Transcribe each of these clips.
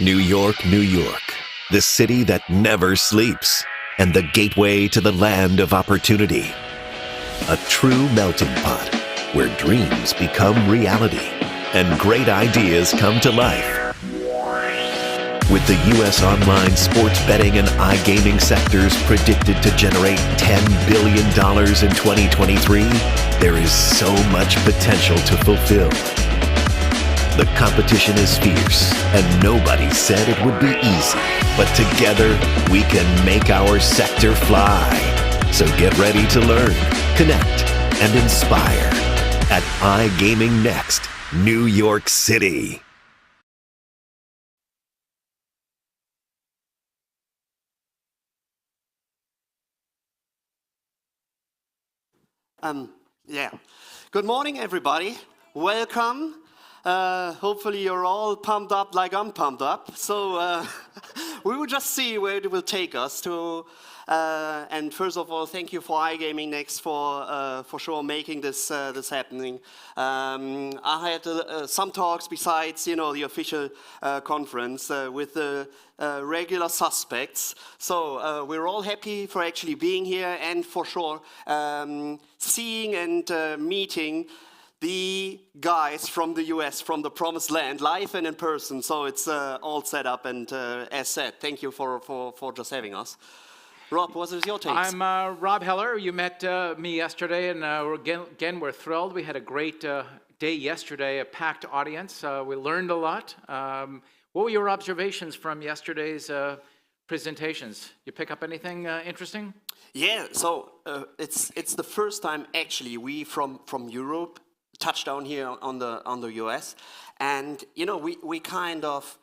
New York, New York, the city that never sleeps, and the gateway to the land of opportunity. A true melting pot where dreams become reality and great ideas come to life. With the U.S. online sports betting and iGaming sectors predicted to generate $10 billion in 2023, there is so much potential to fulfill. The competition is fierce, and nobody said it would be easy. But together, we can make our sector fly. So get ready to learn, connect, and inspire at iGaming Next, New York City. Yeah. Good morning, everybody. Welcome. Hopefully you're all pumped up like I'm pumped up. So we will just see where it will take us to. And first of all, thank you for iGaming Next for sure making this happening. I had some talks besides, the official conference with the regular suspects. So we're all happy for actually being here and for sure seeing and meeting the guys from the US, from the promised land, live and in person. So it's all set up, and as said, thank you for just having us. Rob, what is your take? I'm Rob Heller. You met me yesterday, and we're thrilled. We had a great day yesterday, a packed audience. We learned a lot. What were your observations from yesterday's presentations? You pick up anything interesting? Yeah, so it's the first time actually we from Europe touched down here on the US, and we kind of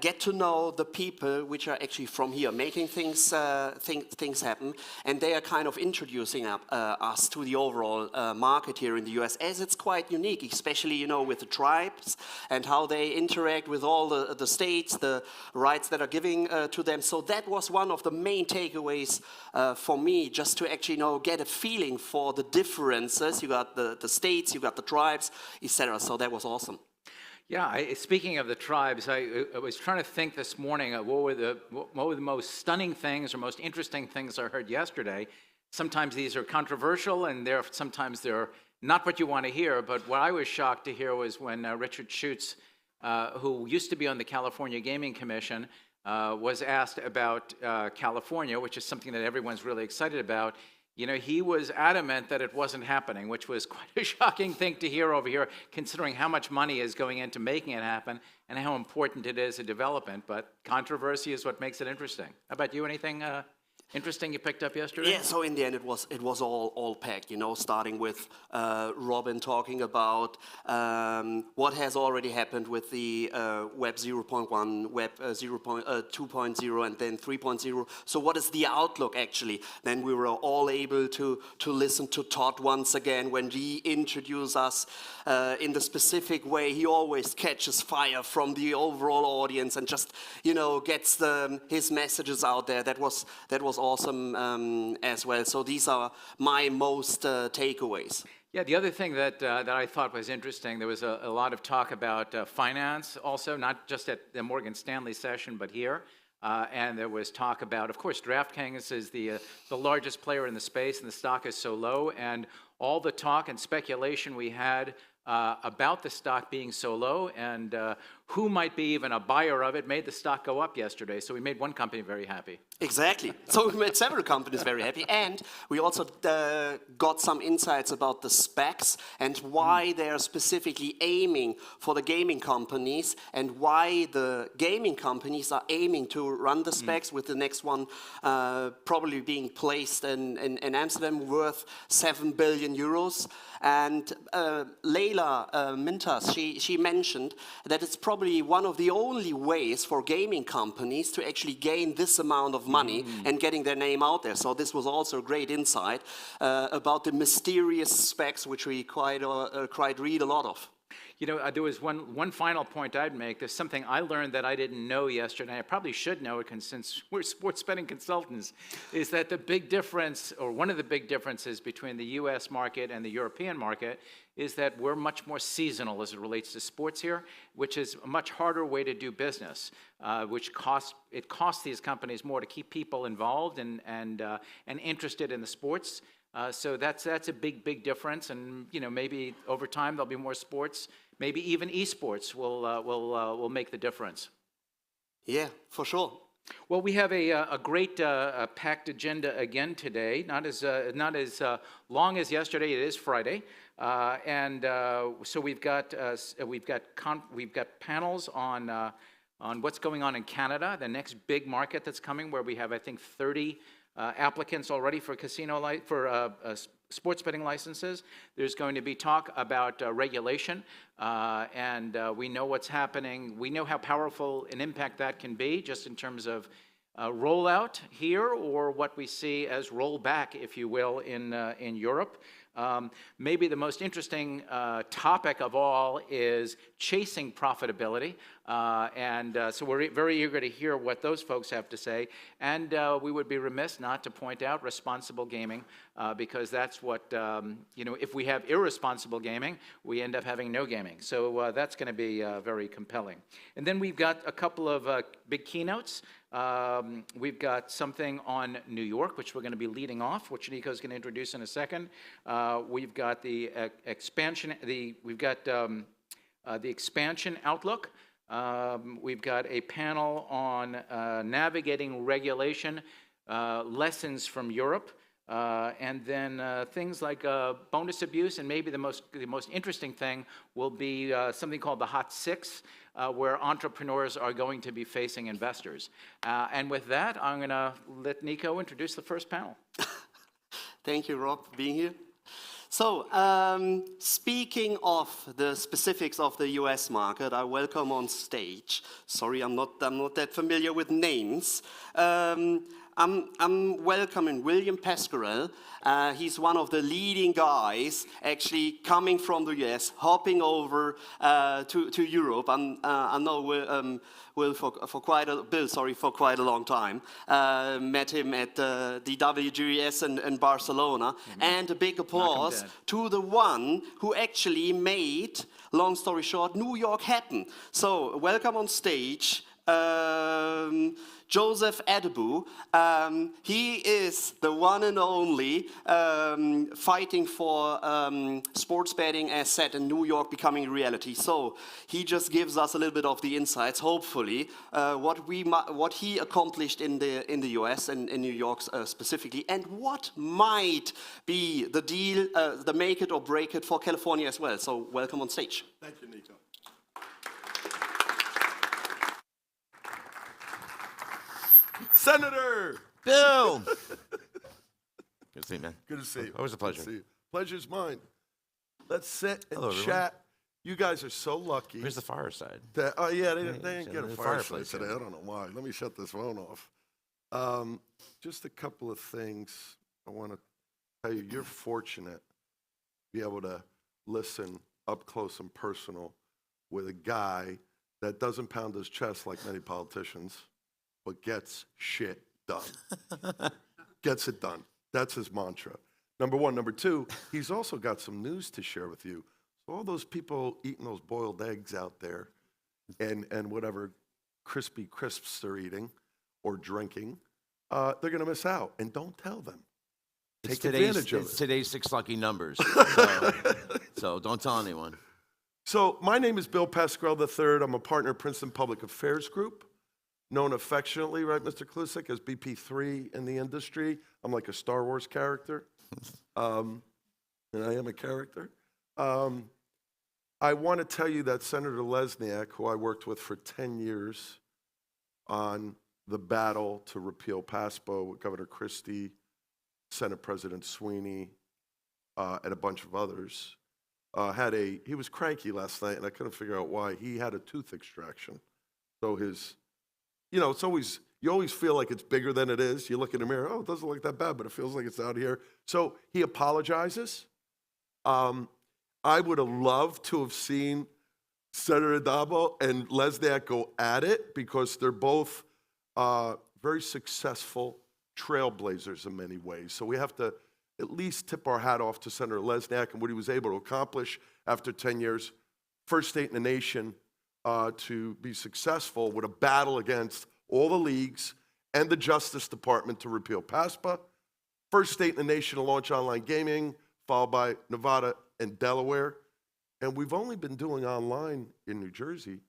get to know the people which are actually from here, making things happen, and they are kind of introducing us to the overall market here in the US, as it's quite unique, especially with the tribes and how they interact with all the states, the rights that are giving to them. So that was one of the main takeaways for me, just to actually get a feeling for the differences. You got the states, you got the tribes, etc. So that was awesome. Yeah, speaking of the tribes, I was trying to think this morning what were the most stunning things or most interesting things I heard yesterday. Sometimes these are controversial, and sometimes they're not what you want to hear. But what I was shocked to hear was when Richard Schutz, who used to be on the California Gaming Commission, was asked about California, which is something that everyone's really excited about. He was adamant that it wasn't happening, which was quite a shocking thing to hear over here, considering how much money is going into making it happen and how important it is a development. But controversy is what makes it interesting. How about you? Anything interesting you picked up yesterday? Yeah, so in the end it was all packed, starting with Robin talking about what has already happened with the Web 0.1, Web 2.0, and then 3.0. So what is the outlook actually? Then we were all able to listen to Todd once again when he introduced us in the specific way. He always catches fire from the overall audience and just gets his messages out there. That was awesome as well. So these are my most takeaways. Yeah, the other thing that I thought was interesting, there was a lot of talk about finance also, not just at the Morgan Stanley session, but here. And there was talk about, of course, DraftKings is the largest player in the space, and the stock is so low. And all the talk and speculation we had about the stock being so low and who might be even a buyer of it made the stock go up yesterday. So we made one company very happy. Exactly. So we made several companies very happy, and we also got some insights about the specs and why they are specifically aiming for the gaming companies, and why the gaming companies are aiming to run the specs, with the next one probably being placed in Amsterdam, worth 7 billion euros. And Leila Mintas, she mentioned that it's probably one of the only ways for gaming companies to actually gain this amount of money and getting their name out there. So this was also a great insight about the mysterious specs, which we quite read a lot of. You know, there was one final point I'd make. There's something I learned that I didn't know yesterday. I probably should know it since we're sports betting consultants, is that the big difference, or one of the big differences between the US market and the European market, is that we're much more seasonal as it relates to sports here, which is a much harder way to do business, which costs these companies more to keep people involved and interested in the sports. So that's a big difference, and you know, maybe over time there'll be more sports. Maybe even esports will make the difference. Yeah, for sure. Well, we have a great packed agenda again today. Not as long as yesterday. It is Friday, and so we've got panels on what's going on in Canada, the next big market that's coming, where we have, I think, 30 applicants already for sports betting licenses. There's going to be talk about regulation, and we know what's happening. We know how powerful an impact that can be, just in terms of rollout here, or what we see as rollback, if you will, in Europe. Maybe the most interesting topic of all is chasing profitability. So we're very eager to hear what those folks have to say. And we would be remiss not to point out responsible gaming, because that's what, you know, if we have irresponsible gaming, we end up having no gaming. So that's going to be very compelling. And then we've got a couple of big keynotes. We've got something on New York, which we're going to be leading off, which Nico's going to introduce in a second. We've got the expansion. We've got the expansion outlook. We've got a panel on navigating regulation, lessons from Europe, and then things like bonus abuse, and maybe the most interesting thing will be something called the Hot Six, where entrepreneurs are going to be facing investors. And with that, I'm going to let Nico introduce the first panel. Thank you, Rob, for being here. So, speaking of the specifics of the US market, I welcome on stage. Sorry, I'm not that familiar with names. I'm welcoming William Pasquarel. He's one of the leading guys actually coming from the US, hopping over to Europe. I know Bill for quite a long time. Met him at the WGS in Barcelona. Mm-hmm. And a big applause to the one who actually made, long story short, New York happen. So welcome on stage. Joseph Adebu. He is the one and only fighting for sports betting, as said, in New York becoming reality. So he just gives us a little bit of the insights, hopefully, what he accomplished in the US and in New York specifically, and what might be the deal, the make it or break it for California as well. So welcome on stage. Thank you, Nico. Senator Bill! Good to see you, man. Good to see you. Always a pleasure. Good to see you. Pleasure's mine. Let's sit and Hello, chat. everyone. You guys are so lucky. Where's the fireside? Oh, yeah, they didn't get a the fireplace fireplace, today. yeah. I don't know why. Let me shut this phone off. Just a couple of things I want to tell you. You're fortunate to be able to listen up close and personal with a guy that doesn't pound his chest like many politicians, but gets shit done. Gets it done. That's his mantra. Number one. Number two, he's also got some news to share with you. So all those people eating those boiled eggs out there and whatever crispy crisps they're eating, or drinking, they're going to miss out. And don't tell them. It's Take advantage of it's it. today's 6 lucky numbers. So don't tell anyone. So my name is Bill Pasquale III. I'm a partner at Princeton Public Affairs Group, known affectionately, right, Mr. Klusik, as BP3 in the industry. I'm like a Star Wars character, and I am a character. I want to tell you that Senator Lesniak, who I worked with for 10 years on the battle to repeal PASPA with Governor Christie, Senate President Sweeney, and a bunch of others, he was cranky last night, and I couldn't figure out why. He had a tooth extraction. So it's always, you always feel like it's bigger than it is. You look in the mirror, oh, it doesn't look that bad, but it feels like it's out here. So he apologizes. I would have loved to have seen Senator Adamo and Lesniak go at it because they're both very successful trailblazers in many ways. So we have to at least tip our hat off to Senator Lesniak and what he was able to accomplish after 10 years. First state in the nation to be successful with a battle against all the leagues and the Justice Department to repeal PASPA. First state in the nation to launch online gaming, followed by Nevada and Delaware. And we've only been doing online in New Jersey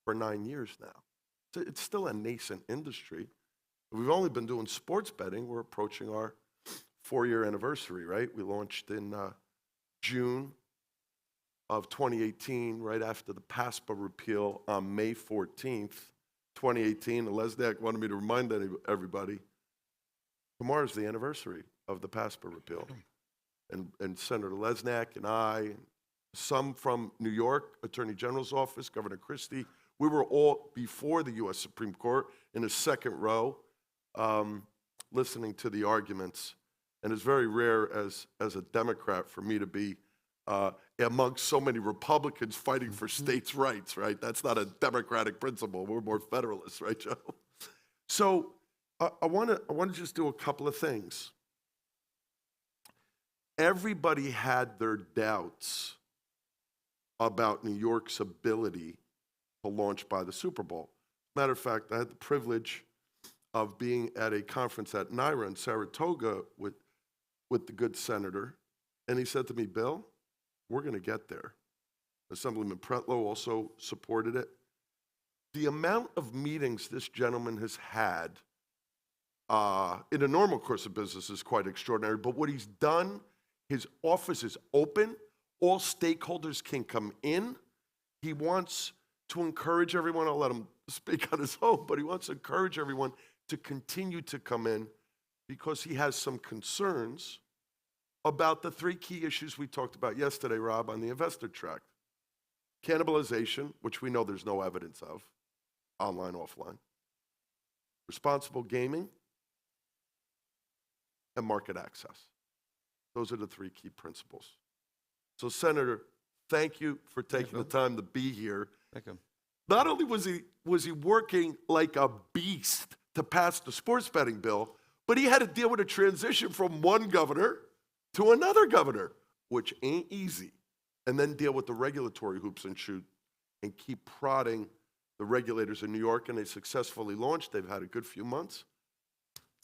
for 9 years now. So it's still a nascent industry. We've only been doing sports betting. We're approaching our 4-year anniversary, right? We launched in June of 2018, right after the PASPA repeal on May 14th, 2018. And Lesniak wanted me to remind everybody, tomorrow's the anniversary of the PASPA repeal. And Senator Lesniak and I, some from New York, Attorney General's office, Governor Christie, we were all before the U.S. Supreme Court in the second row listening to the arguments. And it's very rare as a Democrat for me to be amongst so many Republicans fighting for states' rights, right? That's not a Democratic principle. We're more Federalists, right, Joe? So I want to just do a couple of things. Everybody had their doubts about New York's ability to launch by the Super Bowl. Matter of fact, I had the privilege of being at a conference at NYRA in Saratoga with the good senator, and he said to me, Bill, we're going to get there. Assemblyman Pretlow also supported it. The amount of meetings this gentleman has had in a normal course of business is quite extraordinary, but what he's done, his office is open. All stakeholders can come in. He wants to encourage everyone. I'll let him speak on his own, but he wants to encourage everyone to continue to come in because he has some concerns about the 3 key issues we talked about yesterday, Rob, on the investor track. Cannibalization, which we know there's no evidence of, online, offline. Responsible gaming, and market access. Those are the 3 key principles. So, Senator, thank you for taking the time to be here. Thank you. Not only was he working like a beast to pass the sports betting bill, but he had to deal with a transition from one governor to another governor, which ain't easy, and then deal with the regulatory hoops and shoot and keep prodding the regulators in New York, and they successfully launched. They've had a good few months.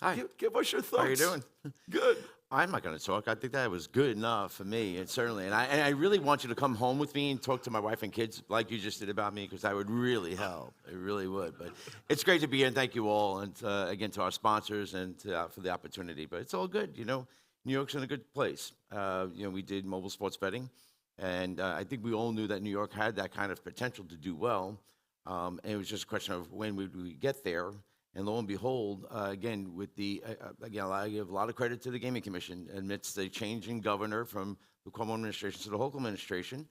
Hi. Give us your thoughts. How you doing? Good. I'm not going to talk. I think that was good enough for me, and certainly. And I really want you to come home with me and talk to my wife and kids like you just did about me, because that would really help. It really would. But it's great to be here, and thank you all, and again to our sponsors and for the opportunity. But it's all good, you know. New York's in a good place. We did mobile sports betting, and I think we all knew that New York had that kind of potential to do well. And it was just a question of when would we get there. And lo and behold, again, with I give a lot of credit to the Gaming Commission. Amidst the changing governor from the Cuomo administration to the Hochul administration,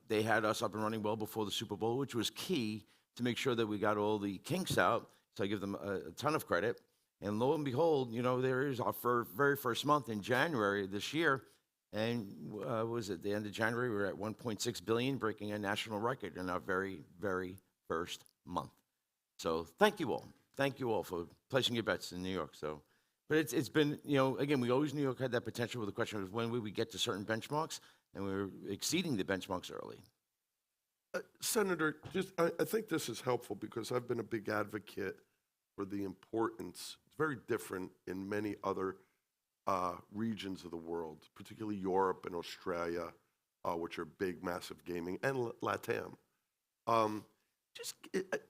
they had us up and running well before the Super Bowl, which was key to make sure that we got all the kinks out. So I give them a ton of credit. And lo and behold, there is our very first month in January this year. And was it the end of January? We were at 1.6 billion, breaking a national record in our very, very first month. So thank you all. Thank you all for placing your bets in New York. But it's been, again, we always knew New York had that potential. With the question was when would we get to certain benchmarks, and we were exceeding the benchmarks early. Senator, I think this is helpful because I've been a big advocate for the importance. It's very different in many other regions of the world, particularly Europe and Australia, which are big, massive gaming, and LATAM.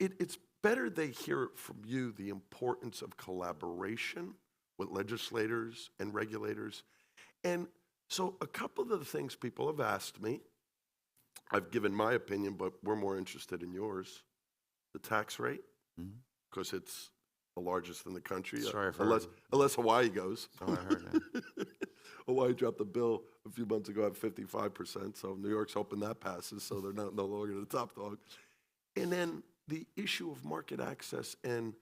It's better they hear it from you, the importance of collaboration with legislators and regulators. And so a couple of the things people have asked me, I've given my opinion, but we're more interested in yours. The tax rate, because it's the largest in the country, Sorry, unless Hawaii goes. Oh, I heard that. Hawaii dropped the bill a few months ago at 55%, so New York's hoping that passes, so they're no longer the top dog. And then the issue of market access and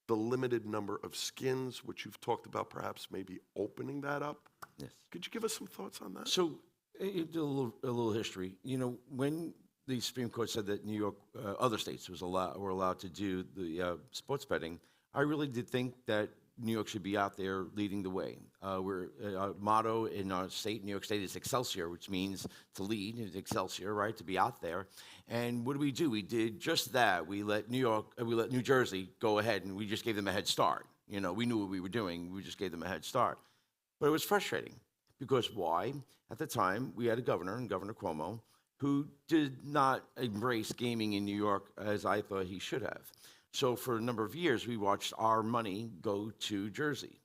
the limited number of skins, which you've talked about perhaps maybe opening that up. Yes. Could you give us some thoughts on that? So, a little history. You know, when the Supreme Court said that New York, other states were allowed to do the sports betting, I really did think that New York should be out there leading the way. Our motto in our state, New York State, is Excelsior, which means to lead. It's Excelsior, right? To be out there. And what do? We did just that. We let New Jersey go ahead, and we just gave them a head start. You know, we knew what we were doing. We just gave them a head start. But it was frustrating because why? At the time, we had a governor, Governor Cuomo, who did not embrace gaming in New York as I thought he should have. So for a number of years, we watched our money go to Jersey.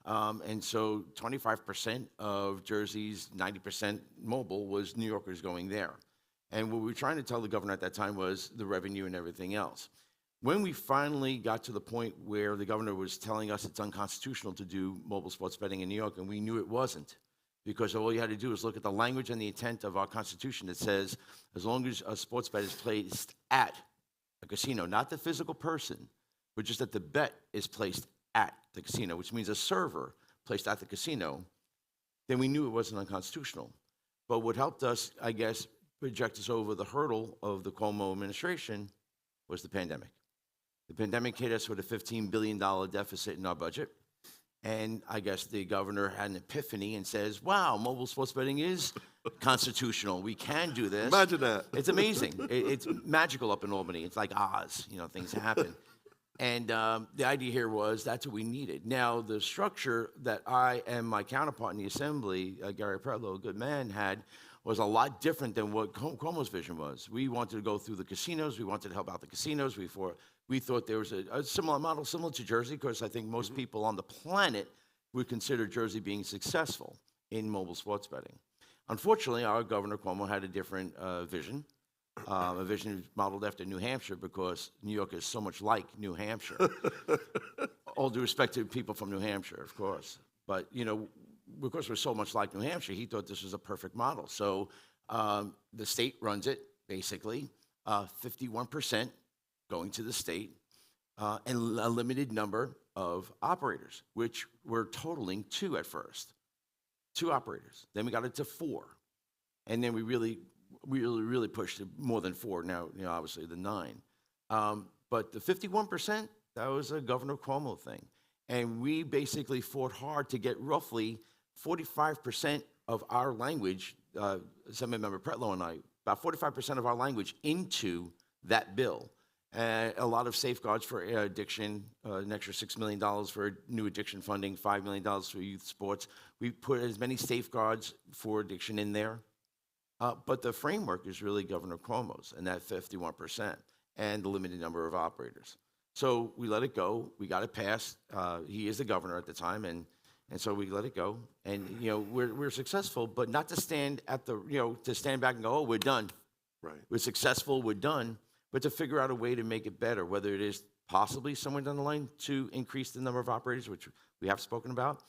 And so 25% of Jersey's 90% mobile was New Yorkers going there. And what we were trying to tell the governor at that time was the revenue and everything else. When we finally got to the point where the governor was telling us it's unconstitutional to do mobile sports betting in New York, and we knew it wasn't, because all you had to do is look at the language and the intent of our Constitution that says as long as a sports bet is placed at a casino, not the physical person, but just that the bet is placed at the casino, which means a server placed at the casino, then we knew it wasn't unconstitutional. But what helped us, I guess, project us over the hurdle of the Cuomo administration was the pandemic. The pandemic hit us with a $15 billion deficit in our budget. And I guess the governor had an epiphany and says, wow, mobile sports betting is constitutional. We can do this. Imagine that. It's amazing. It's magical up in Albany. It's like Oz, you know, things happen. And the idea here was that's what we needed. Now, the structure that I and my counterpart in the assembly, Gary Pretlow, a good man, had was a lot different than what Cuomo's vision was. We wanted to go through the casinos. We wanted to help out the casinos. We thought there was a similar model, similar to Jersey, because I think most people on the planet would consider Jersey being successful in mobile sports betting. Unfortunately, our Governor Cuomo had a different vision, a vision modeled after New Hampshire, because New York is so much like New Hampshire. All due respect to people from New Hampshire, of course. But, you know, because we're so much like New Hampshire, he thought this was a perfect model. So the state runs it, basically, 51% going to the state, and a limited number of operators, which were totaling 2 at first. 2 operators. Then we got it to 4. And then we really pushed to more than 4 now, you know, obviously the 9. But the 51%, that was a Governor Cuomo thing. And we basically fought hard to get roughly 45% of our language, Assemblymember Pretlow and I, about 45% of our language into that bill. A lot of safeguards for addiction, an extra $6 million for new addiction funding, $5 million for youth sports. We put as many safeguards for addiction in there. But the framework is really Governor Cuomo's, and that 51%, and the limited number of operators. So we let it go. We got it passed. He is the governor at the time, and so we let it go. And, you know, we're successful, but not to stand at the, you know, to stand back and go, oh, we're done. Right. We're successful, we're done. But to figure out a way to make it better, whether it is possibly somewhere down the line to increase the number of operators, which we have spoken about,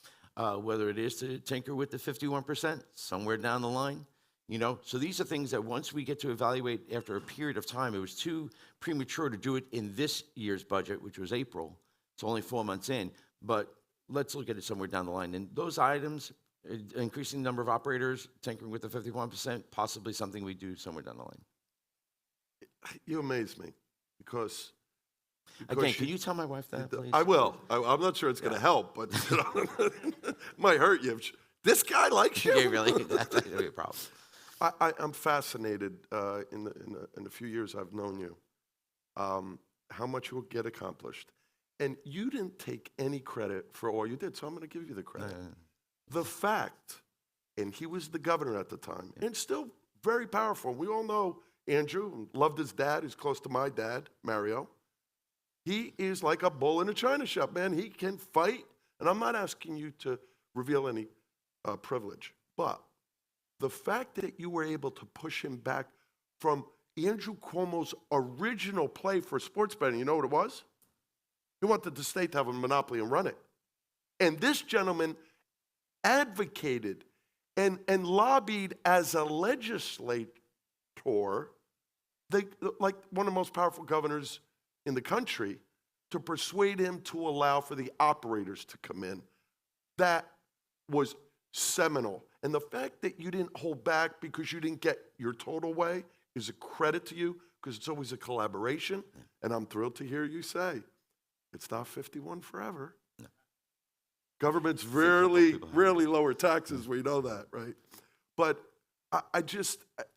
whether it is to tinker with the 51% somewhere down the line, you know. So these are things that once we get to evaluate after a period of time, it was too premature to do it in this year's budget, which was April. It's only 4 months in, but let's look at it somewhere down the line. And those items, increasing the number of operators, tinkering with the 51%, possibly something we do somewhere down the line. You amaze me because again, can you tell my wife that, please? I will. I'm not sure it's going to help, but you know, might hurt you. This guy likes you. Okay, really? That's going to be a problem. I'm fascinated in the few years I've known you, how much you will get accomplished. And you didn't take any credit for all you did, so I'm going to give you the credit. The fact, and he was the governor at the time, and still very powerful. We all know Andrew, loved his dad. He's close to my dad, Mario. He is like a bull in a china shop, man. He can fight, and I'm not asking you to reveal any privilege, but the fact that you were able to push him back from Andrew Cuomo's original play for sports betting, you know what it was? He wanted the state to have a monopoly and run it. And this gentleman advocated and lobbied as a legislator, like one of the most powerful governors in the country, to persuade him to allow for the operators to come in. That was seminal. And the fact that you didn't hold back because you didn't get your total way is a credit to you, because it's always a collaboration. And I'm thrilled to hear you say, it's not 51 forever. No. Governments rarely lower taxes. We know that, right? But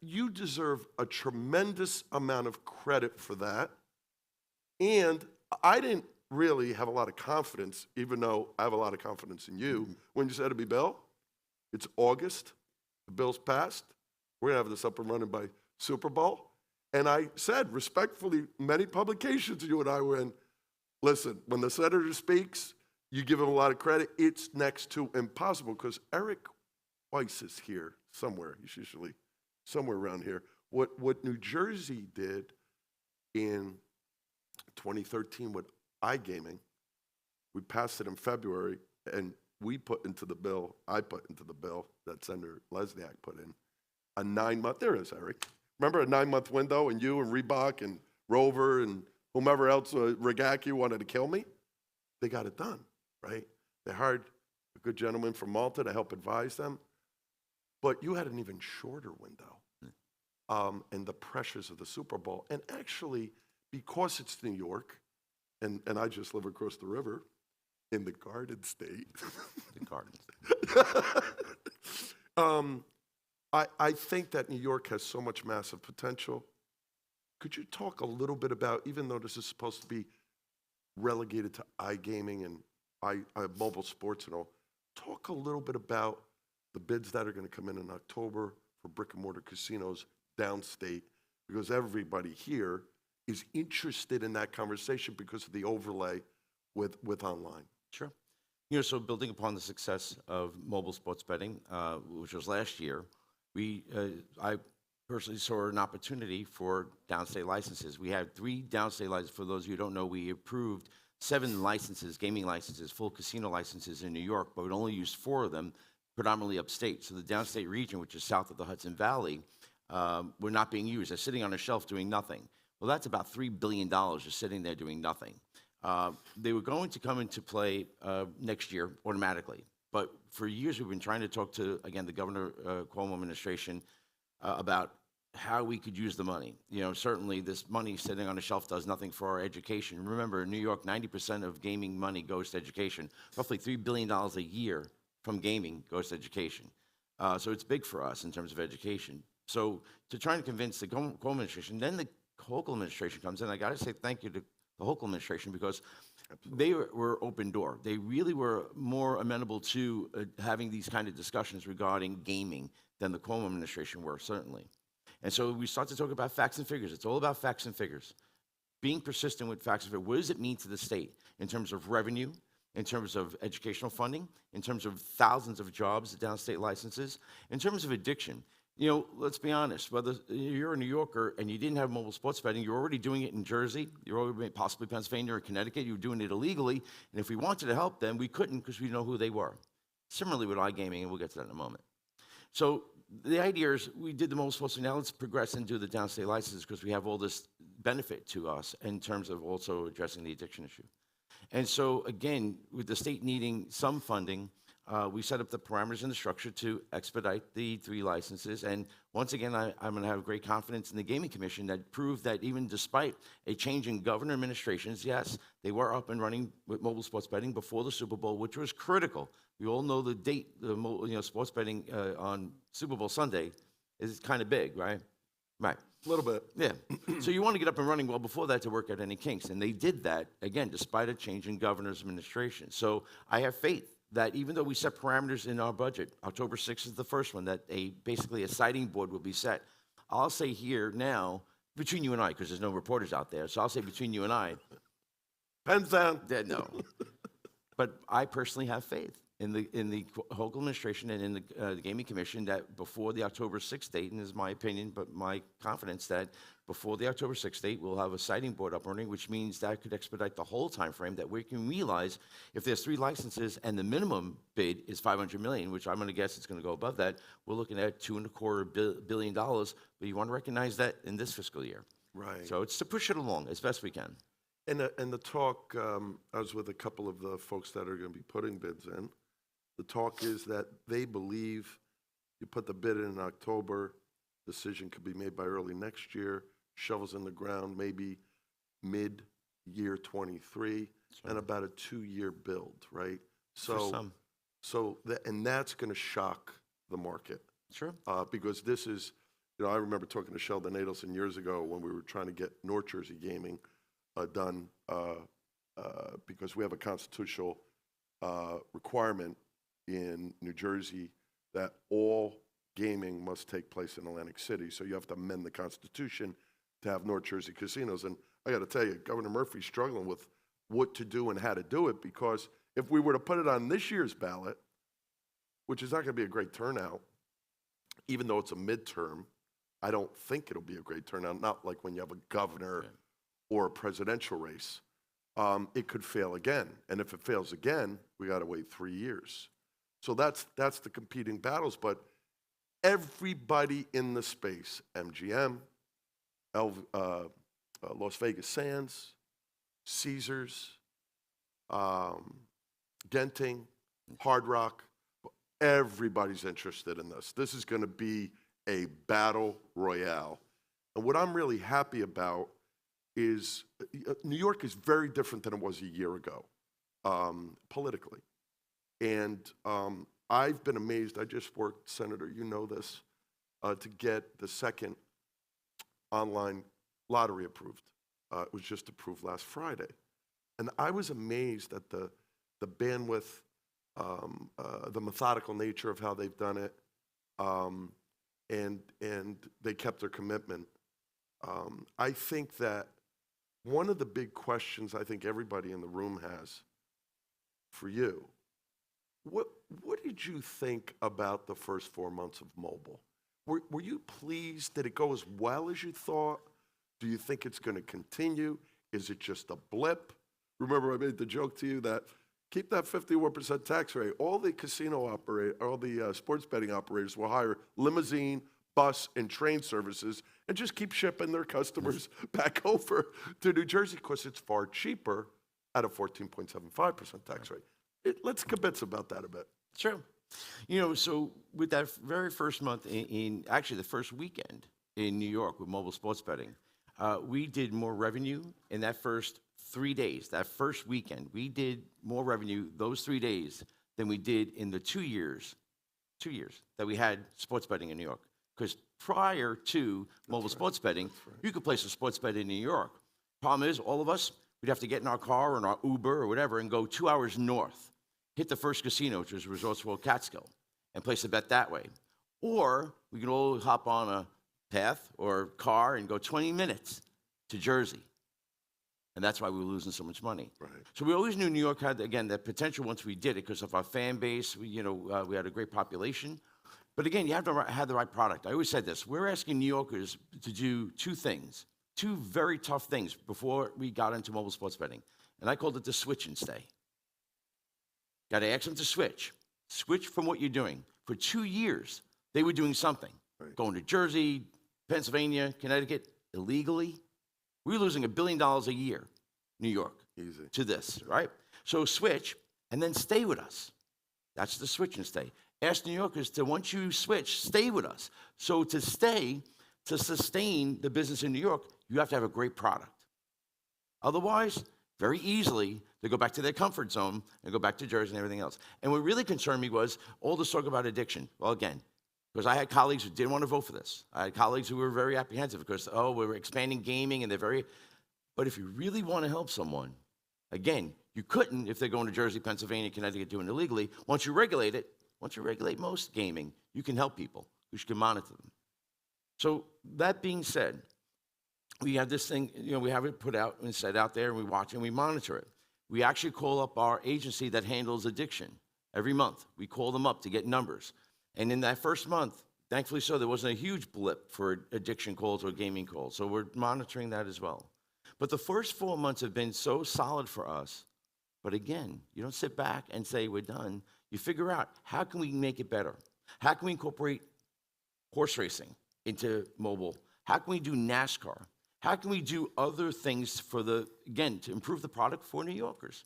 you deserve a tremendous amount of credit for that. And I didn't really have a lot of confidence, even though I have a lot of confidence in you, when you said it'd be Bill. It's August. The bill's passed. We're going to have this up and running by Super Bowl. And I said, respectfully, many publications, you and I were in, listen, when the senator speaks, you give him a lot of credit. It's next to impossible, because Eric Weiss is here somewhere. He's usually somewhere around here. What New Jersey did in 2013 with iGaming, we passed it in February, and we put into the bill, I put into the bill that Senator Lesniak put in, a 9-month, there it is, Eric. Remember a 9-month window, and you and Reebok and Rover and whomever else, Regaki, wanted to kill me? They got it done, right? They hired a good gentleman from Malta to help advise them. But you had an even shorter window, and the pressures of the Super Bowl. And actually, because it's New York, and I just live across the river in the Garden State. The Garden State. I think that New York has so much massive potential. Could you talk a little bit about, even though this is supposed to be relegated to iGaming and mobile sports and all, talk a little bit about the bids that are going to come in October for brick and mortar casinos downstate, because everybody here is interested in that conversation because of the overlay with online. Sure. So building upon the success of mobile sports betting, which was last year, I personally saw an opportunity for downstate licenses. We had 3 downstate licenses. For those of you who don't know, we approved 7 licenses, gaming licenses, full casino licenses in New York, but we only used 4 of them, predominantly upstate. So the downstate region, which is south of the Hudson Valley, were not being used. They're sitting on a shelf doing nothing. Well, that's about $3 billion just sitting there doing nothing. They were going to come into play next year automatically. But for years, we've been trying to talk to, again, the Governor Cuomo administration about how we could use the money. Certainly this money sitting on a shelf does nothing for our education. Remember, in New York, 90% of gaming money goes to education. Roughly $3 billion a year from gaming goes to education. So it's big for us in terms of education. So to try and convince the Cuomo administration, then the Hochul administration comes in. I got to say thank you to the Hochul administration, because they were open door. They really were more amenable to having these kind of discussions regarding gaming than the Cuomo administration were, certainly. And so we start to talk about facts and figures. It's all about facts and figures. Being persistent with facts and figures. What does it mean to the state in terms of revenue, in terms of educational funding, in terms of thousands of jobs, downstate licenses, in terms of addiction? Let's be honest, whether you're a New Yorker and you didn't have mobile sports betting, you're already doing it in Jersey, you're already possibly Pennsylvania or Connecticut, you were doing it illegally, and if we wanted to help them, we couldn't because we know who they were. Similarly with iGaming, and we'll get to that in a moment. So the idea is we did the mobile sports, now let's progress and do the downstate licenses, because we have all this benefit to us in terms of also addressing the addiction issue. And so again, with the state needing some funding, we set up the parameters and the structure to expedite the 3 licenses. And once again, I'm going to have great confidence in the Gaming Commission that proved that even despite a change in governor administrations, yes, they were up and running with mobile sports betting before the Super Bowl, which was critical. We all know the date, sports betting on Super Bowl Sunday is kind of big, right? Right. A little bit. Yeah. So you want to get up and running well before that to work out any kinks. And they did that, again, despite a change in governor's administration. So I have faith that even though we set parameters in our budget, October 6th is the first one, that basically a sighting board will be set. I'll say here now, between you and I, because there's no reporters out there, so I'll say between you and I, Pens down. that no. But I personally have faith in the local administration and in the Gaming Commission that before the October 6th date, and this is my opinion, but my confidence that before the October 6th date, we'll have a sighting board up running, which means that could expedite the whole time frame, that we can realize if there's 3 licenses and the minimum bid is $500 million, which I'm going to guess it's going to go above that, we're looking at $2.25 billion, but you want to recognize that in this fiscal year. Right. So it's to push it along as best we can. And the talk, I was with a couple of the folks that are going to be putting bids in. The talk is that they believe you put the bid in October, decision could be made by early next year, shovels in the ground maybe mid-year 23, and about a 2-year build, right? For some. And that's going to shock the market. Sure. Because this is, I remember talking to Sheldon Adelson years ago when we were trying to get North Jersey gaming done because we have a constitutional requirement in New Jersey that all gaming must take place in Atlantic City. So you have to amend the Constitution to have North Jersey casinos. And I got to tell you, Governor Murphy's struggling with what to do and how to do it, because if we were to put it on this year's ballot, which is not going to be a great turnout, even though it's a midterm, I don't think it'll be a great turnout, not like when you have a governor or a presidential race. It could fail again. And if it fails again, we got to wait 3 years. So that's the competing battles. But everybody in the space, MGM, Las Vegas Sands, Caesars, Genting, Hard Rock, everybody's interested in this. This is going to be a battle royale. And what I'm really happy about is New York is very different than it was a year ago, politically. And I've been amazed. I just worked, Senator, you know this, to get the second online lottery approved. It was just approved last Friday. And I was amazed at the bandwidth, the methodical nature of how they've done it, and they kept their commitment. I think that one of the big questions I think everybody in the room has for you, what did you think about the first 4 months of mobile? Were you pleased? Did it go as well as you thought? Do you think it's going to continue? Is it just a blip? Remember I made the joke to you that keep that 51% tax rate. All the sports betting operators will hire limousine, bus, and train services and just keep shipping their customers back over to New Jersey because it's far cheaper at a 14.75% tax rate. Let's convince about that a bit. Sure. So with that very first month, actually the first weekend in New York with mobile sports betting, we did more revenue in that first 3 days. That first weekend, we did more revenue those 3 days than we did in the 2 years that we had sports betting in New York. Because prior to mobile sports betting, you could place a sports bet in New York. Problem is, all of us, we'd have to get in our car or in our Uber or whatever and go 2 hours north, hit the first casino, which was Resorts World Catskill, and place a bet that way. Or we could all hop on a path or car and go 20 minutes to Jersey. And that's why we were losing so much money. Right. So we always knew New York had, again, that potential once we did it because of our fan base. We had a great population. But again, you have to have the right product. I always said this. We're asking New Yorkers to do 2 things, 2 very tough things before we got into mobile sports betting. And I called it the switch and stay. Got to ask them to switch. Switch from what you're doing. For 2 years, they were doing something. Right. Going to Jersey, Pennsylvania, Connecticut, illegally. We were losing $1 billion a year, New York, Easy. to this, right? So switch, and then stay with us. That's the switch and stay. Ask New Yorkers to, once you switch, stay with us. So to stay, to sustain the business in New York, you have to have a great product. Otherwise, very easily, they go back to their comfort zone and go back to Jersey and everything else. And what really concerned me was all this talk about addiction. Well, again, Because I had colleagues who didn't want to vote for this. I had colleagues who were very apprehensive because, oh, we're expanding gaming and they're very, but if you really want to help someone, again, you couldn't if they're going to Jersey, Pennsylvania, Connecticut doing it illegally. Once you regulate it, once you regulate most gaming, you can help people. You can monitor them. So that being said, we have this thing, we have it put out and set out there and we watch and we monitor it. We actually call up our agency that handles addiction every month. We call them up to get numbers. And in that first month, thankfully so, there wasn't a huge blip for addiction calls or gaming calls. So we're monitoring that as well. But the first 4 months have been so solid for us. But again, you don't sit back and say we're done. You figure out, how can we make it better? How can we incorporate horse racing into mobile? How can we do NASCAR? How can we do other things to improve the product for New Yorkers?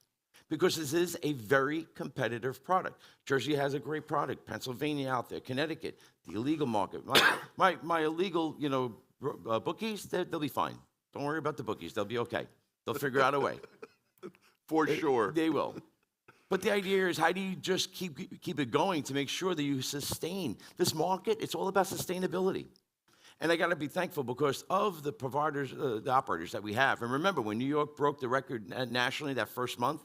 Because this is a very competitive product. Jersey has a great product. Pennsylvania out there, Connecticut, the illegal market. My illegal, bookies, they'll be fine. Don't worry about the bookies. They'll be okay. They'll figure out a way. For sure. They will. But the idea is, how do you just keep it going to make sure that you sustain this market? It's all about sustainability. And I got to be thankful because of the providers, the operators that we have. And remember, when New York broke the record nationally that first month,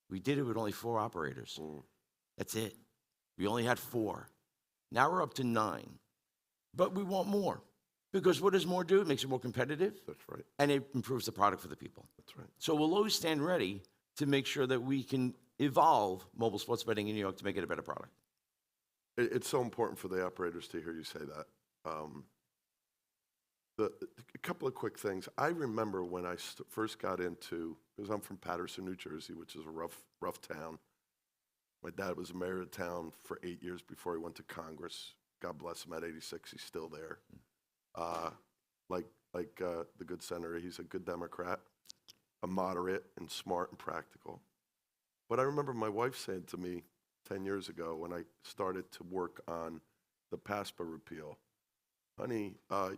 we did it with only 4 operators. That's it. We only had 4. Now we're up to 9. But we want more. Because what does more do? It makes it more competitive. That's right. And it improves the product for the people. That's right. So we'll always stand ready to make sure that we can evolve mobile sports betting in New York to make it a better product. It's so important for the operators to hear you say that. A couple of quick things. I remember when I first got into, because I'm from Paterson, New Jersey, which is a rough town. My dad was mayor of town for 8 years before he went to Congress. God bless him, at 86, he's still there. The good senator, he's a good Democrat, a moderate and smart and practical. But I remember my wife saying to me 10 years ago when I started to work on the PASPA repeal, honey,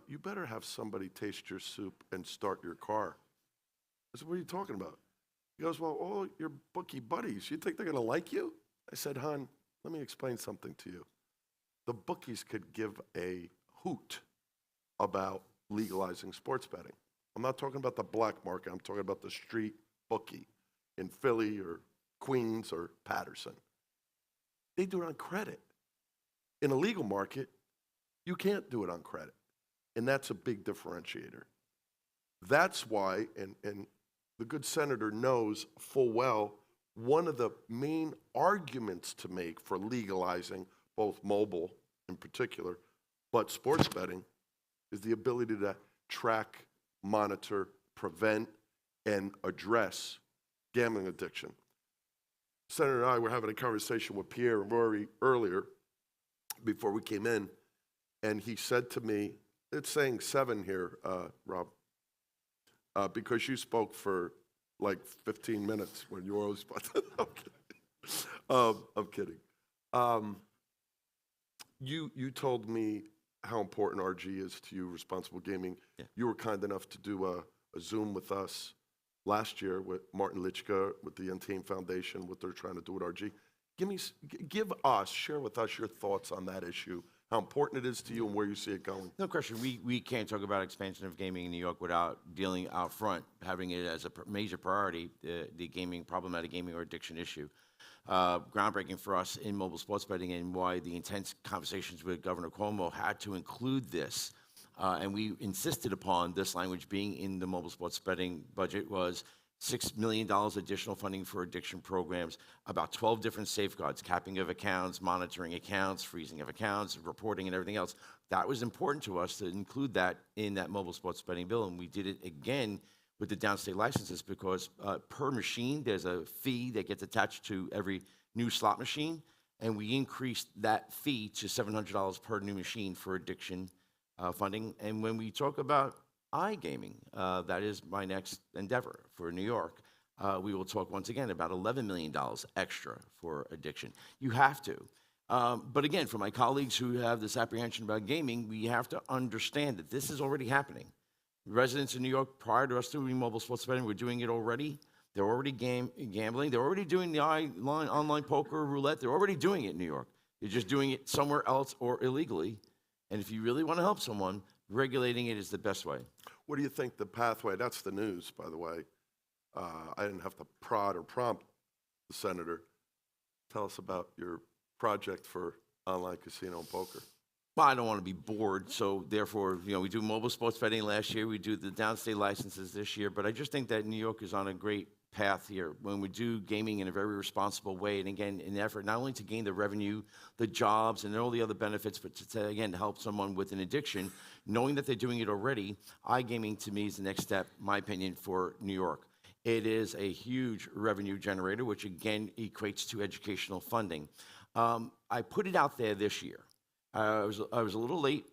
you better have somebody taste your soup and start your car. I said, what are you talking about? He goes, well, all your bookie buddies, you think they're going to like you? I said, hon, let me explain something to you. The bookies could give a hoot about legalizing sports betting. I'm not talking about the black market. I'm talking about the street bookie in Philly or Queens or Paterson. They do it on credit. In a legal market, you can't do it on credit. And that's a big differentiator. That's why, and the good senator knows full well, one of the main arguments to make for legalizing both mobile in particular, but sports betting, is the ability to track, monitor, prevent, and address gambling addiction. Senator and I were having a conversation with Pierre and Rory earlier before we came in, and he said to me, it's saying 7 here, Rob, because you spoke for like 15 minutes when you were always supposed to. I'm kidding. You told me how important RG is to you, responsible gaming. Yeah. You were kind enough to do a Zoom with us last year with Martin Litschka, with the Untamed Foundation, what they're trying to do with RG. Share with us your thoughts on that issue, how important it is to you and where you see it going. No question. We can't talk about expansion of gaming in New York without dealing out front, having it as a major priority, the problematic gaming or addiction issue. Groundbreaking for us in mobile sports betting, and why the intense conversations with Governor Cuomo had to include this. And we insisted upon this language being in the mobile sports betting budget was $6 million additional funding for addiction programs, about 12 different safeguards, capping of accounts, monitoring accounts, freezing of accounts, reporting and everything else. That was important to us to include that in that mobile sports betting bill. And we did it again with the downstate licenses because per machine, there's a fee that gets attached to every new slot machine. And we increased that fee to $700 per new machine for addiction funding. And when we talk about iGaming, that is my next endeavor for New York. We will talk once again about $11 million extra for addiction. You have to. But again, for my colleagues who have this apprehension about gaming, we have to understand that this is already happening. Residents in New York, prior to us doing mobile sports betting, were doing it already. They're already gambling. They're already doing the online poker, roulette. They're already doing it in New York. You're just doing it somewhere else or illegally. And if you really want to help someone, regulating it is the best way. What do you think the pathway, that's the news, by the way. I didn't have to prod or prompt the senator. Tell us about your project for online casino and poker. Well, I don't want to be bored, so therefore, we do mobile sports betting last year. We do the downstate licenses this year, but I just think that New York is on a great path here when we do gaming in a very responsible way. And again, in an effort not only to gain the revenue, the jobs, and all the other benefits, but again, to help someone with an addiction, knowing that they're doing it already. iGaming, to me, is the next step, my opinion, for New York. It is a huge revenue generator, which again equates to educational funding. I put it out there this year. I was a little late.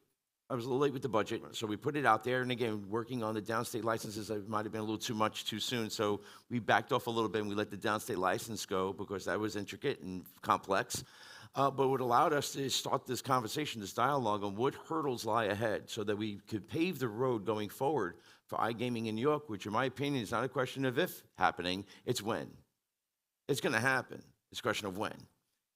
I was a little late with the budget, so we put it out there. And again, working on the downstate licenses, it might have been a little too much too soon. So we backed off a little bit and we let the downstate license go because that was intricate and complex. But what allowed us to start this conversation, this dialogue on what hurdles lie ahead so that we could pave the road going forward for iGaming in New York, which in my opinion is not a question of if happening, it's when. It's going to happen. It's a question of when.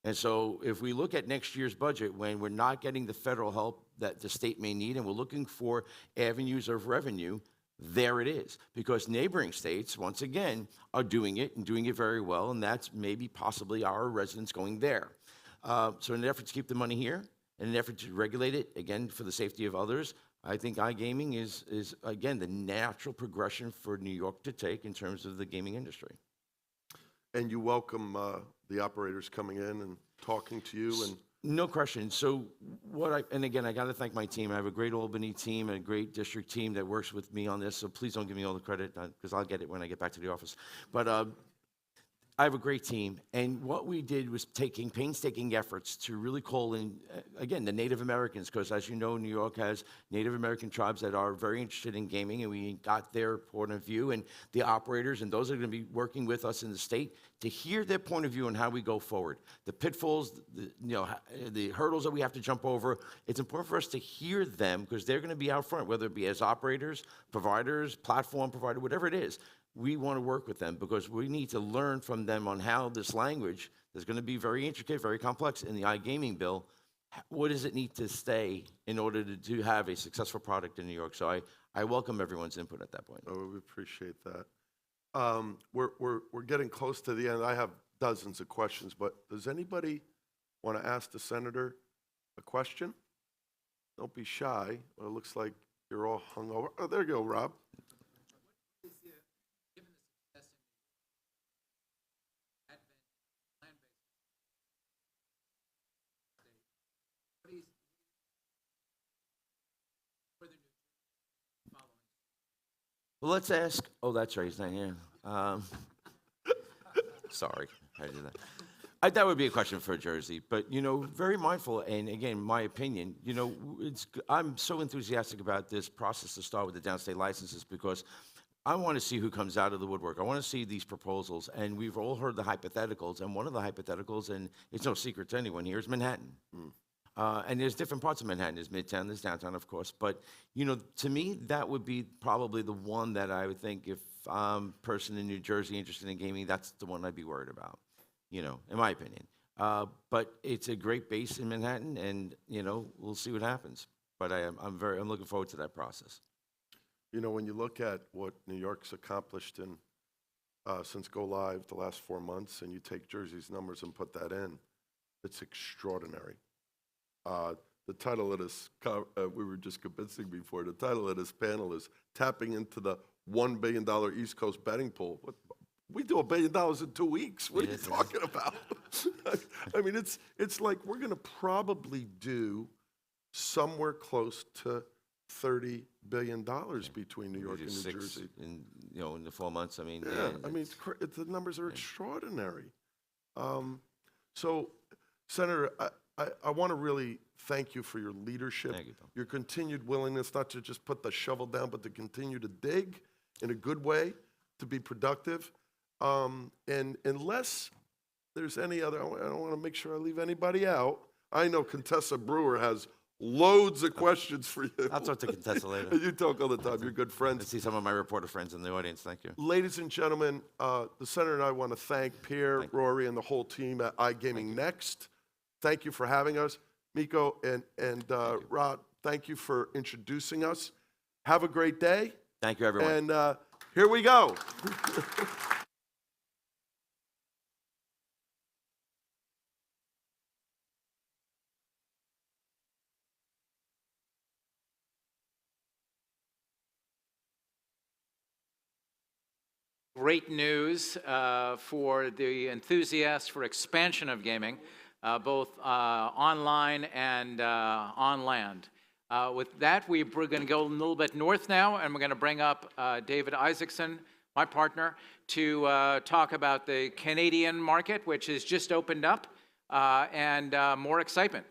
And so if we look at next year's budget, when we're not getting the federal help that the state may need, and we're looking for avenues of revenue, there it is. Because neighboring states, once again, are doing it and doing it very well, and that's maybe possibly our residents going there. So in an effort to keep the money here, in an effort to regulate it, again, for the safety of others, I think iGaming is again, the natural progression for New York to take in terms of the gaming industry. And you welcome the operators coming in and talking to you and No question. So and again, I got to thank my team. I have a great Albany team, a great district team that works with me on this. So please don't give me all the credit because I'll get it when I get back to the office. But I have a great team. And what we did was taking painstaking efforts to really call in, again, the Native Americans, because as you know, New York has Native American tribes that are very interested in gaming, and we got their point of view, and the operators, and those that are going to be working with us in the state to hear their point of view on how we go forward. The pitfalls, the hurdles that we have to jump over, it's important for us to hear them because they're going to be out front, whether it be as operators, providers, platform provider, whatever it is. We want to work with them because we need to learn from them on how this language is going to be very intricate, very complex in the iGaming bill. What does it need to stay in order to have a successful product in New York? So I welcome everyone's input at that point. Oh, we appreciate that. We're getting close to the end. I have dozens of questions, but does anybody want to ask the senator a question? Don't be shy. Well, it looks like you're all hung over. Oh, there you go, Rob. Well, let's ask. Oh, that's right. He's not here. Sorry, I did that. That would be a question for Jersey, but very mindful. And again, my opinion, I'm so enthusiastic about this process to start with the downstate licenses because I want to see who comes out of the woodwork. I want to see these proposals, and we've all heard the hypotheticals. And one of the hypotheticals, and it's no secret to anyone here, is Manhattan. And there's different parts of Manhattan. There's Midtown, there's downtown, of course. But, to me, that would be probably the one that I would think if I'm a person in New Jersey interested in gaming, that's the one I'd be worried about, in my opinion. But it's a great base in Manhattan, and, we'll see what happens. But I'm looking forward to that process. When you look at what New York's accomplished in since Go Live the last 4 months, and you take Jersey's numbers and put that in, it's extraordinary. The title of this, we were just convincing before, the title of this panel is Tapping into the $1 billion East Coast Betting Pool. We do $1 billion in 2 weeks. What are you talking about? I mean, it's like we're going to probably do somewhere close to $30 billion between New York and New Jersey. In the 4 months, I mean. Yeah, I mean, the numbers are extraordinary. So, Senator, I want to really thank you for your leadership, your continued willingness not to just put the shovel down, but to continue to dig in a good way, to be productive. And unless there's any other, I don't want to make sure I leave anybody out. I know Contessa Brewer has loads of questions for you. I'll talk to Contessa later. You talk all the time. You're good friends. I see some of my reporter friends in the audience. Thank you. Ladies and gentlemen, the Senator and I want to thank Pierre, Rory, and the whole team at iGaming Next thank you for having us. Miko and Rod, thank you for introducing us. Have a great day. Thank you, everyone. And here we go. Great news for the enthusiasts for expansion of gaming, both online and on land. With that, we're going to go a little bit north now, and we're going to bring up David Isaacson, my partner, to talk about the Canadian market, which has just opened up, and more excitement.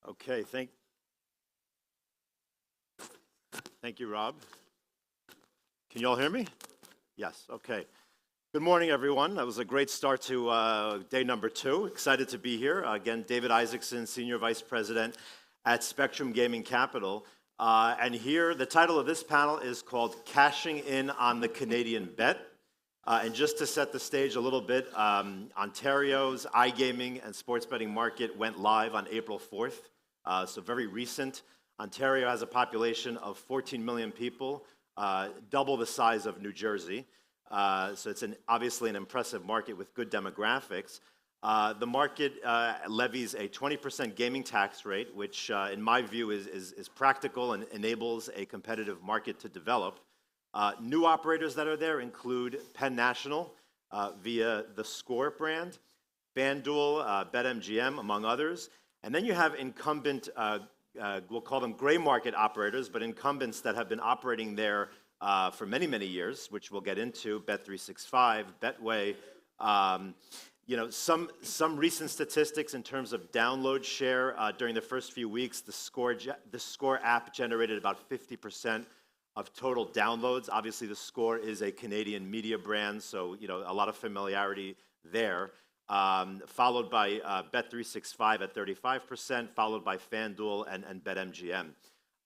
Okay, thank you, Rob. Can you all hear me? Yes, okay. Good morning, everyone. That was a great start to day number 2. Excited to be here. Again, David Isaacson, Senior Vice President at Spectrum Gaming Capital. And here, the title of this panel is called Cashing In on the Canadian Bet. And just to set the stage a little bit, Ontario's iGaming and sports betting market went live on April 4th. So very recent. Ontario has a population of 14 million people, double the size of New Jersey. So it's obviously an impressive market with good demographics. The market levies a 20% gaming tax rate, which in my view is practical and enables a competitive market to develop. New operators that are there include Penn National via the Score brand, FanDuel, BetMGM, among others. And then you have incumbent, we'll call them gray market operators, but incumbents that have been operating there for many, many years, which we'll get into, Bet365, Betway. You know, some recent statistics in terms of download share during the first few weeks, the Score app generated about 50% of total downloads. Obviously, the Score is a Canadian media brand, so you know a lot of familiarity there. Followed by Bet365 at 35%, followed by FanDuel and BetMGM.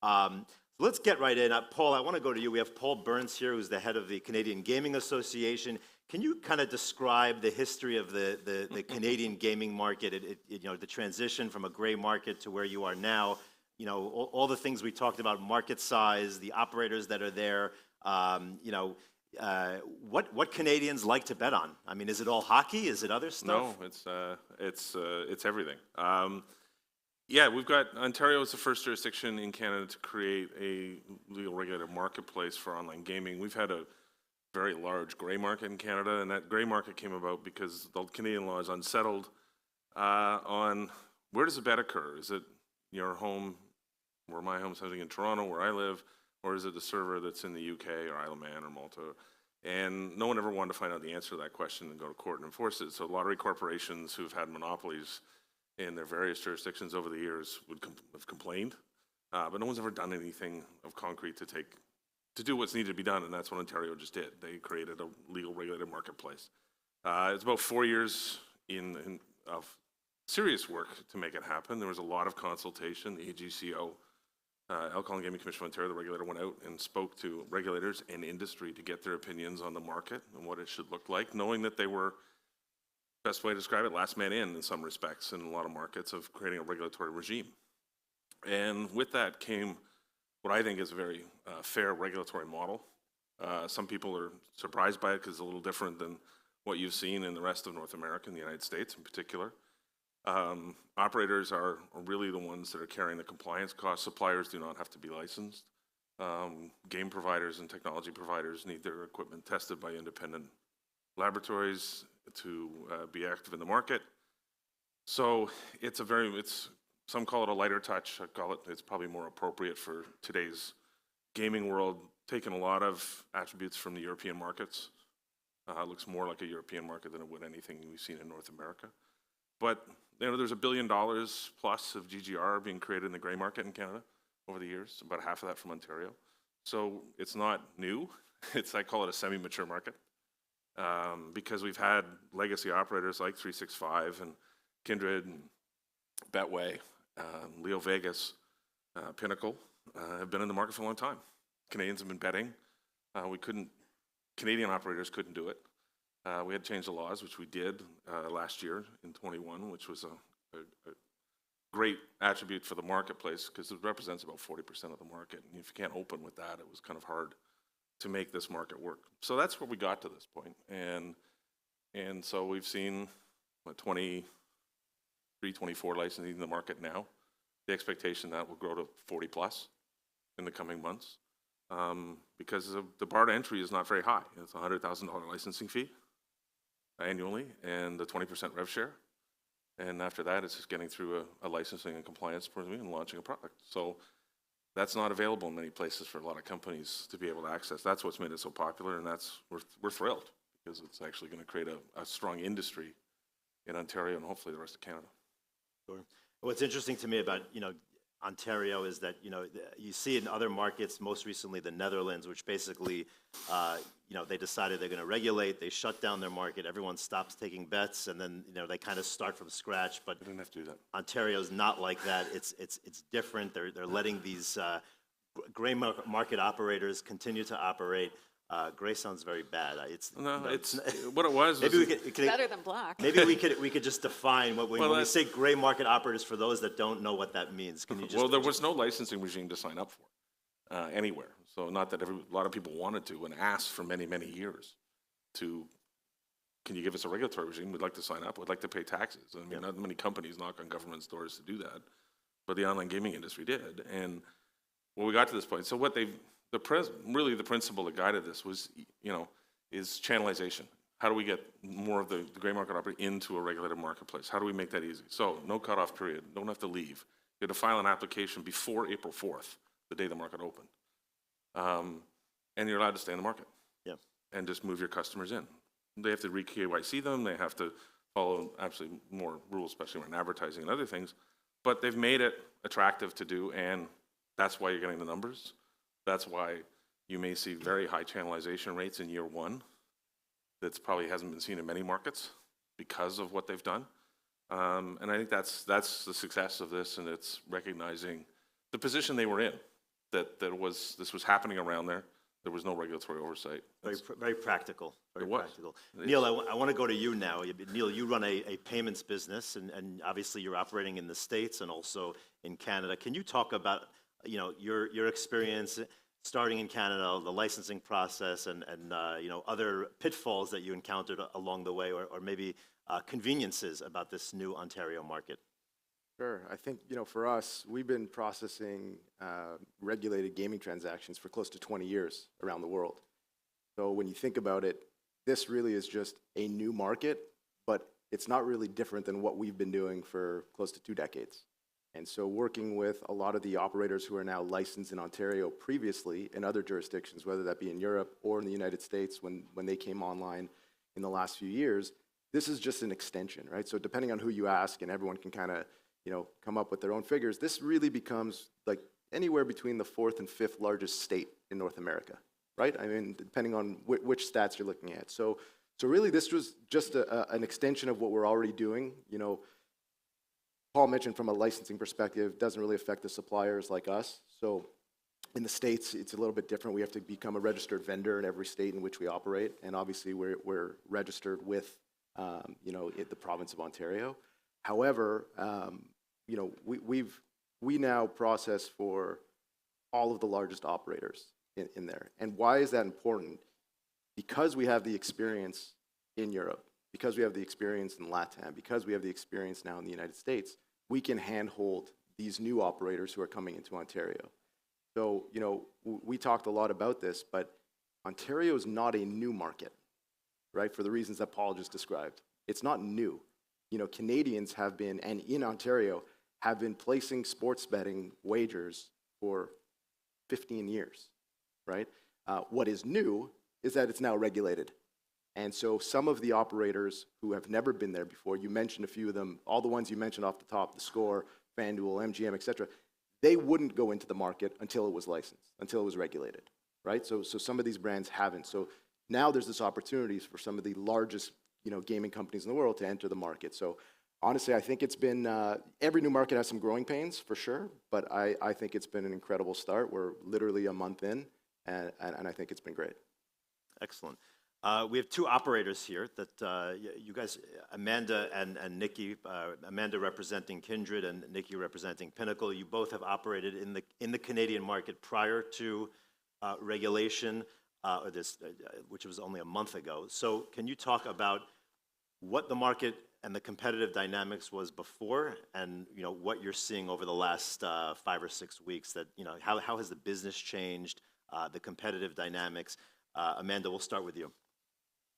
So let's get right in. Paul, I want to go to you. We have Paul Burns here, who's the head of the Canadian Gaming Association. Can you kind of describe the history of the Canadian gaming market, you know, the transition from a gray market to where you are now? You know, all the things we talked about, market size, the operators that are there, you know, what Canadians like to bet on? I mean, is it all hockey? Is it other stuff? No, it's everything. Yeah, we've got Ontario is the first jurisdiction in Canada to create a legal regulated marketplace for online gaming. We've had a very large gray market in Canada, and that gray market came about because the Canadian law is unsettled on where does a bet occur? Is it your home, where my home's in Toronto, where I live, or is it the server that's in the UK or Isle of Man or Malta? And no one ever wanted to find out the answer to that question and go to court and enforce it. So lottery corporations who've had monopolies in their various jurisdictions over the years would have complained, but no one's ever done anything of concrete to do what's needed to be done, and that's what Ontario just did. They created a legal regulated marketplace. It's about 4 years of serious work to make it happen. There was a lot of consultation. The AGCO, Alcohol and Gaming Commission of Ontario, the regulator, went out and spoke to regulators and industry to get their opinions on the market and what it should look like, knowing that they were, best way to describe it, last man in some respects in a lot of markets of creating a regulatory regime. And with that came what I think is a very fair regulatory model. Some people are surprised by it because it's a little different than what you've seen in the rest of North America, in the United States in particular. Operators are really the ones that are carrying the compliance costs. Suppliers do not have to be licensed. Game providers and technology providers need their equipment tested by independent laboratories to be active in the market. So it's some call it a lighter touch. I call it's probably more appropriate for today's gaming world, taking a lot of attributes from the European markets. It looks more like a European market than it would anything we've seen in North America. But you know, there's $1 billion plus of GGR being created in the gray market in Canada over the years, about half of that from Ontario. So it's not new, I call it a semi-mature market, because we've had legacy operators like 365 and Kindred and Betway, Leo Vegas, Pinnacle, have been in the market for a long time. Canadians have been betting. Canadian operators couldn't do it. We had to change the laws, which we did last year in 21, which was a great attribute for the marketplace because it represents about 40% of the market. And if you can't open with that, it was kind of hard to make this market work. So that's where we got to this point. And so we've seen 23, 24 licensing in the market now. The expectation that will grow to 40 plus in the coming months, because the bar to entry is not very high. It's a $100,000 licensing fee annually and a 20% rev share. And after that, it's just getting through a licensing and compliance point and launching a product. So that's not available in many places for a lot of companies to be able to access. That's what's made it so popular, and we're thrilled because it's actually going to create a strong industry in Ontario and hopefully the rest of Canada. Sure. What's interesting to me about, Ontario is that, you see in other markets, most recently the Netherlands, which basically, they decided they're going to regulate, they shut down their market, everyone stops taking bets, and then, they kind of start from scratch. But They didn't have to do that. Ontario's not like that. It's different. They're letting these gray market operators continue to operate. Gray sounds very bad. It's what it was. Maybe we could Better than black. maybe we could just define when we say gray market operators for those that don't know what that means. Can you just? Well, there was no licensing regime to sign up for anywhere. So not that a lot of people wanted to and asked for many, many years to. Can you give us a regulatory regime? We'd like to sign up. We'd like to pay taxes. I mean, not many companies knock on government's doors to do that, but the online gaming industry did. And when we got to this point, so what really the principle that guided this was, is channelization. How do we get more of the gray market operator into a regulated marketplace? How do we make that easy? So no cutoff period, don't have to leave. You have to file an application before April 4th, the day the market opened. And you're allowed to stay in the market. Yeah. And just move your customers in. They have to re-KYC them, they have to follow absolutely more rules, especially around advertising and other things, but they've made it attractive to do, and that's why you're getting the numbers. That's why you may see very high channelization rates in year one. That's probably hasn't been seen in many markets because of what they've done. And I think that's the success of this, and it's recognizing the position they were in, that this was happening around there. There was no regulatory oversight. Very practical. Very It was. practical. Neil, I want to go to you now. Neil, you run a payments business, and obviously you're operating in the States and also in Canada. Can you talk about your experience starting in Canada, the licensing process, and other pitfalls that you encountered along the way, or maybe conveniences about this new Ontario market? Sure. I think, for us, we've been processing regulated gaming transactions for close to 20 years around the world. So when you think about it, this really is just a new market, but it's not really different than what we've been doing for close to 2 decades. And so working with a lot of the operators who are now licensed in Ontario previously in other jurisdictions, whether that be in Europe or in the United States when they came online in the last few years, this is just an extension, right? So depending on who you ask, and everyone can kind of come up with their own figures, this really becomes like anywhere between the 4th and 5th largest state in North America, right? I mean, depending on which stats you're looking at. So really this was just an extension of what we're already doing. Paul mentioned from a licensing perspective, doesn't really affect the suppliers like us. So in the States, it's a little bit different. We have to become a registered vendor in every state in which we operate. And obviously we're registered with, the province of Ontario. However, we now process for all of the largest operators in there. And why is that important? Because we have the experience in Europe, because we have the experience in LATAM, because we have the experience now in the United States, we can handhold these new operators who are coming into Ontario. So, we talked a lot about this, but Ontario is not a new market, right? For the reasons that Paul just described. It's not new. Canadians have been, and in Ontario, have been placing sports betting wagers for 15 years, right? What is new is that it's now regulated. And so some of the operators who have never been there before, you mentioned a few of them, all the ones you mentioned off the top, the Score, FanDuel, MGM, et cetera, they wouldn't go into the market until it was licensed, until it was regulated. right? So some of these brands haven't. So now there's this opportunity for some of the largest, gaming companies in the world to enter the market. So honestly, I think it's been, every new market has some growing pains for sure, but I think it's been an incredible start. We're literally a month in, and I think it's been great. Excellent. We have two operators here that you guys, Amanda and Nikki, Amanda representing Kindred and Nikki representing Pinnacle. You both have operated in the Canadian market prior to regulation, which was only a month ago. So can you talk about what the market and the competitive dynamics was before, and what you're seeing over the last 5 or 6 weeks? That how has the business changed, the competitive dynamics? Amanda, we'll start with you.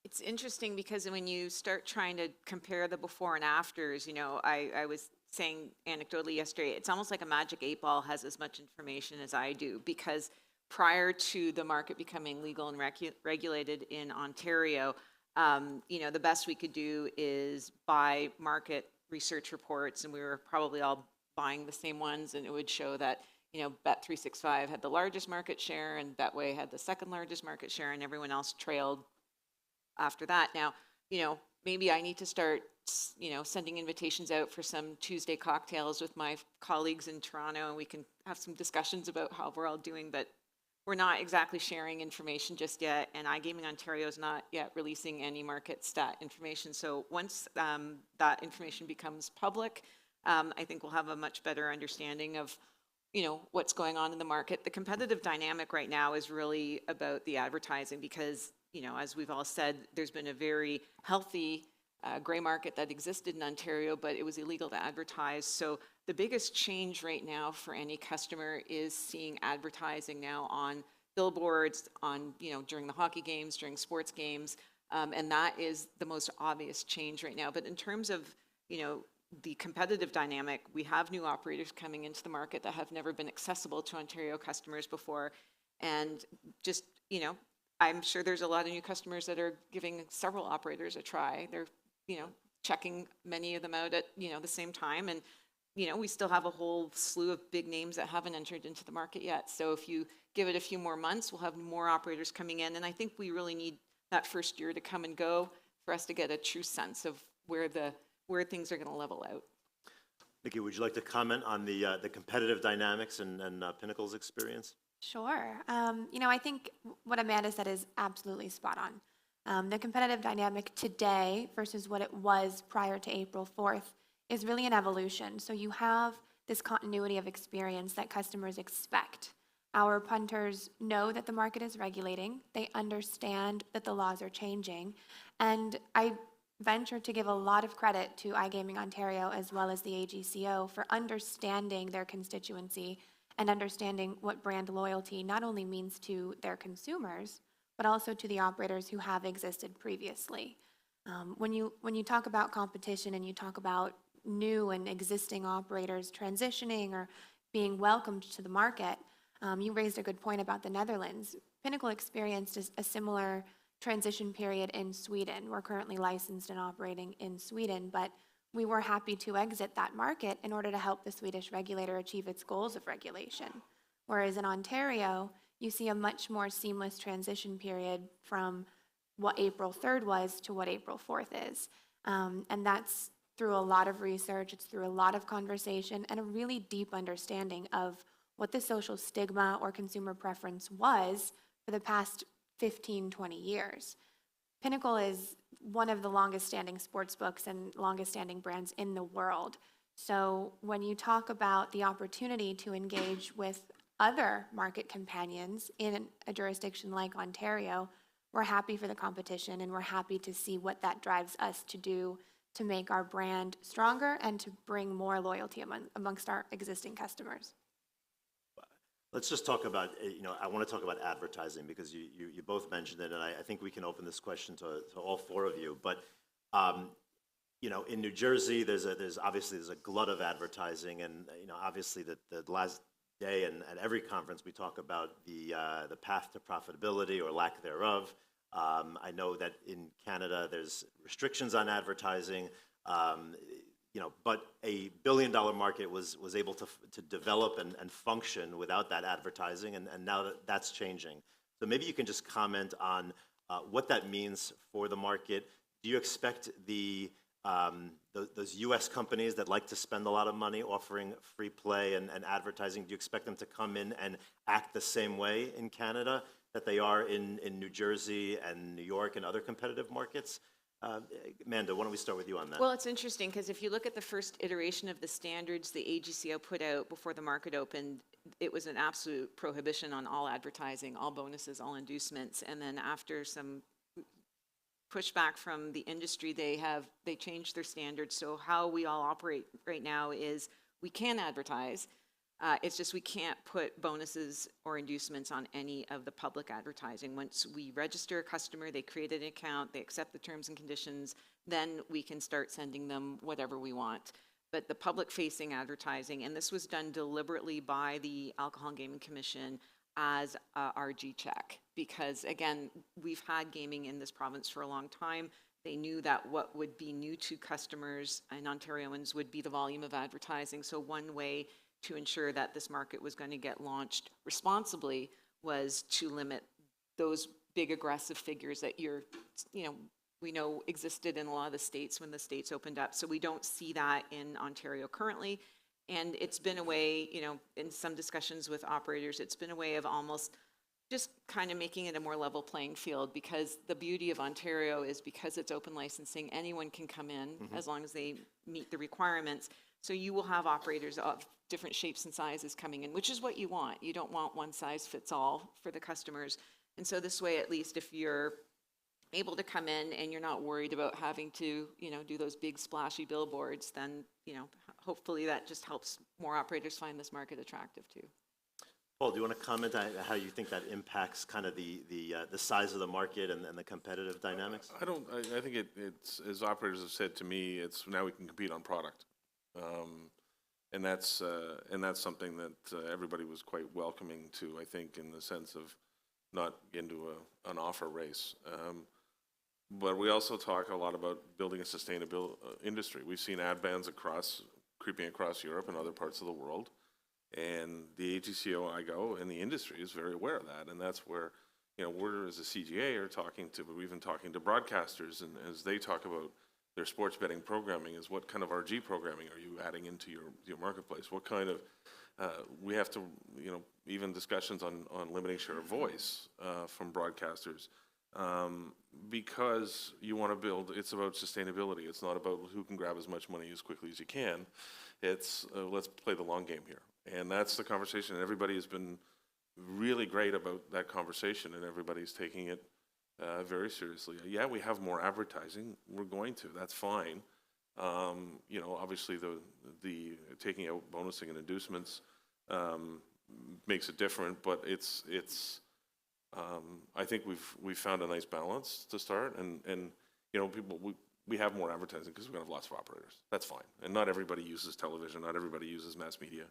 It's interesting because when you start trying to compare the before and afters, I was saying anecdotally yesterday, it's almost like a magic 8-ball has as much information as I do, because prior to the market becoming legal and regulated in Ontario, the best we could do is buy market research reports, and we were probably all buying the same ones, and it would show that Bet365 had the largest market share, and Betway had the second largest market share, and everyone else trailed after that. Now, maybe I need to start, sending invitations out for some Tuesday cocktails with my colleagues in Toronto, and we can have some discussions about how we're all doing, but we're not exactly sharing information just yet, and iGaming Ontario is not yet releasing any market stat information. So once that information becomes public, I think we'll have a much better understanding of what's going on in the market. The competitive dynamic right now is really about the advertising because, as we've all said, there's been a very healthy gray market that existed in Ontario, but it was illegal to advertise. So the biggest change right now for any customer is seeing advertising now on billboards, during the hockey games, during sports games, and that is the most obvious change right now. But in terms of, the competitive dynamic, we have new operators coming into the market that have never been accessible to Ontario customers before. And just, I'm sure there's a lot of new customers that are giving several operators a try. They're, checking many of them out at, the same time. And, we still have a whole slew of big names that haven't entered into the market yet. So if you give it a few more months, we'll have more operators coming in. And I think we really need that first year to come and go for us to get a true sense of where things are going to level out. Nikki, would you like to comment on the competitive dynamics and Pinnacle's experience? Sure. I think what Amanda said is absolutely spot on. The competitive dynamic today versus what it was prior to April 4th is really an evolution. So you have this continuity of experience that customers expect. Our punters know that the market is regulating. They understand that the laws are changing. And I venture to give a lot of credit to iGaming Ontario as well as the AGCO for understanding their constituency and understanding what brand loyalty not only means to their consumers, but also to the operators who have existed previously. When you talk about competition and you talk about new and existing operators transitioning or being welcomed to the market, you raised a good point about the Netherlands. Pinnacle experienced a similar transition period in Sweden. We're currently licensed and operating in Sweden, but we were happy to exit that market in order to help the Swedish regulator achieve its goals of regulation. Whereas in Ontario, you see a much more seamless transition period from what April 3rd was to what April 4th is. And that's through a lot of research, it's through a lot of conversation, and a really deep understanding of what the social stigma or consumer preference was for the past 15, 20 years. Pinnacle is one of the longest standing sports books and longest standing brands in the world. So when you talk about the opportunity to engage with other market companions in a jurisdiction like Ontario, we're happy for the competition and we're happy to see what that drives us to do to make our brand stronger and to bring more loyalty amongst our existing customers. Let's just talk about, I want to talk about advertising because you both mentioned it, and I think we can open this question to all four of you. But, in New Jersey, there's obviously a glut of advertising, and, obviously the last day and at every conference we talk about the path to profitability or lack thereof. I know that in Canada there's restrictions on advertising. But a billion-dollar market was able to develop and function without that advertising, and now that's changing. So maybe you can just comment on what that means for the market. Do you expect those U.S. companies that like to spend a lot of money offering free play and advertising, do you expect them to come in and act the same way in Canada that they are in New Jersey and New York and other competitive markets? Amanda, why don't we start with you on that? Well, it's interesting because if you look at the first iteration of the standards the AGCO put out before the market opened, it was an absolute prohibition on all advertising, all bonuses, all inducements. And then after some pushback from the industry, they changed their standards. So how we all operate right now is we can advertise. It's just we can't put bonuses or inducements on any of the public advertising. Once we register a customer, they create an account, they accept the terms and conditions, then we can start sending them whatever we want. But the public-facing advertising, and this was done deliberately by the Alcohol and Gaming Commission as a RG check, because again, we've had gaming in this province for a long time. They knew that what would be new to customers and Ontarians would be the volume of advertising. So one way to ensure that this market was going to get launched responsibly was to limit those big aggressive figures that we know existed in a lot of the states when the states opened up. So we don't see that in Ontario currently. And it's been a way, in some discussions with operators, it's been a way of almost just kind of making it a more level playing field, because the beauty of Ontario is because it's open licensing, anyone can come in as long as they meet the requirements. So you will have operators of different shapes and sizes coming in, which is what you want. You don't want one size fits all for the customers. And so this way, at least if you're able to come in and you're not worried about having to, do those big splashy billboards, then, hopefully that just helps more operators find this market attractive too. Paul, do you want to comment on how you think that impacts kind of the size of the market and the competitive dynamics? I think it's, as operators have said to me, it's now we can compete on product. And that's something that everybody was quite welcoming to, I think, in the sense of not into an offer race. But we also talk a lot about building a sustainable industry. We've seen ad bans creeping across Europe and other parts of the world. And the AGCO, IGO, and the industry is very aware of that. And that's where, we're as a CGA we're even talking to broadcasters, and as they talk about their sports betting programming, is what kind of RG programming are you adding into your marketplace? What kind of, we have to, even discussions on limiting share of voice from broadcasters, because you want to build, it's about sustainability. It's not about who can grab as much money as quickly as you can. It's let's play the long game here. And that's the conversation. Everybody has been really great about that conversation, and everybody's taking it very seriously. Yeah, we have more advertising. We're going to. That's fine. Obviously the taking out bonusing and inducements makes it different, but it's I think we've found a nice balance to start, and people we have more advertising because we have lots of operators. That's fine, and not everybody uses television. Not everybody uses mass media.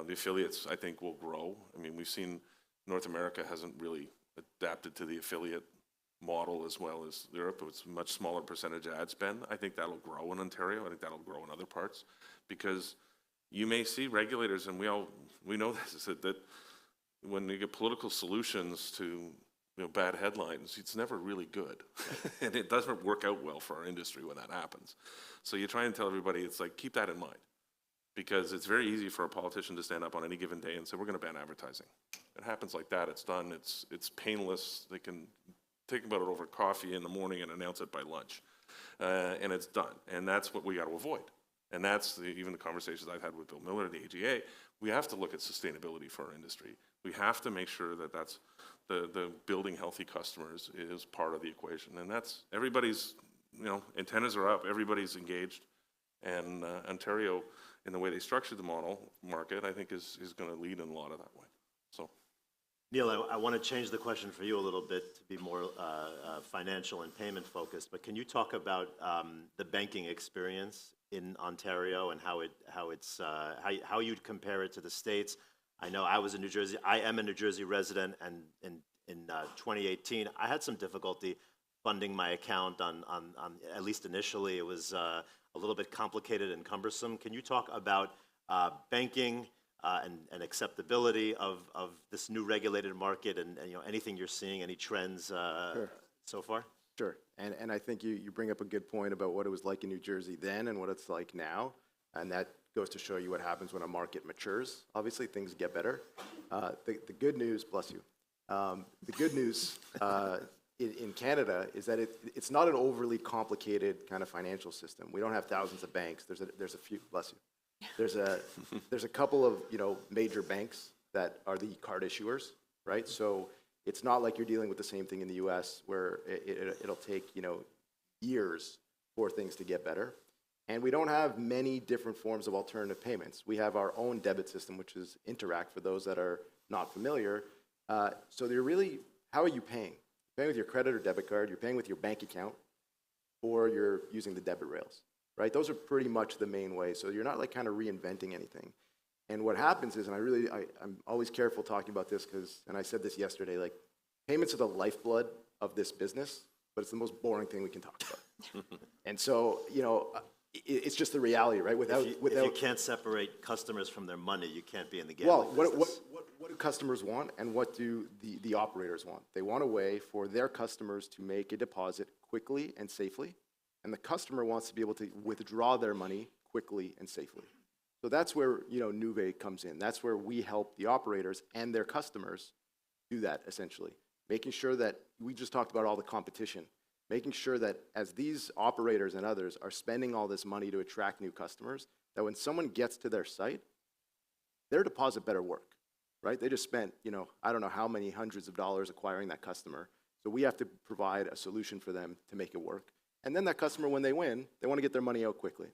The affiliates, I think, will grow. I mean, we've seen North America hasn't really adapted to the affiliate model as well as Europe. It's a much smaller percentage ad spend. I think that'll grow in Ontario. I think that'll grow in other parts, because you may see regulators, and we know this, is that when you get political solutions to bad headlines, it's never really good. And it doesn't work out well for our industry when that happens. So you try and tell everybody, it's like, keep that in mind. Because it's very easy for a politician to stand up on any given day and say, we're going to ban advertising. It happens like that. It's done. It's painless. They can think about it over coffee in the morning and announce it by lunch. And it's done. And that's what we got to avoid. And that's even the conversations I've had with Bill Miller and the AGA. We have to look at sustainability for our industry. We have to make sure that that's the building healthy customers is part of the equation. And that's everybody's, antennas are up. Everybody's engaged. And Ontario, in the way they structured the market, I think is going to lead in a lot of that way. So, Neil, I want to change the question for you a little bit to be more financial and payment focused. But can you talk about the banking experience in Ontario and how you'd compare it to the States? I know I was in New Jersey. I am a New Jersey resident, and in 2018, I had some difficulty funding my account on at least initially. It was a little bit complicated and cumbersome. Can you talk about banking, and acceptability of this new regulated market, and anything you're seeing, any trends so far? Sure. And I think you bring up a good point about what it was like in New Jersey then and what it's like now. And that goes to show you what happens when a market matures. Obviously, things get better. The good news, bless you, the good news in Canada is that it's not an overly complicated kind of financial system. We don't have thousands of banks. There's a few, bless you. There's a couple of major banks that are the card issuers, right? So it's not like you're dealing with the same thing in the U.S. where it'll take years for things to get better. And we don't have many different forms of alternative payments. We have our own debit system, which is Interact for those that are not familiar. So they're really, how are you paying? You're paying with your credit or debit card, you're paying with your bank account, or you're using the debit rails, right? Those are pretty much the main way. So you're not like kind of reinventing anything. And what happens is, and I'm always careful talking about this and I said this yesterday, like payments are the lifeblood of this business, but it's the most boring thing we can talk about. And so, it's just the reality, right? If you can't separate customers from their money, you can't be in the gambling business. What do customers want and what do the operators want? They want a way for their customers to make a deposit quickly and safely, and the customer wants to be able to withdraw their money quickly and safely. So that's where Nuvei comes in. That's where we help the operators and their customers do that, essentially. Making sure that, we just talked about all the competition, making sure that as these operators and others are spending all this money to attract new customers, that when someone gets to their site, their deposit better work, right? They just spent, I don't know how many hundreds of dollars acquiring that customer. So we have to provide a solution for them to make it work. And then that customer, when they win, they want to get their money out quickly.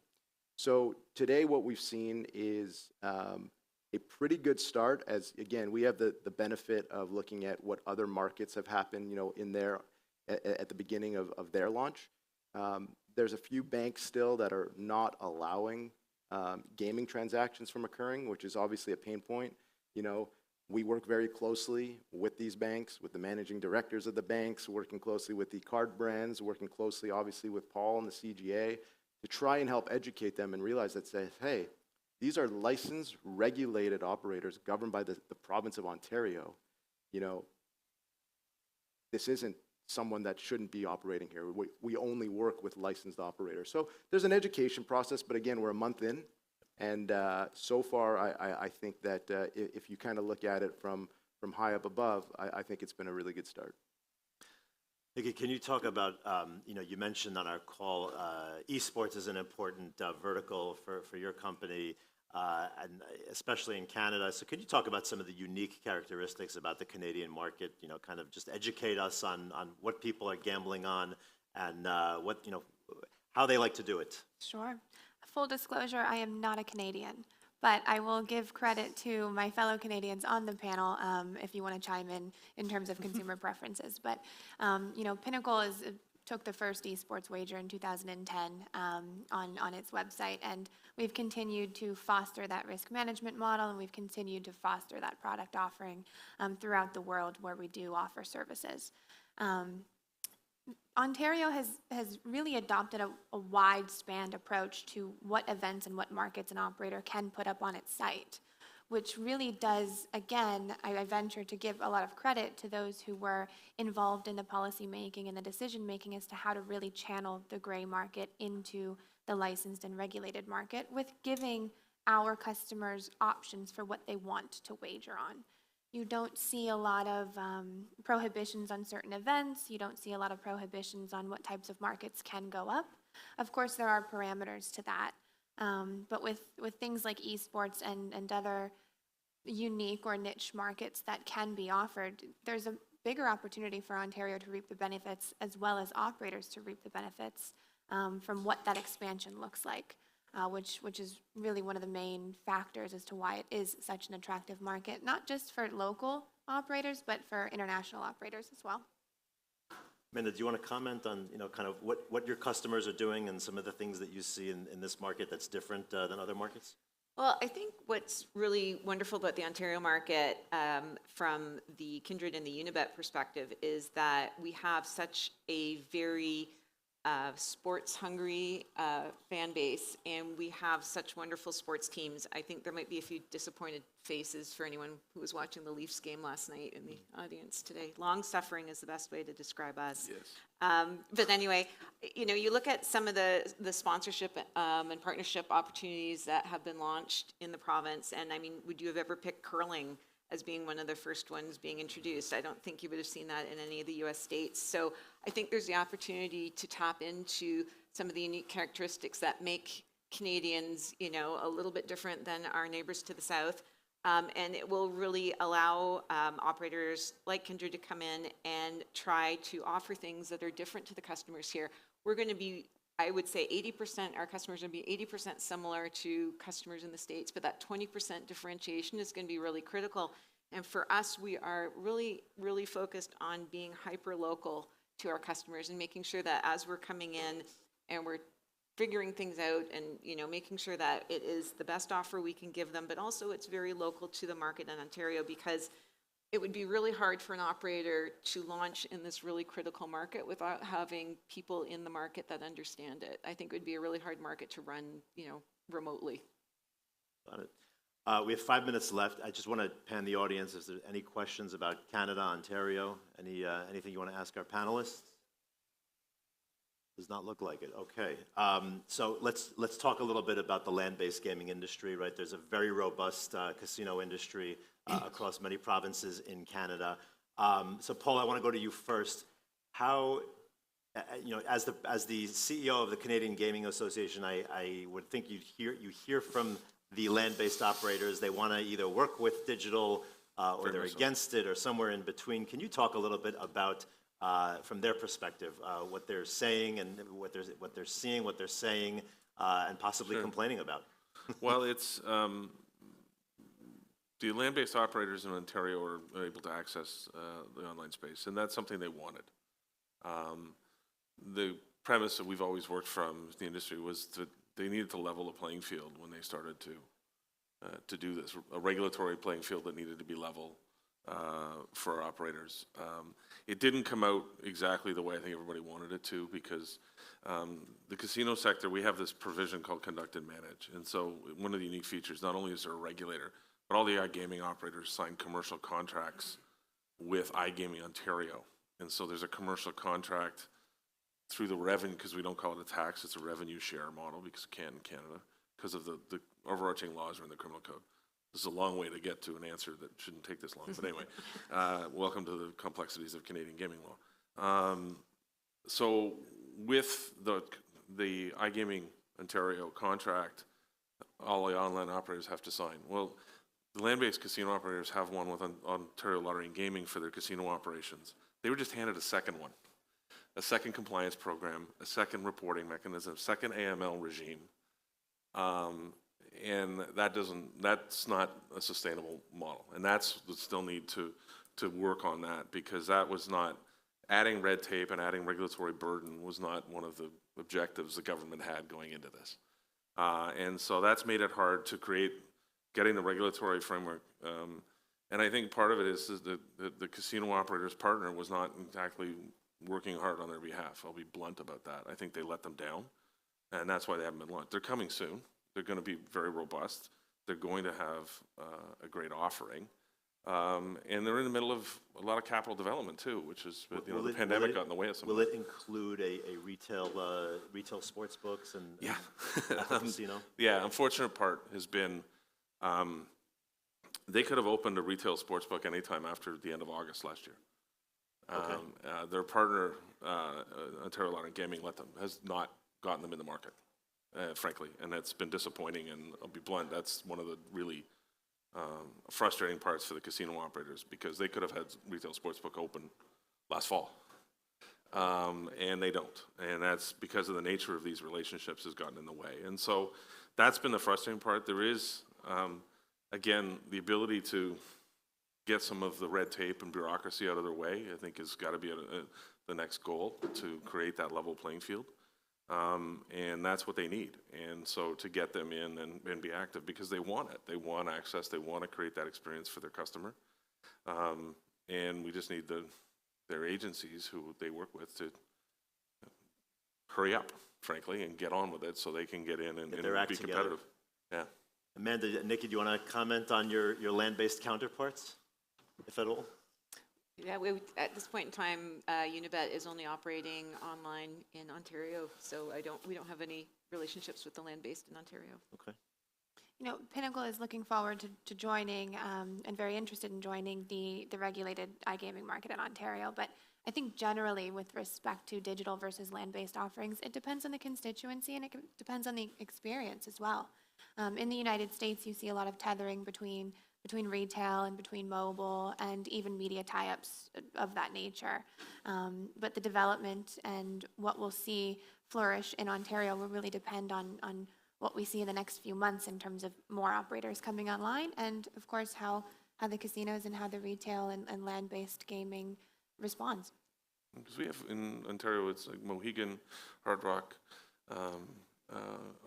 So today what we've seen is a pretty good start, as again, we have the benefit of looking at what other markets have happened in there at the beginning of their launch. There's a few banks still that are not allowing gaming transactions from occurring, which is obviously a pain point. We work very closely with these banks, with the managing directors of the banks, working closely with the card brands, working closely obviously with Paul and the CGA, to try and help educate them and realize that, hey, these are licensed, regulated operators governed by the province of Ontario. This isn't someone that shouldn't be operating here. We only work with licensed operators. So there's an education process, but again, we're a month in. And so far, I think that if you kind of look at it from high up above, I think it's been a really good start. Nikki, can you talk about, you mentioned on our call, esports is an important vertical for your company, and especially in Canada. So could you talk about some of the unique characteristics about the Canadian market, kind of just educate us on what people are gambling on and how they like to do it? Sure. Full disclosure, I am not a Canadian, but I will give credit to my fellow Canadians on the panel if you want to chime in terms of consumer preferences. But, Pinnacle took the first esports wager in 2010 on its website, and we've continued to foster that risk management model, and we've continued to foster that product offering throughout the world where we do offer services. Ontario has really adopted a wide-spanned approach to what events and what markets an operator can put up on its site, which really does, again, I venture to give a lot of credit to those who were involved in the policy making and the decision making as to how to really channel the gray market into the licensed and regulated market, with giving our customers options for what they want to wager on. You don't see a lot of prohibitions on certain events. You don't see a lot of prohibitions on what types of markets can go up. Of course, there are parameters to that. But with things like esports and other unique or niche markets that can be offered, there's a bigger opportunity for Ontario to reap the benefits, as well as operators to reap the benefits from what that expansion looks like. Which is really one of the main factors as to why it is such an attractive market, not just for local operators, but for international operators as well. Amanda, do you want to comment on kind of what your customers are doing and some of the things that you see in this market that's different than other markets? Well, I think what's really wonderful about the Ontario market from the Kindred and the Unibet perspective is that we have such a very sports-hungry fan base, and we have such wonderful sports teams. I think there might be a few disappointed faces for anyone who was watching the Leafs game last night in the audience today. Long-suffering is the best way to describe us. Yes. But anyway, you know, you look at some of the sponsorship and partnership opportunities that have been launched in the province, and I mean, would you have ever picked curling as being one of the first ones being introduced? I don't think you would have seen that in any of the US states. So I think there's the opportunity to tap into some of the unique characteristics that make Canadians, you know, a little bit different than our neighbors to the south. And it will really allow operators like Kindred to come in and try to offer things that are different to the customers here. We're going to be, I would say 80%, our customers are going to be 80% similar to customers in the States, but that 20% differentiation is going to be really critical. And for us, we are really, really focused on being hyper-local to our customers and making sure that as we're coming in and we're figuring things out and, you know, making sure that it is the best offer we can give them, but also it's very local to the market in Ontario, because it would be really hard for an operator to launch in this really critical market without having people in the market that understand it. I think it would be a really hard market to run, you know, remotely. Got it. We have 5 minutes left. I just want to pan the audience. Is there any questions about Canada, Ontario? Anything you want to ask our panelists? Does not look like it. Okay. So let's talk a little bit about the land-based gaming industry, right? There's a very robust casino industry across many provinces in Canada. So Paul, I want to go to you first. How, you know, as the CEO of the Canadian Gaming Association, I would think you hear from the land-based operators. They want to either work with digital or they're against it or somewhere in between. Can you talk a little bit about, from their perspective, what they're saying and what they're seeing, what they're saying, and possibly complaining about? Well, it's the land-based operators in Ontario are able to access the online space, and that's something they wanted. The premise that we've always worked from the industry was that they needed to level the playing field when they started to do this, a regulatory playing field that needed to be level for our operators. It didn't come out exactly the way I think everybody wanted it to, because the casino sector, we have this provision called conduct and manage. And so one of the unique features, not only is there a regulator, but all the iGaming operators sign commercial contracts with iGaming Ontario. And so there's a commercial contract through the revenue, because we don't call it a tax, it's a revenue share model, because it can't in Canada, because of the overarching laws are in the criminal code. This is a long way to get to an answer that shouldn't take this long. But anyway, welcome to the complexities of Canadian gaming law. So with the iGaming Ontario contract, all the online operators have to sign. Well, the land-based casino operators have one with Ontario Lottery and Gaming for their casino operations. They were just handed a second one, a second compliance program, a second reporting mechanism, second AML regime. And that's not a sustainable model. And we still need to work on that, because that was not, adding red tape and adding regulatory burden was not one of the objectives the government had going into this. And so that's made it hard to getting the regulatory framework. And I think part of it is that the casino operator's partner was not exactly working hard on their behalf. I'll be blunt about that. I think they let them down, and that's why they haven't been launched. They're coming soon. They're going to be very robust. They're going to have a great offering. And they're in the middle of a lot of capital development too, which is, the pandemic got in the way of some. Will it include a retail sports books and yeah, casino? Yeah. Unfortunate part has been they could have opened a retail sports book anytime after the end of August last year. Okay. Their partner, Ontario Lottery and Gaming, has not gotten them in the market, frankly, and that's been disappointing. And I'll be blunt, that's one of the really frustrating parts for the casino operators, because they could have had retail sportsbook open last fall, and they don't. And that's because of the nature of these relationships has gotten in the way. And so that's been the frustrating part. There is, again, the ability to get some of the red tape and bureaucracy out of their way, I think has got to be the next goal, to create that level playing field. And that's what they need. And so to get them in and be active, because they want it. They want access. They want to create that experience for their customer. And we just need their agencies who they work with to hurry up, frankly, and get on with it so they can get in and their act be together. competitive. Yeah. Amanda, Nikki, do you want to comment on your land-based counterparts, if at all? Yeah, at this point in time, Unibet is only operating online in Ontario, so we don't have any relationships with the land-based in Ontario. Okay. You know, Pinnacle is looking forward to joining and very interested in joining the regulated iGaming market in Ontario. But I think generally with respect to digital versus land-based offerings, it depends on the constituency and it depends on the experience as well. In the United States, you see a lot of tethering between retail and between mobile and even media tie-ups of that nature. But the development and what we'll see flourish in Ontario will really depend on what we see in the next few months in terms of more operators coming online and, of course, how the casinos and how the retail and land-based gaming responds. Because we have in Ontario, it's like Mohegan, Hard Rock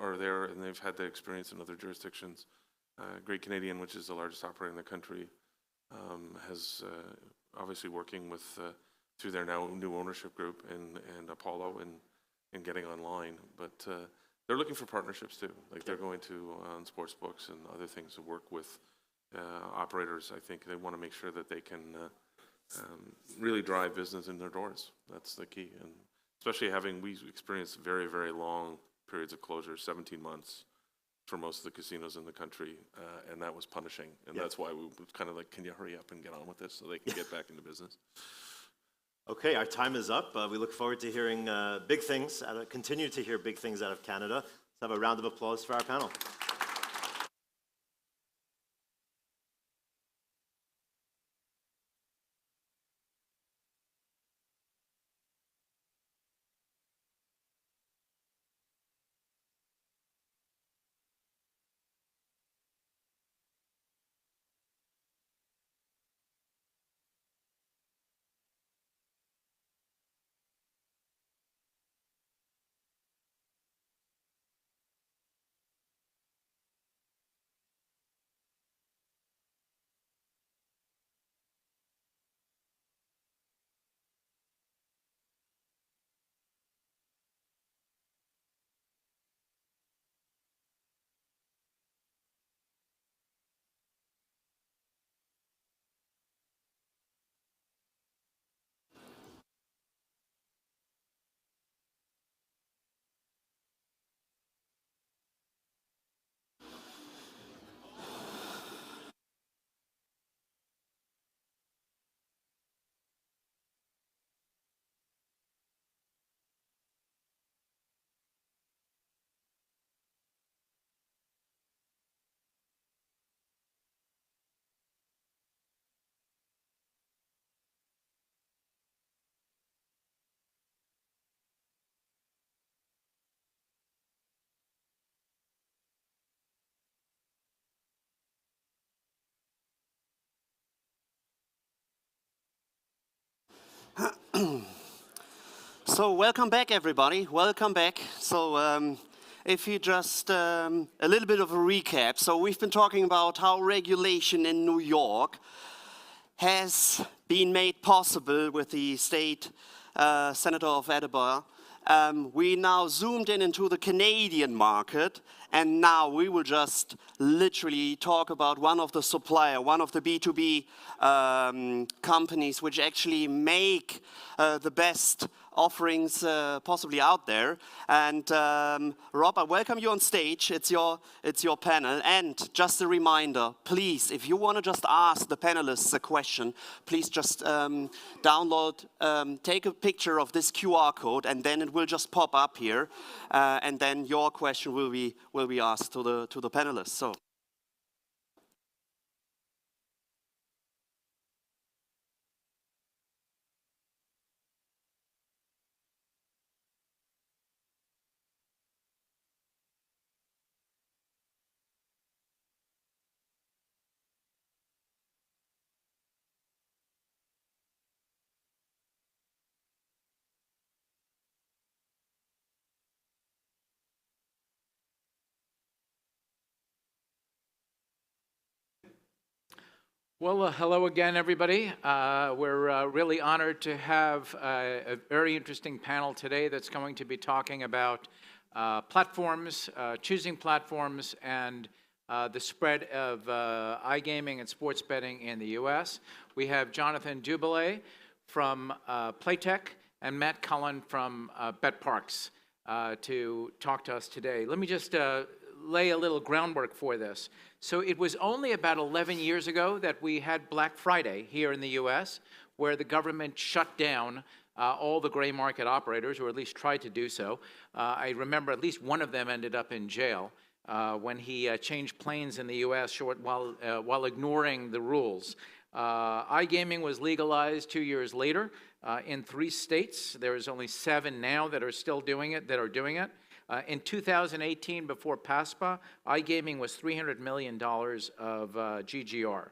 are there, and they've had the experience in other jurisdictions. Great Canadian, which is the largest operator in the country, has obviously working with through their now new ownership group and Apollo and getting online. But they're looking for partnerships too. Like they're going to on sports books and other things to work with operators. I think they want to make sure that they can really drive business in their doors. That's the key. And especially we experienced very, very long periods of closure, 17 months for most of the casinos in the country, and that was punishing. And that's why we were kind of like, can you hurry up and get on with this so they can get back into business? Okay, our time is up. We look forward to hearing big things, continue to hear big things out of Canada. Let's have a round of applause for our panel. So welcome back, everybody. Welcome back. So if you just a little bit of a recap. So we've been talking about how regulation in New York has been made possible with the state senator of Edinburgh. We now zoomed in into the Canadian market, and now we will just literally talk about one of the B2B companies which actually make the best offerings possibly out there. And Rob, I welcome you on stage. It's your panel. And just a reminder, please, if you want to just ask the panelists a question, please just download, take a picture of this QR code, and then it will just pop up here, and then your question will be asked to the panelists. So. Well, hello again, everybody. We're really honored to have a very interesting panel today that's going to be talking about platforms, choosing platforms, and the spread of iGaming and sports betting in the U.S. We have Jonathan Dubélé from Playtech and Matt Cullen from BetParks to talk to us today. Let me just lay a little groundwork for this. So it was only about 11 years ago that we had Black Friday here in the U.S., where the government shut down all the gray market operators, or at least tried to do so. I remember at least one of them ended up in jail when he changed planes in the U.S. while ignoring the rules. iGaming was legalized 2 years later in 3 states. There's only 7 now that are still doing it, in 2018, before PASPA, iGaming was $300 million of GGR.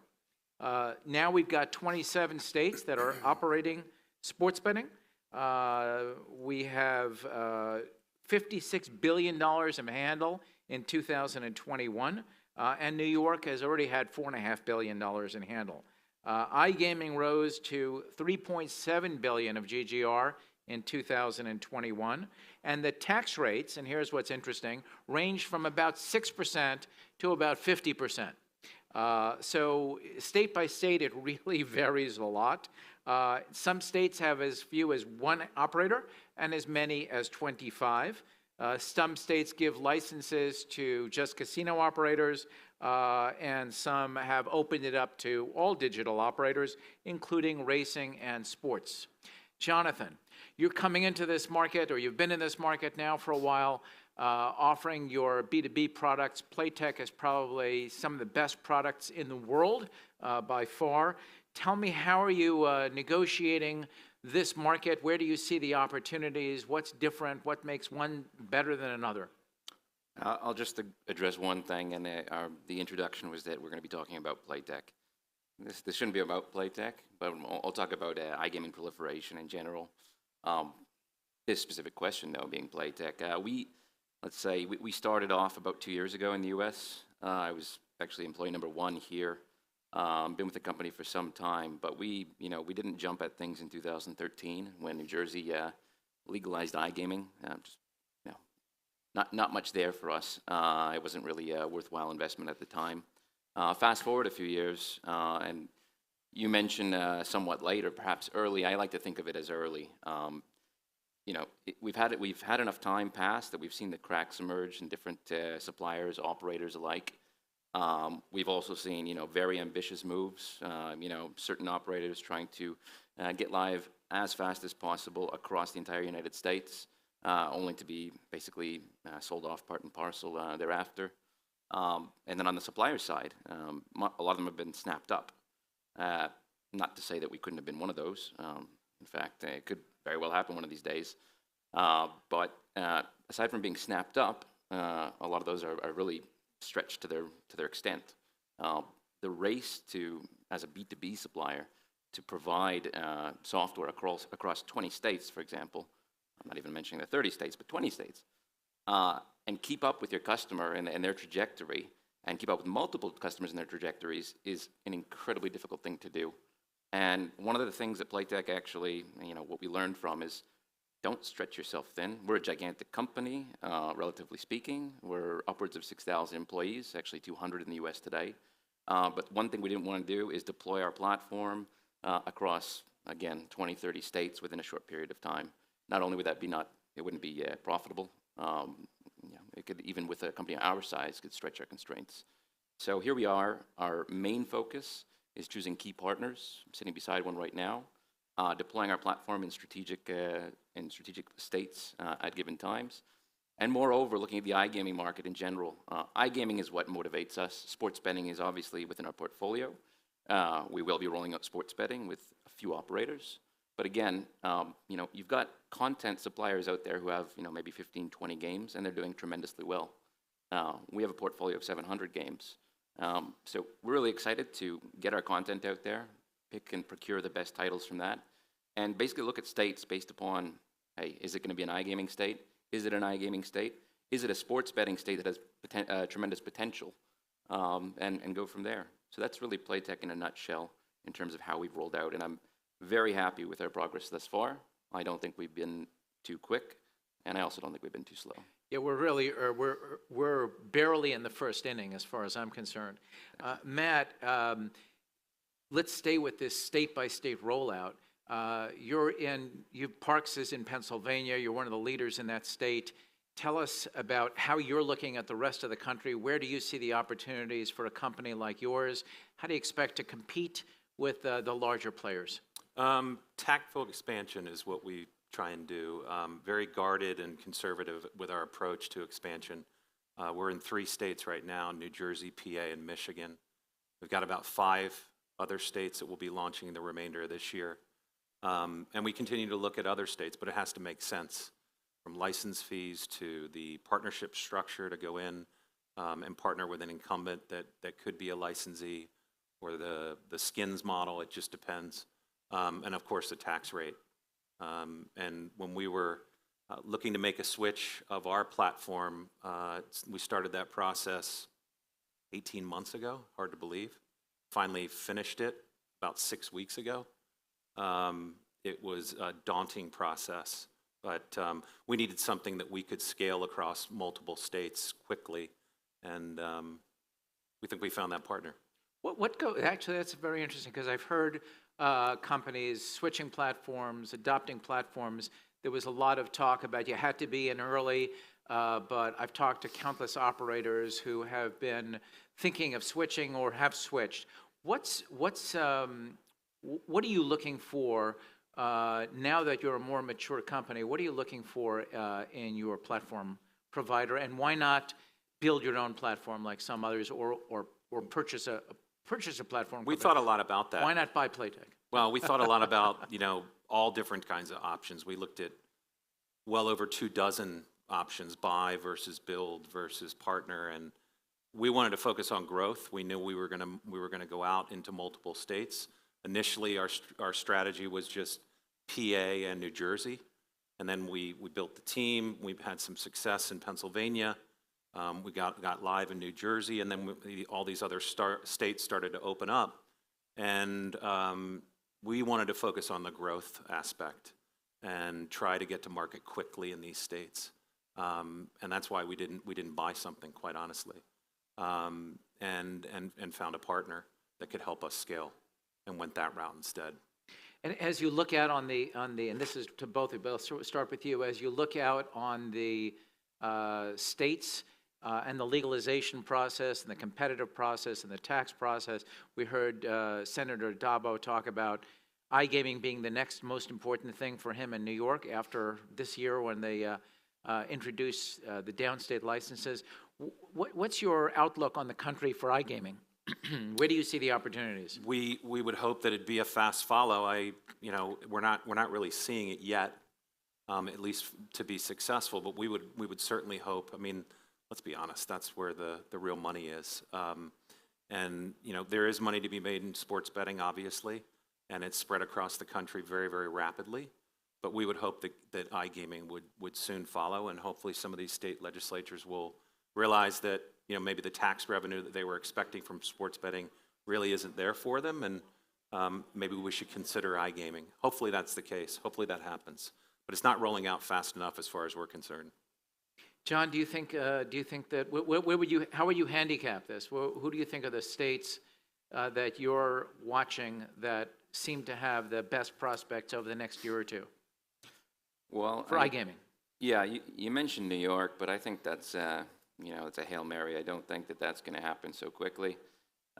Now we've got 27 states that are operating sports betting. We have $56 billion in handle in 2021, and New York has already had $4.5 billion in handle. iGaming rose to $3.7 billion of GGR in 2021, and the tax rates, and here's what's interesting, range from about 6% to about 50%. So state by state, it really varies a lot. Some states have as few as 1 operator and as many as 25. Some states give licenses to just casino operators, and some have opened it up to all digital operators, including racing and sports. Jonathan, you're coming into this market, or you've been in this market now for a while, offering your B2B products. Playtech is probably some of the best products in the world by far. Tell me, how are you negotiating this market? Where do you see the opportunities? What's different? What makes one better than another? I'll just address one thing, and the introduction was that we're going to be talking about Playtech. This shouldn't be about Playtech, but I'll talk about iGaming proliferation in general. This specific question, though, being Playtech, we started off about 2 years ago in the U.S. I was actually employee number 1 here. Been with the company for some time, but we didn't jump at things in 2013 when New Jersey legalized iGaming. Not much there for us. It wasn't really a worthwhile investment at the time. Fast forward a few years, and you mentioned somewhat late or perhaps early. I like to think of it as early. We've had enough time pass that we've seen the cracks emerge in different suppliers, operators alike. We've also seen very ambitious moves. Certain operators trying to get live as fast as possible across the entire United States, only to be basically sold off part and parcel thereafter. And then on the supplier side, a lot of them have been snapped up. Not to say that we couldn't have been one of those. In fact, it could very well happen one of these days. But aside from being snapped up, a lot of those are really stretched to their extent. The race as a B2B supplier, to provide software across 20 states, for example, I'm not even mentioning the 30 states, but 20 states, and keep up with your customer and their trajectory, and keep up with multiple customers and their trajectories is an incredibly difficult thing to do. And one of the things that Playtech actually, what we learned from is, don't stretch yourself thin. We're a gigantic company, relatively speaking. We're upwards of 6,000 employees, actually 200 in the US today. But one thing we didn't want to do is deploy our platform across, again, 20, 30 states within a short period of time. Not only would that it wouldn't be profitable, it could, even with a company our size, could stretch our constraints. So here we are. Our main focus is choosing key partners. I'm sitting beside one right now. Deploying our platform in strategic states at given times. And moreover, looking at the iGaming market in general. iGaming is what motivates us. Sports betting is obviously within our portfolio. We will be rolling out sports betting with a few operators. But again, you've got content suppliers out there who have maybe 15, 20 games, and they're doing tremendously well. We have a portfolio of 700 games. So we're really excited to get our content out there, pick and procure the best titles from that, and basically look at states based upon, hey, is it going to be an iGaming state? Is it an iGaming state? Is it a sports betting state that has tremendous potential? And go from there. So that's really Playtech in a nutshell in terms of how we've rolled out, and I'm very happy with our progress thus far. I don't think we've been too quick, and I also don't think we've been too slow. Yeah, we're really, we're barely in the first inning as far as I'm concerned. Matt, let's stay with this state-by-state rollout. Parks is in Pennsylvania. You're one of the leaders in that state. Tell us about how you're looking at the rest of the country. Where do you see the opportunities for a company like yours? How do you expect to compete with the larger players? Tactful expansion is what we try and do. Very guarded and conservative with our approach to expansion. We're in 3 states right now, New Jersey, PA, and Michigan. We've got about 5 other states that will be launching the remainder of this year. And we continue to look at other states, but it has to make sense, from license fees to the partnership structure to go in and partner with an incumbent that could be a licensee, or the skins model. It just depends. And of course, the tax rate. And when we were looking to make a switch of our platform, we started that process 18 months ago, hard to believe. Finally finished it about 6 weeks ago. It was a daunting process, but we needed something that we could scale across multiple states quickly, and we think we found that partner. Actually, that's very interesting, because I've heard companies switching platforms, adopting platforms. There was a lot of talk about you had to be in early, but I've talked to countless operators who have been thinking of switching or have switched. What are you looking for now that you're a more mature company? What are you looking for in your platform provider, and why not build your own platform like some others, or purchase a platform? We thought a lot about that. Why not buy Playtech? Well, we thought a lot about, all different kinds of options. We looked at well over 24 options: buy versus build versus partner, and we wanted to focus on growth. We knew we were going to go out into multiple states. Initially, our strategy was just PA and New Jersey, and then we built the team. We've had some success in Pennsylvania. We got live in New Jersey, and then all these other states started to open up, and we wanted to focus on the growth aspect and try to get to market quickly in these states, and that's why we didn't buy something, quite honestly, and found a partner that could help us scale, and went that route instead. And as you look out on the, and this is to both of you, but I'll start with you. As you look out on the states and the legalization process and the competitive process and the tax process, we heard Senator Dabo talk about iGaming being the next most important thing for him in New York after this year when they introduce the downstate licenses. What's your outlook on the country for iGaming? Where do you see the opportunities? We would hope that it'd be a fast follow. We're not really seeing it yet, at least to be successful. But we would certainly hope. I mean, let's be honest. That's where the real money is. And there is money to be made in sports betting, obviously, and it's spread across the country very, very rapidly. But we would hope that iGaming would soon follow, and hopefully some of these state legislatures will realize that maybe the tax revenue that they were expecting from sports betting really isn't there for them, and maybe we should consider iGaming. Hopefully that's the case. Hopefully that happens. But it's not rolling out fast enough as far as we're concerned. John, do you think that how would you handicap this? Who do you think are the states that you're watching that seem to have the best prospects over the next year or two? Well, for iGaming. Yeah, you mentioned New York, but I think that's it's a Hail Mary. I don't think that's going to happen so quickly.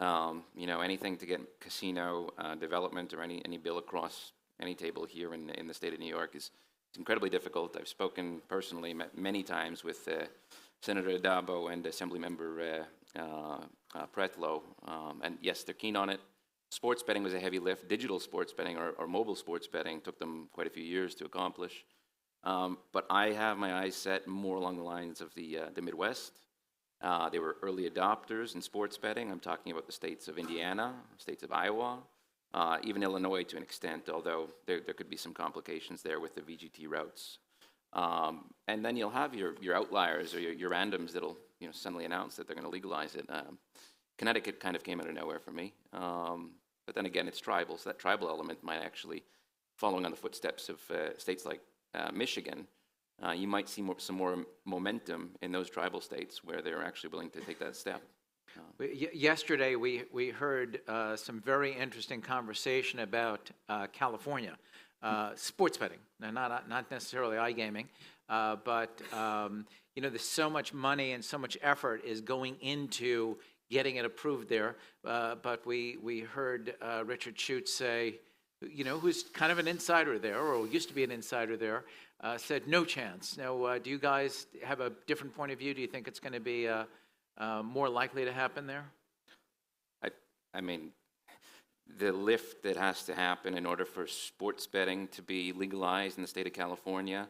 Anything to get casino development or any bill across any table here in the state of New York is incredibly difficult. I've spoken personally many times with Senator Dabo and Assemblymember Pretlow, and yes, they're keen on it. Sports betting was a heavy lift. Digital sports betting or mobile sports betting took them quite a few years to accomplish. But I have my eyes set more along the lines of the Midwest. They were early adopters in sports betting. I'm talking about the states of Indiana, states of Iowa, even Illinois to an extent, although there could be some complications there with the VGT routes. And then you'll have your outliers or your randoms that'll suddenly announce that they're going to legalize it. Connecticut kind of came out of nowhere for me. But then again, it's tribal, so that tribal element might actually, following on the footsteps of states like Michigan, you might see some more momentum in those tribal states where they're actually willing to take that step. Yesterday, we heard some very interesting conversation about California, sports betting. Now, not necessarily iGaming, but there's so much money and so much effort is going into getting it approved there. But we heard Richard Schutz say, who's kind of an insider there, or used to be an insider there, said no chance. Now, do you guys have a different point of view? Do you think it's going to be more likely to happen there? I mean, the lift that has to happen in order for sports betting to be legalized in the state of California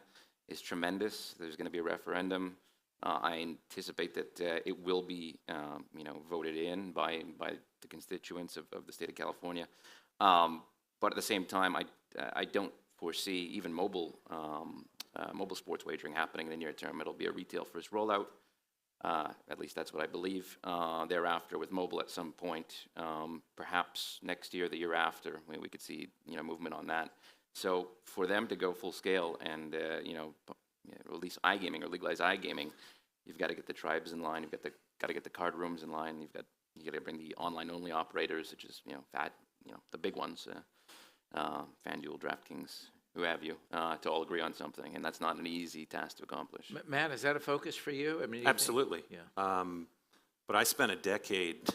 is tremendous. There's going to be a referendum. I anticipate that it will be, voted in by the constituents of the state of California. But at the same time, I don't foresee even mobile sports wagering happening in the near term. It'll be a retail first rollout. At least that's what I believe. Thereafter, with mobile at some point, perhaps next year, the year after, we could see movement on that. So for them to go full scale and release iGaming or legalize iGaming, you've got to get the tribes in line. You've got to get the card rooms in line. You got to bring the online only operators, such as the big ones, FanDuel, DraftKings, who have you, to all agree on something, and that's not an easy task to accomplish. Matt, is that a focus for you? I mean, Absolutely. Yeah. But I spent a decade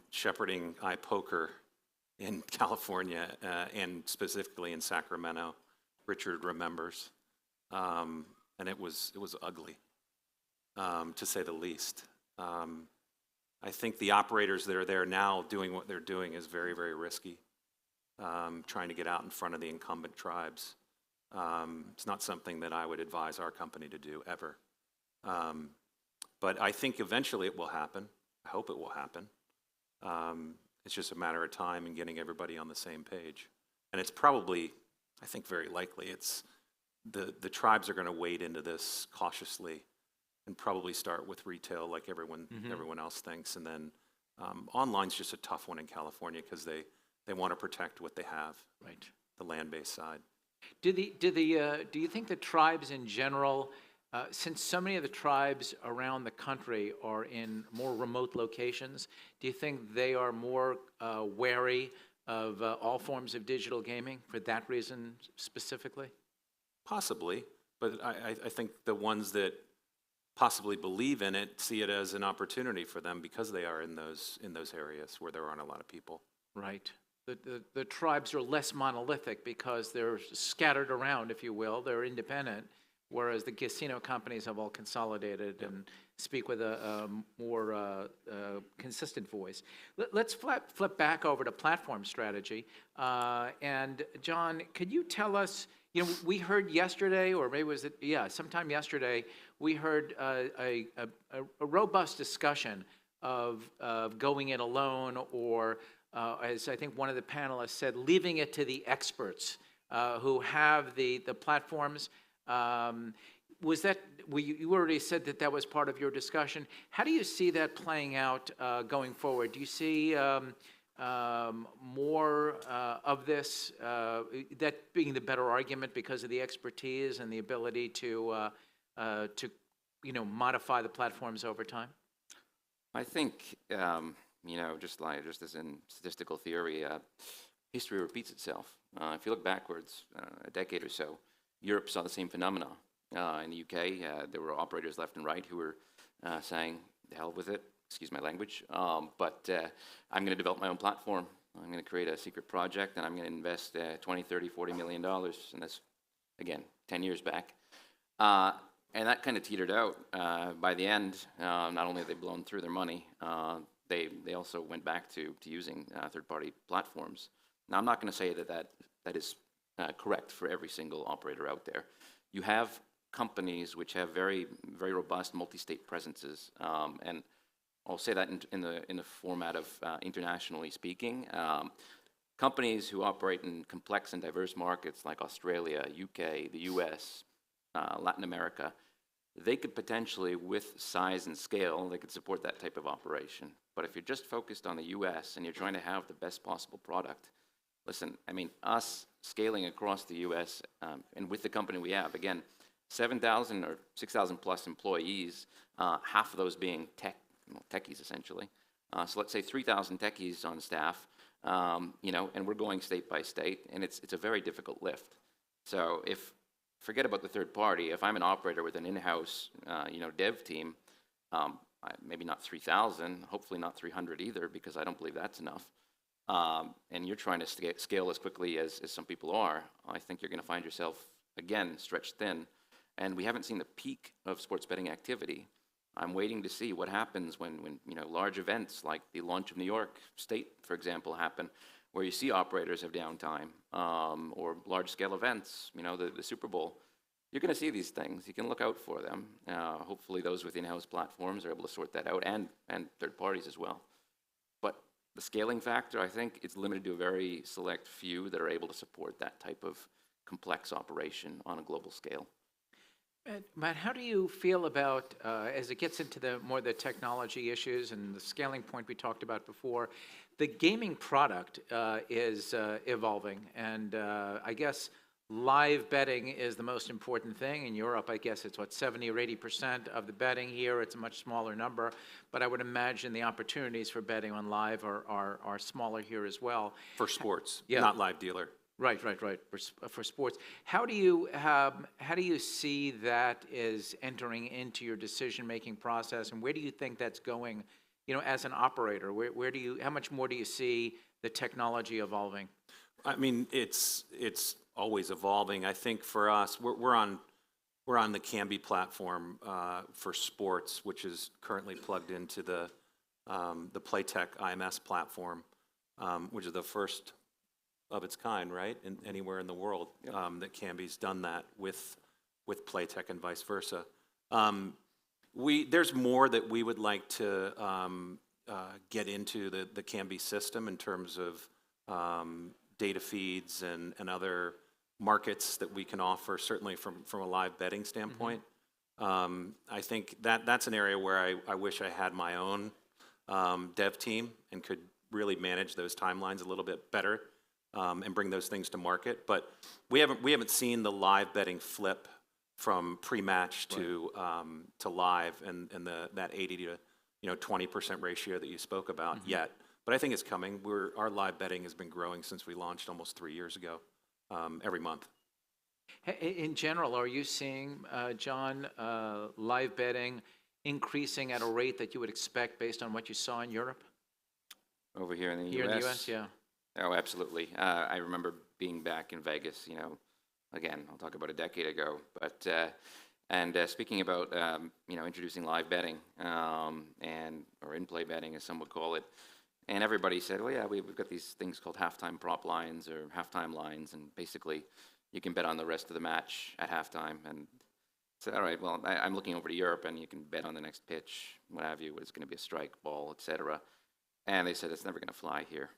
shepherding iPoker in California and specifically in Sacramento. Richard remembers, and it was ugly, to say the least. I think the operators that are there now doing what they're doing is very, very risky. Trying to get out in front of the incumbent tribes. It's not something that I would advise our company to do ever. But I think eventually it will happen. I hope it will happen. It's just a matter of time and getting everybody on the same page. And it's probably, I think very likely, it's the tribes are going to wade into this cautiously and probably start with retail like everyone else thinks. And then online's just a tough one in California because they want to protect what they have, right? The land-based side. Do you think the tribes in general, since so many of the tribes around the country are in more remote locations, do you think they are more wary of all forms of digital gaming for that reason specifically? Possibly, but I think the ones that possibly believe in it see it as an opportunity for them because they are in those areas where there aren't a lot of people. Right. The tribes are less monolithic because they're scattered around, if you will. They're independent, whereas the casino companies have all consolidated and speak with a more consistent voice. Let's flip back over to platform strategy. And John, could you tell us, we heard yesterday, or maybe was it, sometime yesterday, we heard a robust discussion of going it alone or as I think one of the panelists said, leaving it to the experts who have the platforms. Was that, you already said that was part of your discussion. How do you see that playing out going forward? Do you see more of this, that being the better argument because of the expertise and the ability to modify the platforms over time? I think, just as in statistical theory, history repeats itself. If you look backwards a decade or so, Europe saw the same phenomena. In the UK, there were operators left and right who were saying, the hell with it, excuse my language, but I'm going to develop my own platform. I'm going to create a secret project, and I'm going to invest $20, $30, $40 million, and that's, again, 10 years back. And that kind of teetered out. By the end, not only have they blown through their money, they also went back to using third-party platforms. Now, I'm not going to say that is correct for every single operator out there. You have companies which have very, very robust multi-state presences, and I'll say that in the format of internationally speaking. Companies who operate in complex and diverse markets like Australia, UK, the US, Latin America, they could potentially, with size and scale, they could support that type of operation. But if you're just focused on the US and you're trying to have the best possible product, listen, I mean, us scaling across the US and with the company we have, again, 7,000 or 6,000 plus employees, half of those being techies essentially. So let's say 3,000 techies on staff, you know, and we're going state by state, and it's a very difficult lift. So forget about the third party. If I'm an operator with an in-house, you know, dev team, maybe not 3,000, hopefully not 300 either, because I don't believe that's enough. And you're trying to scale as quickly as some people are. I think you're going to find yourself again stretched thin. And we haven't seen the peak of sports betting activity. I'm waiting to see what happens when you know, large events like the launch of New York State, for example, happen, where you see operators have downtime, or large-scale events, you know, the Super Bowl. You're going to see these things. You can look out for them. Hopefully those with in-house platforms are able to sort that out, and third parties as well. But the scaling factor, I think, is limited to a very select few that are able to support that type of complex operation on a global scale. Matt, how do you feel about, as it gets into the technology issues and the scaling point we talked about before, the gaming product is evolving, and I guess live betting is the most important thing. In Europe, I guess it's what, 70 or 80% of the betting. Here, it's a much smaller number, but I would imagine the opportunities for betting on live are smaller here as well. For sports, Yeah. not live dealer. Right. For sports, how do you see that is entering into your decision-making process, and where do you think that's going? You know, as an operator, how much more do you see the technology evolving? I mean, it's always evolving. I think for us, we're on the Canvene platform for sports, which is currently plugged into the Playtech IMS platform, which is the first of its kind, right? Anywhere in the world, that Canvene's done that with Playtech and vice versa. There's more that we would like to get into the Canvene system in terms of data feeds and other markets that we can offer, certainly from a live betting standpoint. I think that's an area where I wish I had my own dev team and could really manage those timelines a little bit better. And bring those things to market, but we haven't seen the live betting flip from pre-match to live and that 80 to 20% ratio that you spoke about yet. But I think it's coming. Our live betting has been growing since we launched almost 3 years ago, every month. In general, are you seeing, John, live betting increasing at a rate that you would expect based on what you saw in Europe? Over here in the US? Here in the US, yeah. Oh, absolutely. I remember being back in Vegas, you know, again, I'll talk about a decade ago, but, and speaking about, you know, introducing live betting, or in-play betting, as some would call it, and everybody said, well, yeah, we've got these things called halftime prop lines or halftime lines, and basically you can bet on the rest of the match at halftime, and said, all right, well, I'm looking over to Europe, and you can bet on the next pitch, what have you, it's going to be a strike, ball, etc. And they said, it's never going to fly here.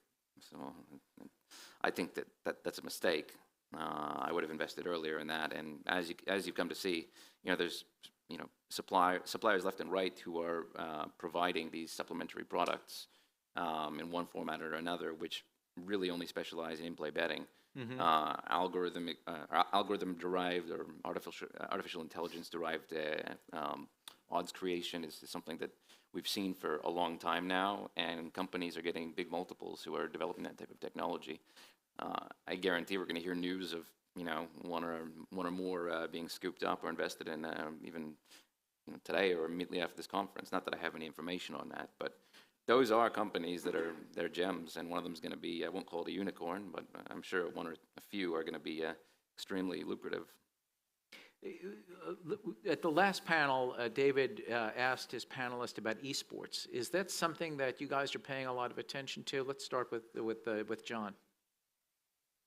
So I think that's a mistake. I would have invested earlier in that. And as you've come to see, you know, there's, you know, suppliers left and right who are providing these supplementary products in one format or another, which really only specialize in in-play betting. Algorithm derived or artificial intelligence derived odds creation is something that we've seen for a long time now, and companies are getting big multiples who are developing that type of technology. I guarantee we're going to hear news of, you know, one or more being scooped up or invested in, even, you know, today or immediately after this conference. Not that I have any information on that, but those are companies that they're gems, and one of them is going to be, I won't call it a unicorn, but I'm sure one or a few are going to be extremely lucrative. At the last panel, David asked his panelists about esports. Is that something that you guys are paying a lot of attention to? Let's start with John.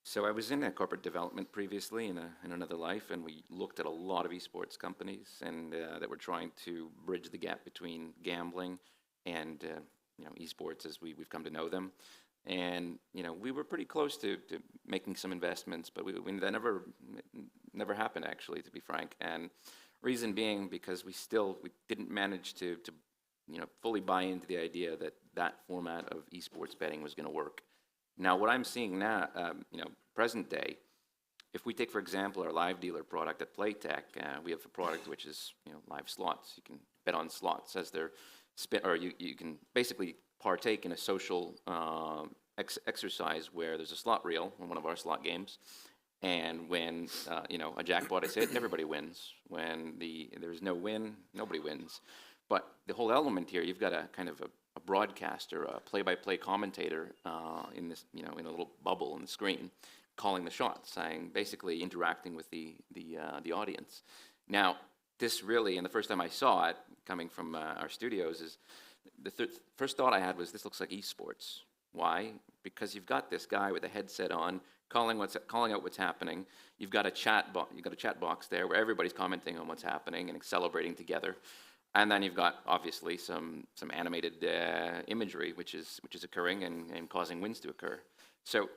So I was in corporate development previously in another life, and we looked at a lot of esports companies and that were trying to bridge the gap between gambling and you know, esports as we've come to know them. And you know, we were pretty close to making some investments, but that never happened, actually, to be frank. And Reason being because we didn't manage to fully buy into the idea that that format of esports betting was going to work. Now, what I'm seeing now, present day, if we take, for example, our live dealer product at Playtech, we have a product which is live slots. You can bet on slots as they're or you can basically partake in a social exercise where there's a slot reel in one of our slot games, and when a jackpot is hit, everybody wins. When there's no win, nobody wins. But the whole element here, you've got a kind of a broadcaster, a play-by-play commentator in this, in a little bubble on the screen, calling the shots, saying, basically interacting with the audience. Now, this really, and the first time I saw it, coming from our studios, is the first thought I had was, this looks like esports. Why? Because you've got this guy with a headset on, calling out what's happening. You've got a chat box there where everybody's commenting on what's happening and celebrating together. And then you've got, obviously, some animated imagery, which is occurring and causing wins to occur. So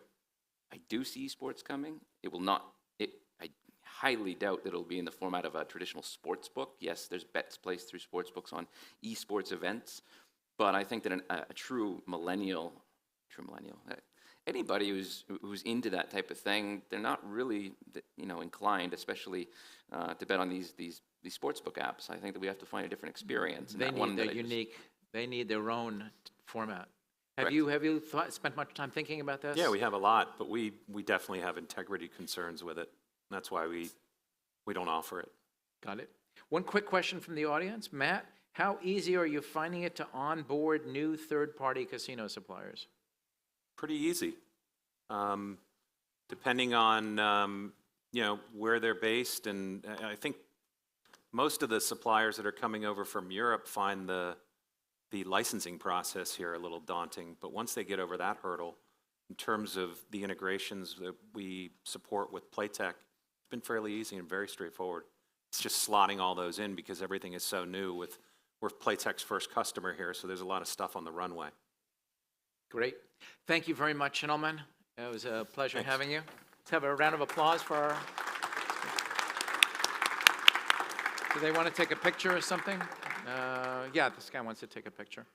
I do see esports coming. It will not. I highly doubt that it'll be in the format of a traditional sports book. Yes, there's bets placed through sports books on esports events, but I think that a true millennial, anybody who's into that type of thing, they're not really inclined, especially to bet on these sportsbook apps. I think that we have to find a different experience. They need their unique. They need their own format. Have Correct. you spent much time thinking about this? Yeah, we have a lot, but we definitely have integrity concerns with it. That's why we don't offer it. Got it. One quick question from the audience. Matt, how easy are you finding it to onboard new third-party casino suppliers? Pretty easy. Depending on where they're based, and I think most of the suppliers that are coming over from Europe find the licensing process here a little daunting, but once they get over that hurdle, in terms of the integrations that we support with Playtech, it's been fairly easy and very straightforward. It's just slotting all those in because everything is so new. We're Playtech's first customer here, so there's a lot of stuff on the runway. Great. Thank you very much, gentlemen. It was a pleasure having you. Let's have a round of applause for our... Do they want to take a picture or something? Yeah, this guy wants to take a picture.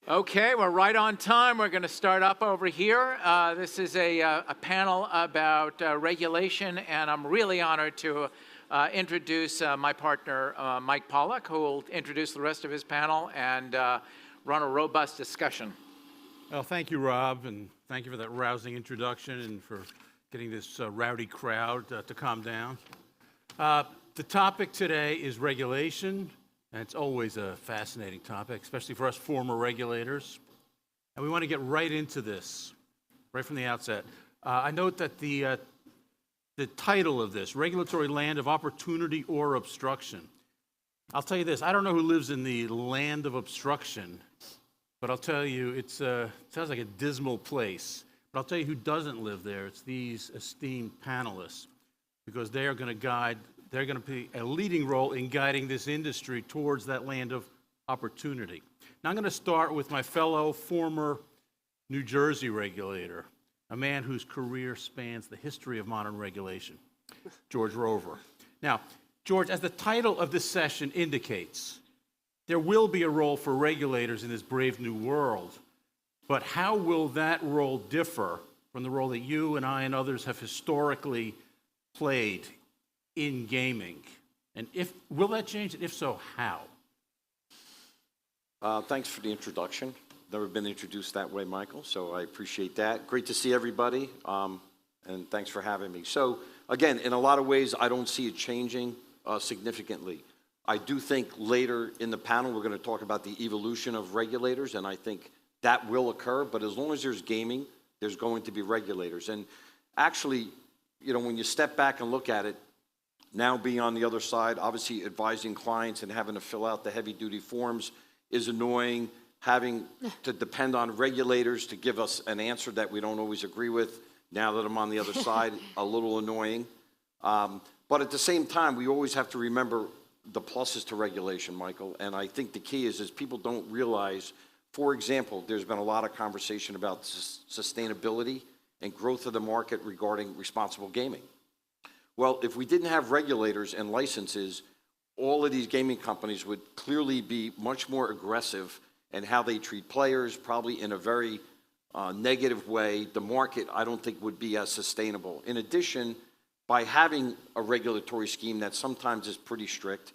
Okay, we're right on time. We're going to start up over here. This is a panel about regulation, and I'm really honored to introduce my partner, Mike Pollack, who will introduce the rest of his panel and run a robust discussion. Well, thank you, Rob, and thank you for that rousing introduction and for getting this rowdy crowd to calm down. The topic today is regulation, and it's always a fascinating topic, especially for us former regulators. And we want to get right into this, right from the outset. I note that the title of this, Regulatory Land of Opportunity or Obstruction. I'll tell you this, I don't know who lives in the land of obstruction, but I'll tell you, it sounds like a dismal place. But I'll tell you who doesn't live there. It's these esteemed panelists, because they are going to play a leading role in guiding this industry towards that land of opportunity. Now I'm going to start with my fellow former New Jersey regulator, a man whose career spans the history of modern regulation, George Rover. Now, George, as the title of this session indicates, there will be a role for regulators in this brave new world, but how will that role differ from the role that you and I and others have historically played in gaming? And will that change, and if so, how? Thanks for the introduction. Never been introduced that way, Michael, so I appreciate that. Great to see everybody, and thanks for having me. So, again, in a lot of ways, I don't see it changing significantly. I do think later in the panel, we're going to talk about the evolution of regulators, and I think that will occur, but as long as there's gaming, there's going to be regulators. And actually, when you step back and look at it, now being on the other side, obviously advising clients and having to fill out the heavy-duty forms is annoying. Having to depend on regulators to give us an answer that we don't always agree with, now that I'm on the other side, a little annoying. But at the same time, we always have to remember the pluses to regulation, Michael. And I think the key is people don't realize, for example, there's been a lot of conversation about sustainability and growth of the market regarding responsible gaming. Well, if we didn't have regulators and licenses, all of these gaming companies would clearly be much more aggressive in how they treat players, probably in a very negative way. The market, I don't think, would be as sustainable. In addition, by having a regulatory scheme that sometimes is pretty strict,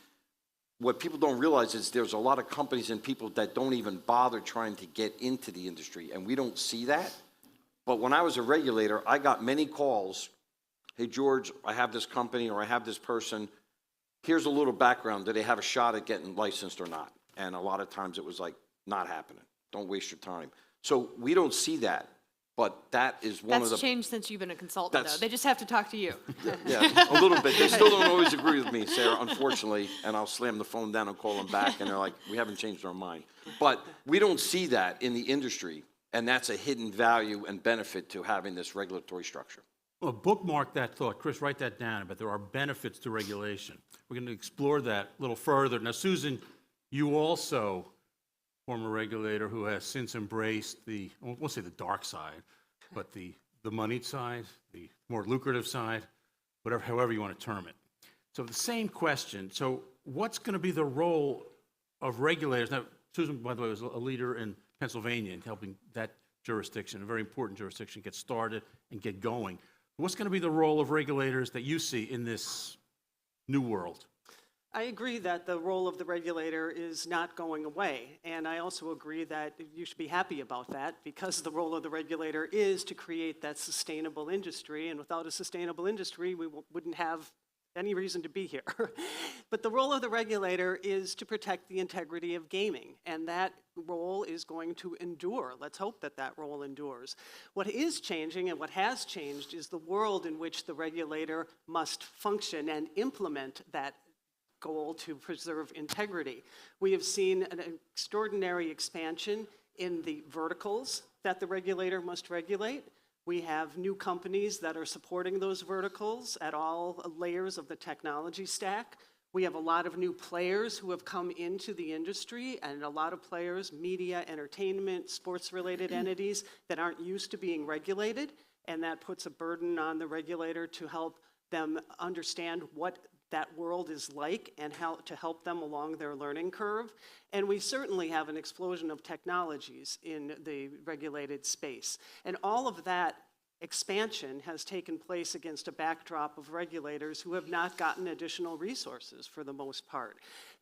what people don't realize is there's a lot of companies and people that don't even bother trying to get into the industry, and we don't see that. But when I was a regulator, I got many calls. Hey, George, I have this company or I have this person. Here's a little background. Do they have a shot at getting licensed or not? And a lot of times it was like, not happening. Don't waste your time. So we don't see that, but that is one of the... That's changed since you've been a consultant, though. They just have to talk to you. Yeah, a little bit. They still don't always agree with me, Sarah, unfortunately, and I'll slam the phone down and call them back, and they're like, we haven't changed our mind. But we don't see that in the industry, and that's a hidden value and benefit to having this regulatory structure. Well, bookmark that thought. Chris, write that down, but there are benefits to regulation. We're going to explore that a little further. Now, Susan, you also, former regulator who has since embraced I won't say the dark side, but the moneyed side, the more lucrative side, however you want to term it. So the same question. So what's going to be the role of regulators? Now, Susan, by the way, was a leader in Pennsylvania in helping that jurisdiction, a very important jurisdiction, get started and get going. What's going to be the role of regulators that you see in this new world? I agree that the role of the regulator is not going away, and I also agree that you should be happy about that, because the role of the regulator is to create that sustainable industry, and without a sustainable industry, we wouldn't have any reason to be here. But the role of the regulator is to protect the integrity of gaming, and that role is going to endure. Let's hope that that role endures. What is changing and what has changed is the world in which the regulator must function and implement that goal to preserve integrity. We have seen an extraordinary expansion in the verticals that the regulator must regulate. We have new companies that are supporting those verticals at all layers of the technology stack. We have a lot of new players who have come into the industry, and a lot of players, media, entertainment, sports-related entities that aren't used to being regulated, and that puts a burden on the regulator to help them understand what that world is like and how to help them along their learning curve. And we certainly have an explosion of technologies in the regulated space. And all of that expansion has taken place against a backdrop of regulators who have not gotten additional resources for the most part.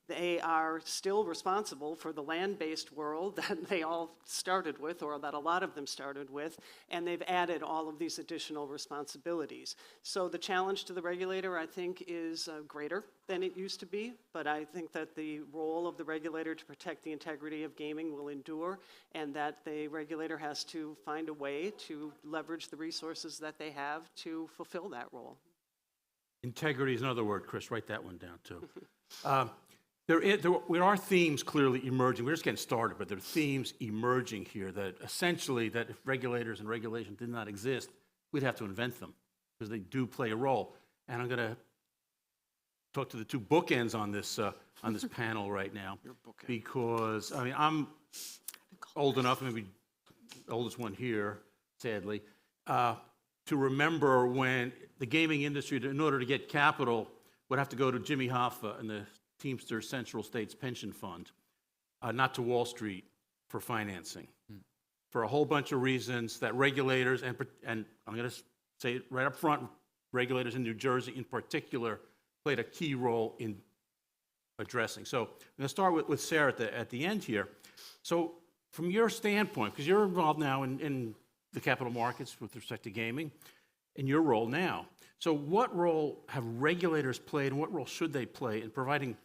They are still responsible for the land-based world that they all started with, or that a lot of them started with, and they've added all of these additional responsibilities. So the challenge to the regulator, I think, is greater than it used to be, but I think that the role of the regulator to protect the integrity of gaming will endure, and that the regulator has to find a way to leverage the resources that they have to fulfill that role. Integrity is another word, Chris. Write that one down, too. There are themes clearly emerging. We're just getting started, but there are themes emerging here that essentially that if regulators and regulation did not exist, we'd have to invent them because they do play a role. And I'm going to talk to the two bookends on this panel right now because, I mean, I'm old enough, maybe the oldest one here, sadly, to remember when the gaming industry, in order to get capital, would have to go to Jimmy Hoffa and the Teamster Central States Pension Fund, not to Wall Street for financing, for a whole bunch of reasons that regulators, and I'm going to say it right up front, regulators in New Jersey in particular, played a key role in addressing. So I'm going to start with Sarah at the end here. So from your standpoint, because you're involved now in the capital markets with respect to gaming, in your role now, so what role have regulators played and what role should they play in providing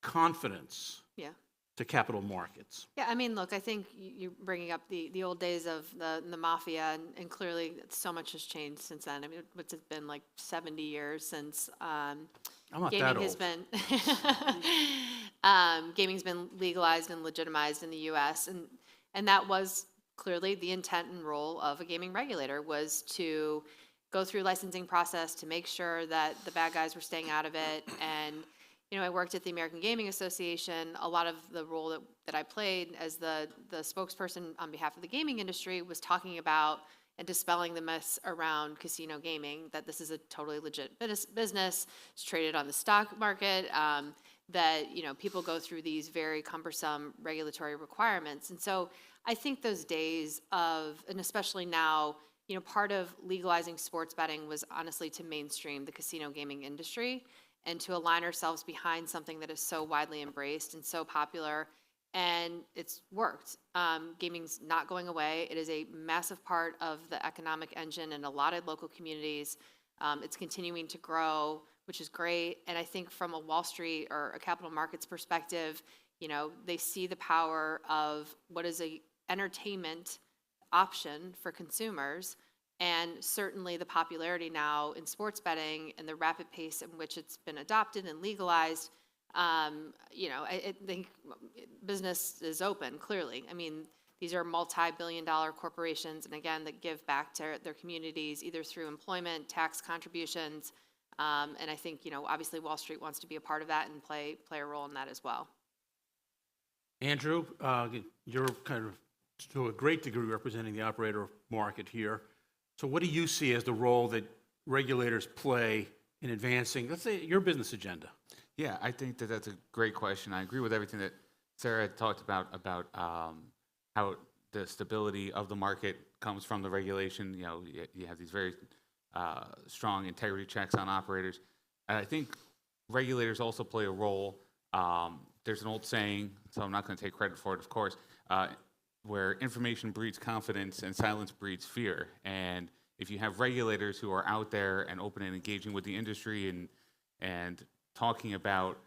confidence to capital markets? Yeah, I mean, look, I think you're bringing up the old days of the mafia, and clearly so much has changed since then. I mean, it's been like 70 years since I'm not gaming that old. has been gaming's been legalized and legitimized in the U.S. and that was clearly the intent and role of a gaming regulator, was to go through licensing process to make sure that the bad guys were staying out of it. And you know, I worked at the American Gaming Association. A lot of the role that I played as the spokesperson on behalf of the gaming industry was talking about and dispelling the myths around casino gaming, that this is a totally legit business, it's traded on the stock market, that, you know, people go through these very cumbersome regulatory requirements. And so I think those days of, and especially now, you know, part of legalizing sports betting was honestly to mainstream the casino gaming industry and to align ourselves behind something that is so widely embraced and so popular, and it's worked. Gaming's not going away. It is a massive part of the economic engine in a lot of local communities. It's continuing to grow, which is great, and I think from a Wall Street or a capital markets perspective, you know, they see the power of what is a entertainment option for consumers, and certainly the popularity now in sports betting and the rapid pace in which it's been adopted and legalized. You know, I think business is open, clearly. I mean, these are multi-billion-dollar corporations, and again, that give back to their communities either through employment, tax contributions, and I think, you know, obviously Wall Street wants to be a part of that and play a role in that as well. Andrew, you're kind of to a great degree representing the operator market here. So what do you see as the role that regulators play in advancing, let's say, your business agenda? Yeah, I think that that's a great question. I agree with everything that Sarah had talked about how the stability of the market comes from the regulation. You know, you have these very strong integrity checks on operators. And I think regulators also play a role. There's an old saying, so I'm not going to take credit for it, of course, where information breeds confidence and silence breeds fear. And if you have regulators who are out there and open and engaging with the industry and talking about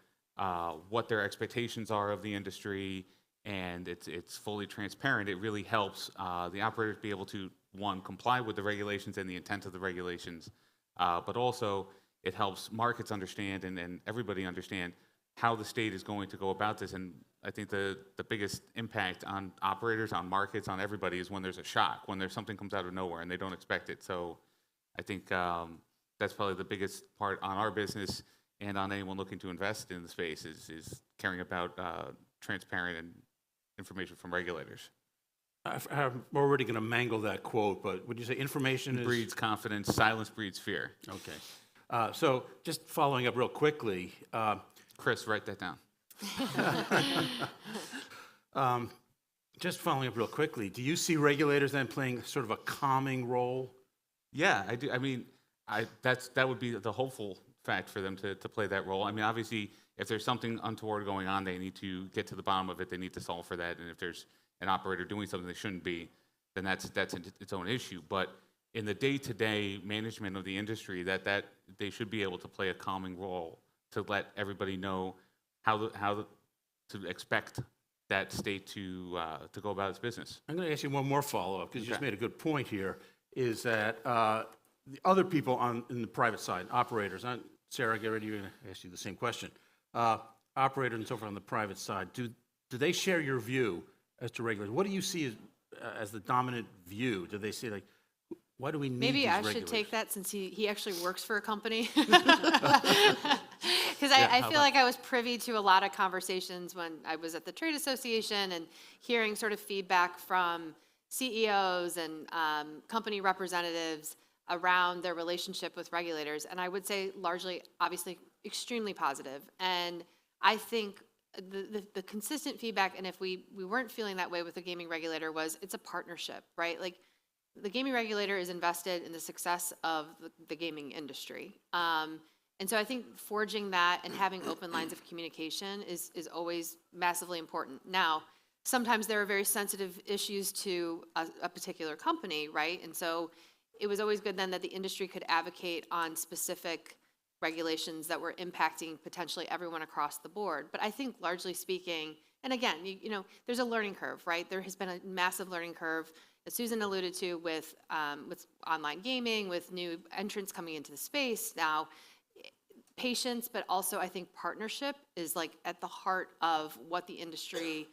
what their expectations are of the industry, and it's fully transparent, it really helps the operators be able to, one, comply with the regulations and the intent of the regulations, but also it helps markets understand and everybody understand how the state is going to go about this. And I think the biggest impact on operators, on markets, on everybody is when there's a shock, when there's something comes out of nowhere and they don't expect it. So I think that's probably the biggest part on our business and on anyone looking to invest in the space is caring about transparent and information from regulators. I'm already going to mangle that quote, but would you say information breeds confidence, silence breeds fear. Okay. So just following up real quickly. Chris, write that down. Just following up real quickly, do you see regulators then playing sort of a calming role? Yeah, I do. I mean, that would be the hopeful fact for them to play that role. I mean, obviously, if there's something untoward going on, they need to get to the bottom of it. They need to solve for that. And if there's an operator doing something they shouldn't be, then that's its own issue. But in the day-to-day management of the industry, that they should be able to play a calming role to let everybody know how to expect that state to go about its business. I'm going to ask you one more follow-up, because you just made a good point here, is that the other people in the private side, operators, Sarah, get ready, you're going to ask you the same question. Operators and so forth on the private side, do they share your view as to regulators? What do you see as the dominant view? Do they say, like, why do we need Maybe these I regulators? should take that since he actually works for a company. Because I feel like I was privy to a lot of conversations when I was at the trade association and hearing sort of feedback from CEOs and company representatives around their relationship with regulators. And I would say largely, obviously, extremely positive. And I think the consistent feedback, and if we weren't feeling that way with the gaming regulator, was it's a partnership, right? Like, the gaming regulator is invested in the success of the gaming industry. And so I think forging that and having open lines of communication is always massively important. Now, sometimes there are very sensitive issues to a particular company, right? And so it was always good then that the industry could advocate on specific regulations that were impacting potentially everyone across the board. But I think largely speaking, and again, you know, there's a learning curve, right? There has been a massive learning curve, as Susan alluded to, with online gaming, with new entrants coming into the space. Now, patience, but also I think partnership is like at the heart of what the industry,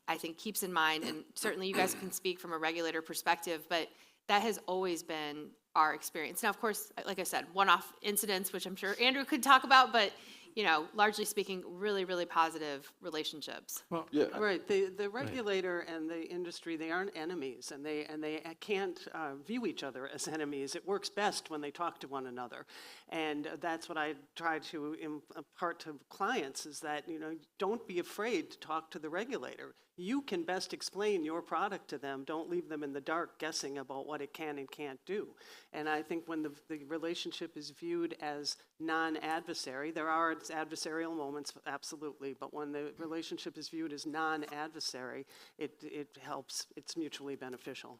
I think, keeps in mind. And certainly you guys can speak from a regulator perspective, but that has always been our experience. Now, of course, like I said, one-off incidents, which I'm sure Andrew could talk about, but you know, largely speaking, really, really positive relationships. Well, yeah. Right. The regulator and the industry, they aren't enemies, and they can't view each other as enemies. It works best when they talk to one another, and that's what I try to impart to clients: is that, you know, don't be afraid to talk to the regulator. You can best explain your product to them. Don't leave them in the dark guessing about what it can and can't do. And I think when the relationship is viewed as non-adversary, there are adversarial moments, absolutely, but when the relationship is viewed as non-adversary, it helps, it's mutually beneficial.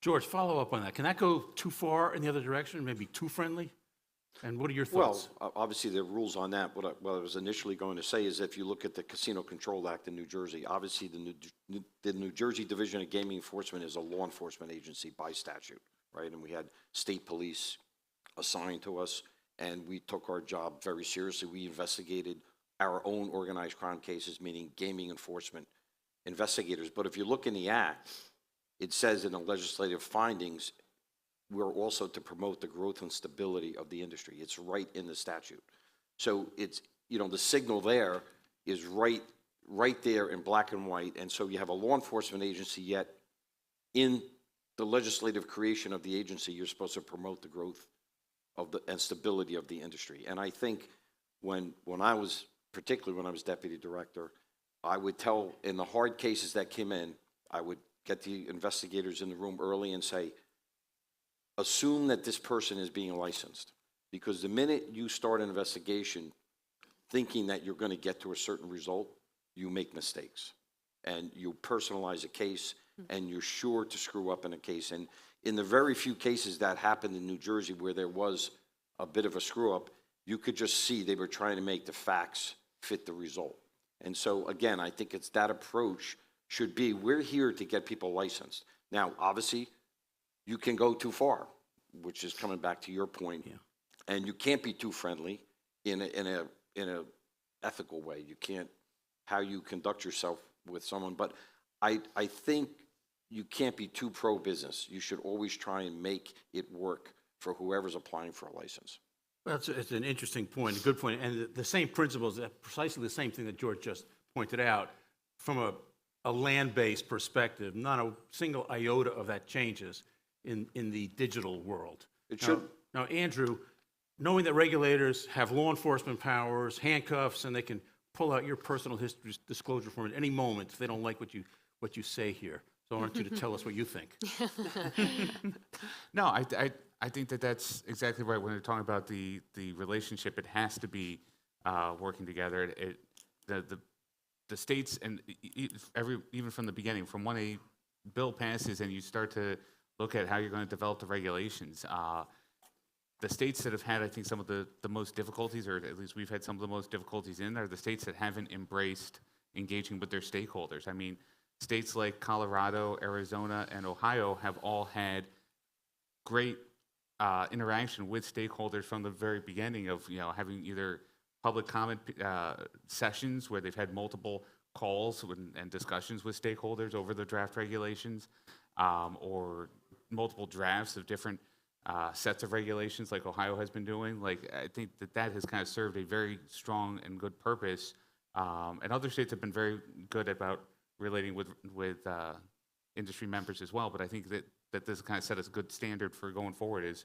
George, follow up on that. Can that go too far in the other direction, maybe too friendly? And what are your thoughts? Well, obviously there are rules on that. What I was initially going to say is, if you look at the Casino Control Act in New Jersey, obviously the New Jersey Division of Gaming Enforcement is a law enforcement agency by statute, right? And we had state police assigned to us, and we took our job very seriously. We investigated our own organized crime cases, meaning gaming enforcement investigators. But if you look in the act, it says in the legislative findings, we're also to promote the growth and stability of the industry. It's right in the statute. So it's, you know, the signal there is right there in black and white. And so you have a law enforcement agency, yet in the legislative creation of the agency, you're supposed to promote the growth of and stability of the industry. And I think when I was, particularly when I was deputy director, I would tell, in the hard cases that came in, I would get the investigators in the room early and say, assume that this person is being licensed, because the minute you start an investigation thinking that you're going to get to a certain result, you make mistakes and you personalize a case and you're sure to screw up in a case. And in the very few cases that happened in New Jersey where there was a bit of a screw up, you could just see they were trying to make the facts fit the result. And so again, I think it's that approach should be, we're here to get people licensed. Now, obviously, you can go too far, which is coming back to your point, and you can't be too friendly in a ethical way. You can't, how you conduct yourself with someone. But I think you can't be too pro-business. You should always try and make it work for whoever's applying for a license. Well, it's an interesting point, a good point, and the same principles, precisely the same thing that George just pointed out, from a land-based perspective. Not a single iota of that changes in the digital world. It should. Now, Andrew, knowing that regulators have law enforcement powers, handcuffs, and they can pull out your personal history disclosure form at any moment if they don't like what you say here. So I want you to tell us what you think. No, I think that that's exactly right. When you're talking about the relationship, it has to be working together. The states, and even from the beginning, from when a bill passes and you start to look at how you're going to develop the regulations, the states that have had, I think, some of the most difficulties, or at least we've had some of the most difficulties in, are the states that haven't embraced engaging with their stakeholders. I mean, states like Colorado, Arizona, and Ohio have all had great interaction with stakeholders from the very beginning of, having either public comment sessions where they've had multiple calls and discussions with stakeholders over the draft regulations, or multiple drafts of different sets of regulations like Ohio has been doing. Like, I think that has kind of served a very strong and good purpose. And other states have been very good about relating with industry members as well. But I think that this kind of set us a good standard for going forward, is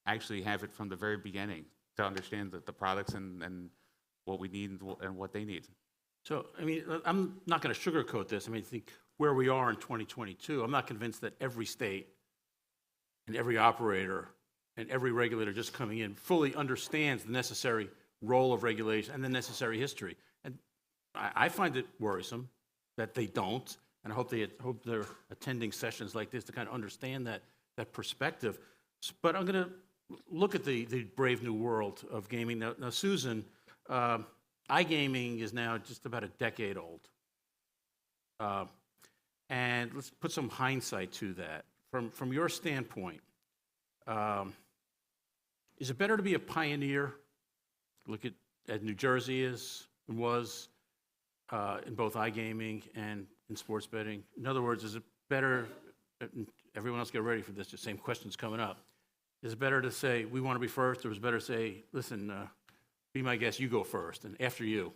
actually have it from the very beginning to understand the products and what we need and what they need. So, I mean, I'm not going to sugarcoat this. I mean, I think where we are in 2022, I'm not convinced that every state and every operator and every regulator just coming in fully understands the necessary role of regulation and the necessary history. And I find it worrisome that they don't, and I hope they're attending sessions like this to kind of understand that perspective. But I'm going to look at the brave new world of gaming. Now Susan, iGaming is now just about a decade old. And let's put some hindsight to that. From your standpoint, is it better to be a pioneer? Look at New Jersey was in both iGaming and in sports betting. In other words, is it better, everyone else get ready for this, the same question's coming up. Is it better to say, we want to be first, or is it better to say, listen, be my guest, you go first, and after you?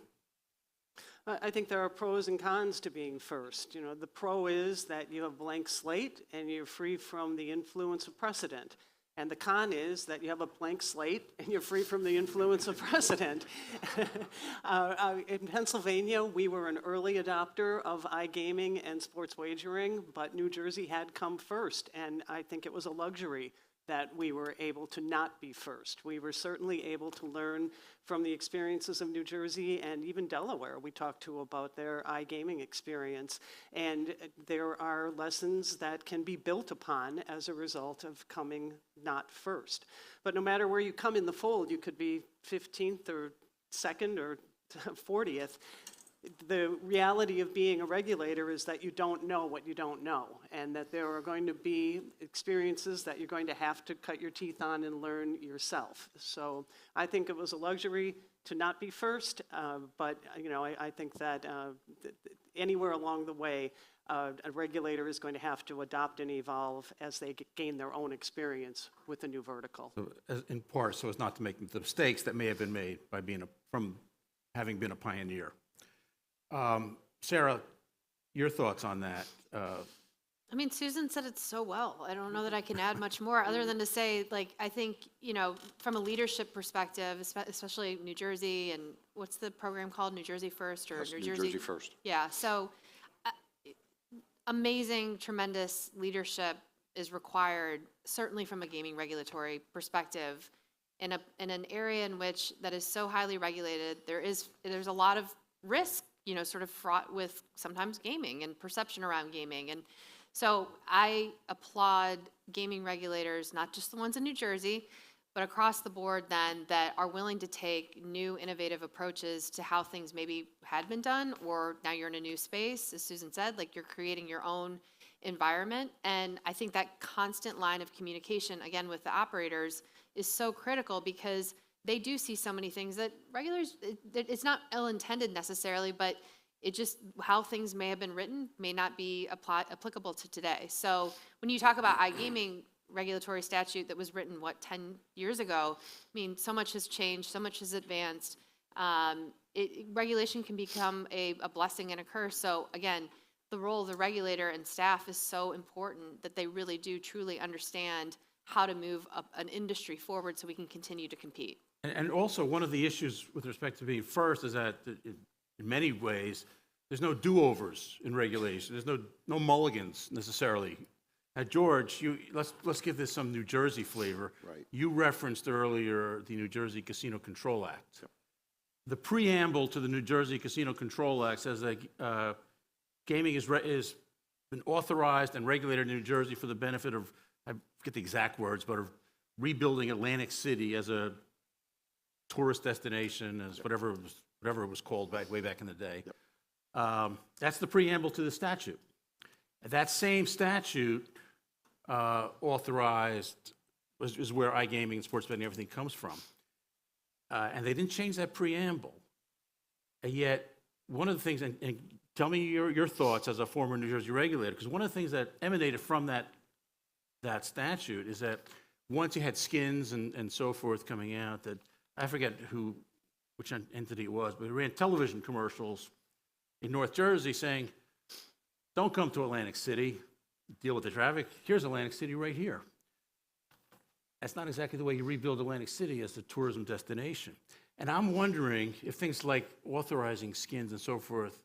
I think there are pros and cons to being first. The pro is that you have a blank slate and you're free from the influence of precedent. And the con is that you have a blank slate and you're free from the influence of precedent. In Pennsylvania, we were an early adopter of iGaming and sports wagering, but New Jersey had come first, and I think it was a luxury that we were able to not be first. We were certainly able to learn from the experiences of New Jersey and even Delaware. We talked to about their iGaming experience, and there are lessons that can be built upon as a result of coming not first. But no matter where you come in the fold, you could be 15th or 2nd or 40th. The reality of being a regulator is that you don't know what you don't know, and that there are going to be experiences that you're going to have to cut your teeth on and learn yourself. So I think it was a luxury to not be first, but I think that anywhere along the way, a regulator is going to have to adopt and evolve as they gain their own experience with the new vertical. So, in part, so as not to make the mistakes that may have been made by from having been a pioneer. Sarah, your thoughts on that? I mean, Susan said it so well. I don't know that I can add much more other than to say, I think, from a leadership perspective, especially New Jersey, and what's the program called? New Jersey First, or New Jersey First. Yeah, so amazing, tremendous leadership is required, certainly from a gaming regulatory perspective, in an area in which that is so highly regulated. There's a lot of risk, sort of fraught with sometimes gaming and perception around gaming. And so I applaud gaming regulators, not just the ones in New Jersey, but across the board then, that are willing to take new innovative approaches to how things maybe had been done, or now you're in a new space, as Susan said, you're creating your own environment. And I think that constant line of communication, again, with the operators is so critical, because they do see so many things that regulars, it's not ill-intended necessarily, but it just, how things may have been written may not be applicable to today. So when you talk about iGaming regulatory statute that was written, 10 years ago, I mean, so much has changed, so much has advanced. Regulation can become a blessing and a curse. So again, the role of the regulator and staff is so important, that they really do truly understand how to move an industry forward so we can continue to compete. And also, one of the issues with respect to being first is that in many ways, there's no do-overs in regulation. There's no mulligans necessarily. George, let's give this some New Jersey flavor. Right. You referenced earlier the New Jersey Casino Control Act. Yep. The preamble to the New Jersey Casino Control Act says that gaming is been authorized and regulated in New Jersey for the benefit of, I forget the exact words, but of rebuilding Atlantic City as a tourist destination, as whatever it was called way back in the day. Yep. That's the preamble to the statute. That same statute authorized is where iGaming and sports betting, everything comes from. And they didn't change that preamble. And yet, one of the things, and tell me your thoughts as a former New Jersey regulator, because one of the things that emanated from that statute is that once you had skins and so forth coming out, that I forget which entity it was, but it ran television commercials in North Jersey saying, don't come to Atlantic City, deal with the traffic. Here's Atlantic City right here. That's not exactly the way you rebuild Atlantic City as a tourism destination. And I'm wondering if things like authorizing skins and so forth,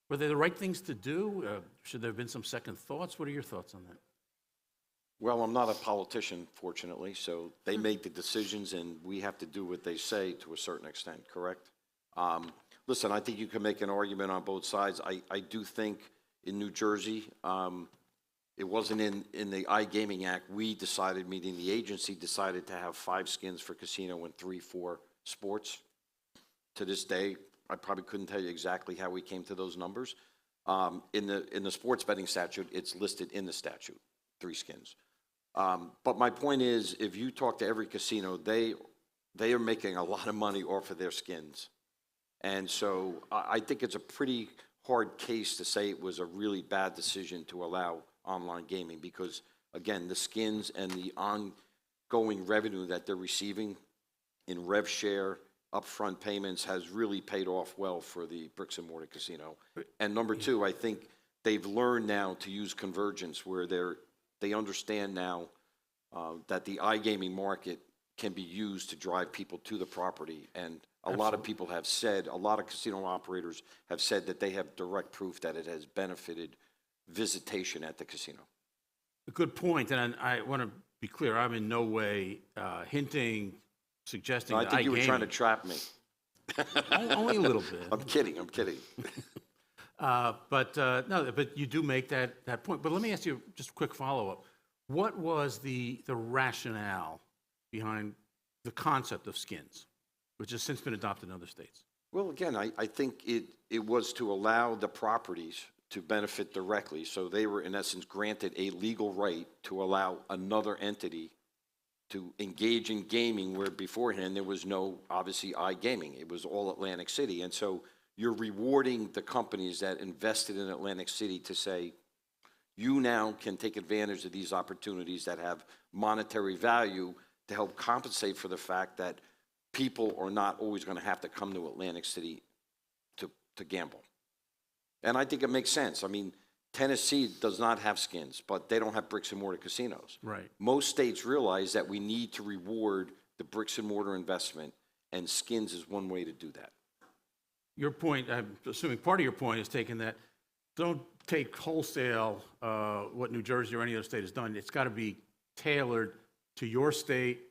were they the right things to do? Should there have been some second thoughts? What are your thoughts on that? Well, I'm not a politician, fortunately, so they make the decisions and we have to do what they say to a certain extent, correct? Listen, I think you can make an argument on both sides. I do think in New Jersey, it wasn't in the iGaming Act, meaning the agency decided to have 5 skins for casino and 3 for sports. To this day, I probably couldn't tell you exactly how we came to those numbers. In the sports betting statute, it's listed in the statute, 3 skins. But my point is, if you talk to every casino, they are making a lot of money off of their skins. And so I think it's a pretty hard case to say it was a really bad decision to allow online gaming because, again, the skins and the ongoing revenue that they're receiving in rev share, upfront payments has really paid off well for the bricks and mortar casino. And number 2, I think they've learned now to use convergence where they understand now that the iGaming market can be used to drive people to the property. And a lot of people have said, a lot of casino operators have said that they have direct proof that it has benefited visitation at the casino. A good point, and I want to be clear, I'm in no way hinting, suggesting that I think you were trying to trap me. Only a little bit. I'm kidding. But you do make that point. But let me ask you just a quick follow-up. What was the rationale behind the concept of skins, which has since been adopted in other states? Well, again, I think it was to allow the properties to benefit directly. So they were, in essence, granted a legal right to allow another entity to engage in gaming where beforehand there was no, obviously, iGaming. It was all Atlantic City. And so you're rewarding the companies that invested in Atlantic City to say, you now can take advantage of these opportunities that have monetary value to help compensate for the fact that people are not always going to have to come to Atlantic City to gamble. And I think it makes sense. I mean, Tennessee does not have skins, but they don't have bricks and mortar casinos. Right. Most states realize that we need to reward the bricks and mortar investment, and skins is one way to do that. Your point, I'm assuming part of your point is taken that don't take wholesale what New Jersey or any other state has done. It's got to be tailored to your state,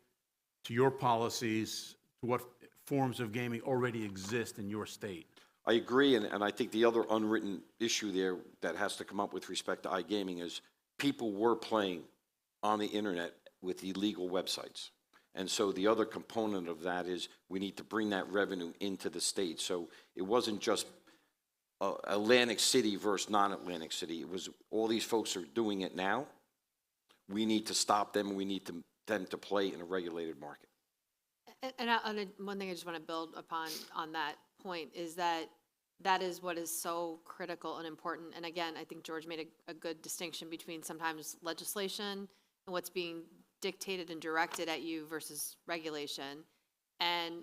to your policies, to what forms of gaming already exist in your state. I agree, and I think the other unwritten issue there that has to come up with respect to iGaming is people were playing on the internet with illegal websites. And so the other component of that is we need to bring that revenue into the state. So it wasn't just Atlantic City versus non-Atlantic City. It was all these folks are doing it now. We need to stop them, and we need them to play in a regulated market. And one thing I just want to build upon on that point is that is what is so critical and important. And again, I think George made a good distinction between sometimes legislation and what's being dictated and directed at you versus regulation. And,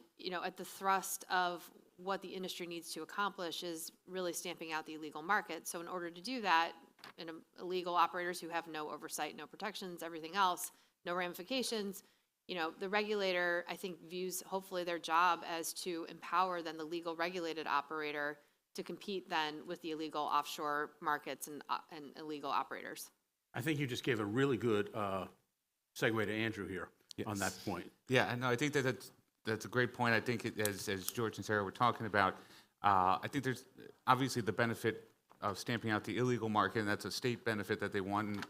at the thrust of what the industry needs to accomplish is really stamping out the illegal market. So in order to do that, illegal operators who have no oversight, no protections, everything else, no ramifications. You know, the regulator, I think, views hopefully their job as to empower then the legal regulated operator to compete then with the illegal offshore markets and illegal operators. I think you just gave a really good segue to Andrew here on that point. Yeah, and I think that's a great point. I think as George and Sarah were talking about, I think there's obviously the benefit of stamping out the illegal market, and that's a state benefit that they want, and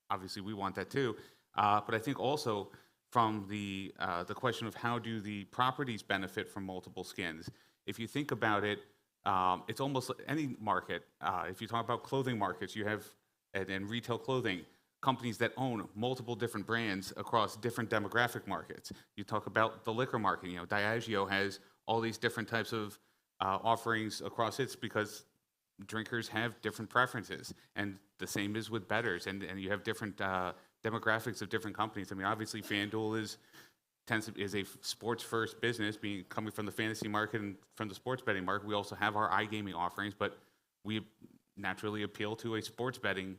obviously we want that too. But I think also from the question of how do the properties benefit from multiple skins. If you think about it, it's almost like any market. If you talk about clothing markets, you have, and retail clothing, companies that own multiple different brands across different demographic markets. You talk about the liquor market, you know, Diageo has all these different types of offerings across its because drinkers have different preferences. And the same is with bettors, and you have different demographics of different companies. I mean, obviously FanDuel is a sports-first business, coming from the fantasy market and from the sports betting market. We also have our iGaming offerings, but we naturally appeal to a sports betting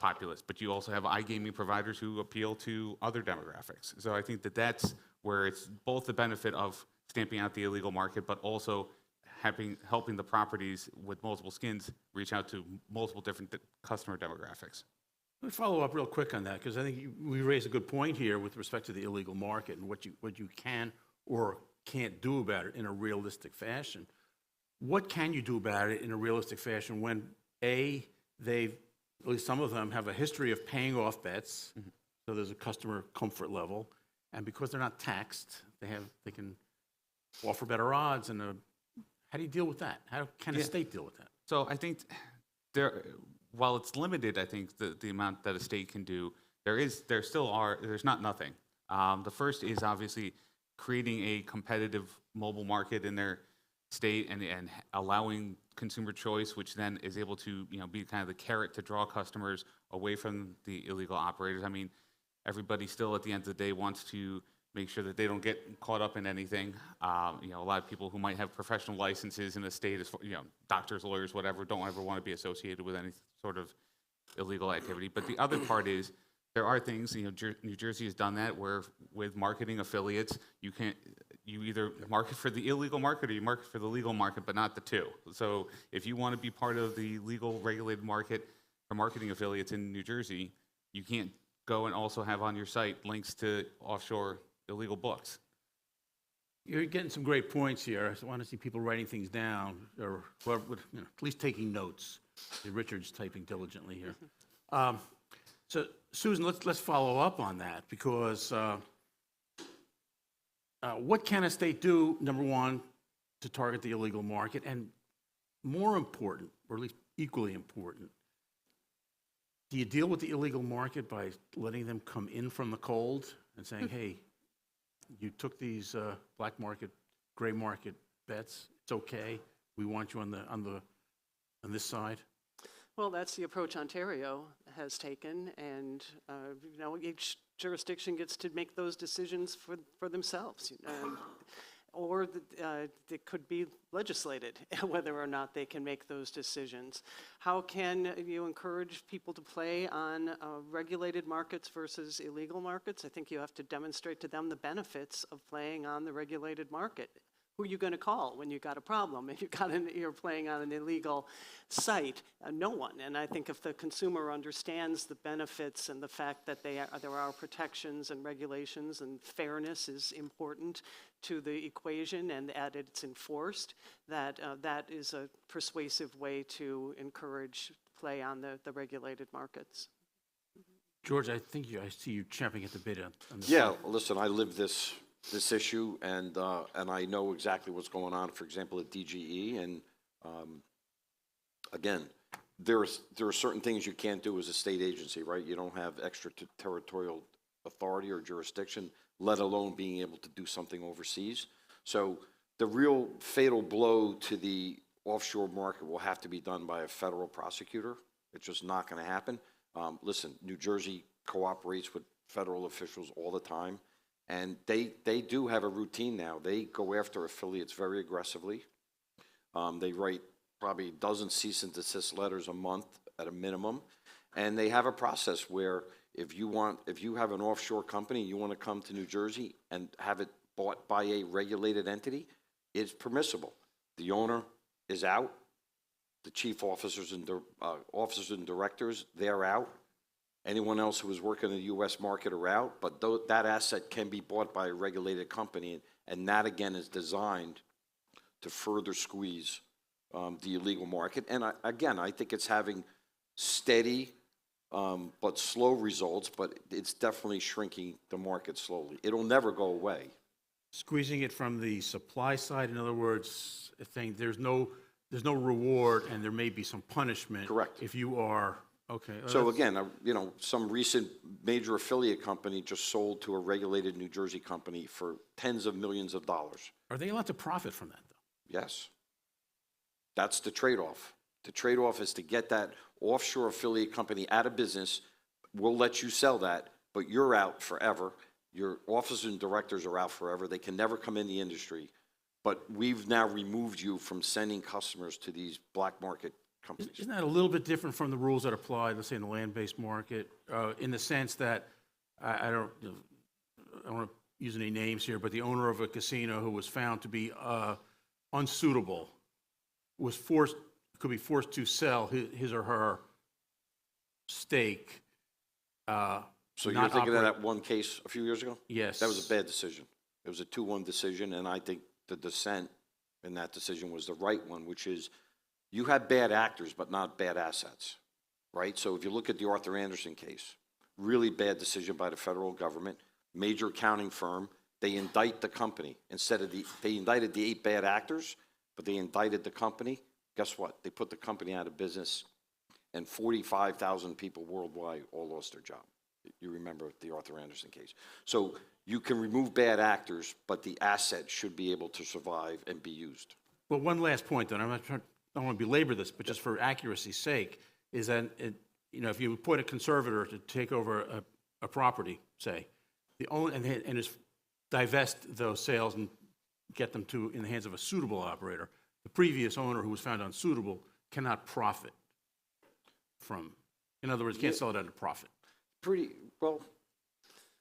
populace. But you also have iGaming providers who appeal to other demographics. So I think that's where it's both the benefit of stamping out the illegal market, but also helping the properties with multiple skins reach out to multiple different customer demographics. Let me follow up real quick on that, because I think we raised a good point here with respect to the illegal market and what you can or can't do about it in a realistic fashion. What can you do about it in a realistic fashion when, at least some of them, have a history of paying off bets, so there's a customer comfort level, and because they're not taxed, they can offer better odds, and how do you deal with that? How can a state deal with that? So I think while it's limited, I think the amount that a state can do, there's not nothing. The first is obviously creating a competitive mobile market in their state and allowing consumer choice, which then is able to be kind of the carrot to draw customers away from the illegal operators. I mean, everybody still at the end of the day wants to make sure that they don't get caught up in anything. A lot of people who might have professional licenses in a state, doctors, lawyers, whatever, don't ever want to be associated with any sort of illegal activity. But the other part is there are things, New Jersey has done that, where with marketing affiliates, you either market for the illegal market or you market for the legal market, but not the two. So if you want to be part of the legal regulated market for marketing affiliates in New Jersey, you can't go and also have on your site links to offshore illegal books. You're getting some great points here. I want to see people writing things down, or at least taking notes. Richard's typing diligently here. So, Susan, let's follow up on that, because what can a state do, number one, to target the illegal market, and more important, or at least equally important, do you deal with the illegal market by letting them come in from the cold and saying, hey, you took these black market, gray market bets, it's okay, we want you on this side? Well, that's the approach Ontario has taken, and each jurisdiction gets to make those decisions for themselves. Or it could be legislated whether or not they can make those decisions. How can you encourage people to play on regulated markets versus illegal markets? I think you have to demonstrate to them the benefits of playing on the regulated market. Who are you going to call when you got a problem? If you're playing on an illegal site, no one. And I think if the consumer understands the benefits and the fact that there are protections and regulations and fairness is important to the equation, and that it's enforced, that is a persuasive way to encourage play on the regulated markets. George, I see you champing at the bit on this. Yeah, listen, I live this issue, and I know exactly what's going on, for example, at DGE. And again, there are certain things you can't do as a state agency, right? You don't have extraterritorial authority or jurisdiction, let alone being able to do something overseas. So the real fatal blow to the offshore market will have to be done by a federal prosecutor. It's just not going to happen. Listen, New Jersey cooperates with federal officials all the time. And they do have a routine now. They go after affiliates very aggressively. They write probably a dozen cease and desist letters a month at a minimum. And they have a process where if you have an offshore company, you want to come to New Jersey and have it bought by a regulated entity, it's permissible. The owner is out. The chief officers and directors, they're out. Anyone else who is working in the U.S. market are out. But that asset can be bought by a regulated company, and that again is designed to further squeeze the illegal market. And I think it's having steady but slow results, but it's definitely shrinking the market slowly. It'll never go away. Squeezing it from the supply side, in other words, saying there's no reward and there may be some punishment. Correct. If you are, okay. So again, some recent major affiliate company just sold to a regulated New Jersey company for tens of millions of dollars. Are they allowed to profit from that, though? Yes. That's the trade-off. The trade-off is to get that offshore affiliate company out of business. We'll let you sell that, but you're out forever. Your officers and directors are out forever. They can never come in the industry. But we've now removed you from sending customers to these black market companies. Isn't that a little bit different from the rules that apply, let's say, in the land-based market, in the sense that, I don't want to use any names here, but the owner of a casino who was found to be unsuitable could be forced to sell his or her stake. So you're thinking of that one case a few years ago? Yes. That was a bad decision. It was a 2-1 decision, and I think the dissent in that decision was the right one, which is you have bad actors but not bad assets, right? So if you look at the Arthur Anderson case, really bad decision by the federal government, major accounting firm, they indict the company. They indicted the 8 bad actors, but they indicted the company. Guess what? They put the company out of business, and 45,000 people worldwide all lost their job. You remember the Arthur Anderson case. So you can remove bad actors, but the asset should be able to survive and be used. Well, one last point, then. I don't want to belabor this, but just for accuracy's sake, is that if you appoint a conservator to take over a property, say, and just divest those sales and get them in the hands of a suitable operator, the previous owner who was found unsuitable cannot profit from. In other words, can't sell it at a profit. Well,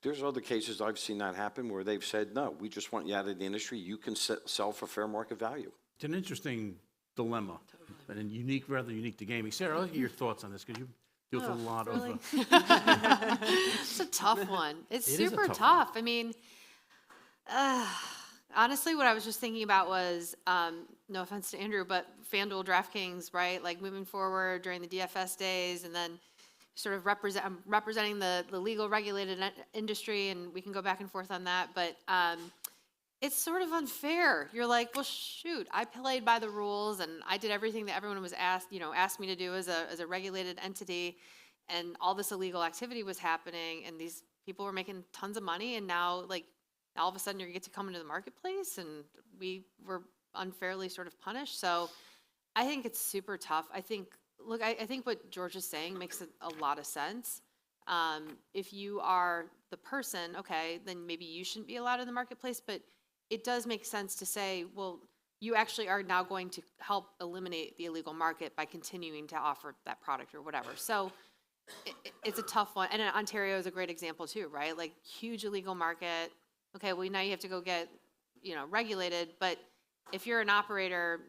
there's other cases I've seen that happen where they've said, no, we just want you out of the industry. You can sell for fair market value. It's an interesting dilemma, and rather unique to gaming. Sarah, I'll get your thoughts on this, because you deal with a lot of... It's a tough one. It's super tough. I mean, honestly, what I was just thinking about was, no offense to Andrew, but FanDuel, DraftKings, right? Like moving forward during the DFS days, and then sort of representing the legal regulated industry, and we can go back and forth on that, but it's sort of unfair. You're like, well, shoot, I played by the rules, and I did everything that everyone was asked me to do as a regulated entity, and all this illegal activity was happening, and these people were making tons of money, and now, like, all of a sudden you get to come into the marketplace, and we were unfairly sort of punished. So I think it's super tough. I think what George is saying makes a lot of sense. If you are the person, okay, then maybe you shouldn't be allowed in the marketplace, but it does make sense to say, well, you actually are now going to help eliminate the illegal market by continuing to offer that product or whatever. So it's a tough one. And Ontario is a great example too, right? Like, huge illegal market. Okay, well, now you have to go get, regulated. But if you're an operator,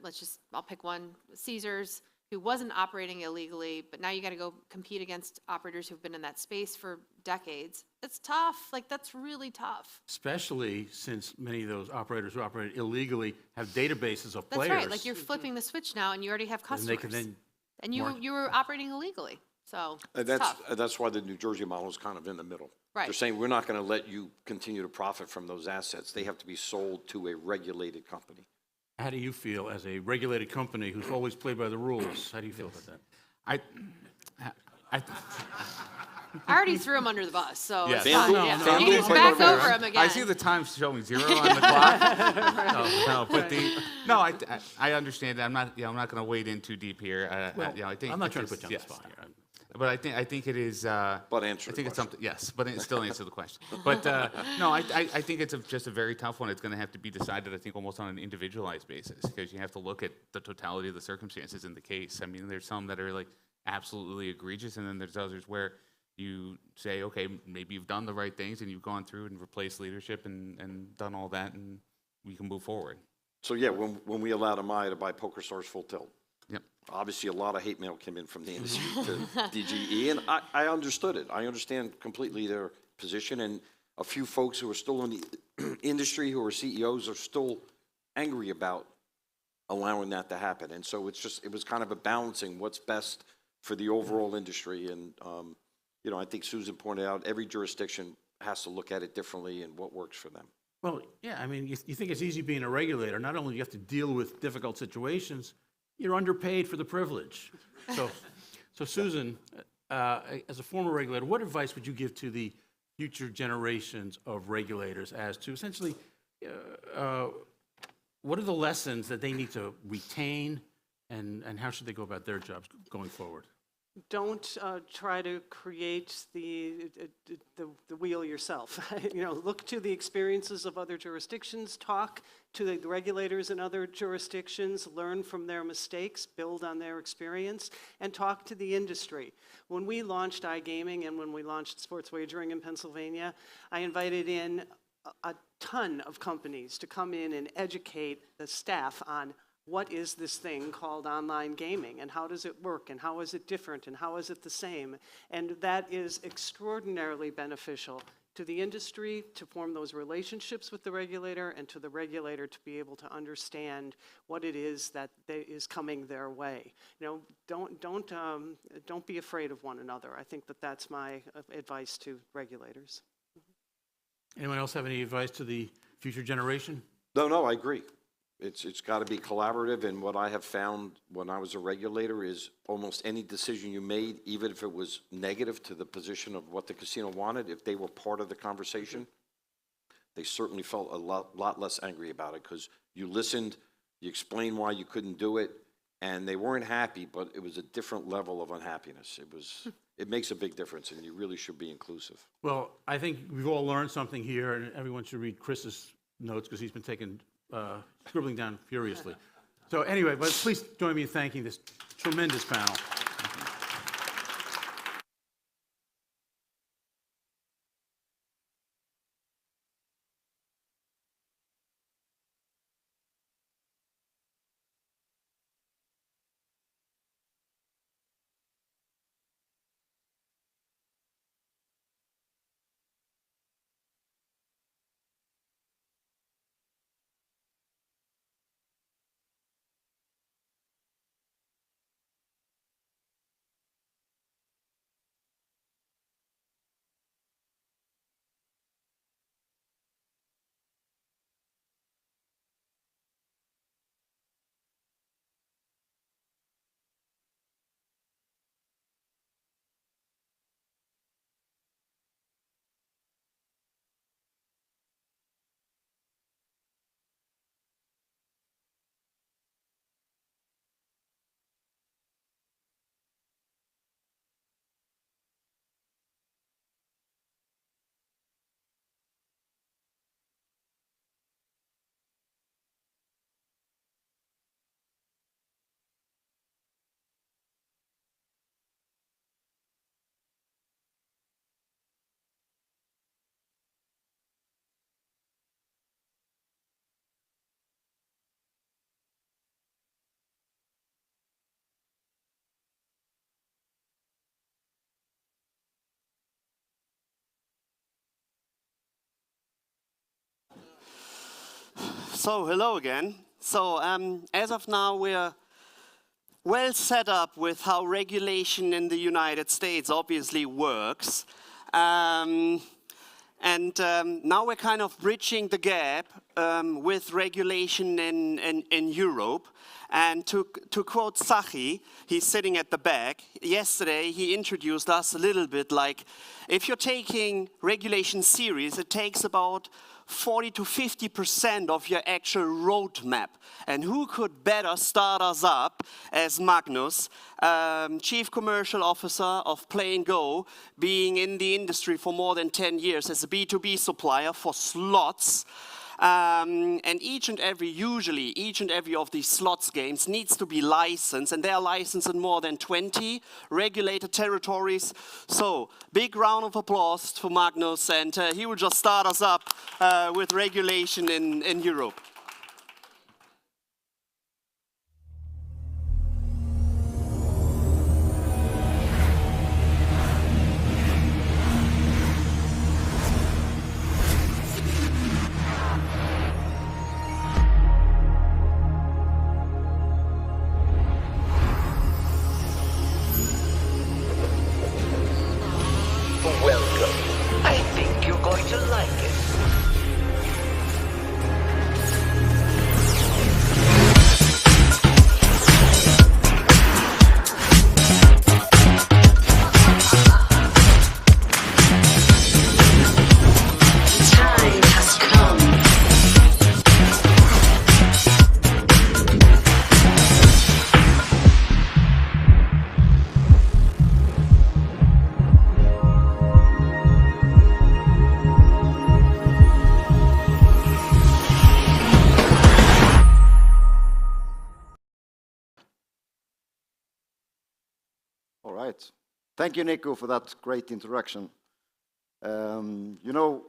I'll pick one, Caesars, who wasn't operating illegally, but now you got to go compete against operators who've been in that space for decades. It's tough. Like, that's really tough. Especially since many of those operators who operate illegally have databases of players. That's right. Like, you're flipping the switch now, and you already have customers. And they can then you were operating illegally. So it's tough. That's why the New Jersey model is kind of in the middle. Right. They're saying we're not going to let you continue to profit from those assets. They have to be sold to a regulated company. How do you feel as a regulated company who's always played by the rules? How do you feel about that? I already threw him under the bus, so Yes. it's fine. FanDuel You can just back over him again. I see the time showing 0 on the clock. I understand that. I'm not going to wade in too deep here. I think I'm not trying to put you on the spot here. But I think it is. But answer. I think it's something. Yes, but it still answer the question. But no, I think it's just a very tough one. It's going to have to be decided, I think, almost on an individualized basis, because you have to look at the totality of the circumstances in the case. I mean, there's some that are like, absolutely egregious, and then there's others where you say, okay, maybe you've done the right things and you've gone through and replaced leadership and done all that, and we can move forward. So yeah, when we allowed Amaya to buy PokerStars full tilt, Yep. obviously a lot of hate mail came in from the industry to DGE, and I understood it. I understand completely their position, and a few folks who are still in the industry, who are CEOs, are still angry about allowing that to happen. And so it was kind of a balancing what's best for the overall industry. And, you know, I think Susan pointed out every jurisdiction has to look at it differently and what works for them. Well, yeah, I mean, you think it's easy being a regulator. Not only do you have to deal with difficult situations, you're underpaid for the privilege. So Susan, as a former regulator, what advice would you give to the future generations of regulators as to essentially what are the lessons that they need to retain, and how should they go about their jobs going forward? Don't try to create the wheel yourself. You know, look to the experiences of other jurisdictions, talk to the regulators in other jurisdictions, learn from their mistakes, build on their experience, and talk to the industry. When we launched iGaming and when we launched sports wagering in Pennsylvania, I invited in a ton of companies to come in and educate the staff on what is this thing called online gaming, and how does it work, and how is it different, and how is it the same? And that is extraordinarily beneficial to the industry to form those relationships with the regulator, and to the regulator to be able to understand what it is that is coming their way. You know, don't be afraid of one another. I think that that's my advice to regulators. Anyone else have any advice to the future generation? No, I agree. It's got to be collaborative, and what I have found when I was a regulator is almost any decision you made, even if it was negative to the position of what the casino wanted, if they were part of the conversation, they certainly felt a lot less angry about it, because you listened, you explained why you couldn't do it, and they weren't happy, but it was a different level of unhappiness. It makes a big difference, and you really should be inclusive. Well, I think we've all learned something here, and everyone should read Chris's notes, because he's been scribbling down furiously. So anyway, but please join me in thanking this tremendous panel. So, hello again. So, as of now, we're well set up with how regulation in the United States obviously works. Now we're kind of bridging the gap with regulation in Europe. And to quote Sachi, he's sitting at the back, yesterday he introduced us a little bit like, if you're taking regulation serious, it takes about 40 to 50% of your actual roadmap. And who could better start us up as Magnus, Chief Commercial Officer of Play and Go, being in the industry for more than 10 years as a B2B supplier for slots. And usually each and every of these slots games needs to be licensed, and they are licensed in more than 20 regulated territories. So, big round of applause for Magnus, and he will just start us up with regulation in Europe. Welcome. I think you're going to like it. Time has come. All right. Thank you, Nico, for that great introduction. You know,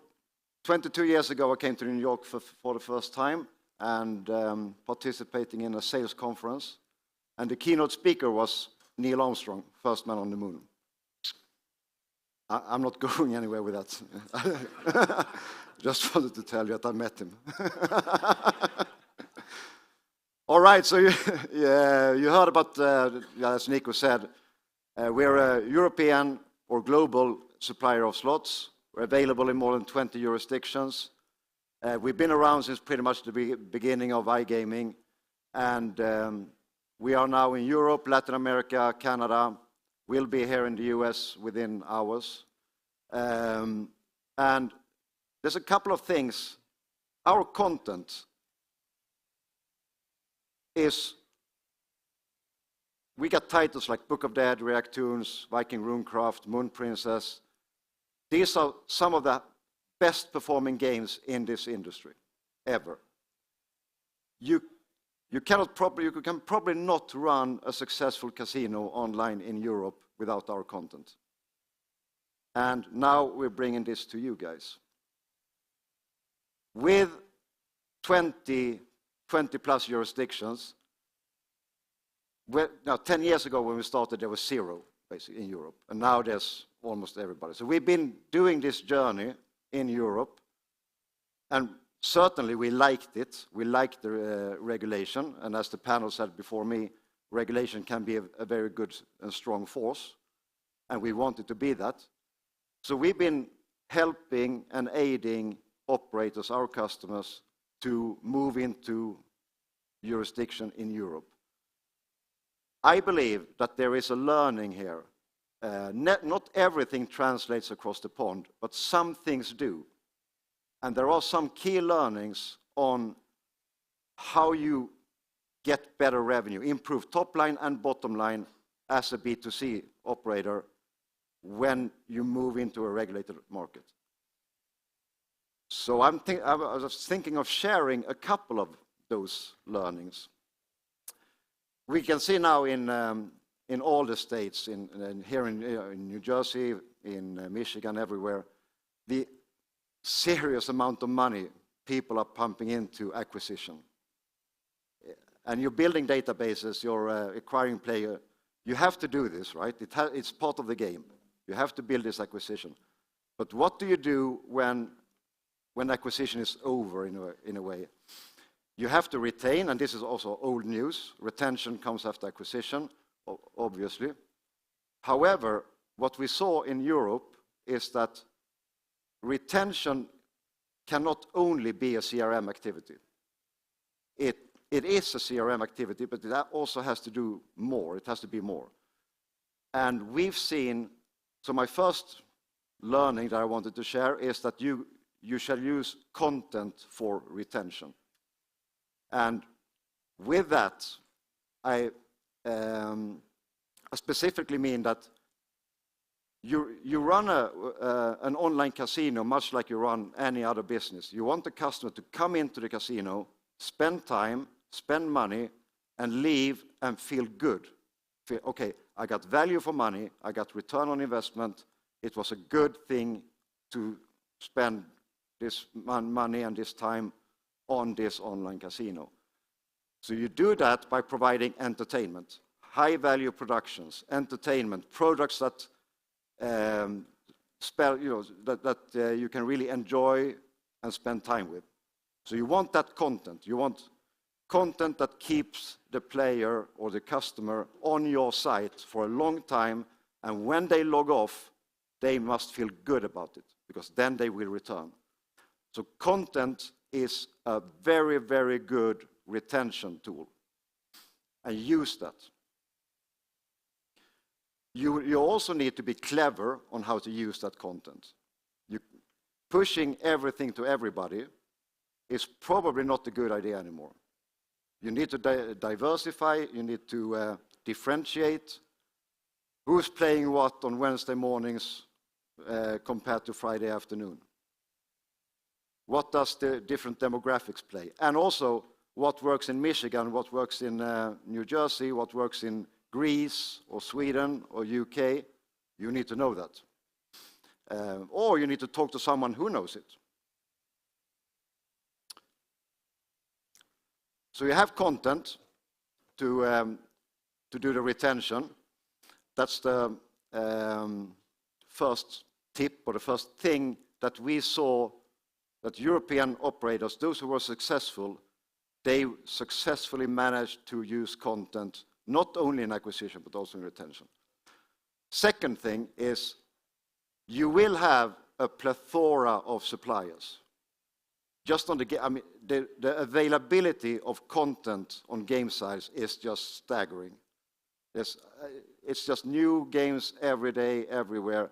22 years ago, I came to New York for the first time and participating in a sales conference. And the keynote speaker was Neil Armstrong, first man on the moon. I'm not going anywhere with that. Just wanted to tell you that I met him. All right, so you heard about, as Nico said, we're a European or global supplier of slots. We're available in more than 20 jurisdictions. We've been around since pretty much the beginning of iGaming, and we are now in Europe, Latin America, Canada. We'll be here in the US within hours. And there's a couple of things. Our content is, we got titles like Book of Dead, Reactoons, Viking Runecraft, Moon Princess. These are some of the best performing games in this industry, ever. You can probably not run a successful casino online in Europe without our content. And now we're bringing this to you guys. With 20 plus jurisdictions, now 10 years ago when we started, there was 0 basically in Europe, and now there's almost everybody. So we've been doing this journey in Europe, and certainly we liked it. We liked the regulation, and as the panel said before me, regulation can be a very good and strong force, and we want it to be that. So we've been helping and aiding operators, our customers, to move into jurisdiction in Europe. I believe that there is a learning here. Not everything translates across the pond, but some things do. And there are some key learnings on how you get better revenue, improve top line and bottom line as a B2C operator when you move into a regulated market. So I was thinking of sharing a couple of those learnings. We can see now in all the states, here in New Jersey, in Michigan, everywhere, the serious amount of money people are pumping into acquisition. And you're building databases, you're acquiring player. You have to do this, right? It's part of the game. You have to build this acquisition. But what do you do when acquisition is over in a way? You have to retain, and this is also old news. Retention comes after acquisition, obviously. However, what we saw in Europe is that retention cannot only be a CRM activity. It is a CRM activity, but it also has to do more. It has to be more. And we've seen, so my first learning that I wanted to share is that you shall use content for retention. And with that, I specifically mean that you run an online casino much like you run any other business. You want the customer to come into the casino, spend time, spend money, and leave and feel good. Feel, okay, I got value for money, I got return on investment, it was a good thing to spend this money and this time on this online casino. So you do that by providing entertainment, high-value productions, entertainment, products that you can really enjoy and spend time with. So you want that content. You want content that keeps the player or the customer on your site for a long time, and when they log off, they must feel good about it, because then they will return. So content is a very, very good retention tool, and use that. You also need to be clever on how to use that content. Pushing everything to everybody is probably not a good idea anymore. You need to diversify, you need to differentiate who's playing what on Wednesday mornings compared to Friday afternoon. What does the different demographics play? And also, what works in Michigan, what works in New Jersey, what works in Greece or Sweden or UK, you need to know that. Or you need to talk to someone who knows it. So you have content to do the retention. That's the first tip, or the first thing that we saw that European operators, those who were successful, they successfully managed to use content not only in acquisition but also in retention. Second thing is you will have a plethora of suppliers. Just on the availability of content on game sites is just staggering. It's just new games every day, everywhere.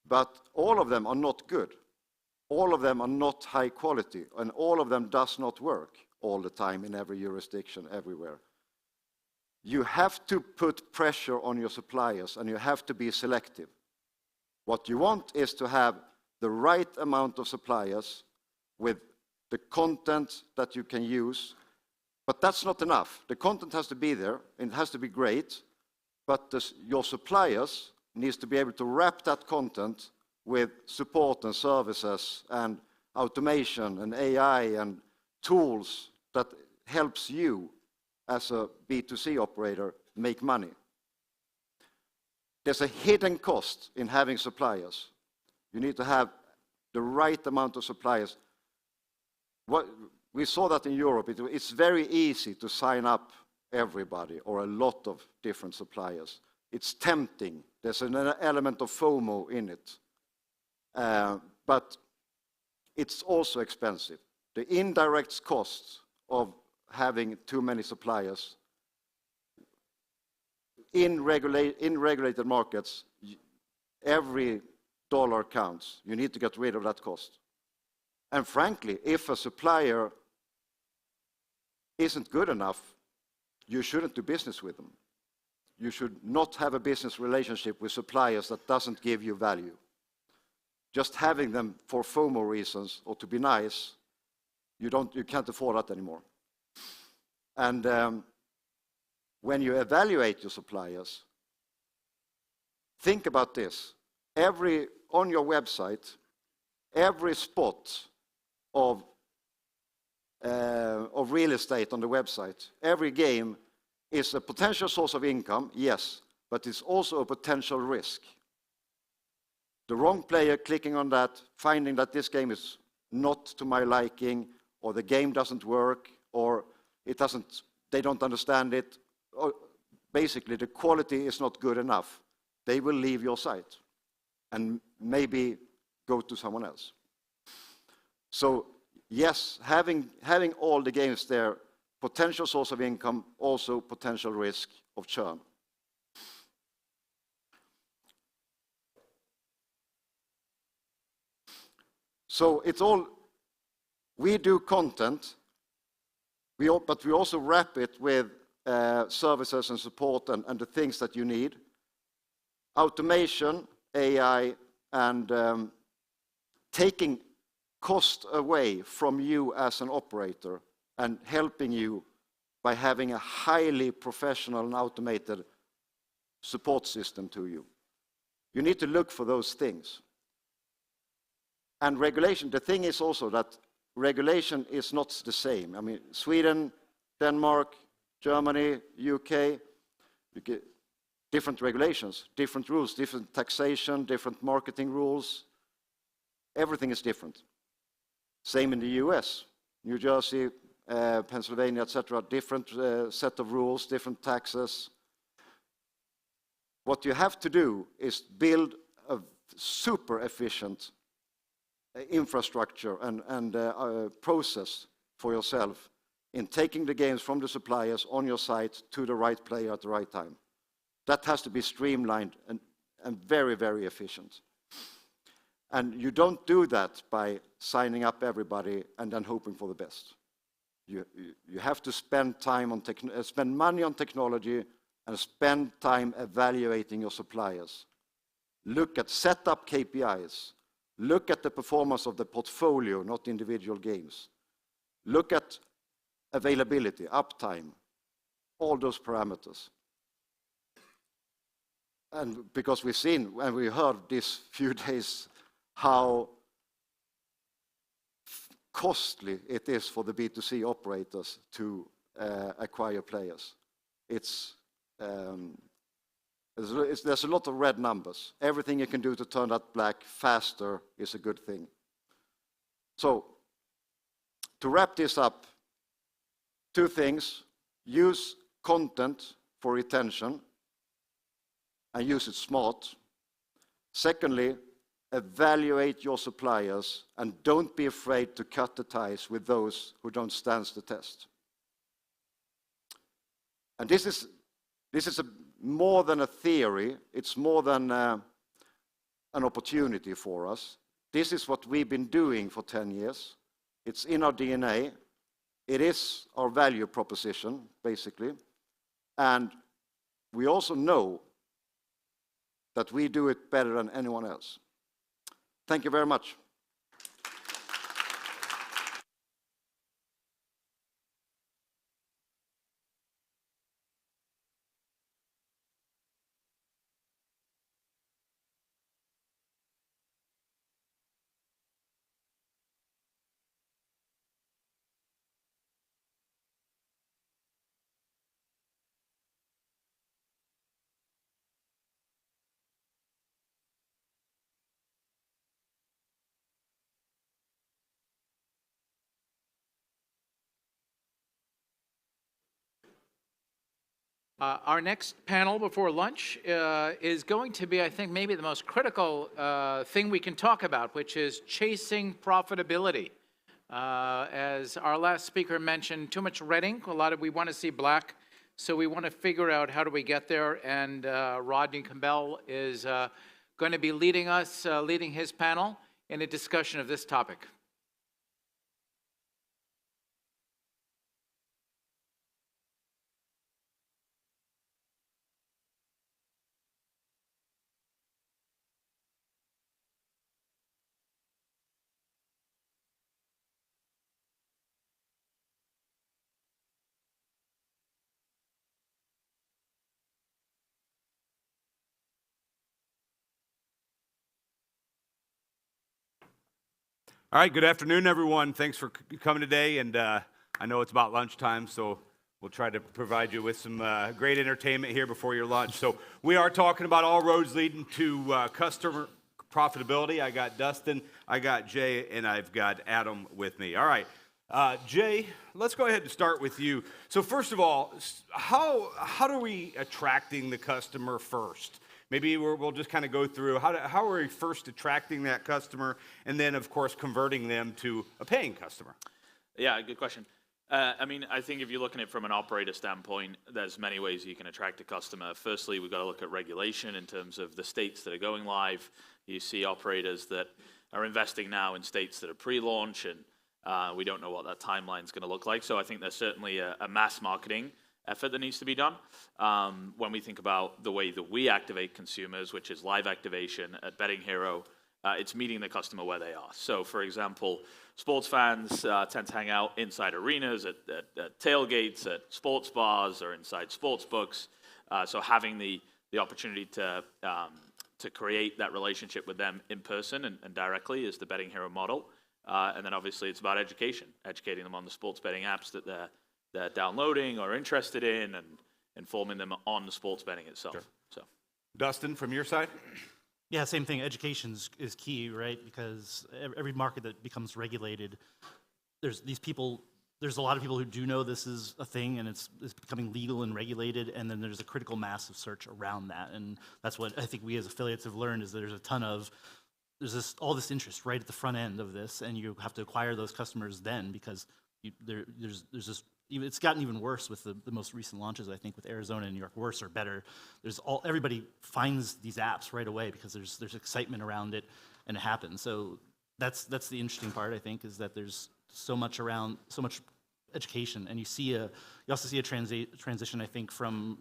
But all of them are not good. All of them are not high quality, and all of them does not work all the time in every jurisdiction, everywhere. You have to put pressure on your suppliers, and you have to be selective. What you want is to have the right amount of suppliers with the content that you can use, but that's not enough. The content has to be there, and it has to be great, but your suppliers needs to be able to wrap that content with support and services and automation and AI and tools that helps you as a B2C operator make money. There's a hidden cost in having suppliers. You need to have the right amount of suppliers. We saw that in Europe. It's very easy to sign up everybody or a lot of different suppliers. It's tempting. There's an element of FOMO in it. But it's also expensive. The indirect costs of having too many suppliers in regulated markets, every dollar counts. You need to get rid of that cost. And frankly, if a supplier isn't good enough, you shouldn't do business with them. You should not have a business relationship with suppliers that doesn't give you value. Just having them for FOMO reasons or to be nice, you can't afford that anymore. And when you evaluate your suppliers, think about this. On your website, every spot of real estate on the website, every game is a potential source of income, yes, but it's also a potential risk. The wrong player clicking on that, finding that this game is not to my liking, or the game doesn't work, or they don't understand it, or basically the quality is not good enough. They will leave your site and maybe go to someone else. So yes, having all the games there, potential source of income, also potential risk of churn. So we do content, but we also wrap it with services and support and the things that you need. automation, AI, and taking cost away from you as an operator and helping you by having a highly professional and automated support system to you. You need to look for those things. And regulation, the thing is also that regulation is not the same. I mean, Sweden, Denmark, Germany, UK, you get different regulations, different rules, different taxation, different marketing rules. Everything is different. Same in the US, New Jersey, Pennsylvania, etc., different set of rules, different taxes. What you have to do is build a super efficient infrastructure and process for yourself in taking the games from the suppliers on your site to the right player at the right time. That has to be streamlined and very, very efficient. And you don't do that by signing up everybody and then hoping for the best. You have to spend time on spend money on technology and spend time evaluating your suppliers. Look at set up KPIs. Look at the performance of the portfolio, not individual games. Look at availability, uptime, all those parameters. And because we've seen and we heard these few days how costly it is for the B2C operators to acquire players. There's a lot of red numbers. Everything you can do to turn that black faster is a good thing. So, to wrap this up, two things. Use content for retention and use it smart. Secondly, evaluate your suppliers and don't be afraid to cut the ties with those who don't stand the test. And this is more than a theory, it's more than an opportunity for us. This is what we've been doing for 10 years. It's in our DNA. It is our value proposition, basically. And we also know that we do it better than anyone else. Thank you very much. Our next panel before lunch is going to be, I think, maybe the most critical thing we can talk about, which is chasing profitability. As our last speaker mentioned, too much red ink. We want to see black, so we want to figure out how do we get there. And Rodney Campbell is going to be leading his panel in a discussion of this topic. All right, good afternoon, everyone. Thanks for coming today, and I know it's about lunchtime, so we'll try to provide you with some great entertainment here before your lunch. So we are talking about all roads leading to customer profitability. I got Dustin, I got Jay, and I've got Adam with me. All right, Jay, let's go ahead and start with you. So first of all, how are we attracting the customer first? Maybe we'll just kind of go through how are we first attracting that customer, and then, of course, converting them to a paying customer? Yeah, good question. I mean, I think if you're looking at it from an operator standpoint, there's many ways you can attract a customer. Firstly, we've got to look at regulation in terms of the states that are going live. You see operators that are investing now in states that are pre-launch, and we don't know what that timeline is going to look like. So I think there's certainly a mass marketing effort that needs to be done. When we think about the way that we activate consumers, which is live activation at Betting Hero, it's meeting the customer where they are. So, for example, sports fans tend to hang out inside arenas, at tailgates, at sports bars, or inside sports books. So having the opportunity to create that relationship with them in person and directly is the Betting Hero model. And then obviously it's about education, educating them on the sports betting apps that they're downloading or interested in, and informing them on the sports betting itself. Sure. So, Dustin, from your side? Yeah, same thing. Education is key, right? Because every market that becomes regulated, there's a lot of people who do know this is a thing and it's becoming legal and regulated, and then there's a critical mass of search around that. And that's what I think we as affiliates have learned, is that there's all this interest right at the front end of this, and you have to acquire those customers then, because there's this. It's gotten even worse with the most recent launches, I think, with Arizona and New York. Worse or better, everybody finds these apps right away because there's excitement around it, and it happens. So that's the interesting part, I think, is that there's so much education, and you also see a transition, I think, from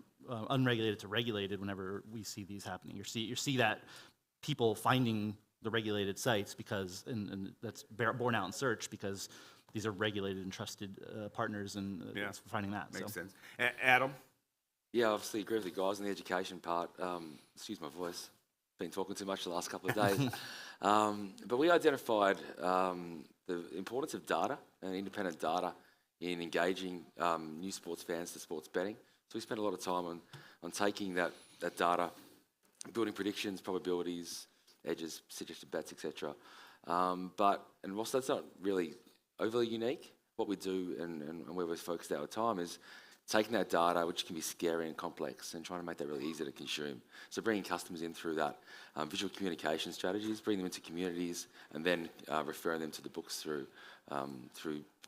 unregulated to regulated whenever we see these happening. You see that people finding the regulated sites because, and that's borne out in search, because these are regulated and trusted partners, and it's finding that. Makes sense. Adam? Yeah, obviously agree with the guys on the education part. Excuse my voice. Been talking too much the last couple of days. But we identified the importance of data and independent data in engaging new sports fans to sports betting. So we spent a lot of time on taking that data, building predictions, probabilities, edges, suggested bets, etc. And whilst that's not really overly unique, what we do and where we're focused our time is taking that data, which can be scary and complex, and trying to make that really easy to consume. So bringing customers in through that visual communication strategies, bringing them into communities, and then referring them to the books through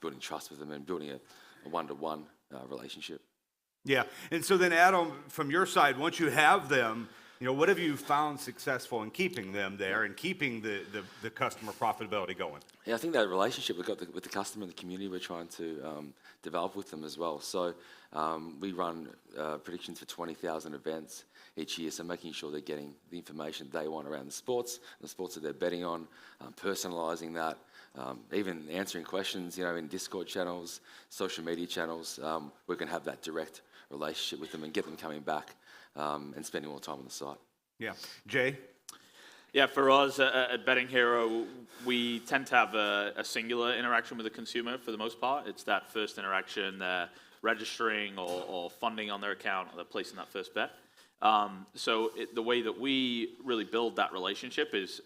building trust with them and building a one-to-one relationship. Yeah, and so then Adam, from your side, once you have them, what have you found successful in keeping them there and keeping the customer profitability going? Yeah, I think that relationship we've got with the customer and the community we're trying to develop with them as well. So we run predictions for 20,000 events each year, so making sure they're getting the information they want around the sports that they're betting on, personalising that, even answering questions, in Discord channels, social media channels. We can have that direct relationship with them and get them coming back and spending more time on the site. Yeah. Jay? Yeah, for us at Betting Hero, we tend to have a singular interaction with the consumer for the most part. It's that first interaction, registering or funding on their account, or they're placing that first bet. So the way that we really build that relationship is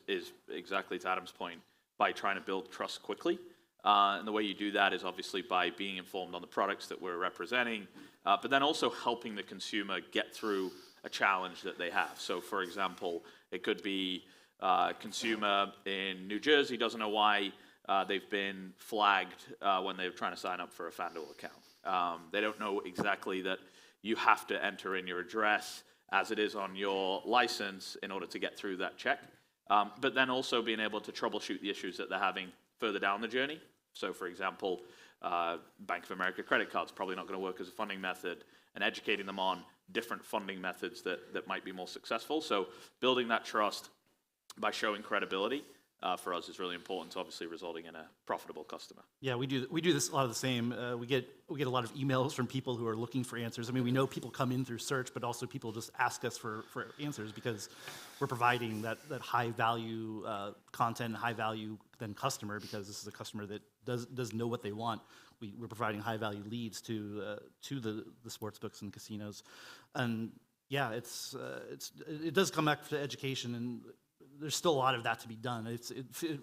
exactly to Adam's point, by trying to build trust quickly. And the way you do that is obviously by being informed on the products that we're representing, but then also helping the consumer get through a challenge that they have. So, for example, it could be a consumer in New Jersey doesn't know why they've been flagged when they're trying to sign up for a FanDuel account. They don't know exactly that you have to enter in your address as it is on your license in order to get through that check. But then also being able to troubleshoot the issues that they're having further down the journey. So, for example, Bank of America credit cards probably not going to work as a funding method, and educating them on different funding methods that might be more successful. So building that trust by showing credibility for us is really important, obviously resulting in a profitable customer. Yeah, we do this a lot of the same. We get a lot of emails from people who are looking for answers. I mean, we know people come in through search, but also people just ask us for answers because we're providing that high value content, high value then customer, because this is a customer that does know what they want. We're providing high value leads to the sports books and casinos, and yeah, it does come back to education, and there's still a lot of that to be done.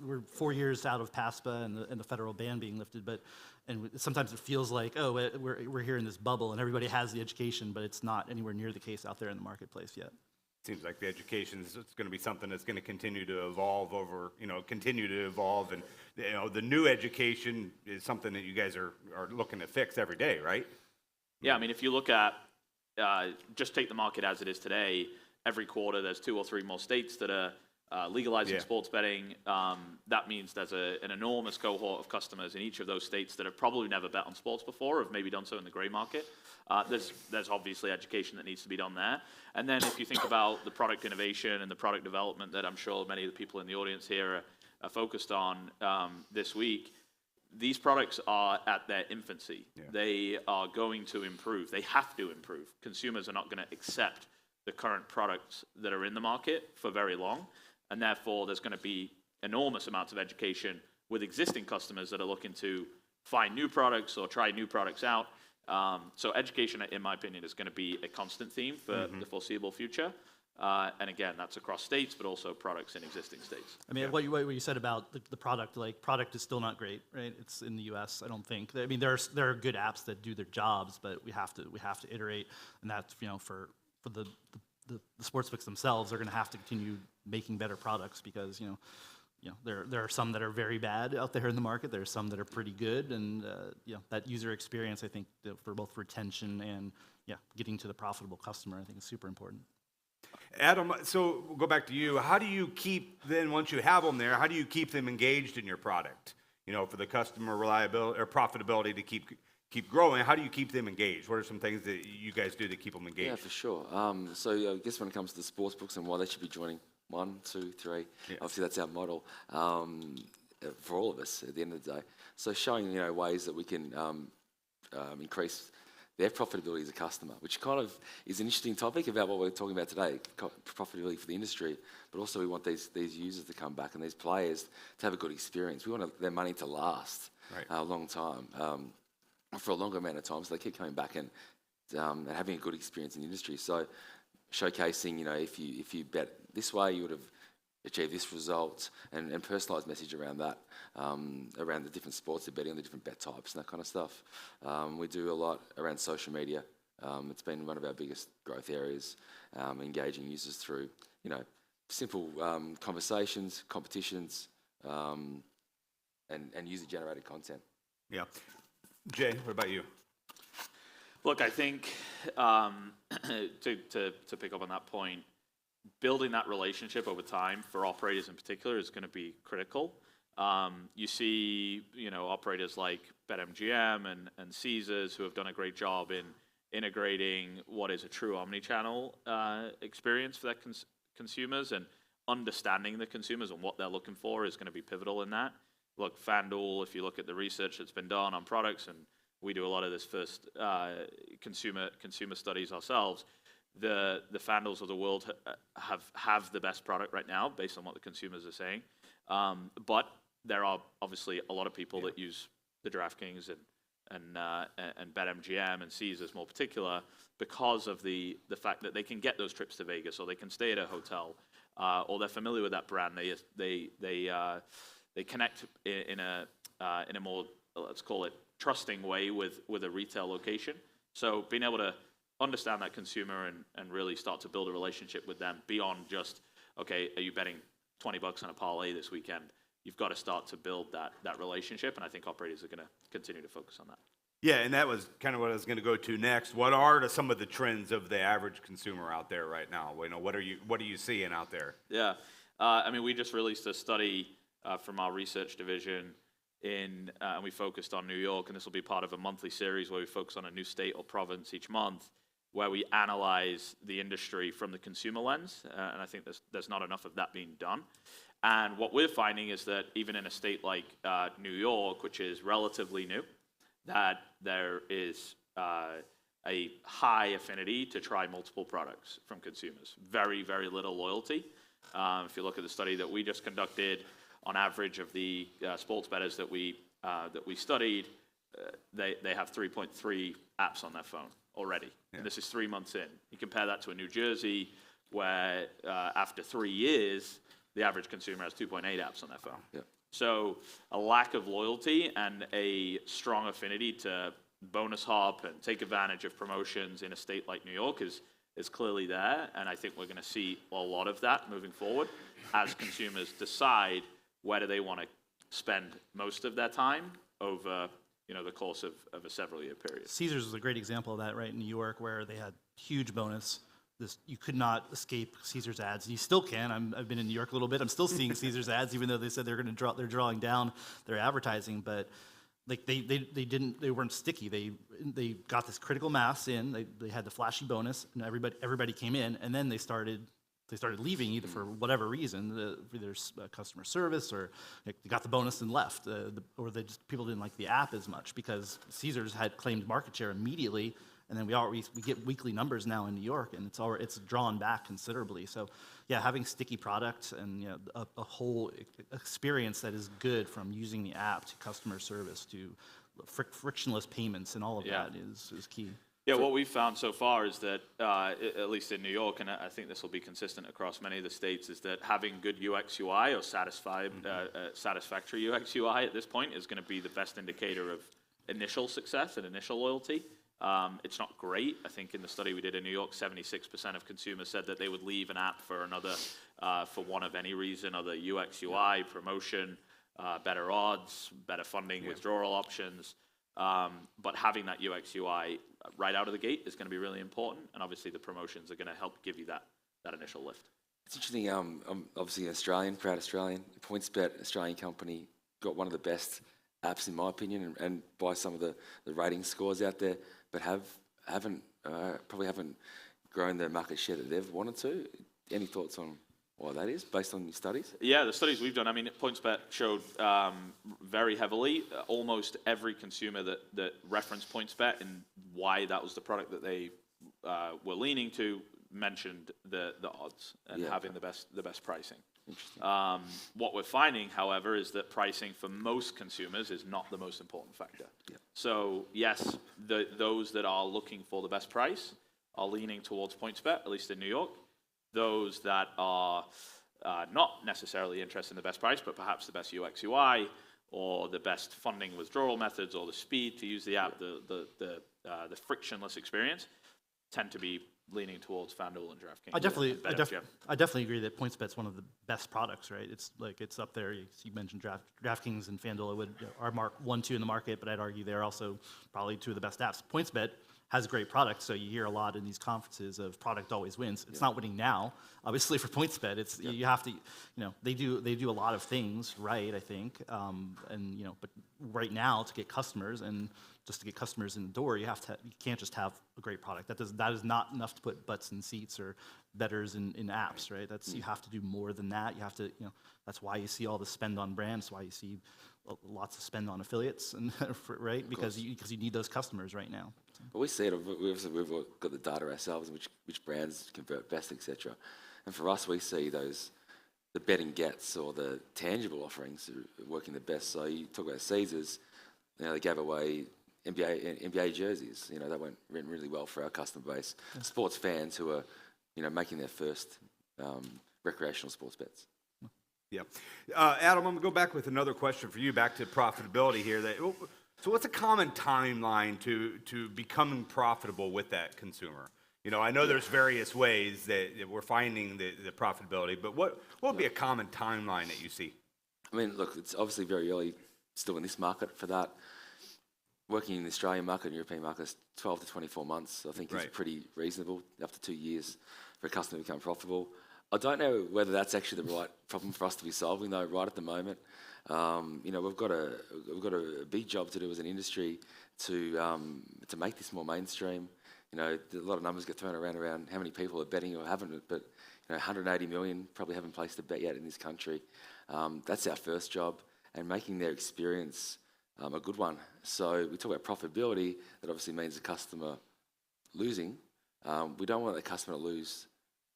We're 4 years out of PASPA and the federal ban being lifted, and sometimes it feels like, oh, we're here in this bubble and everybody has the education, but it's not anywhere near the case out there in the marketplace yet. Seems like the education is going to be something that's going to continue to evolve and the new education is something that you guys are looking to fix every day, right? Yeah, I mean, if you look at, just take the market as it is today, every quarter there's 2 or 3 more states that are legalizing sports betting, that means there's an enormous cohort of customers in each of those states that have probably never bet on sports before, or have maybe done so in the gray market. There's obviously education that needs to be done there. And then if you think about the product innovation and the product development that I'm sure many of the people in the audience here are focused on this week, these products are at their infancy. They are going to improve. They have to improve. Consumers are not going to accept the current products that are in the market for very long. And therefore, there's going to be enormous amounts of education with existing customers that are looking to find new products or try new products out. So education, in my opinion, is going to be a constant theme for the foreseeable future. And again, that's across states, but also products in existing states. I mean, what you said about the product, like product is still not great, right? It's in the U.S. I don't think. I mean, there are good apps that do their jobs, but we have to iterate, and that's for the sportsbooks themselves. They're going to have to continue making better products because there are some that are very bad out there in the market. There are some that are pretty good, and that user experience, I think, for both retention and getting to the profitable customer, I think is super important. Adam, so we'll go back to you. How do you keep, then, once you have them there, how do you keep them engaged in your product? For the customer reliability or profitability to keep growing, how do you keep them engaged? What are some things that you guys do to keep them engaged? Yeah, for sure. So I guess when it comes to the sports books and why they should be joining 1, 2, 3, obviously that's our model for all of us at the end of the day. So showing ways that we can increase their profitability as a customer, which kind of is an interesting topic about what we're talking about today, profitability for the industry, but also we want these users to come back and these players to have a good experience. We want their money to last a long time, for a longer amount of time, so they keep coming back and having a good experience in the industry. So showcasing, if you bet this way, you would have achieved this result, and personalised message around that, around the different sports they're betting on, the different bet types and that kind of stuff. We do a lot around social media. It's been one of our biggest growth areas, engaging users through, simple conversations, competitions, and user-generated content. Yeah. Jay, what about you? Look, I think to pick up on that point, building that relationship over time for operators in particular is going to be critical. You see, operators like BetMGM and Caesars who have done a great job in integrating what is a true omni-channel experience for their consumers, and understanding the consumers and what they're looking for is going to be pivotal in that. Look, FanDuel, if you look at the research that's been done on products, and we do a lot of this first consumer studies ourselves, the FanDuels of the world have the best product right now based on what the consumers are saying. But there are obviously a lot of people that use the DraftKings and BetMGM and Caesars more particular because of the fact that they can get those trips to Vegas, or they can stay at a hotel, or they're familiar with that brand. They connect in a more, let's call it, trusting way with a retail location. So being able to understand that consumer and really start to build a relationship with them beyond just, okay, are you betting $20 on a parlay this weekend? You've got to start to build that relationship, and I think operators are going to continue to focus on that. Yeah, and that was kind of what I was going to go to next. What are some of the trends of the average consumer out there right now? What are you seeing out there? Yeah, we just released a study from our research division and we focused on New York, and this will be part of a monthly series where we focus on a new state or province each month, where we analyze the industry from the consumer lens, and I think there's not enough of that being done. And what we're finding is that even in a state like New York, which is relatively new, that there is a high affinity to try multiple products from consumers. Very, very little loyalty. If you look at the study that we just conducted, on average of the sports bettors that we studied, they have 3.3 apps on their phone already. Yeah. And this is 3 months in. You compare that to a New Jersey, where after 3 years, the average consumer has 2.8 apps on their phone. Yeah. So a lack of loyalty and a strong affinity to bonus hop and take advantage of promotions in a state like New York is clearly there. And I think we're going to see a lot of that moving forward as consumers decide where do they want to spend most of their time over the course of a several-year period. Caesars was a great example of that, right, in New York, where they had huge bonus, you could not escape Caesar's ads. And you still can. I've been in New York a little bit. I'm still seeing Caesar's ads, even though they said they're drawing down their advertising. But like they weren't sticky. They got this critical mass in. They had the flashy bonus, and everybody came in, and then they started leaving either for whatever reason, either customer service or they got the bonus and left, or people didn't like the app as much because Caesars had claimed market share immediately. And then we get weekly numbers now in New York, and it's drawn back considerably. So, yeah, having sticky product and a whole experience that is good from using the app to customer service to frictionless payments and all of that is key. Yeah, what we've found so far is that, at least in New York, and I think this will be consistent across many of the states, is that having good UX UI or satisfactory UX UI at this point is going to be the best indicator of initial success and initial loyalty. It's not great. I think in the study we did in New York, 76% of consumers said that they would leave an app for another, for one of any reason, other UX, UI, promotion, better odds, better funding, withdrawal options. But having that UX, UI right out of the gate is going to be really important. And obviously the promotions are going to help give you that initial lift. It's interesting, I'm obviously an Australian, proud Australian. PointsBet, Australian company, got one of the best apps in my opinion, and by some of the rating scores out there, but probably haven't grown their market share that they've wanted to. Any thoughts on why that is, based on your studies? Yeah, the studies we've done, I mean, PointsBet showed very heavily almost every consumer that referenced PointsBet and why that was the product that they were leaning to mentioned the odds and having the best pricing. What we're finding, however, is that pricing for most consumers is not the most important factor. So yes, those that are looking for the best price are leaning towards PointsBet, at least in New York. Those that are not necessarily interested in the best price, but perhaps the best UX UI or the best funding withdrawal methods or the speed to use the app, the frictionless experience, tend to be leaning towards FanDuel and DraftKings. I definitely agree that PointsBet's one of the best products, right? It's up there. You mentioned DraftKings and FanDuel are mark 1, 2 in the market, but I'd argue they're also probably 2 of the best apps. PointsBet has great products, so you hear a lot in these conferences of product always wins. It's not winning now, obviously for PointsBet. It's you have to, they do a lot of things right, I think, but right now to get customers and just to get customers in the door, you can't just have a great product. That is not enough to put butts in seats or bettors in apps, right? You have to do more than that. You have to, that's why you see all the spend on brands, why you see lots of spend on affiliates, and right? Because you need those customers right now. But we see it. We've got the data ourselves, which brands convert best, etc. And for us, we see the betting gets or the tangible offerings working the best. So you talk about Caesars, they gave away NBA jerseys. That went really well for our customer base. Sports fans who are, making their first recreational sports bets. Yeah. Adam, I'm going to go back with another question for you, back to profitability here. So what's a common timeline to becoming profitable with that consumer? I know there's various ways that we're finding the profitability, but what would be a common timeline that you see? I mean, look, it's obviously very early still in this market for that. Working in the Australian market and European markets, 12 to 24 months, I think is pretty reasonable, up to 2 years for a customer to become profitable. I don't know whether that's actually the right problem for us to be solving, though, right at the moment. We've got a big job to do as an industry to make this more mainstream. A lot of numbers get thrown around how many people are betting or haven't, but 180 million probably haven't placed a bet yet in this country. That's our first job, and making their experience a good one. So we talk about profitability. That obviously means the customer losing. We don't want the customer to lose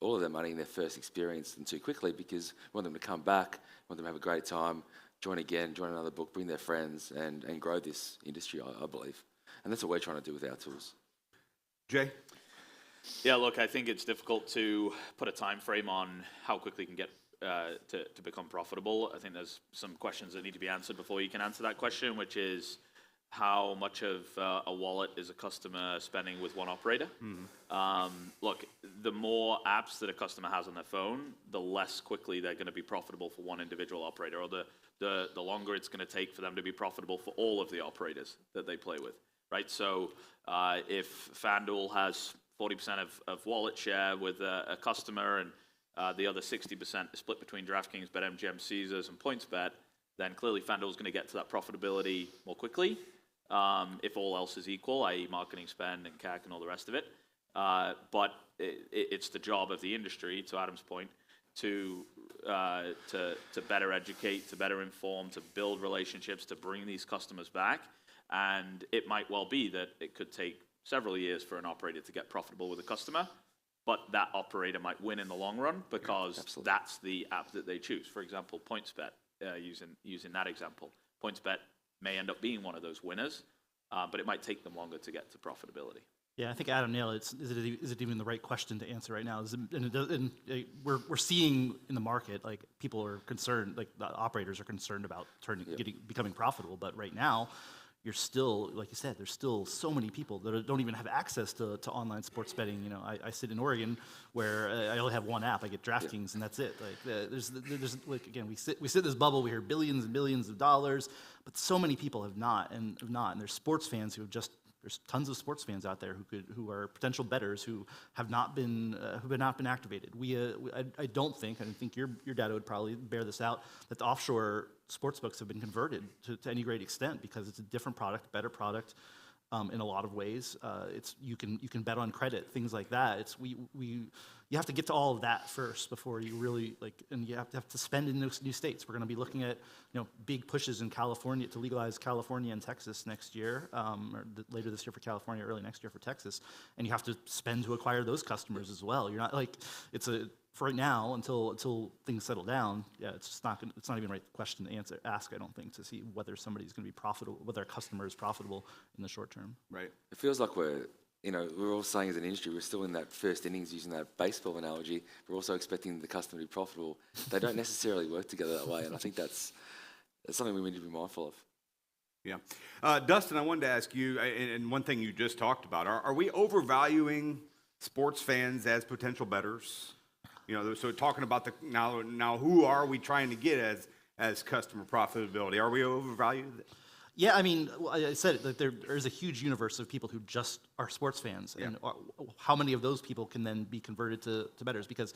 all of their money in their first experience and too quickly, because we want them to come back, want them to have a great time, join again, join another book, bring their friends, and grow this industry, I believe. And that's what we're trying to do with our tools. Jay? Yeah, look, I think it's difficult to put a time frame on how quickly you can get to become profitable. I think there's some questions that need to be answered before you can answer that question, which is how much of a wallet is a customer spending with one operator? Look, the more apps that a customer has on their phone, the less quickly they're going to be profitable for one individual operator, or the longer it's going to take for them to be profitable for all of the operators that they play with, right? So if FanDuel has 40% of wallet share with a customer, and the other 60% is split between DraftKings, BetMGM, Caesars, and PointsBet, then clearly FanDuel is going to get to that profitability more quickly, if all else is equal, i.e. marketing spend and CAC and all the rest of it. But it's the job of the industry, to Adam's point, to better educate, to better inform, to build relationships, to bring these customers back. And it might well be that it could take several years for an operator to get profitable with a customer, but that operator might win in the long run because that's the app that they choose. For example, PointsBet, using that example. PointsBet may end up being one of those winners, but it might take them longer to get to profitability. Yeah, I think Adam nailed it. Is it even the right question to answer right now? We're seeing in the market, like, people are concerned, like the operators are concerned about becoming profitable. But right now, you're still, like you said, there's still so many people that don't even have access to online sports betting. You know, I sit in Oregon where I only have one app. I get DraftKings, and that's it. Like, there's like, again, we sit in this bubble. We hear billions and billions of dollars, but so many people have not. And there's sports fans who have just. There's tons of sports fans out there who are potential bettors who have not been activated. I don't think, and I think your data would probably bear this out, that the offshore sports books have been converted to any great extent because it's a different product, better product in a lot of ways. You can bet on credit, things like that. You have to get to all of that first before you really and you have to spend in those new states. We're going to be looking at big pushes in California to legalize California and Texas next year, or later this year for California, early next year for Texas, and you have to spend to acquire those customers as well. You're not for right now until things settle down. Yeah, it's not even the right question to ask. I don't think, to see whether somebody's going to be profitable, whether a customer is profitable in the short term. Right. It feels like we're all saying as an industry, we're still in that first innings, using that baseball analogy. We're also expecting the customer to be profitable. They don't necessarily work together that way, and I think that's something we need to be mindful of. Yeah. Dustin, I wanted to ask you, and one thing you just talked about, are we overvaluing sports fans as potential bettors? So talking about now who are we trying to get as customer profitability? Are we overvalued? Yeah, I mean, I said that there is a huge universe of people who just are sports fans, and how many of those people can then be converted to bettors? Because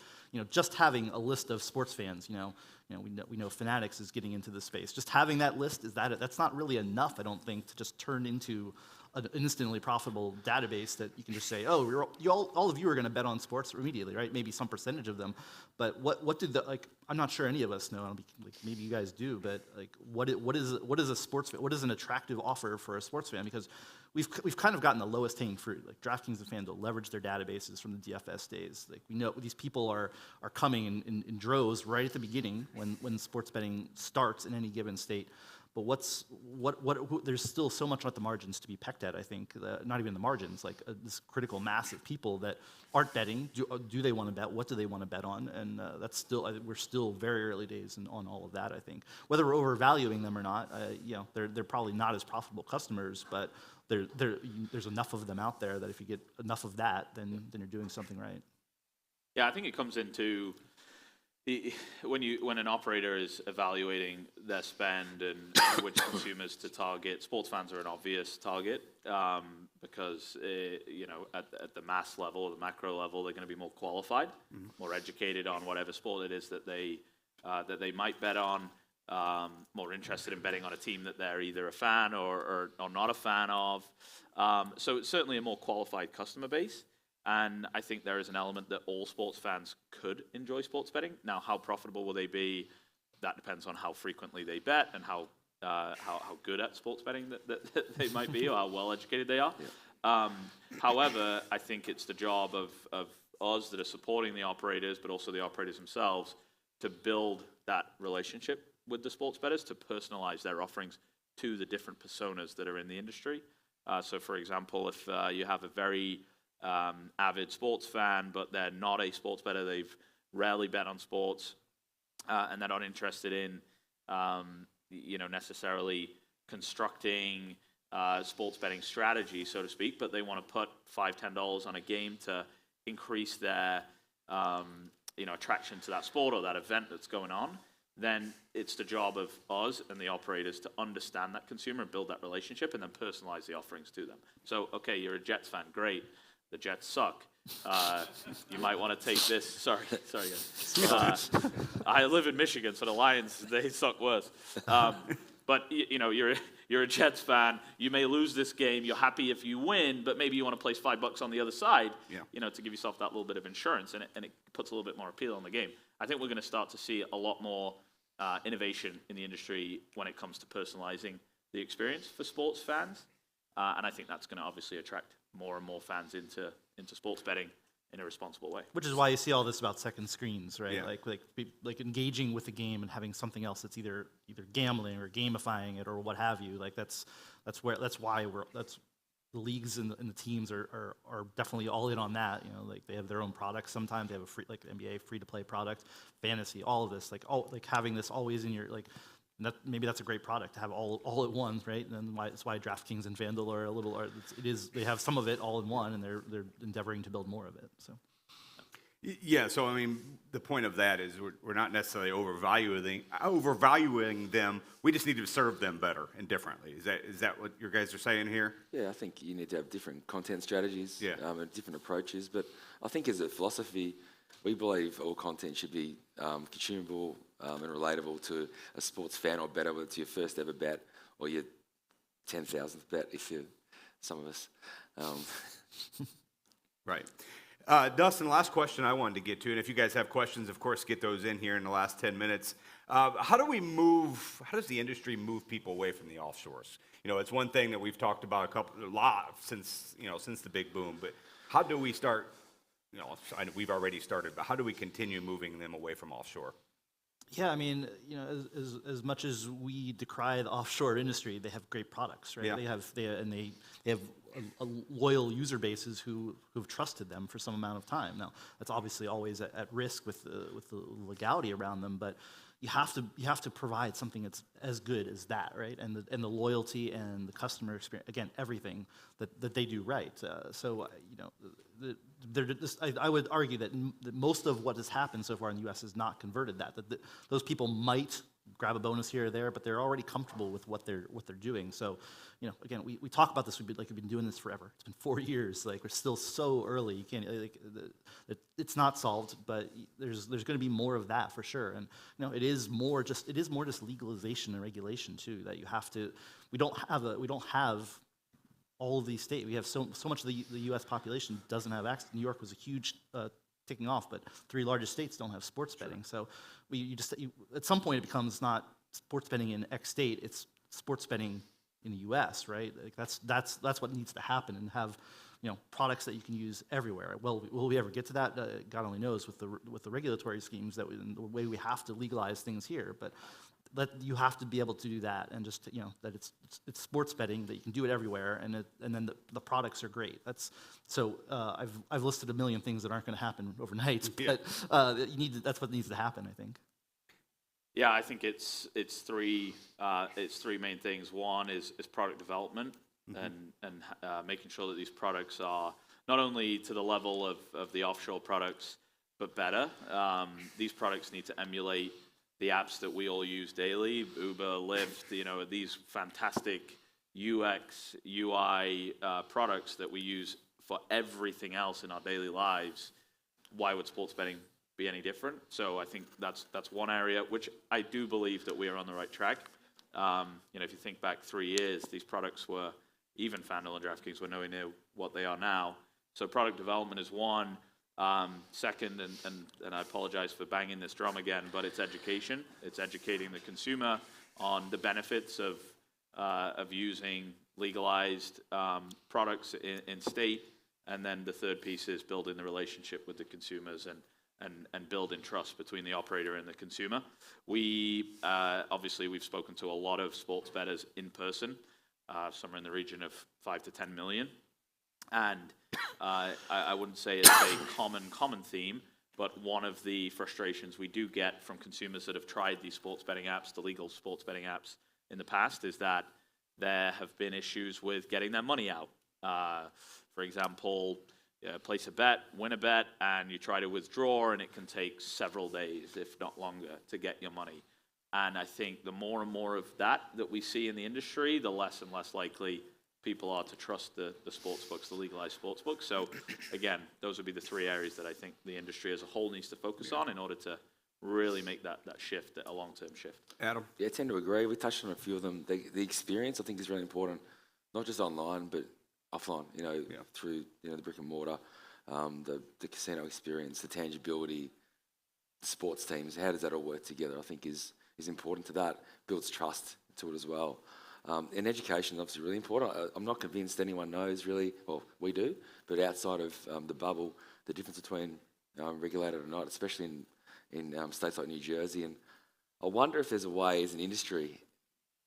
just having a list of sports fans, we know Fanatics is getting into this space. Just having that list that's not really enough, I don't think, to just turn into an instantly profitable database that you can just say, oh, all of you are going to bet on sports immediately, right? Maybe some percentage of them, but what did I'm not sure any of us know. Maybe you guys do, but what is a sports fan? What is an attractive offer for a sports fan? Because we've kind of gotten the lowest hanging fruit. Like DraftKings and FanDuel leverage their databases from the DFS days. Like, we know these people are coming in droves right at the beginning when sports betting starts in any given state. But there's still so much at the margins to be pecked at, I think. Not even the margins, this critical mass of people that aren't betting. Do they want to bet? What do they want to bet on? And we're still very early days on all of that, I think. Whether we're overvaluing them or not, they're probably not as profitable customers, but there's enough of them out there that if you get enough of that, then you're doing something right. Yeah, I think it comes into when an operator is evaluating their spend and which consumers to target. Sports fans are an obvious target because at the mass level or the macro level, they're going to be more qualified, more educated on whatever sport it is that they might bet on, more interested in betting on a team that they're either a fan or not a fan of. So it's certainly a more qualified customer base. And I think there is an element that all sports fans could enjoy sports betting. Now, how profitable will they be? That depends on how frequently they bet and how good at sports betting that they might be, or how well educated they are. Yeah. However, I think it's the job of us that are supporting the operators, but also the operators themselves, to build that relationship with the sports bettors, to personalize their offerings to the different personas that are in the industry. So, for example, if you have a very avid sports fan, but they're not a sports bettor, they've rarely bet on sports, and they're not interested in, necessarily constructing sports betting strategy, so to speak, but they want to put $5-10 on a game to increase their, attraction to that sport or that event that's going on. Then it's the job of us and the operators to understand that consumer and build that relationship and then personalize the offerings to them. So, okay, you're a Jets fan, great. The Jets suck. You might want to take this. Sorry, guys. I live in Michigan, so the Lions, they suck worse. But you're a Jets fan. You may lose this game. You're happy if you win, but maybe you want to place $5 on the other side, to give yourself that little bit of insurance, and it puts a little bit more appeal on the game. I think we're going to start to see a lot more innovation in the industry when it comes to personalizing the experience for sports fans, and I think that's going to obviously attract more and more fans into sports betting in a responsible way. Which is why you see all this about second screens, right? Yeah. Like engaging with the game and having something else that's either gambling or gamifying it or what have you. Like that's why the leagues and the teams are definitely all in on that. Like they have their own products. Sometimes they have a free, like the NBA free to play product, fantasy, all of this. Like having this always in your maybe that's a great product to have all at once, right? And that's why DraftKings and FanDuel are a little. They have some of it all in one, and they're endeavoring to build more of it. So. Yeah, so I mean, the point of that is we're not necessarily overvaluing them. We just need to serve them better and differently. Is that what you guys are saying here? Yeah, I think you need to have different content strategies, and different approaches. But I think as a philosophy, we believe all content should be consumable and relatable to a sports fan or better, whether it's your first ever bet or your 10,000th bet, if you're some of us. Right. Dustin, last question I wanted to get to, and if you guys have questions, of course, get those in here in the last 10 minutes. How does the industry move people away from the offshores? It's one thing that we've talked about a lot since the big boom, but how do we start, we've already started, but how do we continue moving them away from offshore? Yeah, I mean, as much as we decry the offshore industry, they have great products, right? Yeah. They have a loyal user bases who've trusted them for some amount of time. Now, that's obviously always at risk with the legality around them, but you have to provide something that's as good as that, right? And the loyalty and the customer experience, again, everything that they do right. I would argue that most of what has happened so far in the U.S. has not converted that. Those people might grab a bonus here or there, but they're already comfortable with what they're doing. So, again, we talk about this. We've been doing this forever. It's been 4 years. Like we're still so early. You can't. It's not solved, but there's going to be more of that for sure. And it is more just legalization and regulation too. That you have to. We don't have all of these states. We have so much of the U.S. population doesn't have access. New York was a huge taking off, but 3 largest states don't have sports betting. So at some point it becomes not sports betting in X state, it's sports betting in the U.S., right? Like that's what needs to happen, and have products that you can use everywhere. Well, will we ever get to that? God only knows with the regulatory schemes the way we have to legalize things here, but you have to be able to do that, and just that it's sports betting, that you can do it everywhere, and then the products are great. I've listed a million things that aren't going to happen overnight, but that's what needs to happen, I think. Yeah, I think it's three main things. One is product development, and making sure that these products are not only to the level of the offshore products, but better. These products need to emulate the apps that we all use daily, Uber, Lyft, these fantastic UX, UI products that we use for everything else in our daily lives. Why would sports betting be any different? So I think that's one area which I do believe that we are on the right track. If you think back 3 years, these products were, even FanDuel and DraftKings were nowhere near what they are now. So product development is one. Second, and I apologize for banging this drum again, but it's education. It's educating the consumer on the benefits of using legalized products in state. And then the third piece is building the relationship with the consumers and building trust between the operator and the consumer. Obviously we've spoken to a lot of sports bettors in person, somewhere in the region of 5 to 10 million. And I wouldn't say it's a common theme, but one of the frustrations we do get from consumers that have tried these sports betting apps, the legal sports betting apps in the past, is that there have been issues with getting their money out. For example, place a bet, win a bet, and you try to withdraw, and it can take several days, if not longer, to get your money. And I think the more and more of that we see in the industry, the less and less likely people are to trust the sports books, the legalized sports books. So again, those would be the three areas that I think the industry as a whole needs to focus on in order to really make that shift, a long-term shift. Adam? Yeah, I tend to agree. We touched on a few of them. The experience, I think, is really important, not just online, but offline, through, the brick and mortar, the casino experience, the tangibility, the sports teams, how does that all work together, I think is important to that, builds trust to it as well. And education is obviously really important. I'm not convinced anyone knows really, well, we do, but outside of the bubble, the difference between regulated or not, especially in states like New Jersey. And I wonder if there's a way as an industry,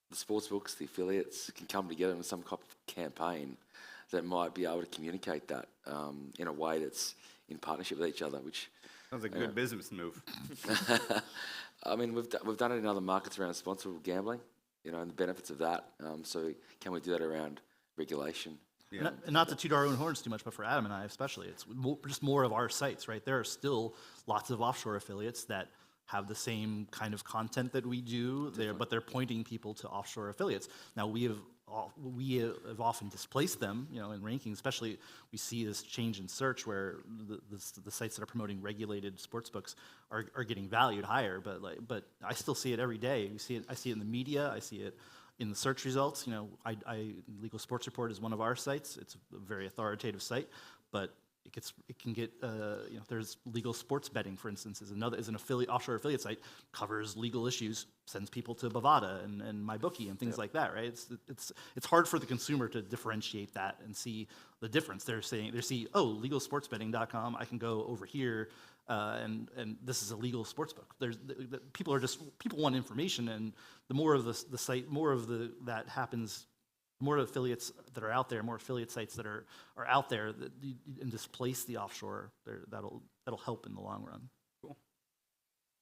the sports books, the affiliates can come together in some type of campaign that might be able to communicate that in a way that's in partnership with each other, which... Sounds like a good business move. I mean, we've done it in other markets around responsible gambling, and the benefits of that. So can we do that around regulation? Yeah. And not to toot our own horns too much, but for Adam and I especially, it's just more of our sites, right? There are still lots of offshore affiliates that have the same kind of content that we do, but they're pointing people to offshore affiliates. Now, we have often displaced them, in rankings, especially we see this change in search where the sites that are promoting regulated sportsbooks are getting valued higher, but I still see it every day. I see it in the media, I see it in the search results. Legal Sports Report is one of our sites. It's a very authoritative site, but it can get there's legal sports betting, for instance, is an offshore affiliate site, covers legal issues, sends people to Bovada and MyBookie and things like that, right? It's hard for the consumer to differentiate that and see the difference. They see, oh, legalsportsbetting.com, I can go over here and this is a legal sports book. People want information, and the more of the site, that happens. More affiliates that are out there, more affiliate sites that are out there and displace the offshore, that'll help in the long run. Cool.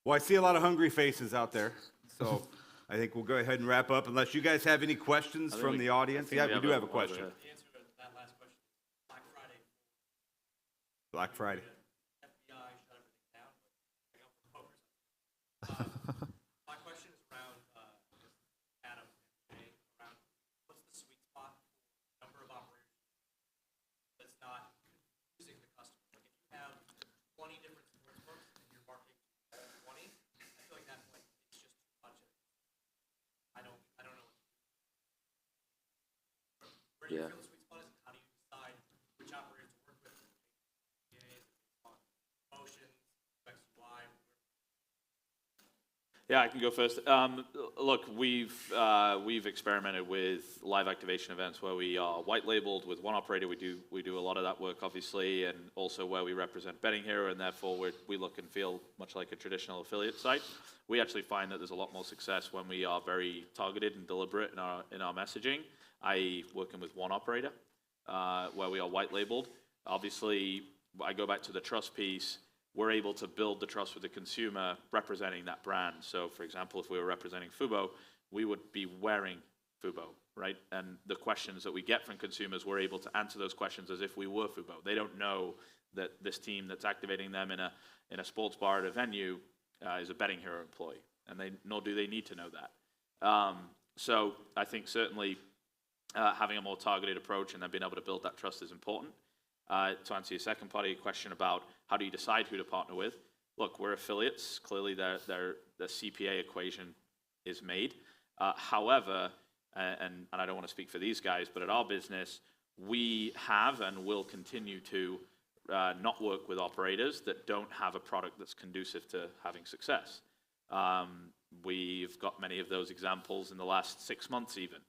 Well, I see a lot of hungry faces out there, so I think we'll go ahead and wrap up unless you guys have any questions from the audience. Yeah, we do have a question. The answer to that last question is Black Friday. Black Friday. FBI shut everything down, but I got focus. My question is around Adam and Jay, around what's the sweet spot for number of operators that's not confusing the customer. Like if you have 20 different sports books and you're marketing to all 20, I feel like that point it's just too much. I don't know. Where do you feel the sweet spot is, and how do you decide which operators to work with? Promotions, X, Y. Yeah, I can go first. Look, we've experimented with live activation events where we are white labeled with one operator. We do a lot of that work, obviously, and also where we represent Betting Hero, and therefore we look and feel much like a traditional affiliate site. We actually find that there's a lot more success when we are very targeted and deliberate in our messaging, i.e., working with one operator, where we are white labeled. Obviously, I go back to the trust piece. We're able to build the trust with the consumer representing that brand. So, for example, if we were representing Fubo, we would be wearing Fubo, right? And the questions that we get from consumers, we're able to answer those questions as if we were Fubo. They don't know that this team that's activating them in a sports bar at a venue is a Betting Hero employee, and nor do they need to know that. So I think certainly having a more targeted approach and then being able to build that trust is important. To answer your second part of your question about how do you decide who to partner with, look, we're affiliates. Clearly, the CPA equation is made. However, and I don't want to speak for these guys, but at our business, we have and will continue to not work with operators that don't have a product that's conducive to having success. We've got many of those examples in the last 6 months even.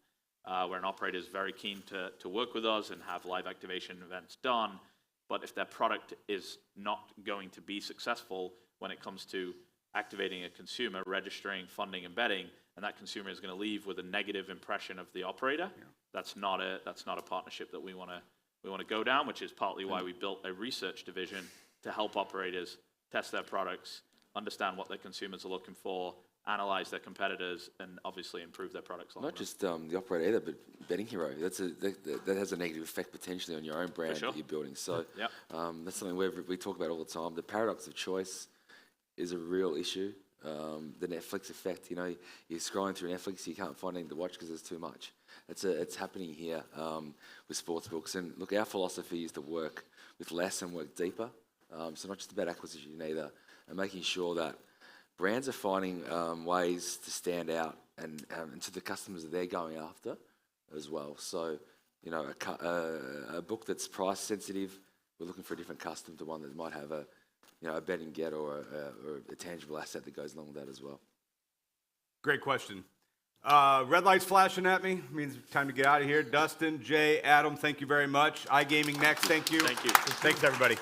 Where an operator is very keen to work with us and have live activation events done, but if their product is not going to be successful when it comes to activating a consumer, registering, funding, and betting, and that consumer is going to leave with a negative impression of the operator, that's not a partnership that we want to go down, which is partly why we built a research division to help operators test their products, understand what their consumers are looking for, analyze their competitors, and obviously improve their products. Not just the operator either, but Betting Hero. That has a negative effect potentially on your own brand that you're building. So that's something we talk about all the time. The paradox of choice is a real issue. The Netflix effect, you're scrolling through Netflix, you can't find anything to watch because there's too much. it's happening here with sportsbooks. And look, our philosophy is to work with less and work deeper. So not just about acquisition either, and making sure that brands are finding ways to stand out and to the customers that they're going after as well. So, you know, a book that's price sensitive, we're looking for a different customer to one that might have a betting get or a tangible asset that goes along with that as well. Great question. Red light's flashing at me. Means time to get out of here. Dustin, Jay, Adam, thank you very much. iGaming next. Thank you. Thank you. Thanks, everybody.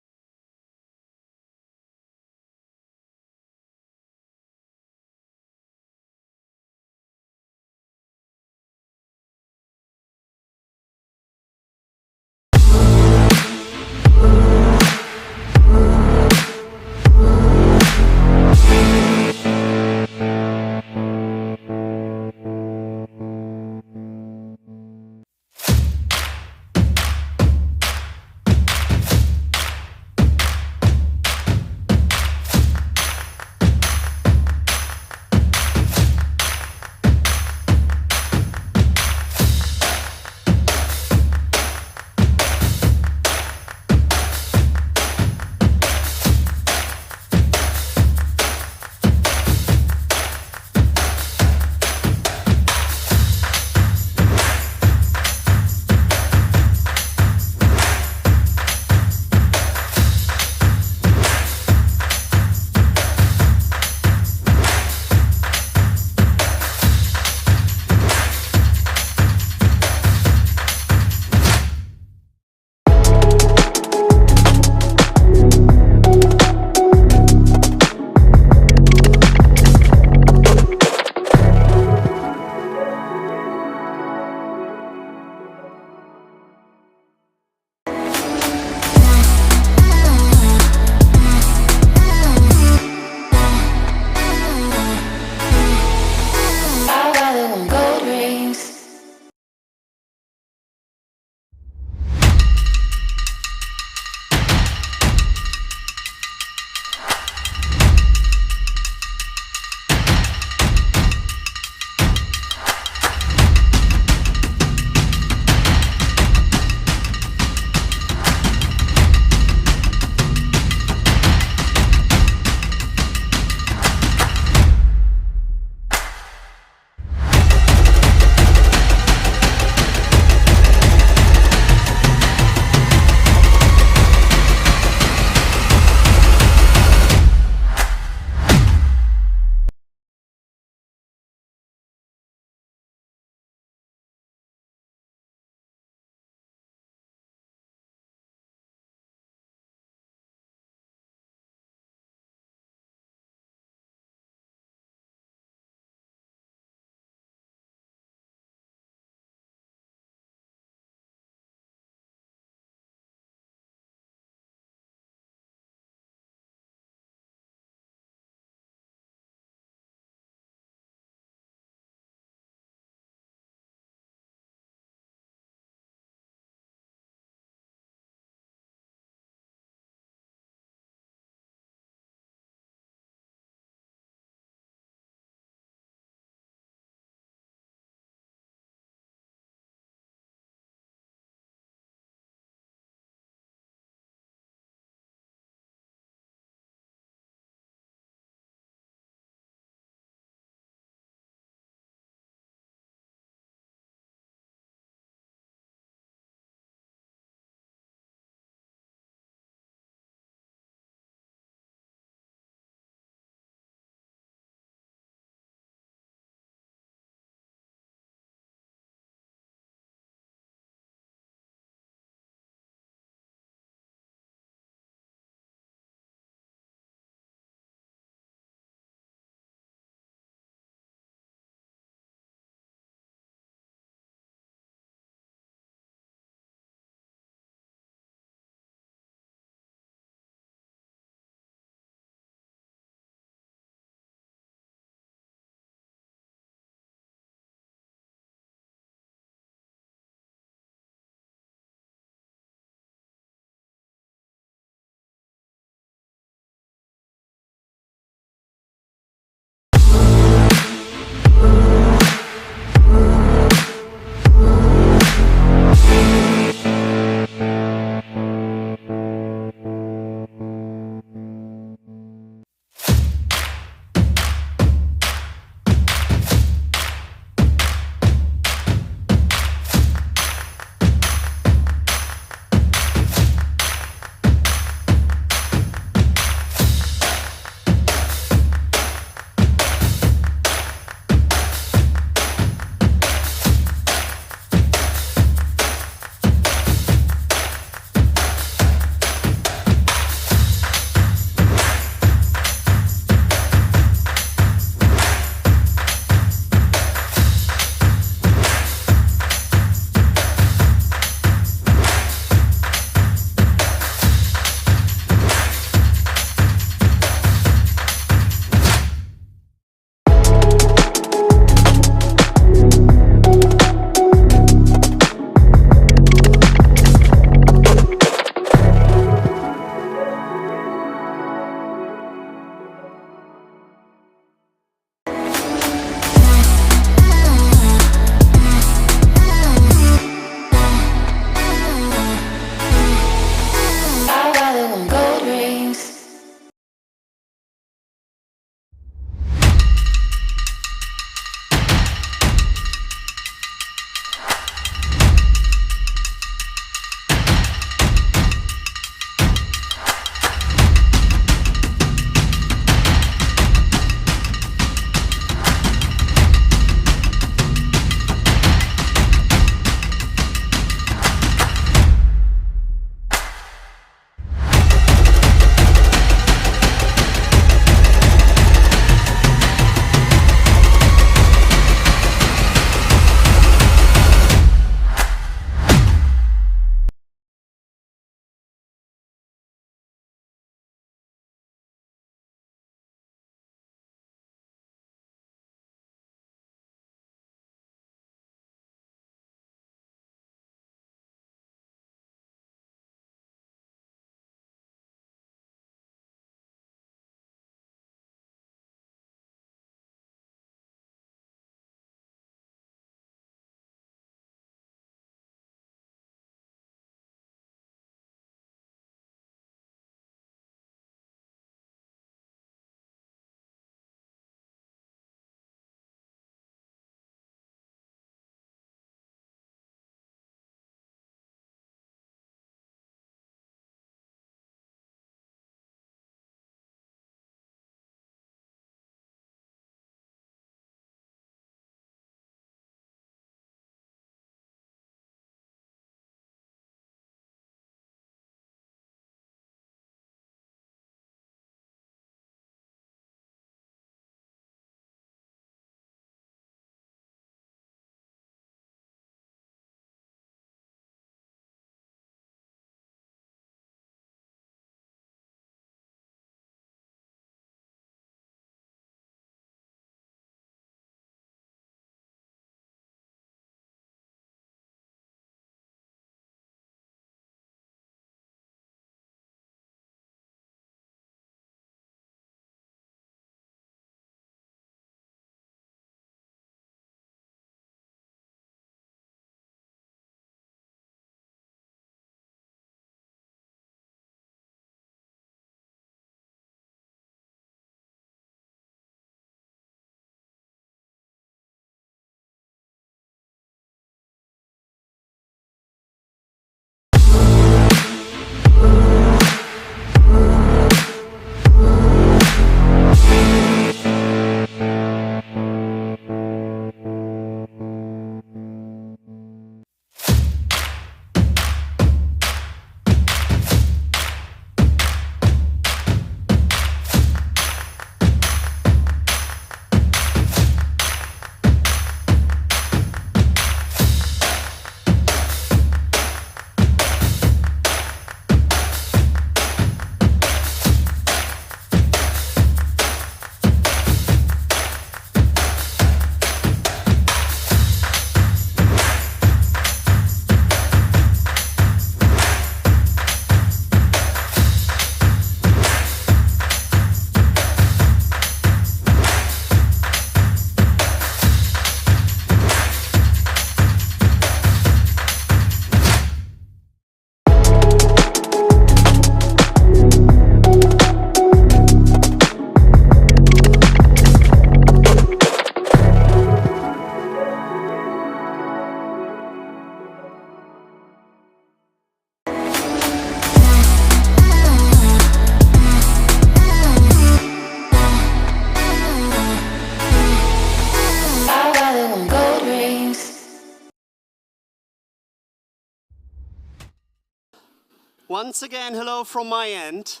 Once again, hello from my end.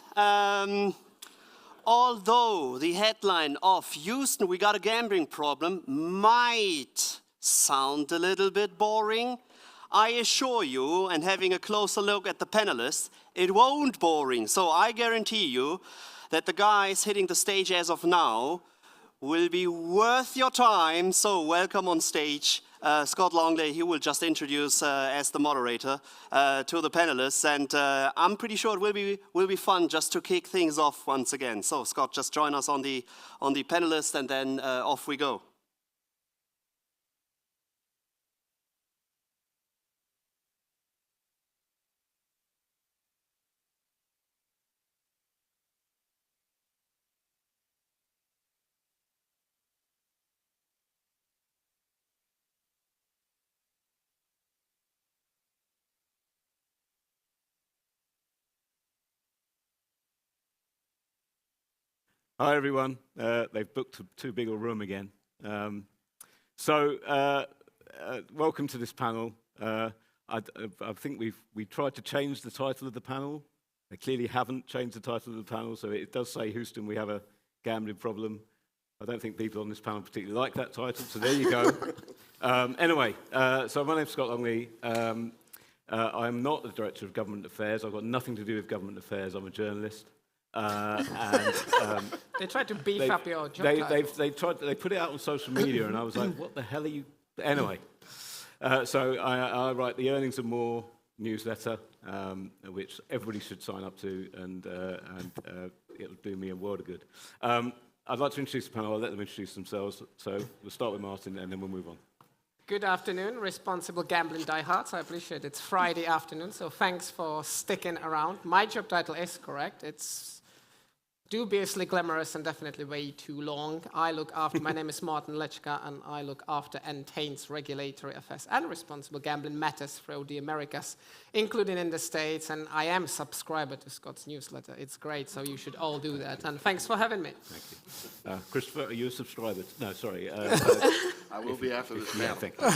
Although the headline of Houston, we got a gambling problem, might sound a little bit boring, I assure you, and having a closer look at the panelists, it won't boring. So I guarantee you that the guys hitting the stage as of now will be worth your time. So welcome on stage, Scott Longley. He will just introduce as the moderator to the panelists, and I'm pretty sure it will be fun just to kick things off once again. So Scott, just join us on the panelists, and then off we go. Hi, everyone. They've booked too big a room again. Welcome to this panel. I think we tried to change the title of the panel. They clearly haven't changed the title of the panel, so it does say, Houston, we have a gambling problem. I don't think people on this panel particularly like that title, so there you go. Anyway, so my name's Scott Longley. I'm not the Director of Government Affairs. I've got nothing to do with government affairs. I'm a journalist. They tried to beef up your job title. They put it out on social media, and I was like, what the hell are you... Anyway, so I write the Earnings and More newsletter, which everybody should sign up to, and it'll do me a world of good. I'd like to introduce the panel. I'll let them introduce themselves. So we'll start with Martin, and then we'll move on. Good afternoon, responsible gambling diehards. I appreciate it's Friday afternoon, so thanks for sticking around. My job title is correct. It's dubiously glamorous and definitely way too long. My name is Martin Lechka, and I look after Entain's regulatory affairs and responsible gambling matters through the Americas, including in the States, and I am a subscriber to Scott's newsletter. It's great, so you should all do that, and thanks for having me. Thank you. Christopher, are you a subscriber? No, sorry. I will be after this panel. Yeah, thank you.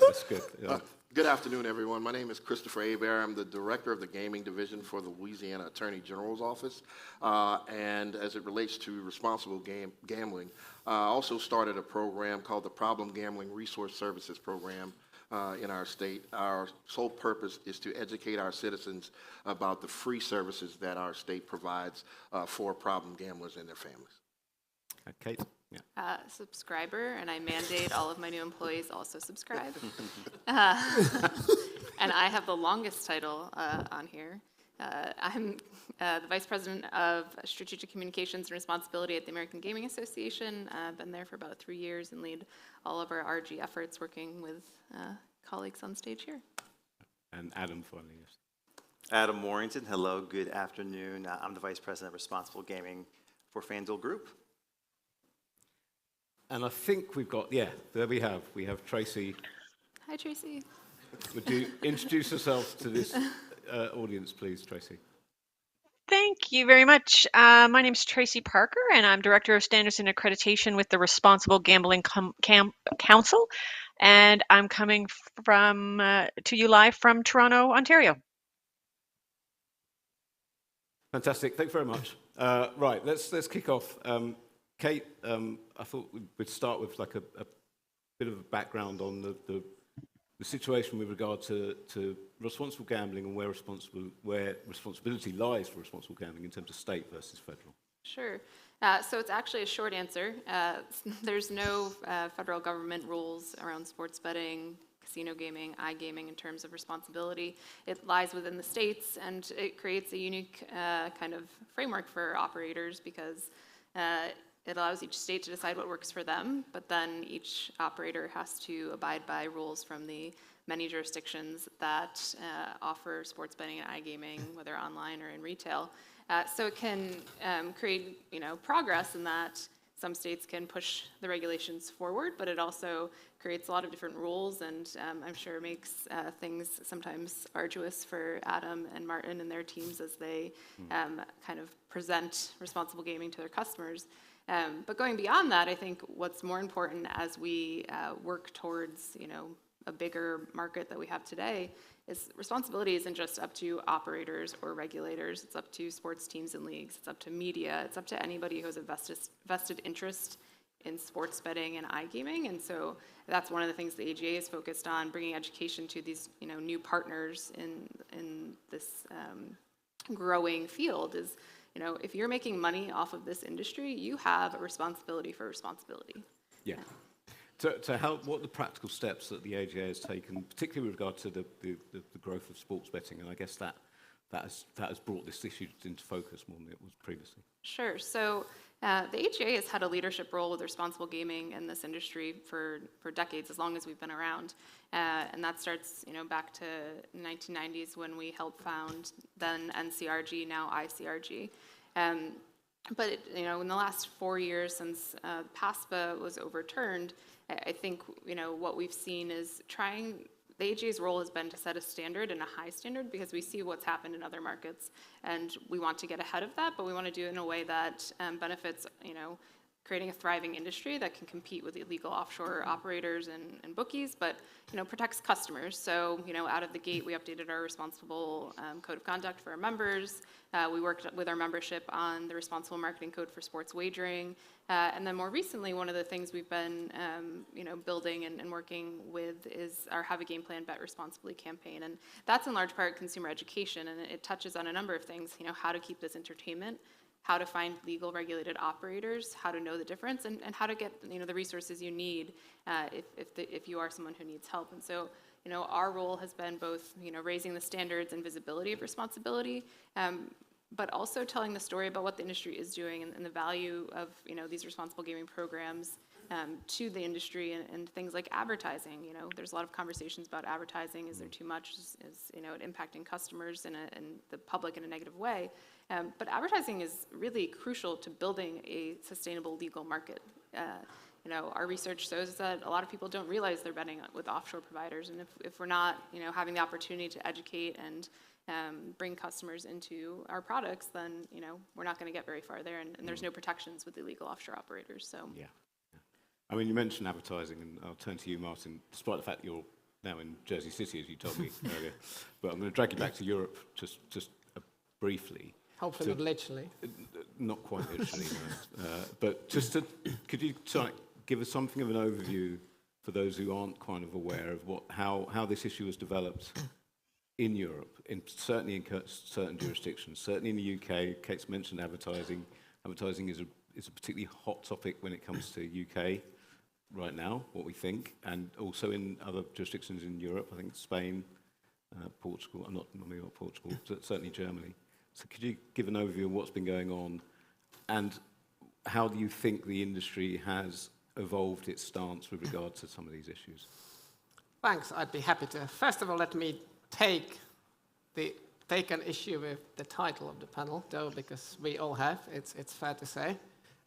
That's good. Good afternoon, everyone. My name is Christopher Hebert. I'm the director of the gaming division for the Louisiana Attorney General's office. And as it relates to responsible gambling, I also started a program called the Problem Gambling Resource Services Program in our state. Our sole purpose is to educate our citizens about the free services that our state provides for problem gamblers and their families. Kate? Yeah. Subscriber, and I mandate all of my new employees also subscribe. And I have the longest title on here. I'm the Vice President of Strategic Communications and Responsibility at the American Gaming Association. I've been there for about 3 years and lead all of our RG efforts working with colleagues on stage here. And Adam finally. Adam Warrington, hello, good afternoon. I'm the Vice President of Responsible Gaming for FanDuel Group. And I think we've got, there we have. We have Tracy. Hi, Tracy. Would you introduce yourself to this audience, please, Tracy? Thank you very much. My name is Tracy Parker, and I'm Director of Standards and Accreditation with the Responsible Gambling Council. And I'm coming to you live from Toronto, Ontario. Fantastic. Thank you very much. Right, let's kick off. Kate, I thought we'd start with like a bit of a background on the situation with regard to responsible gambling and where responsibility lies for responsible gambling in terms of state versus federal. Sure. So it's actually a short answer. There's no federal government rules around sports betting, casino gaming, iGaming in terms of responsibility. It lies within the states, and it creates a unique kind of framework for operators because it allows each state to decide what works for them, but then each operator has to abide by rules from the many jurisdictions that offer sports betting and iGaming, whether online or in retail. So it can create, progress in that some states can push the regulations forward, but it also creates a lot of different rules, and I'm sure makes things sometimes arduous for Adam and Martin and their teams as they kind of present responsible gaming to their customers. But going beyond that, I think what's more important as we work towards, a bigger market that we have today is responsibility isn't just up to operators or regulators, it's up to sports teams and leagues, it's up to media, it's up to anybody who has a vested interest in sports betting and iGaming. And so that's one of the things the AGA is focused on, bringing education to these new partners in this growing field is, if you're making money off of this industry, you have a responsibility for responsibility. Yeah. To help, what are the practical steps that the AGA has taken, particularly with regard to the growth of sports betting? And I guess that has brought this issue into focus more than it was previously. Sure. So the AGA has had a leadership role with responsible gaming in this industry for decades, as long as we've been around. And that starts, back to 1990s when we helped found then NCRG, now ICRG. But in the last 4 years since PASPA was overturned, I think what we've seen is the AGA's role has been to set a standard and a high standard because we see what's happened in other markets, and we want to get ahead of that, but we want to do it in a way that benefits creating a thriving industry that can compete with illegal offshore operators and bookies, but protects customers. So out of the gate, we updated our responsible code of conduct for our members. We worked with our membership on the responsible marketing code for sports wagering, and then more recently, one of the things we've been building and working with is our Have a Game Plan, Bet Responsibly campaign, and that's in large part consumer education, and it touches on a number of things. How to keep this entertainment, how to find legal regulated operators, how to know the difference, and how to get the resources you need if you are someone who needs help. And so our role has been both raising the standards and visibility of responsibility, but also telling the story about what the industry is doing and the value of these responsible gaming programs to the industry and things like advertising. There's a lot of conversations about advertising. Is there too much? Is it impacting customers and the public in a negative way? But advertising is really crucial to building a sustainable legal market. Our research shows that a lot of people don't realize they're betting with offshore providers, and if we're not having the opportunity to educate and bring customers into our products, then we're not going to get very far there, and there's no protections with illegal offshore operators. So yeah. I mean, you mentioned advertising, and I'll turn to you, Martin, despite the fact that you're now in Jersey City, as you told me earlier. But I'm going to drag you back to Europe just briefly. Hopefully not literally. Not quite literally, no. But just could you give us something of an overview for those who aren't kind of aware of how this issue has developed in Europe, certainly in certain jurisdictions, certainly in the UK. Kate's mentioned advertising. Advertising is a particularly hot topic when it comes to UK right now, what we think, and also in other jurisdictions in Europe. I think Spain, Portugal. Maybe not Portugal, certainly Germany. So could you give an overview of what's been going on, and how do you think the industry has evolved its stance with regard to some of these issues? Thanks, I'd be happy to. First of all, let me take an issue with the title of the panel, though, because we all have, it's fair to say.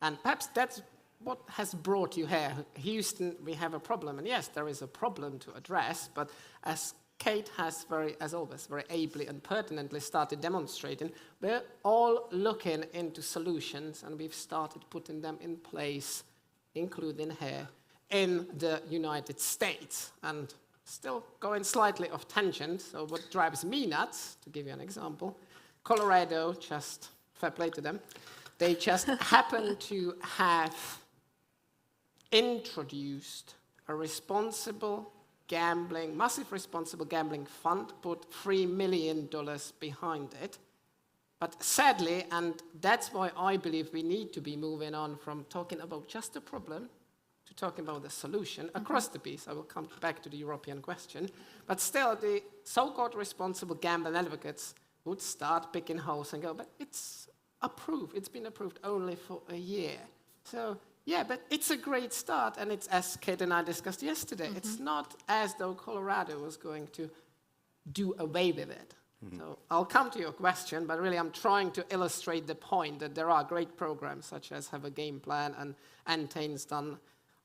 And perhaps that's what has brought you here. Houston, we have a problem, and yes, there is a problem to address, but as Kate has as always, very ably and pertinently started demonstrating, we're all looking into solutions, and we've started putting them in place, including here in the United States. And still going slightly off tangent, so what drives me nuts, to give you an example, Colorado, just fair play to them, they just happen to have introduced a massive responsible gambling fund, put $3 million behind it. But sadly, and that's why I believe we need to be moving on from talking about just the problem to talking about the solution across the piece. I will come back to the European question. But still, the so-called responsible gambling advocates would start picking holes and go, but it's approved. It's been approved only for a year. So yeah, but it's a great start, and it's, as Kate and I discussed yesterday, it's not as though Colorado was going to do away with it. So I'll come to your question, but really I'm trying to illustrate the point that there are great programs such as Have a Game Plan, and Antain's done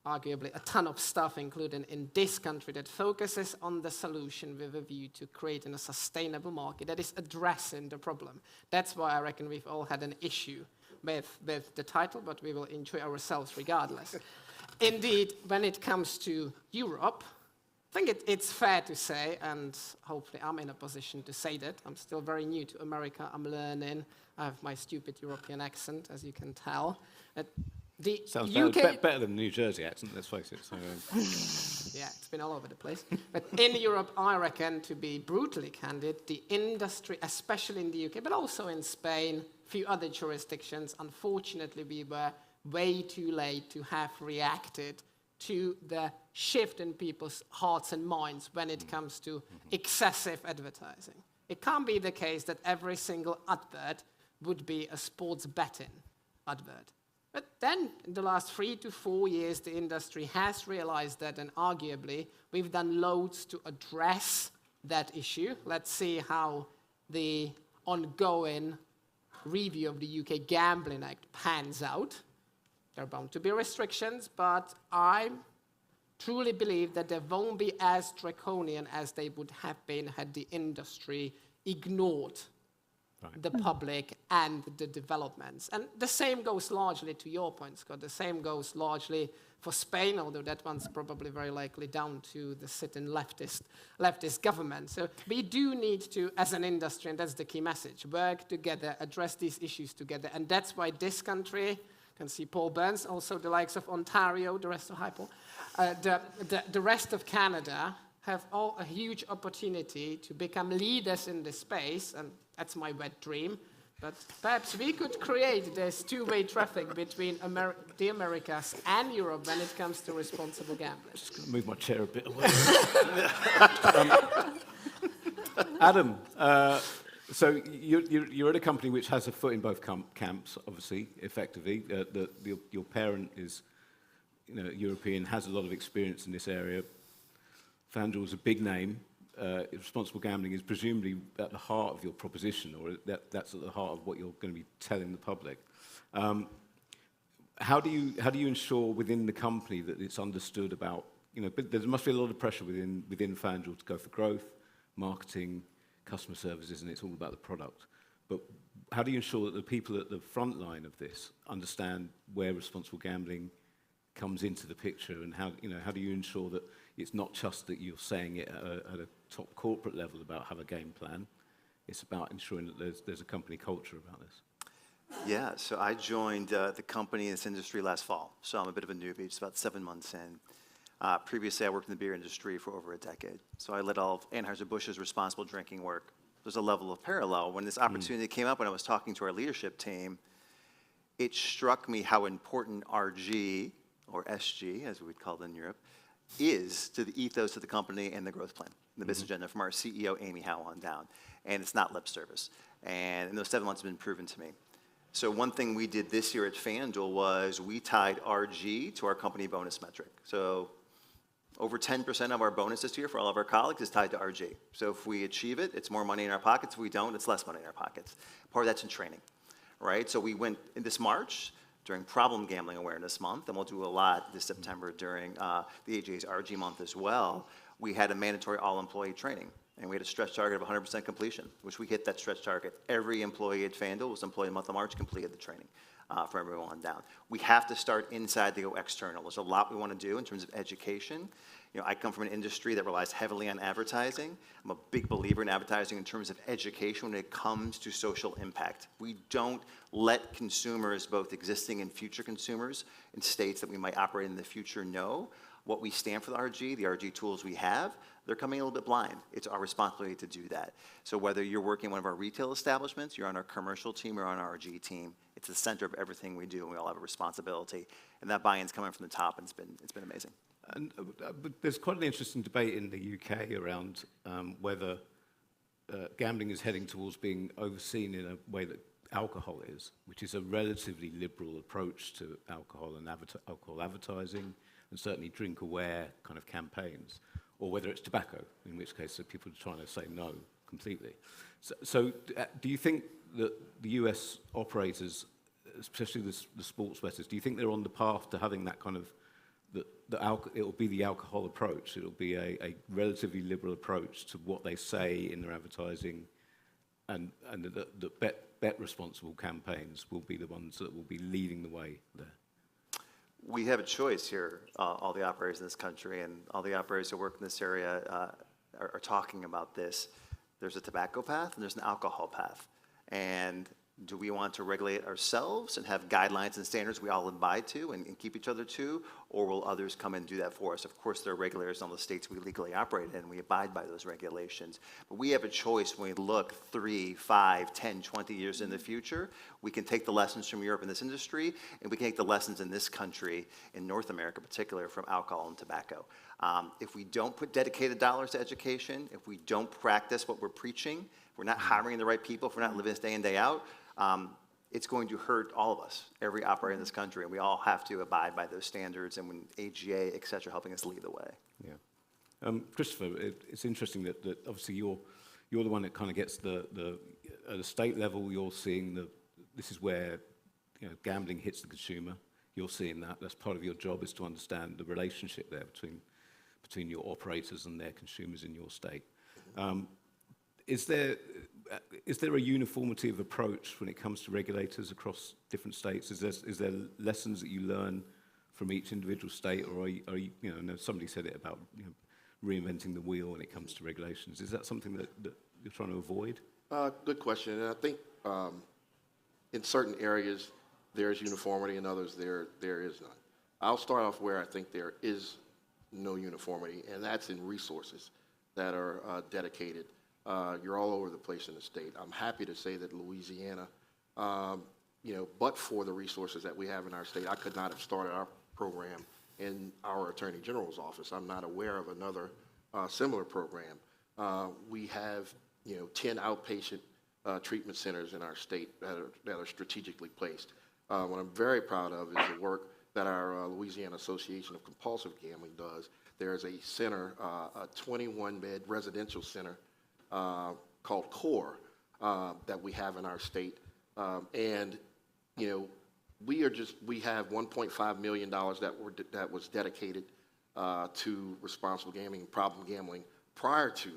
arguably a ton of stuff, including in this country, that focuses on the solution with a view to creating a sustainable market that is addressing the problem. That's why I reckon we've all had an issue with the title, but we will enjoy ourselves regardless. Indeed, when it comes to Europe, I think it's fair to say, and hopefully I'm in a position to say that. I'm still very new to America. I'm learning. I have my stupid European accent, as you can tell. The Sounds UK better than the New Jersey accent, let's face it. So, yeah, it's been all over the place. But in Europe, I reckon, to be brutally candid, the industry, especially in the UK, but also in Spain, a few other jurisdictions, unfortunately, we were way too late to have reacted to the shift in people's hearts and minds when it comes to excessive advertising. It can't be the case that every single advert would be a sports betting advert. But then, in the last 3 to 4 years, the industry has realized that, and arguably, we've done loads to address that issue. Let's see how the ongoing review of the UK Gambling Act pans out. There are bound to be restrictions, but I truly believe that they won't be as draconian as they would have been had the industry ignored the public and the developments. And the same goes largely, to your point, Scott, the same goes largely for Spain, although that one's probably very likely down to the sitting leftist government. So we do need to, as an industry, and that's the key message, work together, address these issues together. And that's why this country, you can see Paul Burns, also the likes of Ontario, the rest of the rest of Canada have all a huge opportunity to become leaders in this space, and that's my wet dream. But perhaps we could create this two-way traffic between the Americas and Europe when it comes to responsible gambling. just going to move my chair a bit away. Adam, so you're at a company which has a foot in both camps, obviously, effectively. Your parent is, European, has a lot of experience in this area. FanDuel is a big name. Responsible gambling is presumably at the heart of your proposition, or that's at the heart of what you're going to be telling the public. How do you ensure within the company that it's understood about, but there must be a lot of pressure within FanDuel to go for growth, marketing, customer services, and it's all about the product. But how do you ensure that the people at the front line of this understand where responsible gambling comes into the picture, and how do you ensure that it's not just that you're saying it at a top corporate level about have a game plan, it's about ensuring that there's a company culture about this? Yeah, so I joined the company in this industry last fall, so I'm a bit of a newbie, just about 7 months in. Previously, I worked in the beer industry for over a decade, so I led all of Anheuser-Busch's responsible drinking work. There's a level of parallel. When this opportunity came up, when I was talking to our leadership team, it struck me how important RG, or SG, as we would call it in Europe, is to the ethos of the company and the growth plan, the business agenda from our CEO, Amy Howe, on down. And it's not lip service. And in those 7 months have been proven to me. So one thing we did this year at FanDuel was we tied RG to our company bonus metric. So over 10% of our bonus this year for all of our colleagues is tied to RG. So if we achieve it, it's more money in our pockets. If we don't, it's less money in our pockets. Part of that's in training, right? So we went in this March during Problem Gambling Awareness Month, and we'll do a lot this September during the AGA's RG Month as well. We had a mandatory all-employee training, and we had a stretch target of 100% completion, which we hit that stretch target. Every employee at FanDuel was employee month of March completed the training for everyone on down. We have to start inside to go external. There's a lot we want to do in terms of education. I come from an industry that relies heavily on advertising. I'm a big believer in advertising in terms of education when it comes to social impact. We don't let consumers, both existing and future consumers in states that we might operate in the future, know what we stand for the RG tools we have. They're coming a little bit blind. It's our responsibility to do that. So whether you're working in one of our retail establishments, you're on our commercial team or on our RG team, it's the center of everything we do, and we all have a responsibility. And that buy-in's coming from the top, and it's been amazing. And but there's quite an interesting debate in the UK around whether gambling is heading towards being overseen in a way that alcohol is, which is a relatively liberal approach to alcohol and alcohol advertising, and certainly drink-aware kind of campaigns, or whether it's tobacco, in which case people are trying to say no completely. So do you think that the US operators, especially the sports bettors, do you think they're on the path to having that kind of, it'll be the alcohol approach, it'll be a relatively liberal approach to what they say in their advertising, and the bet responsible campaigns will be the ones that will be leading the way there? We have a choice here, all the operators in this country, and all the operators who work in this area are talking about this. There's a tobacco path and there's an alcohol path. And do we want to regulate ourselves and have guidelines and standards we all abide to and keep each other to, or will others come and do that for us? Of course, there are regulators in all the states we legally operate in, and we abide by those regulations. But we have a choice when we look 3, 5, 10, 20 years in the future. We can take the lessons from Europe in this industry, and we can take the lessons in this country, in North America in particular, from alcohol and tobacco. If we don't put dedicated dollars to education, if we don't practice what we're preaching, if we're not hiring the right people, if we're not living this day in, day out, it's going to hurt all of us, every operator in this country, and we all have to abide by those standards, and when AGA, et cetera, helping us lead the way. Yeah. Christopher, it's interesting that obviously you're the one that kind of gets at the state level, you're seeing this is where gambling hits the consumer. You're seeing that. That's part of your job, is to understand the relationship there between your operators and their consumers in your state. Is there a uniformity of approach when it comes to regulators across different states? Is there lessons that you learn from each individual state, or are you I know somebody said it about reinventing the wheel when it comes to regulations. Is that something that you're trying to avoid? Good question. And I think in certain areas there's uniformity, in others there is none. I'll start off where I think there is no uniformity, and that's in resources that are dedicated. You're all over the place in the state. I'm happy to say that Louisiana, but for the resources that we have in our state, I could not have started our program in our Attorney General's office. I'm not aware of another similar program. We have 10 outpatient treatment centers in our state that are strategically placed. What I'm very proud of is the work that our Louisiana Association of Compulsive Gambling does. There's a center, a 21-bed residential center called CORE that we have in our state. And we have $1.5 million that was dedicated to responsible gaming and problem gambling prior to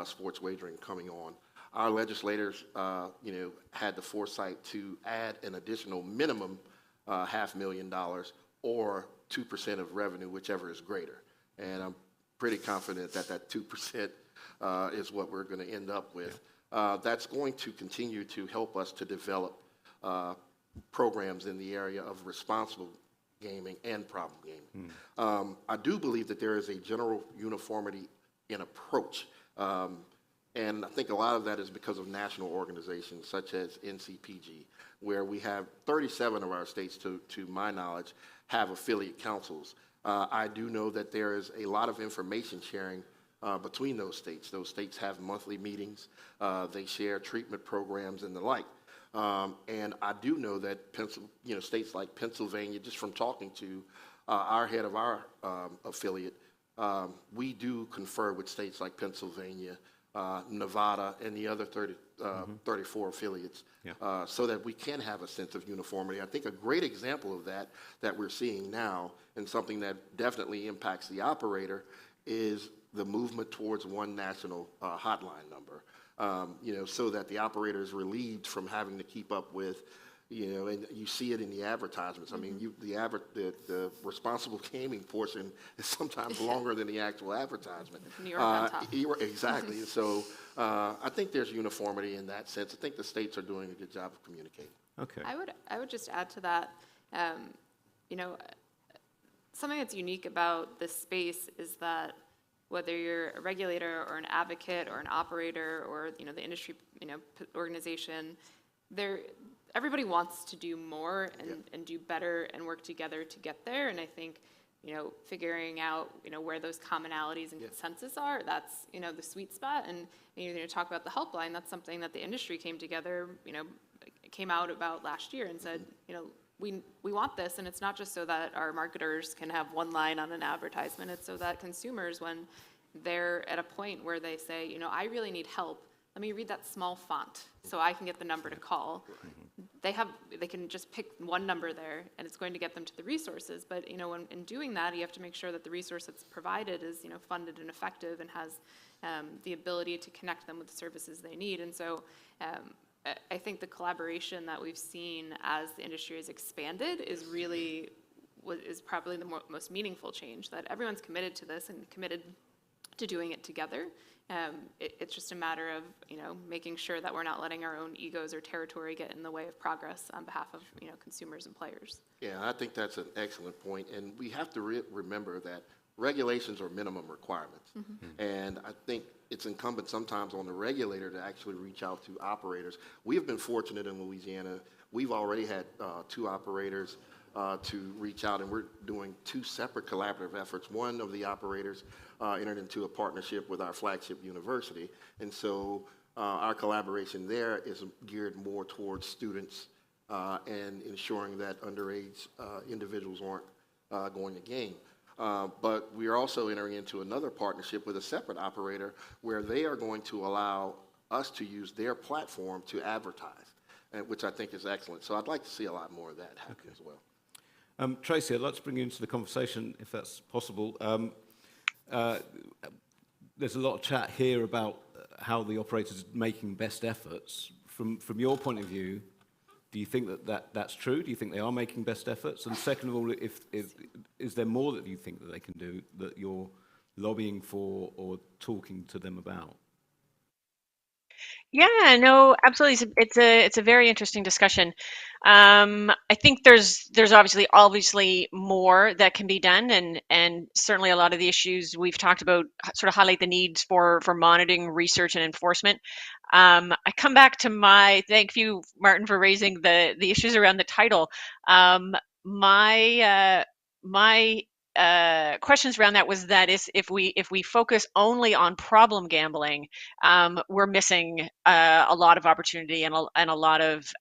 sports wagering coming on. Our legislators, had the foresight to add an additional minimum $500,000 or 2% of revenue, whichever is greater. And I'm pretty confident that that 2% is what we're going to end up with. That's going to continue to help us to develop programs in the area of responsible gaming and problem gaming. I do believe that there is a general uniformity in approach. And I think a lot of that is because of national organizations such as NCPG, where we have 37 of our states, to my knowledge, have affiliate councils. I do know that there is a lot of information sharing between those states. Those states have monthly meetings. They share treatment programs and the like. And I do know that states like Pennsylvania, just from talking to our head of our affiliate, we do confer with states like Pennsylvania, Nevada, and the other 34 affiliates, so that we can have a sense of uniformity. I think a great example of that we're seeing now, and something that definitely impacts the operator, is the movement towards one national hotline number, so that the operator is relieved from having to keep up with, and you see it in the advertisements. I mean, the responsible gaming portion is sometimes longer than the actual advertisement. New York on top. Exactly. So I think there's uniformity in that sense. I think the states are doing a good job of communicating. Okay. I would just add to that, something that's unique about this space is that whether you're a regulator or an advocate or an operator or the industry organization, everybody wants to do more and do better and work together to get there. And I think figuring out where those commonalities and consensus are, that's the sweet spot. And talk about the helpline, that's something that the industry came together, came out about last year and said, we want this, and it's not just so that our marketers can have one line on an advertisement. It's so that consumers, when they're at a point where they say, I really need help, let me read that small font so I can get the number to call. They can just pick one number there, and it's going to get them to the resources. But in doing that, you have to make sure that the resource that's provided is funded and effective and has the ability to connect them with the services they need. And so I think the collaboration that we've seen as the industry has expanded is really is probably the most meaningful change, that everyone's committed to this and committed to doing it together. It's just a matter of, making sure that we're not letting our own egos or territory get in the way of progress on behalf of, consumers and players. Yeah, I think that's an excellent point, and we have to remember that regulations are minimum requirements. And I think it's incumbent sometimes on the regulator to actually reach out to operators. We have been fortunate in Louisiana. We've already had 2 operators to reach out, and we're doing 2 separate collaborative efforts. One of the operators entered into a partnership with our flagship university, and so our collaboration there is geared more towards students and ensuring that underage individuals aren't going to game. But we are also entering into another partnership with a separate operator where they are going to allow us to use their platform to advertise, which I think is excellent. So I'd like to see a lot more of that happen as well. Tracy, I'd like to bring you into the conversation, if that's possible. There's a lot of chat here about how the operators are making best efforts. From your point of view, do you think that's true? Do you think they are making best efforts? And second of all, is there more that you think that they can do that you're lobbying for or talking to them about? Yeah, no, absolutely. It's a very interesting discussion. I think there's obviously more that can be done, and certainly a lot of the issues we've talked about sort of highlight the needs for monitoring, research, and enforcement. I come back to thank you, Martin, for raising the issues around the title. My questions around that was that if we focus only on problem gambling, we're missing a lot of opportunity and a lot of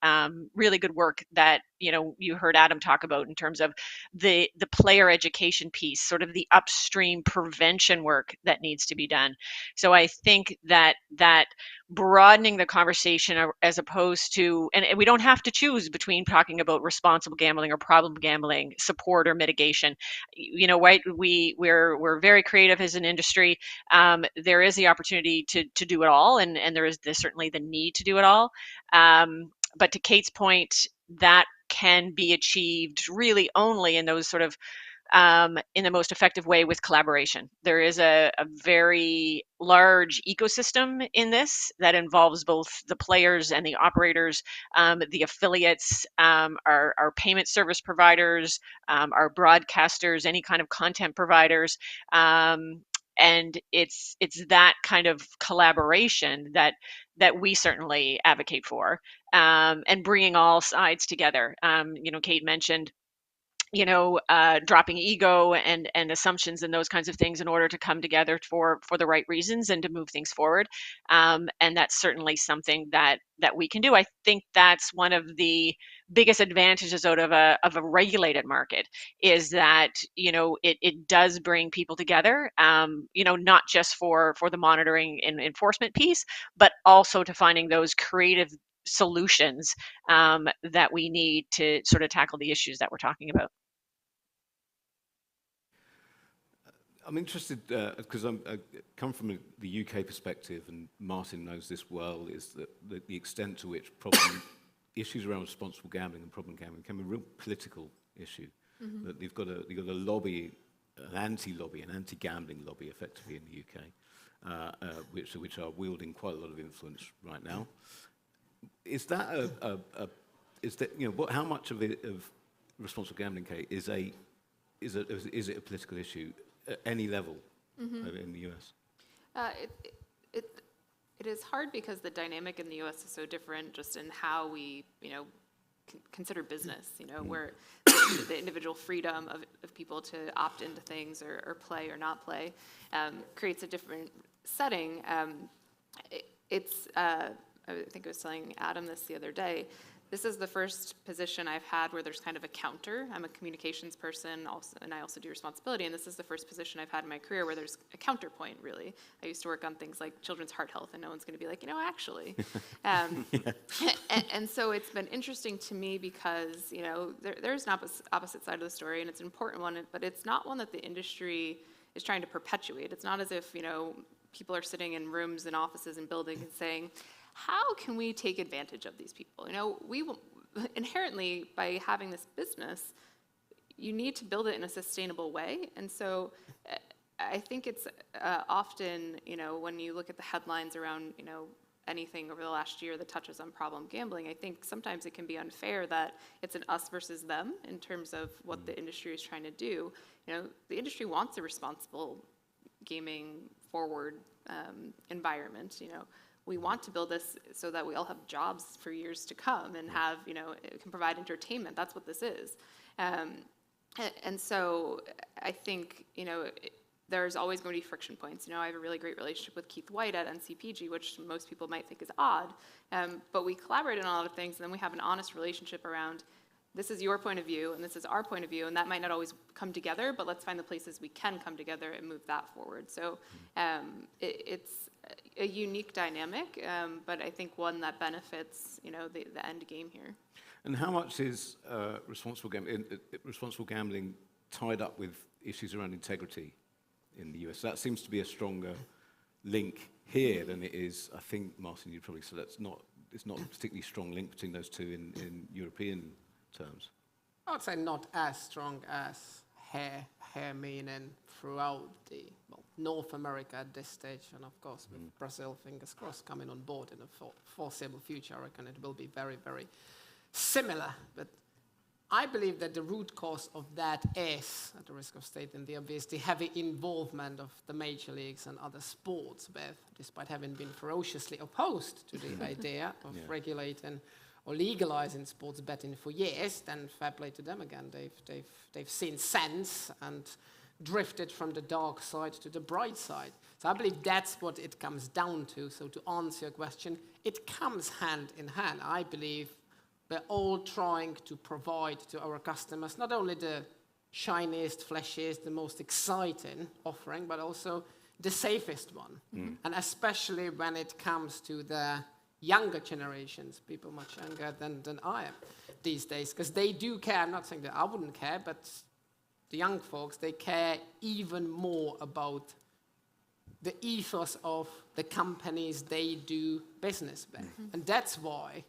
really good work that you heard Adam talk about in terms of the player education piece, sort of the upstream prevention work that needs to be done. So I think that broadening the conversation as opposed to, and we don't have to choose between talking about responsible gambling or problem gambling, support or mitigation. Right? We're very creative as an industry. There is the opportunity to do it all, and there's certainly the need to do it all. But to Kate's point, that can be achieved really only in those sort of in the most effective way with collaboration. There is a very large ecosystem in this that involves both the players and the operators, the affiliates, our payment service providers, our broadcasters, any kind of content providers. And it's that kind of collaboration that we certainly advocate for, and bringing all sides together. Kate mentioned dropping ego and assumptions and those kinds of things in order to come together for the right reasons and to move things forward. And that's certainly something that we can do. I think that's one of the biggest advantages out of a regulated market, is that it does bring people together, not just for the monitoring and enforcement piece, but also to finding those creative solutions that we need to sort of tackle the issues that we're talking about. I'm interested, because I come from the UK perspective, and Martin knows this well, is that the extent to which issues around responsible gambling and problem gambling can be a real political issue. Mm-hmm. That you've got a lobby, an anti-lobby, an anti-gambling lobby, effectively in the UK, which are wielding quite a lot of influence right now. Is that how much of responsible gambling, Kate, is it a political issue at any level in the US? It is hard because the dynamic in the US is so different just in how we, consider business, where the individual freedom of people to opt into things or play or not play creates a different setting. I think I was telling Adam this the other day. This is the first position I've had where there's kind of a counter. I'm a communications person also, and I also do responsibility, and this is the first position I've had in my career where there's a counterpoint, really. I used to work on things like children's heart health, and no one's going to be like, actually. And so it's been interesting to me because, there's an opposite side of the story, and it's an important one, but it's not one that the industry is trying to perpetuate. It's not as if, people are sitting in rooms and offices and buildings and saying, how can we take advantage of these people? We will, inherently, by having this business, you need to build it in a sustainable way. And so I think it's often, when you look at the headlines around, anything over the last year that touches on problem gambling, I think sometimes it can be unfair that it's an us versus them in terms of what the industry is trying to do. The industry wants a responsible gaming forward environment. We want to build this so that we all have jobs for years to come and have, it can provide entertainment. That's what this is. And so I think, there's always going to be friction points. I have a really great relationship with Keith White at NCPG, which most people might think is odd. But we collaborate on a lot of things, and then we have an honest relationship around, this is your point of view, and this is our point of view, and that might not always come together, but let's find the places we can come together and move that forward. So it's a unique dynamic, but I think one that benefits, the end game here. And how much is responsible gambling tied up with issues around integrity in the US? That seems to be a stronger link here than it is, I think, Martin, you probably said it's not a particularly strong link between those two in European terms. I would say not as strong as here meaning throughout the North America at this stage, and of course with Brazil, fingers crossed, coming on board in a foreseeable future. I reckon it will be very, very similar. But I believe that the root cause of that is, at the risk of stating the obvious, the heavy involvement of the major leagues and other sports, despite having been ferociously opposed to the idea of regulating or legalizing sports betting for years. Then fair play to them again. They've seen sense and drifted from the dark side to the bright side. So I believe that's what it comes down to. So to answer your question, it comes hand in hand. I believe we're all trying to provide to our customers not only the shiniest, flashiest, the most exciting offering, but also the safest one. And especially when it comes to the younger generations, people much younger than I am these days, because they do care. I'm not saying that I wouldn't care, but the young folks, they care even more about the ethos of the companies they do business with. And that's why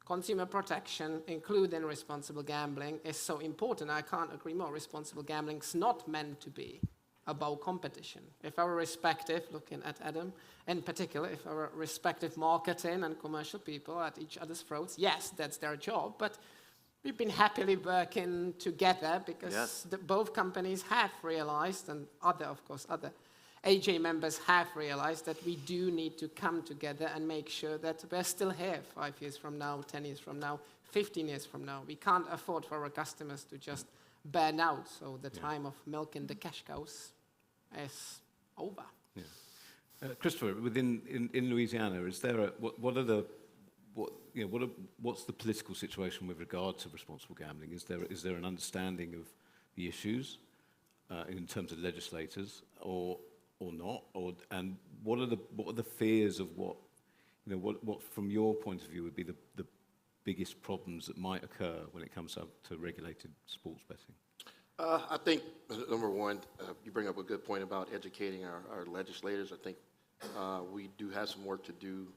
consumer protection, including responsible gambling, is so important. I can't agree more. Responsible gambling is not meant to be about competition. If our respective, looking at Adam in particular, if our respective marketing and commercial people are at each other's throats, yes, that's their job, but we've been happily working together because both companies have realized, and other AJ members have realized, that we do need to come together and make sure that we're still here 5 years from now, 10 years from now, 15 years from now. We can't afford for our customers to just burn out. So the time of milking the cash cows is over. Christopher, in Louisiana, is there what's the political situation with regard to responsible gambling? Is there an understanding of the issues in terms of legislators, or not? And what are the fears of what from your point of view would be the biggest problems that might occur when it comes up to regulated sports betting? I think, number one, you bring up a good point about educating our legislators. I think we do have some work to do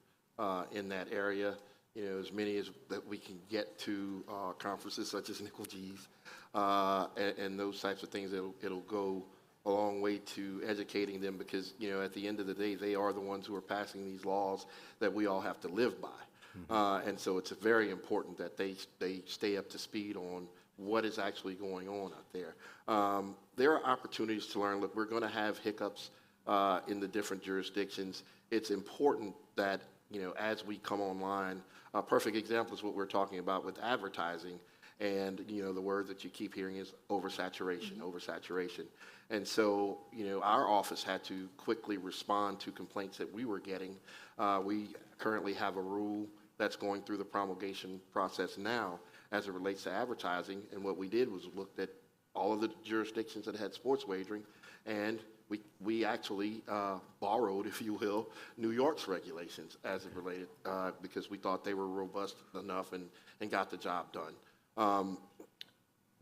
in that area. As many as that we can get to conferences such as Nickel G's and those types of things. It'll go a long way to educating them, because at the end of the day, they are the ones who are passing these laws that we all have to live by. And so it's very important that they stay up to speed on what is actually going on out there. There are opportunities to learn. Look, we're going to have hiccups in the different jurisdictions. It's important that as we come online, a perfect example is what we're talking about with advertising. And, the word that you keep hearing is oversaturation, oversaturation. And so, our office had to quickly respond to complaints that we were getting. We currently have a rule that's going through the promulgation process now as it relates to advertising. And what we did was looked at all of the jurisdictions that had sports wagering, and we actually borrowed, if you will, New York's regulations as it related, because we thought they were robust enough and got the job done.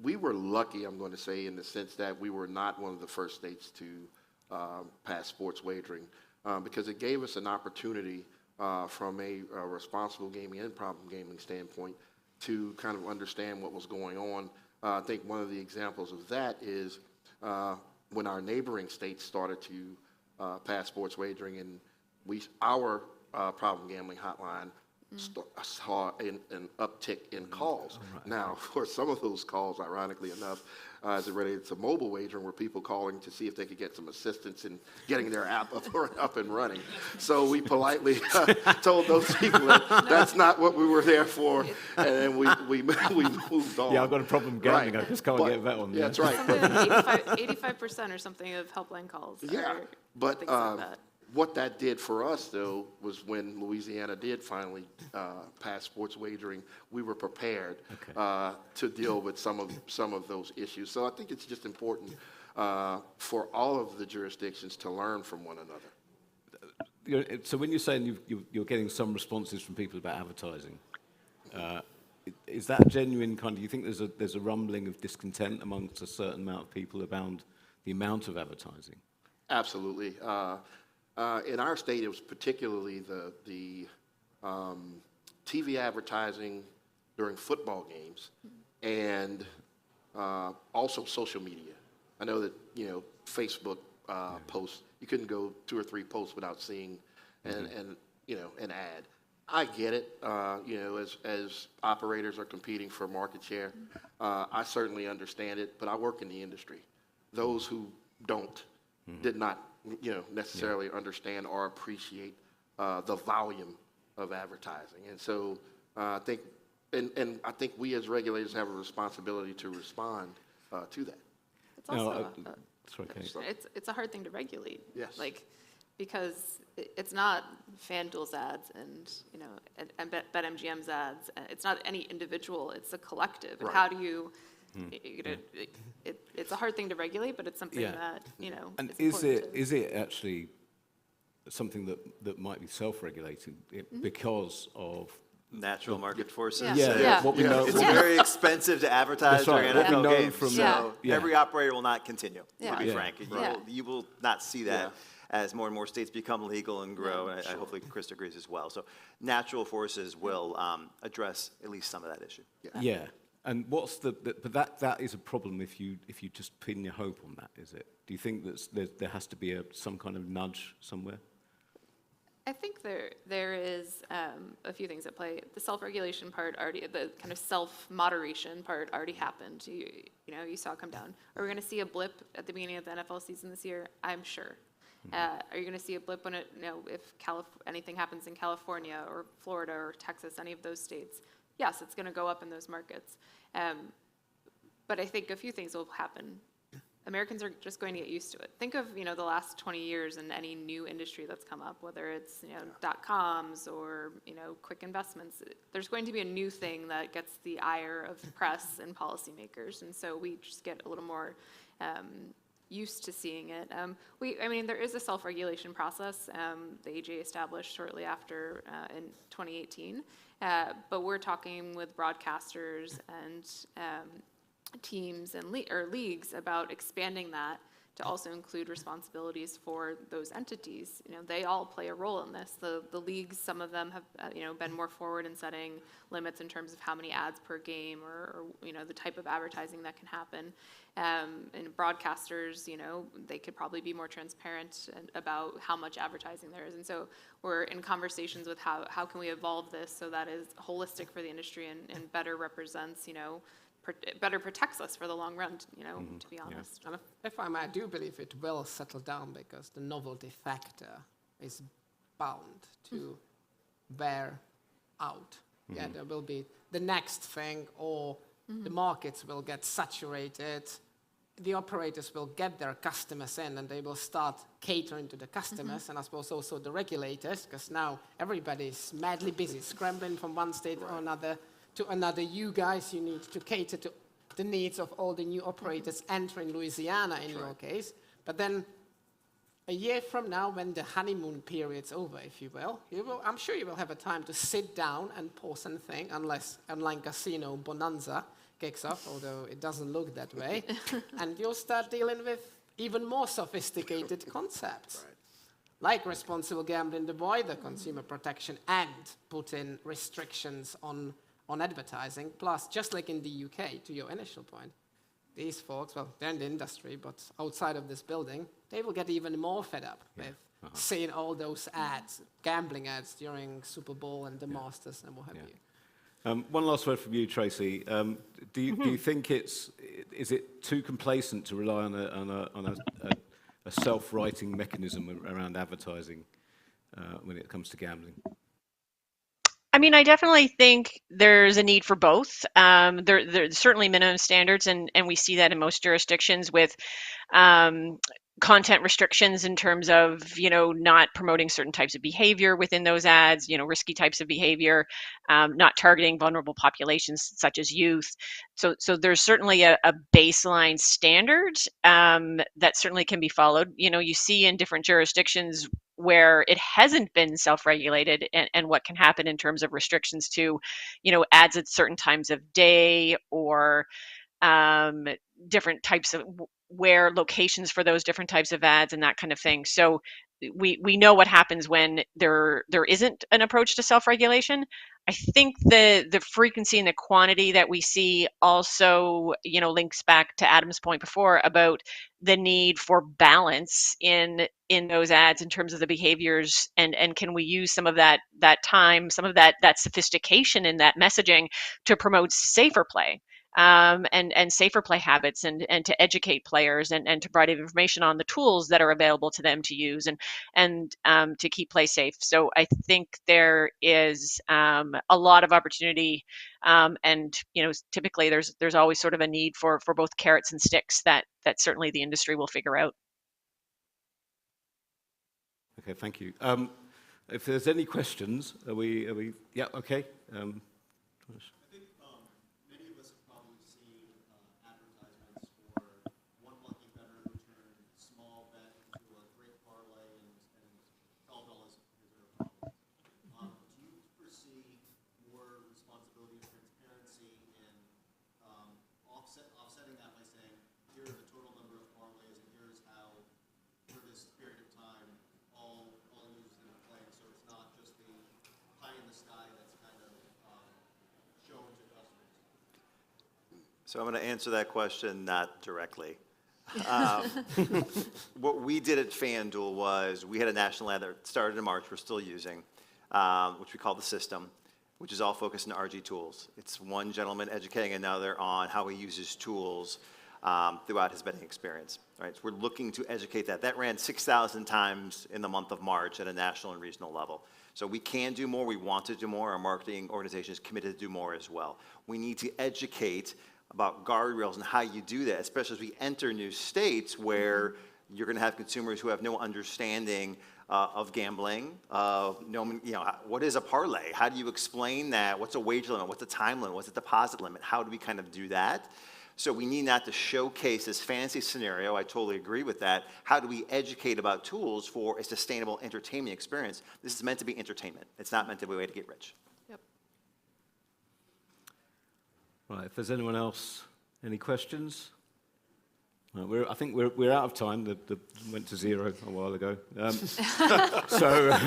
We were lucky, I'm going to say, in the sense that we were not one of the first states to pass sports wagering, because it gave us an opportunity from a responsible gaming and problem gaming standpoint to kind of understand what was going on I think one of the examples of that is when our neighboring states started to pass sports wagering, and our problem gambling hotline saw an uptick in calls. Now, of course, some of those calls, ironically enough, as it related to mobile wagering, were people calling to see if they could get some assistance in getting their app up and running. So we politely told those people that that's not what we were there for, and then we moved on. Yeah, I've got a problem gambling. I just can't get that one. Yeah, that's right. 85% or something of helpline calls. Yeah, but things like that. What that did for us, though, was when Louisiana did finally pass sports wagering, we were prepared to deal with some of those issues. So I think it's just important for all of the jurisdictions to learn from one another. So when you're saying you're getting some responses from people about advertising, is that a genuine kind? Do you think there's a rumbling of discontent amongst a certain amount of people about the amount of advertising? Absolutely. In our state, it was particularly the TV advertising during football games, and also social media. I know that Facebook posts, you couldn't go 2 or 3 posts without seeing an ad. I get it. As operators are competing for market share, I certainly understand it. But I work in the industry. Those who don't did not necessarily understand or appreciate the volume of advertising. And so I think, and I think we as regulators have a responsibility to respond to that. It's also okay. it's a hard thing to regulate. Yes. Because it's not FanDuel's ads and BetMGM's ads. It's not any individual. It's a collective. And how do you? It's a hard thing to regulate, but it's something that And is it actually something that might be self-regulating because of natural market forces? What we know, it's very expensive to advertise during NFL games, so every operator will not continue. To be frank, you will not see that. As more and more states become legal and grow, and hopefully Chris agrees as well. So natural forces will address at least some of that issue. Yeah. And what's but that is a problem if you just pin your hope on that, is it? Do you think that there has to be some kind of nudge somewhere? I think there is a few things at play. The self-regulation part already, the kind of self-moderation part already happened. You saw it come down. Are we going to see a blip at the beginning of the NFL season this year? I'm sure. Are you going to see a blip when if anything happens in California or Florida or Texas, any of those states? Yes, it's going to go up in those markets. But I think a few things will happen. Americans are just going to get used to it. Think of the last 20 years in any new industry that's come up, whether it's .coms or quick investments. There's going to be a new thing that gets the ire of press and policymakers, and so we just get a little more used to seeing it. There is a self-regulation process the AGA established shortly after in 2018, but we're talking with broadcasters and teams and leagues about expanding that to also include responsibilities for those entities. They all play a role in this. The leagues, some of them have been more forward in setting limits in terms of how many ads per game or the type of advertising that can happen. And broadcasters, they could probably be more transparent about how much advertising there is. And so we're in conversations with how can we evolve this so that is holistic for the industry and better represents, better protects us for the long run, to be honest. And if I may, I do believe it will settle down because the novelty factor is bound to bear out. Yeah, there will be the next thing, or the markets will get saturated. The operators will get their customers in, and they will start catering to the customers, and I suppose also the regulators, because now everybody's madly busy, scrambling from one state or another to another. You guys, you need to cater to the needs of all the new operators entering Louisiana in your case. But then a year from now, when the honeymoon period's over, if you will, I'm sure you will have a time to sit down and pause and think, unless online casino bonanza kicks off, although it doesn't look that way, and you'll start dealing with even more sophisticated concepts. Like responsible gambling, the wider consumer protection, and put in restrictions on on advertising. Plus, just like in the UK, to your initial point, these folks, well, they're in the industry, but outside of this building, they will get even more fed up with seeing all those ads, gambling ads during Super Bowl and the Masters and what have you. One last word from you, Tracy. Do you think is it too complacent to rely on a self-writing mechanism around advertising when it comes to gambling? I mean, I definitely think there's a need for both. There's certainly minimum standards, and we see that in most jurisdictions with content restrictions in terms of, not promoting certain types of behavior within those ads, risky types of behavior, not targeting vulnerable populations such as youth. So there's certainly a baseline standard that certainly can be followed. You see in different jurisdictions where it hasn't been self-regulated and what can happen in terms of restrictions to, ads at certain times of day or different types of where locations for those different types of ads and that kind of thing. So we know what happens when there isn't an approach to self-regulation. I think the frequency and the quantity that we see also, links back to Adam's point before about the need for balance in those ads in terms of the behaviors, and can we use some of that time, some of that sophistication in that messaging to promote safer play. And safer play habits and to educate players and to provide information on the tools that are available to them to use and to keep play safe. So I think there is a lot of opportunity, and typically there's always sort of a need for both carrots and sticks that certainly the industry will figure out. Okay, thank you. If there's any questions, are we? Yeah, okay. Offsetting that by saying, here are the total number of parlays, and here's how, for this period of time, all users are playing, so it's not just the pie in the sky that's kind of shown to customers. So I'm going to answer that question not directly. What we did at FanDuel was we had a national ad that started in March, we're still using, which we call the system, which is all focused on RG tools. It's one gentleman educating another on how he uses tools throughout his betting experience. Right? So we're looking to educate that. That ran 6,000 times in the month of March at a national and regional level. So we can do more, we want to do more, our marketing organization is committed to do more as well. We need to educate about guardrails and how you do that, especially as we enter new states where you're going to have consumers who have no understanding of gambling, what is a parlay? How do you explain that? What's a wager limit? What's a time limit? What's a deposit limit? How do we kind of do that? So we need not to showcase this fancy scenario. I totally agree with that. How do we educate about tools for a sustainable entertainment experience? This is meant to be entertainment. It's not meant to be a way to get rich. Yep. Right, if there's anyone else, any questions? I think we're out of time. The went to 0 a while ago. So,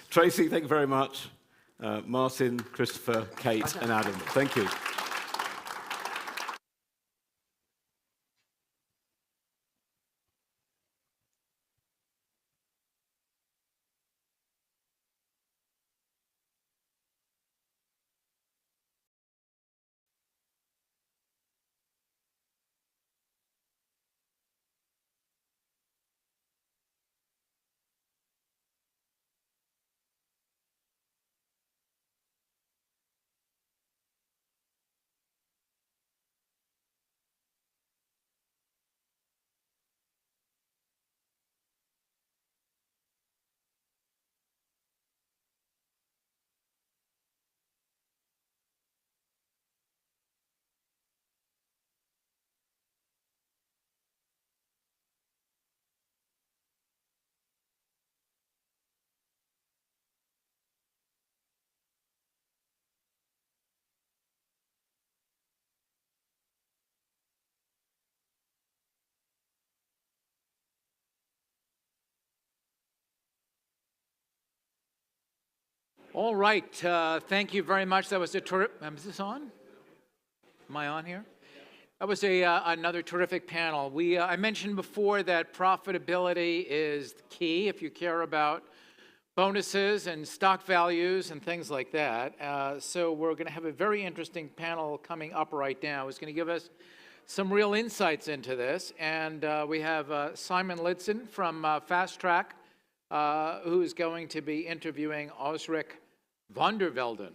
Tracy, thank you very much. Martin, Christopher, Kate, and Adam, thank you. All right, thank you very much. That was a terrific, is this on? Am I on here? That was another terrific panel. I mentioned before that profitability is key if you care about bonuses and stock values and things like that. So we're going to have a very interesting panel coming up right now. It's going to give us some real insights into this. And we have Simon Lidson from Fast Track, who is going to be interviewing Osric Vondervelden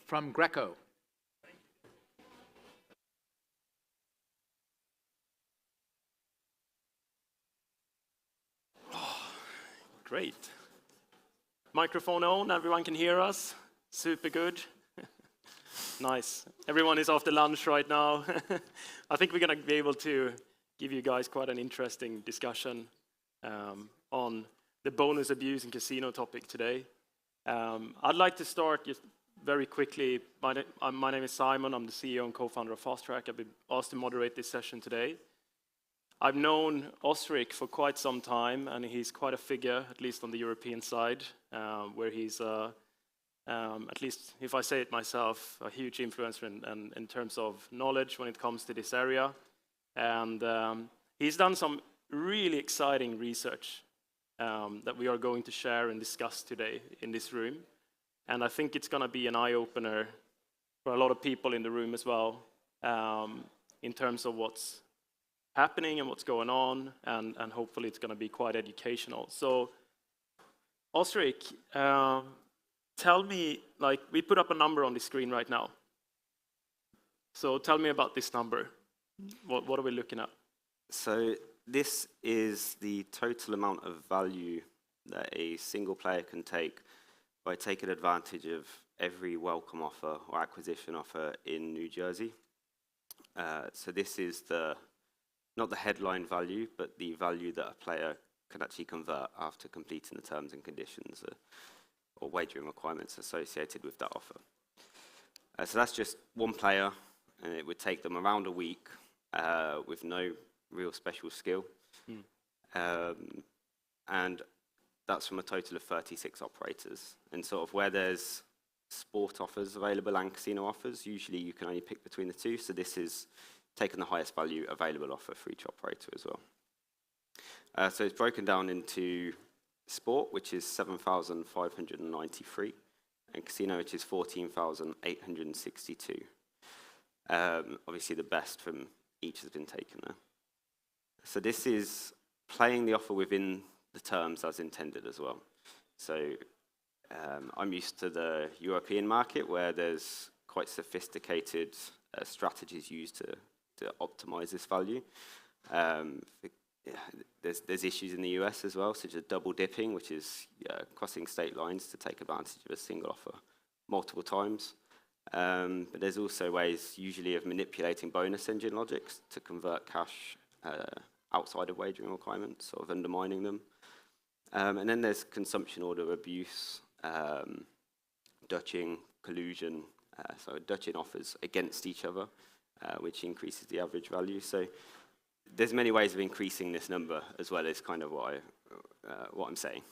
from Greco. Great. Microphone on, everyone can hear us. Super good. Nice. Everyone is after lunch right now. I think we're going to be able to give you guys quite an interesting discussion on the bonus abuse and casino topic today. I'd like to start just very quickly. My name is Simon. I'm the CEO and co-founder of Fast Track. I've been asked to moderate this session today. I've known Osric for quite some time, and he's quite a figure, at least on the European side, where he's, at least if I say it myself, a huge influencer in terms of knowledge when it comes to this area. And he's done some really exciting research that we are going to share and discuss today in this room. And I think it's going to be an eye-opener for a lot of people in the room as well, in terms of what's happening and what's going on, and hopefully it's going to be quite educational. So, Osric, tell me, like, we put up a number on the screen right now. So tell me about this number. What are we looking at? So this is the total amount of value that a single player can take by taking advantage of every welcome offer or acquisition offer in New Jersey. So this is not the headline value, but the value that a player can actually convert after completing the terms and conditions or wagering requirements associated with that offer. So that's just one player, and it would take them around a week with no real special skill. And that's from a total of 36 operators. And sort of where there's sport offers available and casino offers, usually you can only pick between the two. So this is taking the highest value available offer for each operator as well. So it's broken down into sport, which is 7,593, and casino, which is 14,862. Obviously, the best from each has been taken there. So this is playing the offer within the terms as intended as well. So I'm used to the European market where there's quite sophisticated strategies used to optimize this value. There's issues in the US as well, such as double dipping, which is crossing state lines to take advantage of a single offer multiple times. But there's also ways, usually, of manipulating bonus engine logics to convert cash outside of wagering requirements, sort of undermining them. And then there's consumption order abuse, Dutching, collusion, so Dutching offers against each other, which increases the average value. So there's many ways of increasing this number, as well as kind of what I'm saying.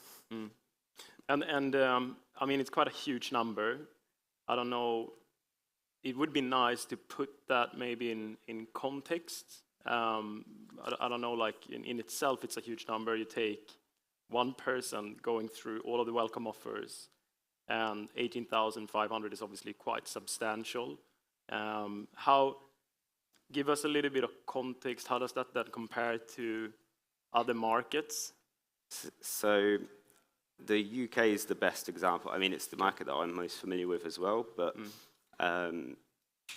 And I mean, it's quite a huge number. I don't know. It would be nice to put that maybe in context. I don't know, like in itself, it's a huge number. You take one person going through all of the welcome offers, and 18,500 is obviously quite substantial. Give us a little bit of context. How does that compare to other markets? So the UK is the best example. I mean, it's the market that I'm most familiar with as well, but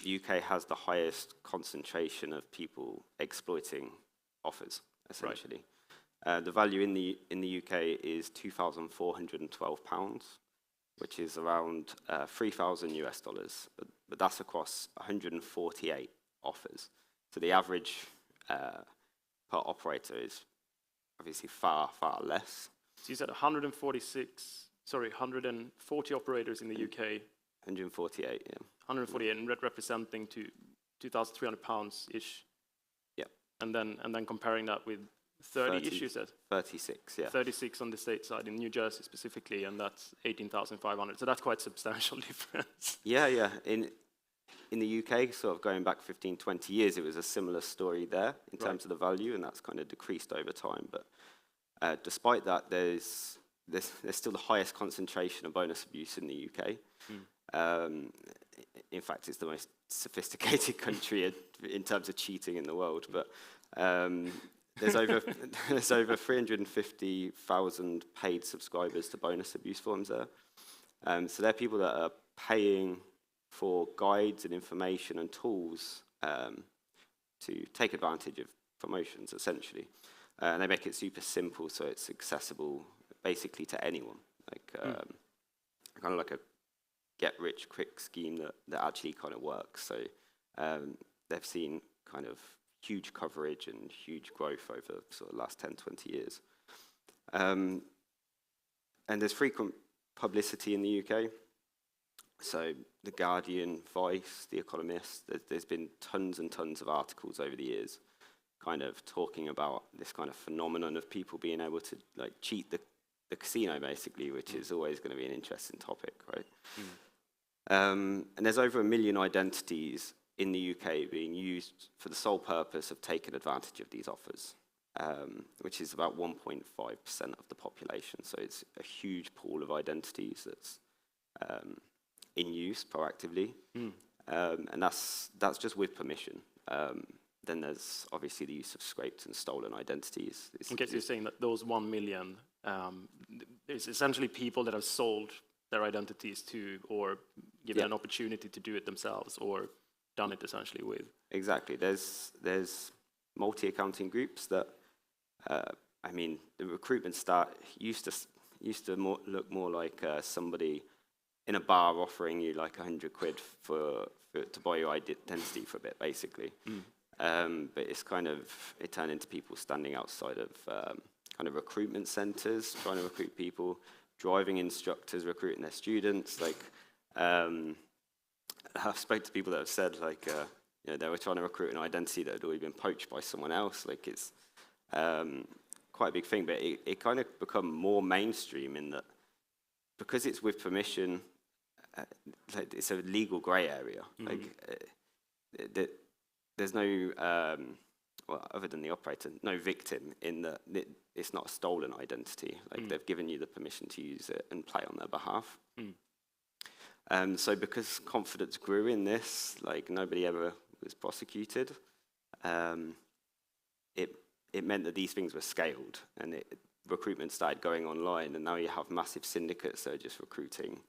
the UK has the highest concentration of people exploiting offers, essentially. Right. The value in the UK is £2,412, which is around $3,000 US, but that's across 148 offers. So the average per operator is obviously far, far less. So you said 140 operators in the UK. 148, yeah. 148, and representing to £2,300-ish. Yeah. And then comparing that with 30-ish, you said? 36, yeah. 36 on the state side, in New Jersey specifically, and that's 18,500. So that's quite substantial difference. Yeah. In the UK, sort of going back 15, 20 years, it was a similar story there in terms of the value, and that's kind of decreased over time. But despite that, there's still the highest concentration of bonus abuse in the UK. In fact, it's the most sophisticated country in terms of cheating in the world. But there's over 350,000 paid subscribers to bonus abuse forums there. So they're people that are paying for guides and information and tools to take advantage of promotions, essentially. And they make it super simple, so it's accessible basically to anyone. Kind of like a get-rich-quick scheme that actually kind of works. So they've seen kind of huge coverage and huge growth over sort of the last 10, 20 years. And there's frequent publicity in the UK. So The Guardian, Vice, The Economist, there's been tons and tons of articles over the years kind of talking about this kind of phenomenon of people being able to like cheat the casino, basically, which is always going to be an interesting topic, right? And there's over 1 million identities in the UK being used for the sole purpose of taking advantage of these offers, which is about 1.5% of the population. So it's a huge pool of identities that's in use proactively, and that's just with permission. Then there's obviously the use of scraped and stolen identities. Okay, so you're saying that those 1 million, it's essentially people that have sold their identities to, or given an opportunity to do it themselves, or done it essentially with. Exactly. There's multi-accounting groups that, I mean, the recruitment used to look more like somebody in a bar offering you like 100 quid to buy your identity for a bit, basically. But it turned into people standing outside of kind of recruitment centres, trying to recruit people, driving instructors recruiting their students. Like, I've spoken to people that have said, like, they were trying to recruit an identity that had already been poached by someone else. Like, it's quite a big thing, but it kind of become more mainstream in that because it's with permission, like, it's a legal grey area. Like, there's no, other than the operator, no victim in that it's not a stolen identity. Like, they've given you the permission to use it and play on their behalf. So because confidence grew in this, like, nobody ever was prosecuted, it meant that these things were scaled, and recruitment started going online, and now you have massive syndicates that are just recruiting,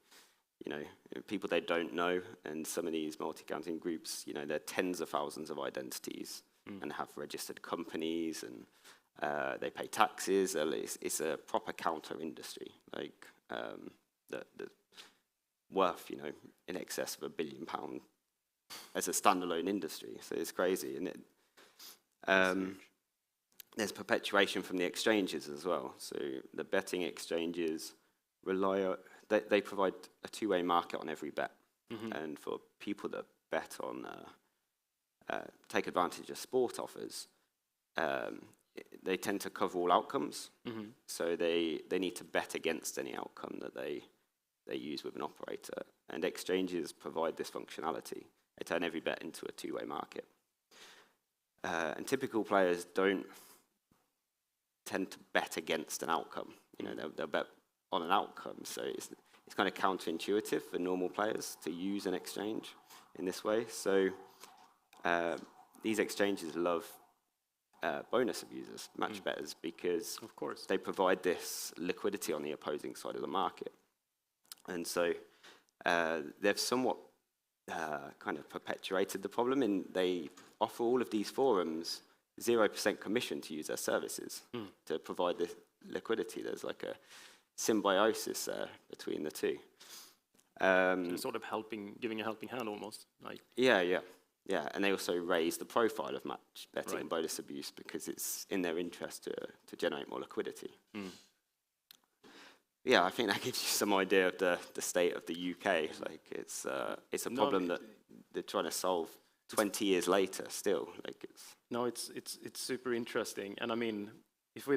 people they don't know, and some of these multi-accounting groups, they're tens of thousands of identities and have registered companies, and they pay taxes. It's a proper counter industry, like that worth, in excess of £1 billion as a standalone industry. So it's crazy, and there's perpetuation from the exchanges as well. So the betting exchanges they provide a two-way market on every bet, and for people that bet on take advantage of sport offers, they tend to cover all outcomes. So they need to bet against any outcome that they use with an operator, and exchanges provide this functionality. They turn every bet into a two-way market, and typical players don't tend to bet against an outcome. They'll bet on an outcome. So it's kind of counterintuitive for normal players to use an exchange in this way. So these exchanges love bonus abusers, match bettors, because of course they provide this liquidity on the opposing side of the market. And so they've somewhat kind of perpetuated the problem, and they offer all of these forums 0% commission to use their services to provide this liquidity. There's like a symbiosis there between the two. Sort of giving a helping hand almost. Like. Yeah. And they also raise the profile of match betting and bonus abuse because it's in their interest to generate more liquidity. Yeah, I think that gives you some idea of the state of the UK. Like, it's a problem that they're trying to solve 20 years later still. Like, it's super interesting. And I mean, if we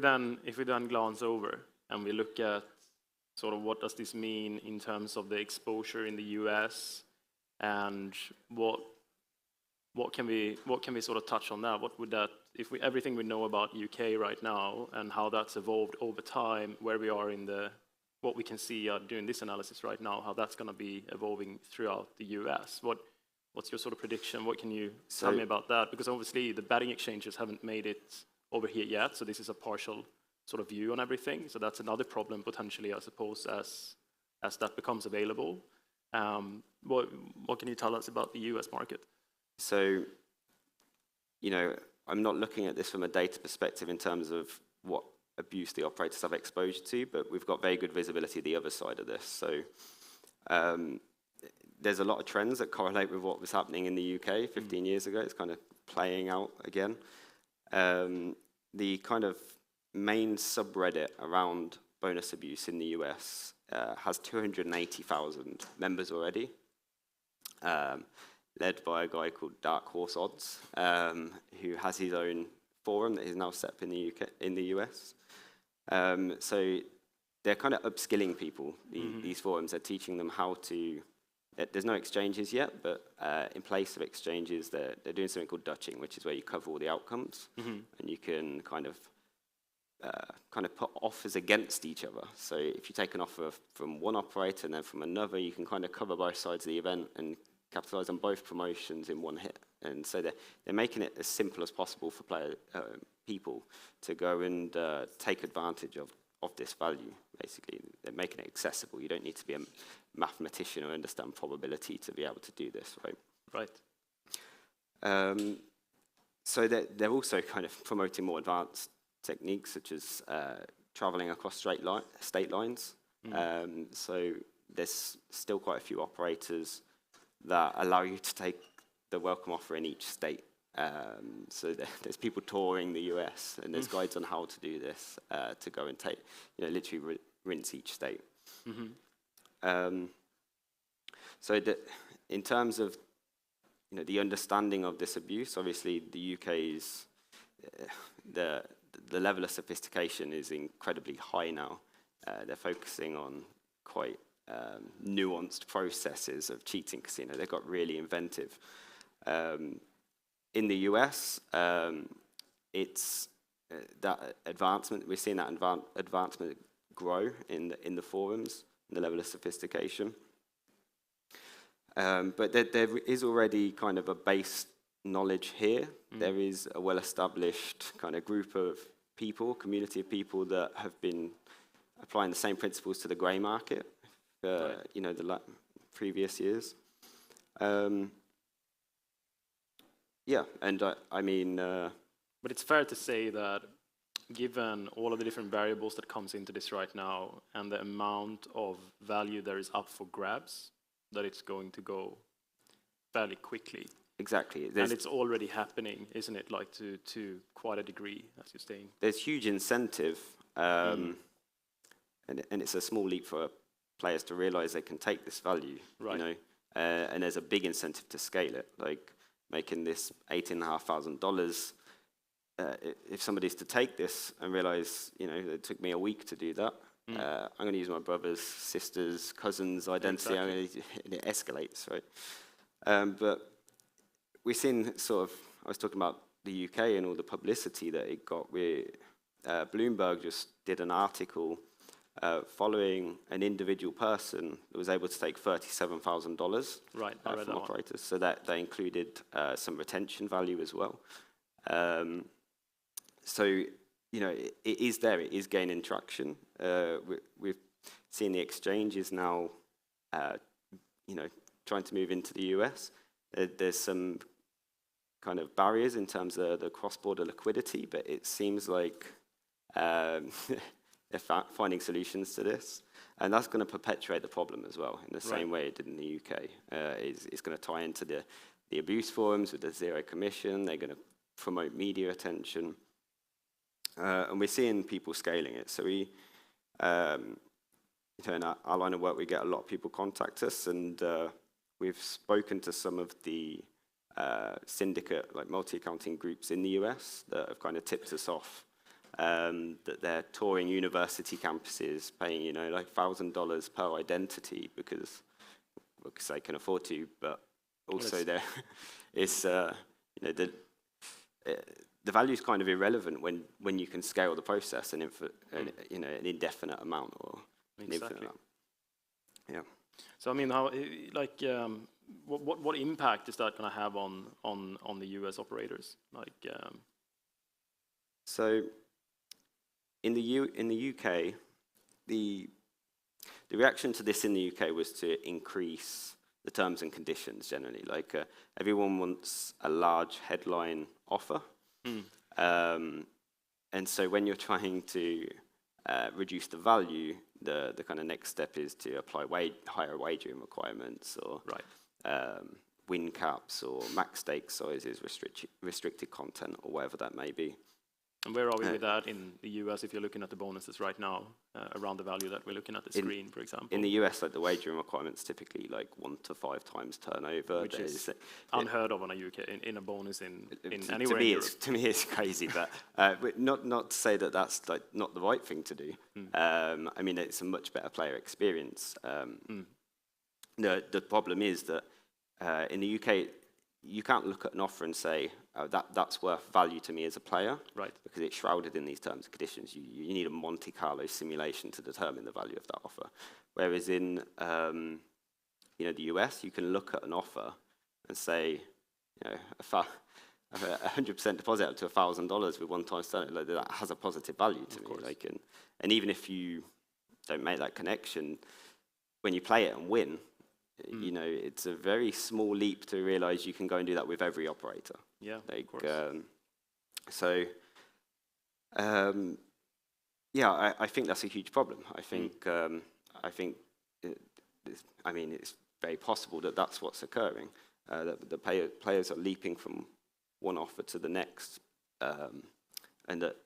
then glance over and we look at sort of what does this mean in terms of the exposure in the US, and what can we sort of touch on that? What would that, if we everything we know about UK right now and how that's evolved over time, where we are in the what we can see doing this analysis right now, how that's going to be evolving throughout the US. What's your sort of prediction? What can you tell me about that? Because obviously the betting exchanges haven't made it over here yet, so this is a partial sort of view on everything. So that's another problem potentially, I suppose, as that becomes available. What can you tell us about the US market? So, you know, I'm not looking at this from a data perspective in terms of what abuse the operators have exposure to, but we've got very good visibility the other side of this. So there's a lot of trends that correlate with what was happening in the UK 15 years ago. It's kind of playing out again. The kind of main subreddit around bonus abuse in the US has 280,000 members already, led by a guy called Dark Horse Odds, who has his own forum that he's now set up in the US. So they're kind of upskilling people, these forums. They're teaching them how to, there's no exchanges yet, but in place of exchanges, they're doing something called Dutching, which is where you cover all the outcomes, and you can kind of put offers against each other. So if you take an offer from one operator and then from another, you can kind of cover both sides of the event and capitalize on both promotions in one hit. And so they're making it as simple as possible for people to go and take advantage of this value, basically. They're making it accessible. You don't need to be a mathematician or understand probability to be able to do this, right? Right. So they're also kind of promoting more advanced techniques, such as traveling across state lines. So there's still quite a few operators that allow you to take the welcome offer in each state. So there's people touring the US, and there's guides on how to do this, to go and take, literally rinse each state. So in terms of, the understanding of this abuse, obviously the UK's, the level of sophistication is incredibly high now. They're focusing on quite nuanced processes of cheating casino. They got really inventive. In the US, it's that advancement. We're seeing that advancement grow in the forums, the level of sophistication. But there is already kind of a base knowledge here. There is a well-established kind of group of people, community of people that have been applying the same principles to the grey market, the previous years. Yeah, and I mean... But it's fair to say that given all of the different variables that comes into this right now and the amount of value there is up for grabs, that it's going to go fairly quickly. Exactly. And it's already happening, isn't it, like to quite a degree, as you're saying? There's huge incentive, and it's a small leap for players to realize they can take this value, right. And there's a big incentive to scale it, like making this $18,500. If somebody's to take this and realize, it took me a week to do that, I'm going to use my brother's, sister's, cousin's identity, and it escalates, right? But we've seen sort of, I was talking about the UK and all the publicity that it got. Bloomberg just did an article following an individual person that was able to take $37,000 right, from operators. So that included some retention value as well. So, it is there. It is gaining traction. We've seen the exchanges now, trying to move into the US. There's some kind of barriers in terms of the cross-border liquidity, but it seems like they're finding solutions to this. And that's going to perpetuate the problem as well, in the same way it did in the UK. It's going to tie into the abuse forums with the zero commission. They're going to promote media attention. And we're seeing people scaling it. So we, in our line of work, we get a lot of people contact us, and we've spoken to some of the syndicate, like multi-accounting groups in the US that have kind of tipped us off that they're touring university campuses, paying, you know, like $1,000 per identity because they can afford to, but also there, it's, you know, the value is kind of irrelevant when you can scale the process you know, an indefinite amount or an infinite amount. Yeah. So I mean, how like what impact is that going to have on the US operators? Like, so in the UK, the reaction to this in the UK was to increase the terms and conditions generally. Like everyone wants a large headline offer. And so when you're trying to reduce the value, the kind of next step is to apply higher wagering requirements or win caps or max stake sizes, restricted content or whatever that may be. And where are we with that in the US if you're looking at the bonuses right now around the value that we're looking at the screen, for example? In the US, like the wagering requirements typically like 1 to 5 times turnover. Which is unheard of on a UK, in a bonus in anywhere to me in Europe. To me, it's crazy, but not to say that that's like not the right thing to do. I mean, it's a much better player experience. The problem is that in the UK, you can't look at an offer and say, oh, that's worth value to me as a player, right? Because it's shrouded in these terms and conditions. You need a Monte Carlo simulation to determine the value of that offer. Whereas in you know, the US, you can look at an offer and say, you know, a 100% deposit up to $1,000 with one-time sterling, like, that has a positive value to me. Like, and even if you don't make that connection, when you play it and win, you know, it's a very small leap to realize you can go and do that with every operator. Yeah, like, of course. So, yeah, I think that's a huge problem. I think, I mean, it's very possible that that's what's occurring. That the players are leaping from one offer to the next, and that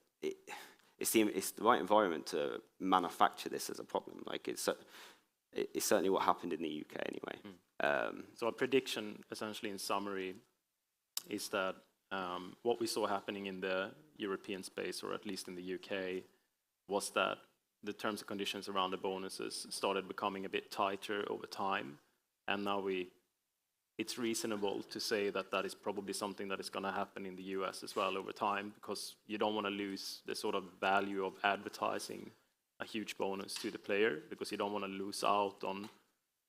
it's the right environment to manufacture this as a problem. Like, it's certainly what happened in the UK anyway. So a prediction, essentially in summary, is that what we saw happening in the European space, or at least in the UK, was that the terms and conditions around the bonuses started becoming a bit tighter over time. And now it's reasonable to say that that is probably something that is going to happen in the US as well over time, because you don't want to lose the sort of value of advertising a huge bonus to the player, because you don't want to lose out on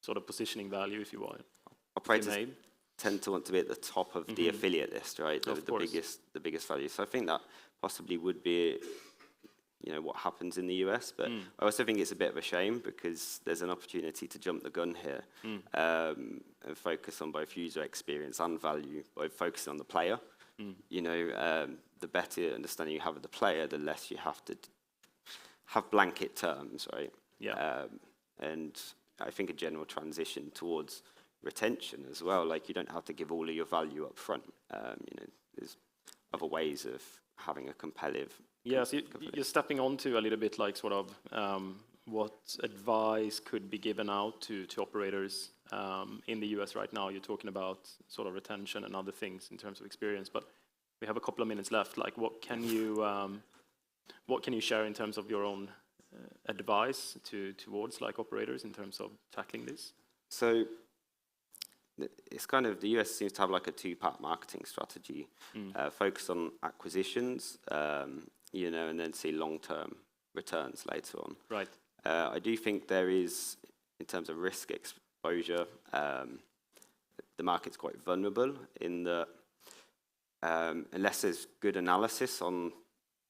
sort of positioning value, if you want. Operators tend to want to be at the top of the affiliate list, right? The biggest value. So I think that possibly would be, you know, what happens in the US. But I also think it's a bit of a shame, because there's an opportunity to jump the gun here and focus on both user experience and value, by focusing on the player. You know, the better understanding you have of the player, the less you have to have blanket terms, right? Yeah. And I think a general transition towards retention as well. Like, you don't have to give all of your value up front. You know, there's other ways of having a competitive. Yes, you're stepping onto a little bit like sort of what advice could be given out to operators in the US right now. You're talking about sort of retention and other things in terms of experience, but we have a couple of minutes left. Like, what can you share in terms of your own advice towards like operators in terms of tackling this? So it's kind of, the US seems to have like a two-part marketing strategy, focus on acquisitions, you know, and then see long-term returns later on. Right. I do think there is, in terms of risk exposure, the market's quite vulnerable in that unless there's good analysis on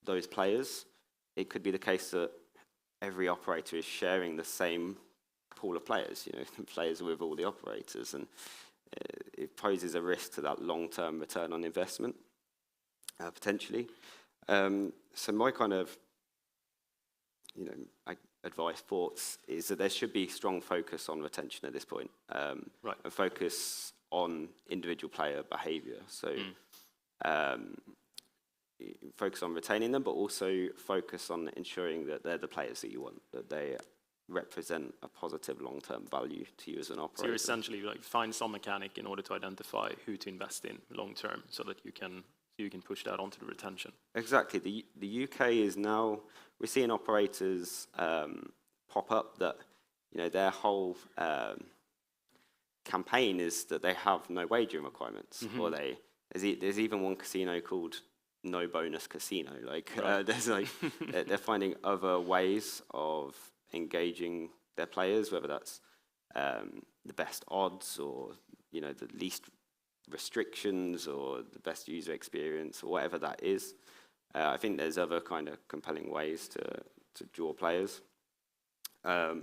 those players, it could be the case that every operator is sharing the same pool of players, you know, players with all the operators, and it poses a risk to that long-term return on investment, potentially. So my kind of, you know, advice, thoughts, is that there should be strong focus on retention at this point, and focus on individual player behavior. So focus on retaining them, but also focus on ensuring that they're the players that you want, that they represent a positive long-term value to you as an operator. So you're essentially like find some mechanic in order to identify who to invest in long-term, so that you can so you can push that onto the retention. Exactly. The UK is now, we're seeing operators pop up that, you know, their whole campaign is that they have no wagering requirements, or there's even one casino called No Bonus Casino. Like, there's like, they're finding other ways of engaging their players, whether that's the best odds, or, you know, the least restrictions, or the best user experience, or whatever that is. I think there's other kind of compelling ways to draw players. So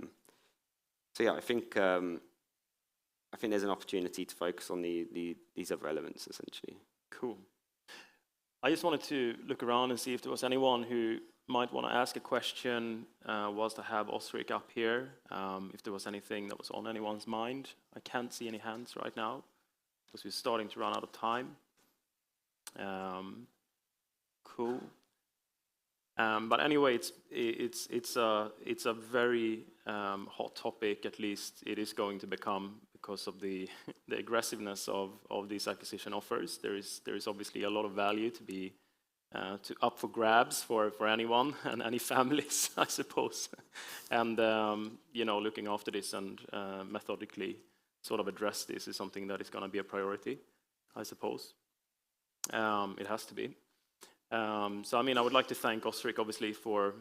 yeah, I think there's an opportunity to focus on these other elements, essentially. Cool. I just wanted to look around and see if there was anyone who might want to ask a question whilst I have Osric up here. If there was anything that was on anyone's mind. I can't see any hands right now, because we're starting to run out of time. Cool. But anyway, it's a very hot topic. At least it is going to become, because of the aggressiveness of these acquisition offers. There is obviously a lot of value to be up for grabs for anyone and any families, I suppose. And you know, looking after this and methodically sort of address this is something that is going to be a priority, I suppose. It has to be. So I mean, I would like to thank Osric, obviously, for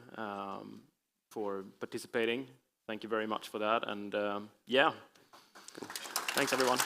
participating. Thank you very much for that. And yeah, thanks everyone.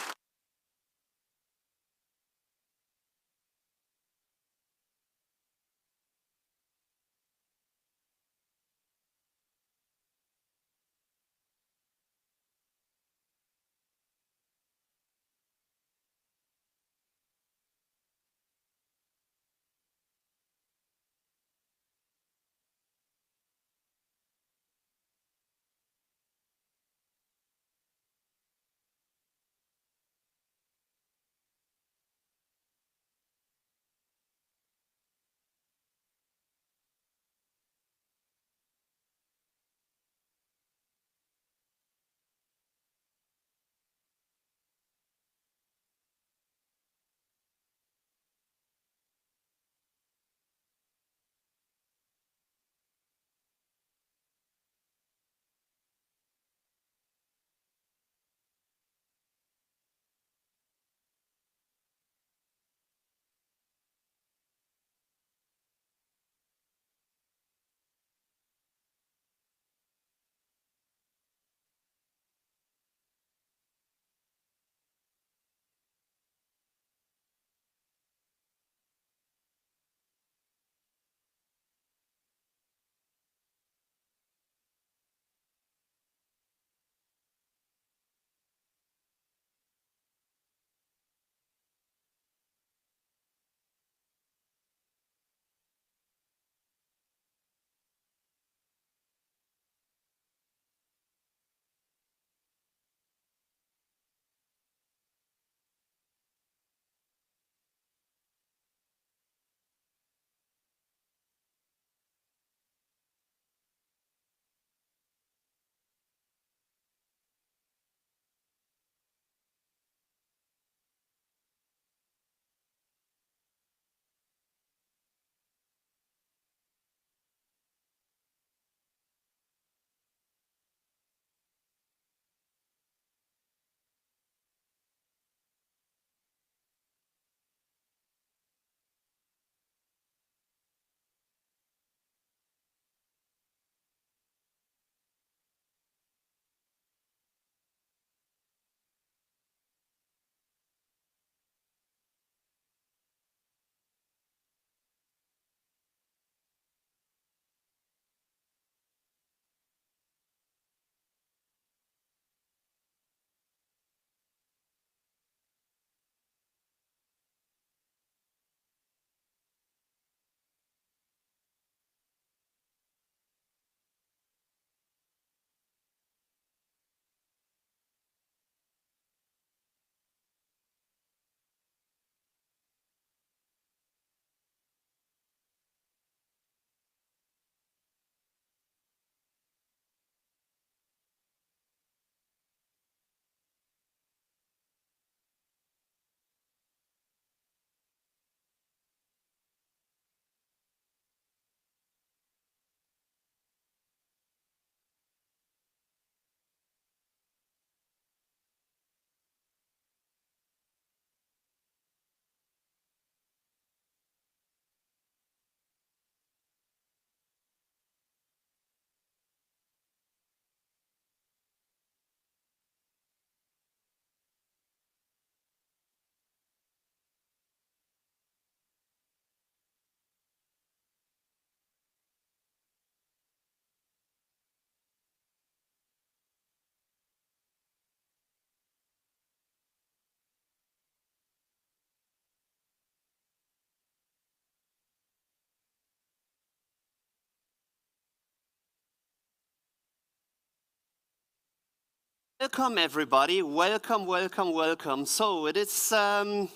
Welcome, everybody. Welcome, welcome, welcome. So it is, save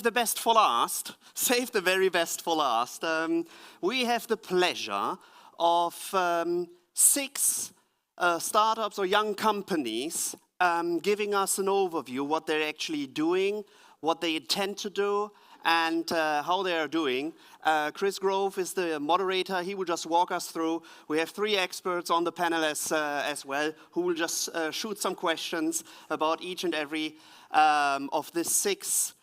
the best for last. Save the very best for last. We have the pleasure of 6 startups or young companies giving us an overview what they're actually doing, what they intend to do, and how they are doing. Chris Grove is the moderator. He will just walk us through. We have 3 experts on the panel as well who will just shoot some questions about each and every of the 6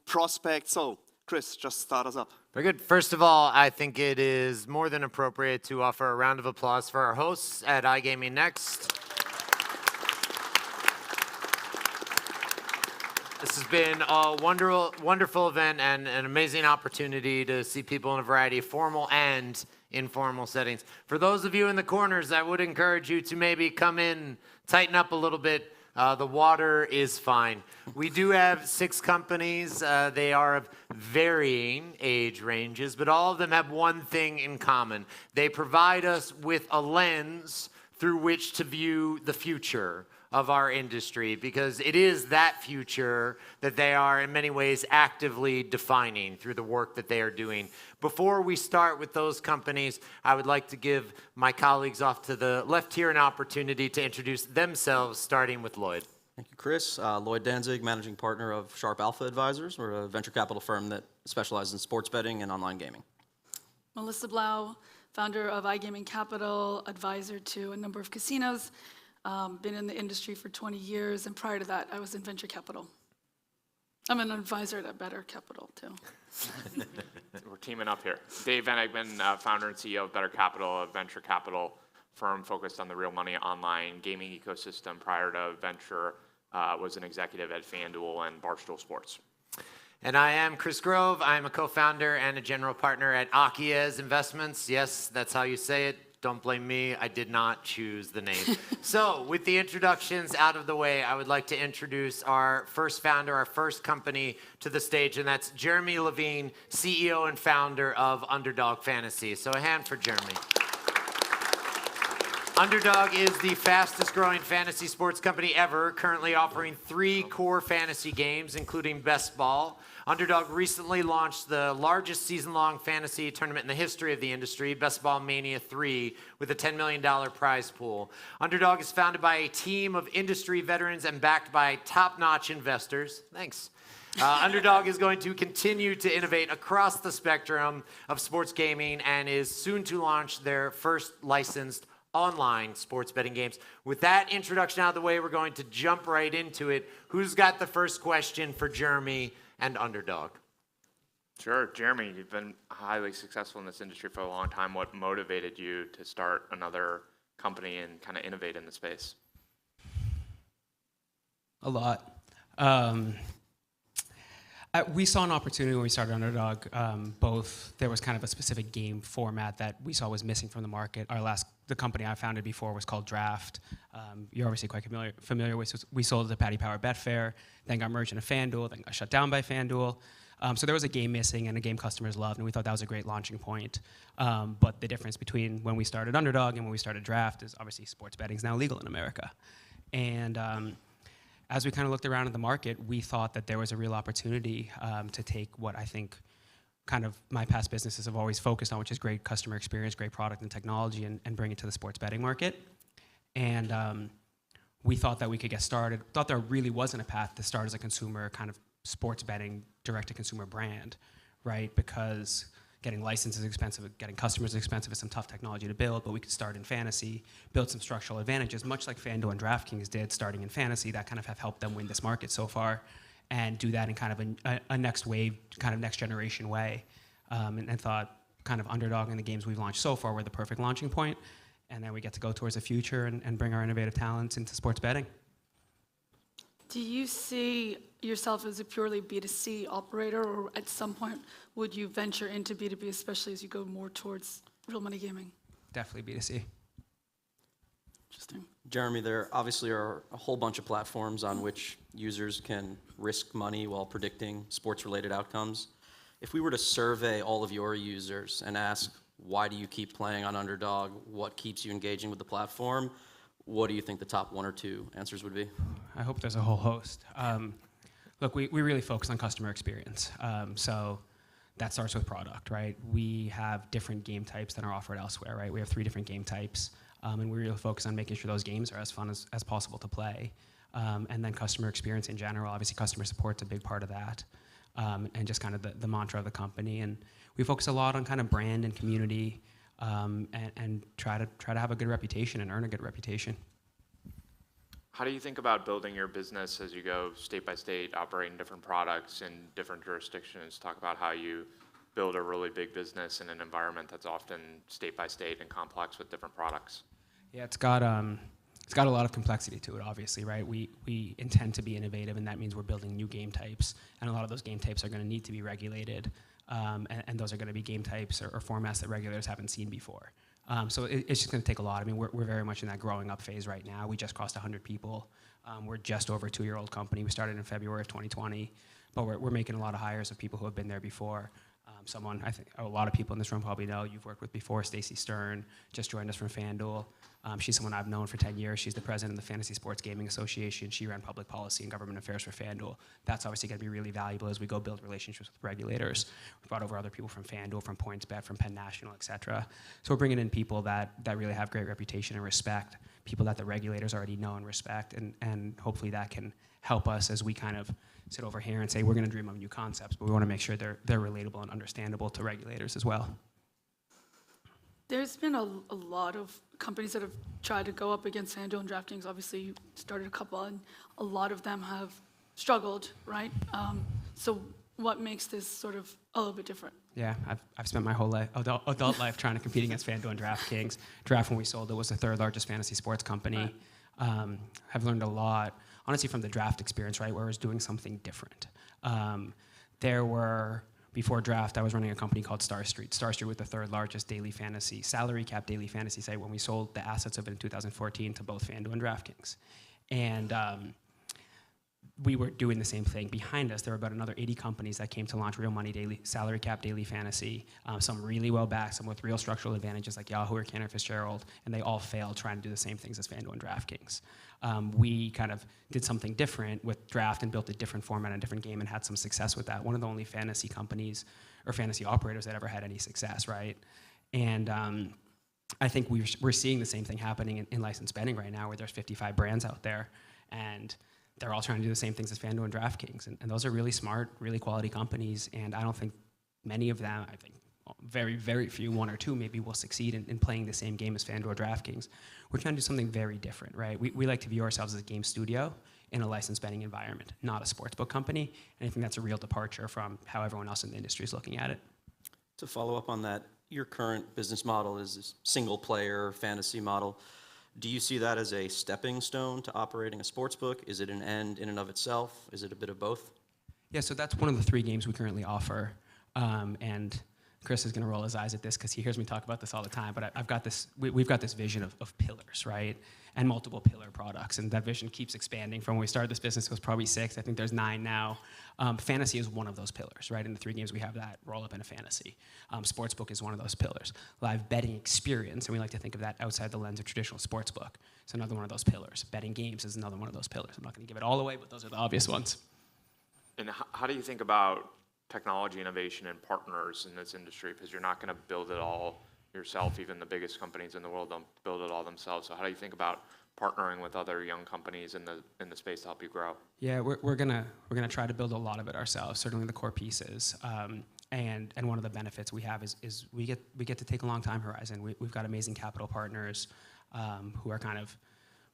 prospects. So, Chris, just start us up. Very good. First of all, I think it is more than appropriate to offer a round of applause for our hosts at iGaming Next. This has been a wonderful event and an amazing opportunity to see people in a variety of formal and informal settings. For those of you in the corners, I would encourage you to maybe come in, tighten up a little bit. The water is fine. We do have 6 companies. They are of varying age ranges, but all of them have one thing in common. They provide us with a lens through which to view the future of our industry, because it is that future that they are in many ways actively defining through the work that they are doing. Before we start with those companies, I would like to give my colleagues off to the left here an opportunity to introduce themselves, starting with Lloyd. Thank you, Chris. Lloyd Danzig, managing partner of Sharp Alpha Advisors. We're a venture capital firm that specializes in sports betting and online gaming. Melissa Blau, founder of iGaming Capital, advisor to a number of casinos. Been in the industry for 20 years, and prior to that, I was in venture capital. I'm an advisor at Better Capital, too. We're teaming up here. Dave Van Egmond, founder and CEO of Better Capital, a venture capital firm focused on the real money online gaming ecosystem. Prior to venture, was an executive at FanDuel and Barstool Sports. And I am Chris Grove. I'm a co-founder and a general partner at Akiez Investments. Yes, that's how you say it. Don't blame me. I did not choose the name. So, with the introductions out of the way, I would like to introduce our first founder, our first company to the stage, and that's Jeremy Levine, CEO and founder of Underdog Fantasy. So, a hand for Jeremy. Underdog is the fastest growing fantasy sports company ever, currently offering 3 core fantasy games, including Best Ball. Underdog recently launched the largest season-long fantasy tournament in the history of the industry, Best Ball Mania 3, with a $10 million prize pool. Underdog is founded by a team of industry veterans and backed by top-notch investors. Thanks. Underdog is going to continue to innovate across the spectrum of sports gaming and is soon to launch their first licensed online sports betting games. With that introduction out of the way, we're going to jump right into it. Who's got the first question for Jeremy and Underdog? Sure. Jeremy, you've been highly successful in this industry for a long time. What motivated you to start another company and kind of innovate in the space? A lot. We saw an opportunity when we started Underdog. There was kind of a specific game format that we saw was missing from the market. The company I founded before was called Draft. You're obviously quite familiar with. We sold it to Paddy Power Betfair, then got merged into FanDuel, then got shut down by FanDuel. So there was a game missing and a game customers loved, and we thought that was a great launching point. But the difference between when we started Underdog and when we started Draft is obviously sports betting is now legal in America. And as we kind of looked around in the market, we thought that there was a real opportunity to take what I think kind of my past businesses have always focused on, which is great customer experience, great product and technology, and bring it to the sports betting market. And we thought that we could get started, thought there really wasn't a path to start as a consumer kind of sports betting direct-to-consumer brand, right? Because getting licenses is expensive, getting customers is expensive, it's some tough technology to build, but we could start in fantasy, build some structural advantages, much like FanDuel and DraftKings did starting in fantasy, that kind of have helped them win this market so far, and do that in kind of a next wave, kind of next generation way. And thought kind of Underdog and the games we've launched so far were the perfect launching point, and then we get to go towards the future and bring our innovative talents into sports betting. Do you see yourself as a purely B2C operator, or at some point would you venture into B2B, especially as you go more towards real money gaming? Definitely B2C. Interesting. Jeremy, there obviously are a whole bunch of platforms on which users can risk money while predicting sports-related outcomes. If we were to survey all of your users and ask, why do you keep playing on Underdog? What keeps you engaging with the platform? what do you think the top 1 or 2 answers would be? I hope there's a whole host. Look, we really focus on customer experience. So that starts with product, right? We have different game types than are offered elsewhere, right? We have 3 different game types, and we really focus on making sure those games are as fun as possible to play. And then customer experience in general, obviously customer support's a big part of that, and just kind of the mantra of the company. And we focus a lot on kind of brand and community, and try to have a good reputation and earn a good reputation. How do you think about building your business as you go state by state, operating different products in different jurisdictions? Talk about how you build a really big business in an environment that's often state by state and complex with different products. Yeah, it's got a lot of complexity to it, obviously, right? We intend to be innovative, and that means we're building new game types, and a lot of those game types are going to need to be regulated, and those are going to be game types or formats that regulators haven't seen before. So it's just going to take a lot. I mean, we're very much in that growing up phase right now. We just crossed 100 people. We're just over a 2-year-old company. We started in February of 2020, but we're making a lot of hires of people who have been there before. Someone I think a lot of people in this room probably know you've worked with before, Stacey Stern, just joined us from FanDuel. She's someone I've known for 10 years. She's the president of the Fantasy Sports Gaming Association. She ran public policy and government affairs for FanDuel. That's obviously going to be really valuable as we go build relationships with regulators. We've brought over other people from FanDuel, from PointsBet, from Penn National, et cetera. So we're bringing in people that really have great reputation and respect, people that the regulators already know and respect, and hopefully that can help us as we kind of sit over here and say we're going to dream of new concepts, but we want to make sure they're relatable and understandable to regulators as well. There's been a lot of companies that have tried to go up against FanDuel and DraftKings. Obviously, you started a couple, and a lot of them have struggled, right? So what makes this sort of a little bit different? Yeah, I've spent my whole adult life trying to compete against FanDuel and DraftKings. Draft, when we sold it, was the 3rd largest fantasy sports company. Right. I've learned a lot, honestly, from the draft experience, right, where I was doing something different. Before Draft, I was running a company called Star Street. Star Street was the 3rd largest daily fantasy, salary cap daily fantasy site when we sold the assets of it in 2014 to both FanDuel and DraftKings. And we were doing the same thing. Behind us, there were about another 80 companies that came to launch real money daily, salary cap daily fantasy, some really well backed, some with real structural advantages like Yahoo or Cantor Fitzgerald, and they all failed trying to do the same things as FanDuel and DraftKings. We kind of did something different with Draft and built a different format and a different game and had some success with that. One of the only fantasy companies or fantasy operators that ever had any success, right? And I think we're seeing the same thing happening in licensed betting right now, where there's 55 brands out there, and they're all trying to do the same things as FanDuel and DraftKings. And those are really smart, really quality companies, and I don't think many of them, I think very, very few, 1 or 2 maybe, will succeed in playing the same game as FanDuel or DraftKings. We're trying to do something very different, right? We like to view ourselves as a game studio in a licensed betting environment, not a sportsbook company, and I think that's a real departure from how everyone else in the industry is looking at it. To follow up on that, your current business model is a single-player fantasy model. Do you see that as a stepping stone to operating a sportsbook? Is it an end in and of itself? Is it a bit of both? Yeah, so that's one of the 3 games we currently offer, and Chris is going to roll his eyes at this because he hears me talk about this all the time, but I've got this, we've got this vision of pillars, right? And multiple pillar products, and that vision keeps expanding. From when we started this business, it was probably 6. I think there's 9 now. Fantasy is one of those pillars, right? In the 3 games we have that roll up in a fantasy. Sportsbook is one of those pillars. Live betting experience, and we like to think of that outside the lens of traditional sportsbook. It's another one of those pillars. Betting games is another one of those pillars. I'm not going to give it all away, but those are the obvious ones. And how do you think about technology innovation and partners in this industry? Because you're not going to build it all yourself. Even the biggest companies in the world don't build it all themselves. So how do you think about partnering with other young companies in the space to help you grow? Yeah, we're gonna try to build a lot of it ourselves. Certainly the core pieces. And one of the benefits we have is we get to take a long time horizon. We've got amazing capital partners who are kind of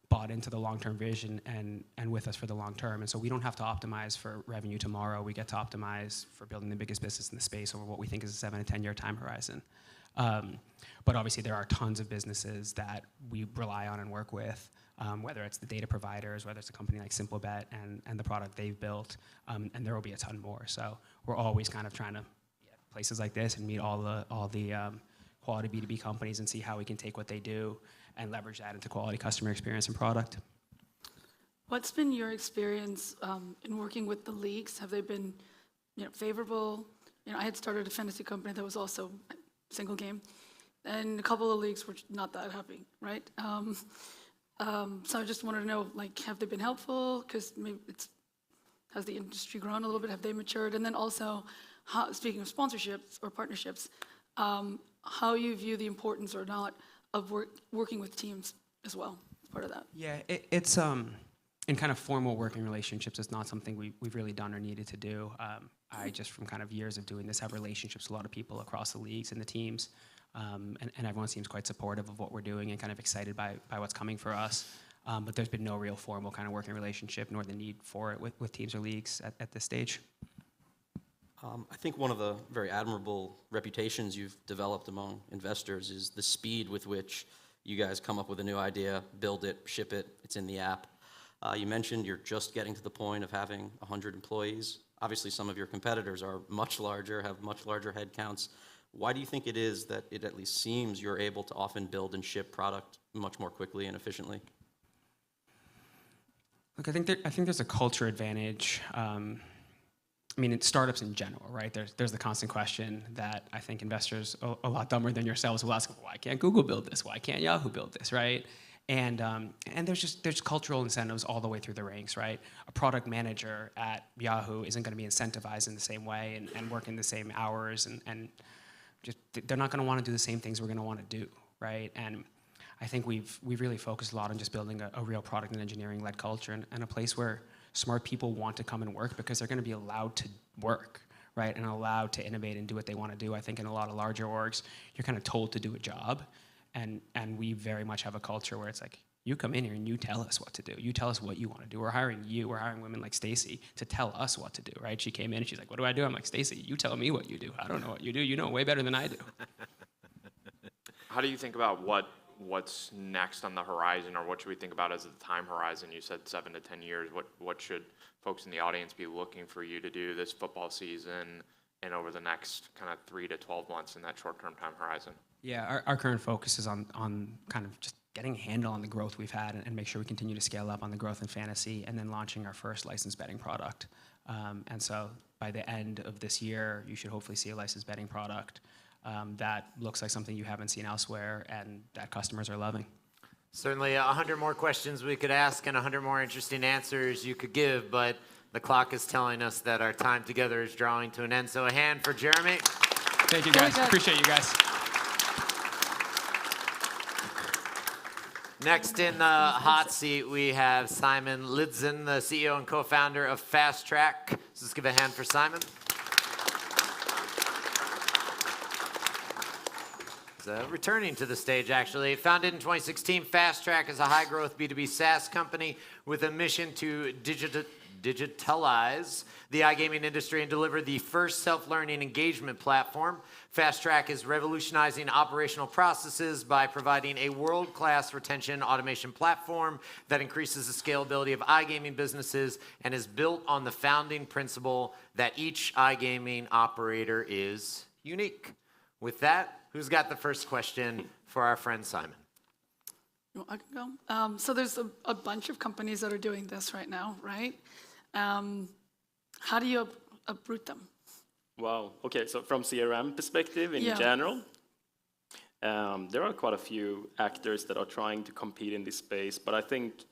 bought into the long-term vision and with us for the long term. And so we don't have to optimize for revenue tomorrow. We get to optimize for building the biggest business in the space over what we think is a 7 to 10 year time horizon. But obviously there are tons of businesses that we rely on and work with, whether it's the data providers, whether it's a company like Simplebet and the product they've built, and there will be a ton more. So we're always kind of trying to be at places like this and meet all the quality B2B companies and see how we can take what they do and leverage that into quality customer experience and product. What's been your experience in working with the leagues? Have they been, favorable? I had started a fantasy company that was also single game, and a couple of leagues were not that happy, right? So I just wanted to know, like, have they been helpful? Because maybe has the industry grown a little bit? Have they matured? And then also, speaking of sponsorships or partnerships, how you view the importance or not of working with teams as well as part of that? Yeah, it's in kind of formal working relationships, it's not something we've really done or needed to do. I just, from kind of years of doing this, have relationships with a lot of people across the leagues and the teams, and everyone seems quite supportive of what we're doing and kind of excited by what's coming for us. But there's been no real formal kind of working relationship nor the need for it with teams or leagues at this stage. I think one of the very admirable reputations you've developed among investors is the speed with which you guys come up with a new idea, build it, ship it, it's in the app. You mentioned you're just getting to the point of having 100 employees. Obviously, some of your competitors are much larger, have much larger headcounts. Why do you think it is that it at least seems you're able to often build and ship product much more quickly and efficiently? Look, I think there's a culture advantage. I mean, it's startups in general, right? There's the constant question that I think investors a lot dumber than yourselves will ask, why can't Google build this? Why can't Yahoo build this, right? And there's cultural incentives all the way through the ranks, right? A product manager at Yahoo isn't going to be incentivized in the same way and working the same hours, and just they're not going to want to do the same things we're going to want to do, right? And I think we've really focused a lot on just building a real product and engineering-led culture and a place where smart people want to come and work because they're going to be allowed to work, right? And allowed to innovate and do what they want to do. I think in a lot of larger orgs, you're kind of told to do a job. And we very much have a culture where it's like, you come in here and you tell us what to do. You tell us what you want to do. We're hiring women like Stacy to tell us what to do, right? She came in and she's like, what do I do? I'm like, Stacy, you tell me what you do. I don't know what you do. You know way better than I do. How do you think about what's next on the horizon, or what should we think about as the time horizon? You said 7 to 10 years. What should folks in the audience be looking for you to do this football season and over the next kind of 3 to 12 months in that short-term time horizon? Yeah, our current focus is on kind of just getting a handle on the growth we've had and make sure we continue to scale up on the growth in fantasy, and then launching our first licensed betting product. And so by the end of this year, you should hopefully see a licensed betting product that looks like something you haven't seen elsewhere and that customers are loving. Certainly 100 more questions we could ask and 100 more interesting answers you could give, but the clock is telling us that our time together is drawing to an end. So a hand for Jeremy. Thank you, guys. Appreciate you guys. Next in the hot seat, we have Simon Lidzin, the CEO and co-founder of Fast Track. So let's give a hand for Simon. Returning to the stage, actually. Founded in 2016, Fast Track is a high-growth B2B SaaS company with a mission to digitalize the iGaming industry and deliver the first self-learning engagement platform. Fast Track is revolutionizing operational processes by providing a world-class retention automation platform that increases the scalability of iGaming businesses and is built on the founding principle that each iGaming operator is unique. With that, who's got the first question for our friend Simon? I can go. So there's a bunch of companies that are doing this right now, right? How do you uproot them? Wow. Okay, so from CRM perspective in general, there are quite a few actors that are trying to compete in this space, but I think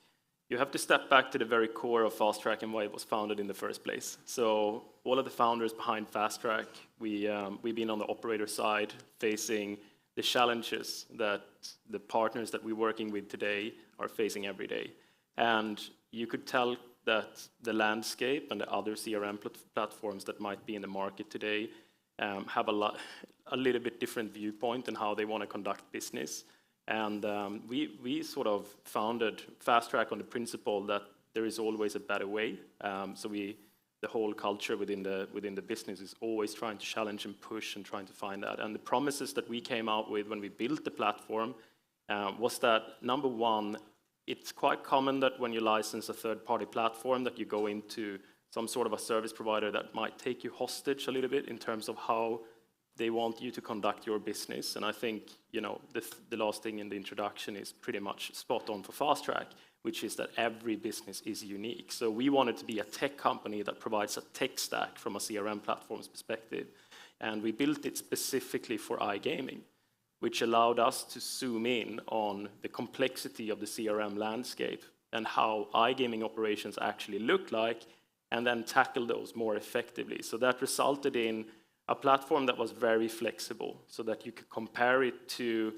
you have to step back to the very core of Fast Track and why it was founded in the first place. So all of the founders behind Fast Track, we've been on the operator side facing the challenges that the partners that we're working with today are facing every day. And you could tell that the landscape and the other CRM platforms that might be in the market today have a little bit different viewpoint on how they want to conduct business. And we sort of founded Fast Track on the principle that there is always a better way. So the whole culture within the business is always trying to challenge and push and trying to find that. And the promises that we came out with when we built the platform was that, number one, it's quite common that when you license a third-party platform that you go into some sort of a service provider that might take you hostage a little bit in terms of how they want you to conduct your business. And I think, the last thing in the introduction is pretty much spot on for Fast Track, which is that every business is unique. So we wanted to be a tech company that provides a tech stack from a CRM platform's perspective. And we built it specifically for iGaming. which allowed us to zoom in on the complexity of the CRM landscape and how iGaming operations actually look like, and then tackle those more effectively. So that resulted in a platform that was very flexible, so that you could compare it to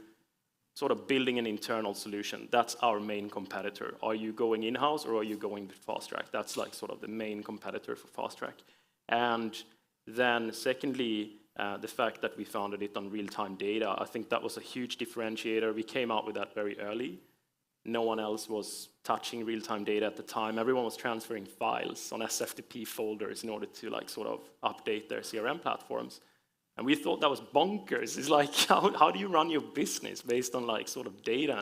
sort of building an internal solution. That's our main competitor. Are you going in-house or are you going with Fast Track? That's like sort of the main competitor for Fast Track. And then secondly, the fact that we founded it on real-time data, I think that was a huge differentiator. We came out with that very early. No one else was touching real-time data at the time. Everyone was transferring files on SFTP folders in order to like sort of update their CRM platforms. And we thought that was bonkers. It's like, how do you run your business based on like sort of data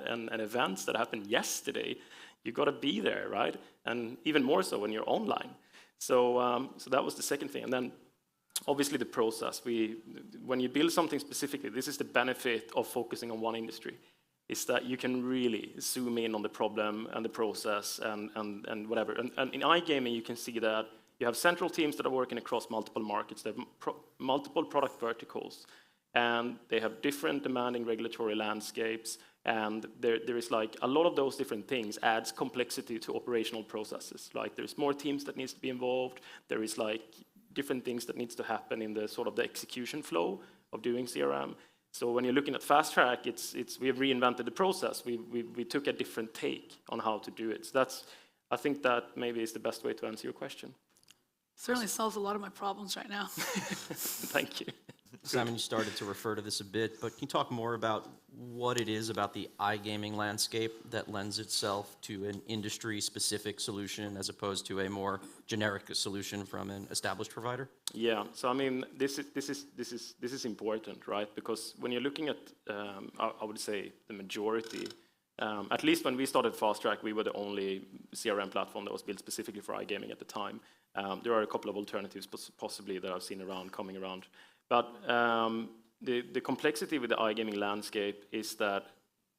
and events that happened yesterday? You got to be there, right? And even more so when you're online. So that was the second thing. And then obviously the process. When you build something specifically, this is the benefit of focusing on one industry, is that you can really zoom in on the problem and the process and whatever. And in iGaming, you can see that you have central teams that are working across multiple markets. They have multiple product verticals, and they have different demanding regulatory landscapes. And there is like a lot of those different things adds complexity to operational processes. Like there's more teams that needs to be involved. There is like different things that needs to happen in the sort of the execution flow of doing CRM. So when you're looking at Fast Track, we have reinvented the process. We took a different take on how to do it. So I think that maybe is the best way to answer your question. Certainly solves a lot of my problems right now. Thank you. Simon, you started to refer to this a bit, but can you talk more about what it is about the iGaming landscape that lends itself to an industry-specific solution as opposed to a more generic solution from an established provider? Yeah, so I mean, this is important, right? Because when you're looking at, I would say, the majority, at least when we started Fast Track, we were the only CRM platform that was built specifically for iGaming at the time. There are a couple of alternatives possibly that I've seen coming around. But the complexity with the iGaming landscape is that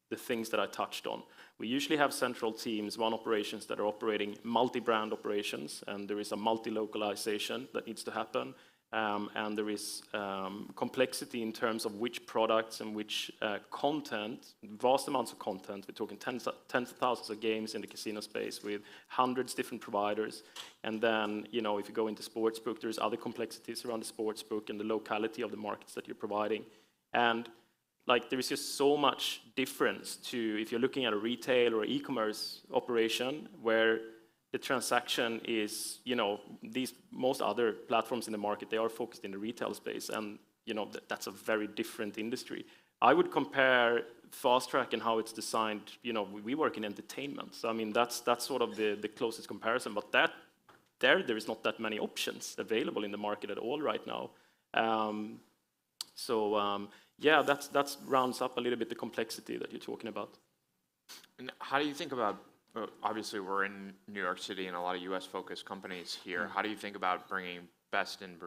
the things that I touched on. We usually have central teams, one operations that are operating multi-brand operations, and there is a multi-localization that needs to happen. And there is complexity in terms of which products and which content, vast amounts of content. We're talking tens of thousands of games in the casino space with hundreds of different providers. And then, you know, if you go into sportsbook, there's other complexities around the sportsbook and the locality of the markets that you're providing. And like there is just so much difference to if you're looking at a retail or e-commerce operation where the transaction is, you know, most other platforms in the market, they are focused in the retail space, and you know that's a very different industry. I would compare Fast Track and how it's designed. You know, we work in entertainment, so I mean that's sort of the closest comparison. But there is not that many options available in the market at all right now. Yeah, that rounds up a little bit the complexity that you're talking about. And how do you think about? Obviously, we're in New York City and a lot of U.S.-focused companies here. How do you think about bringing best of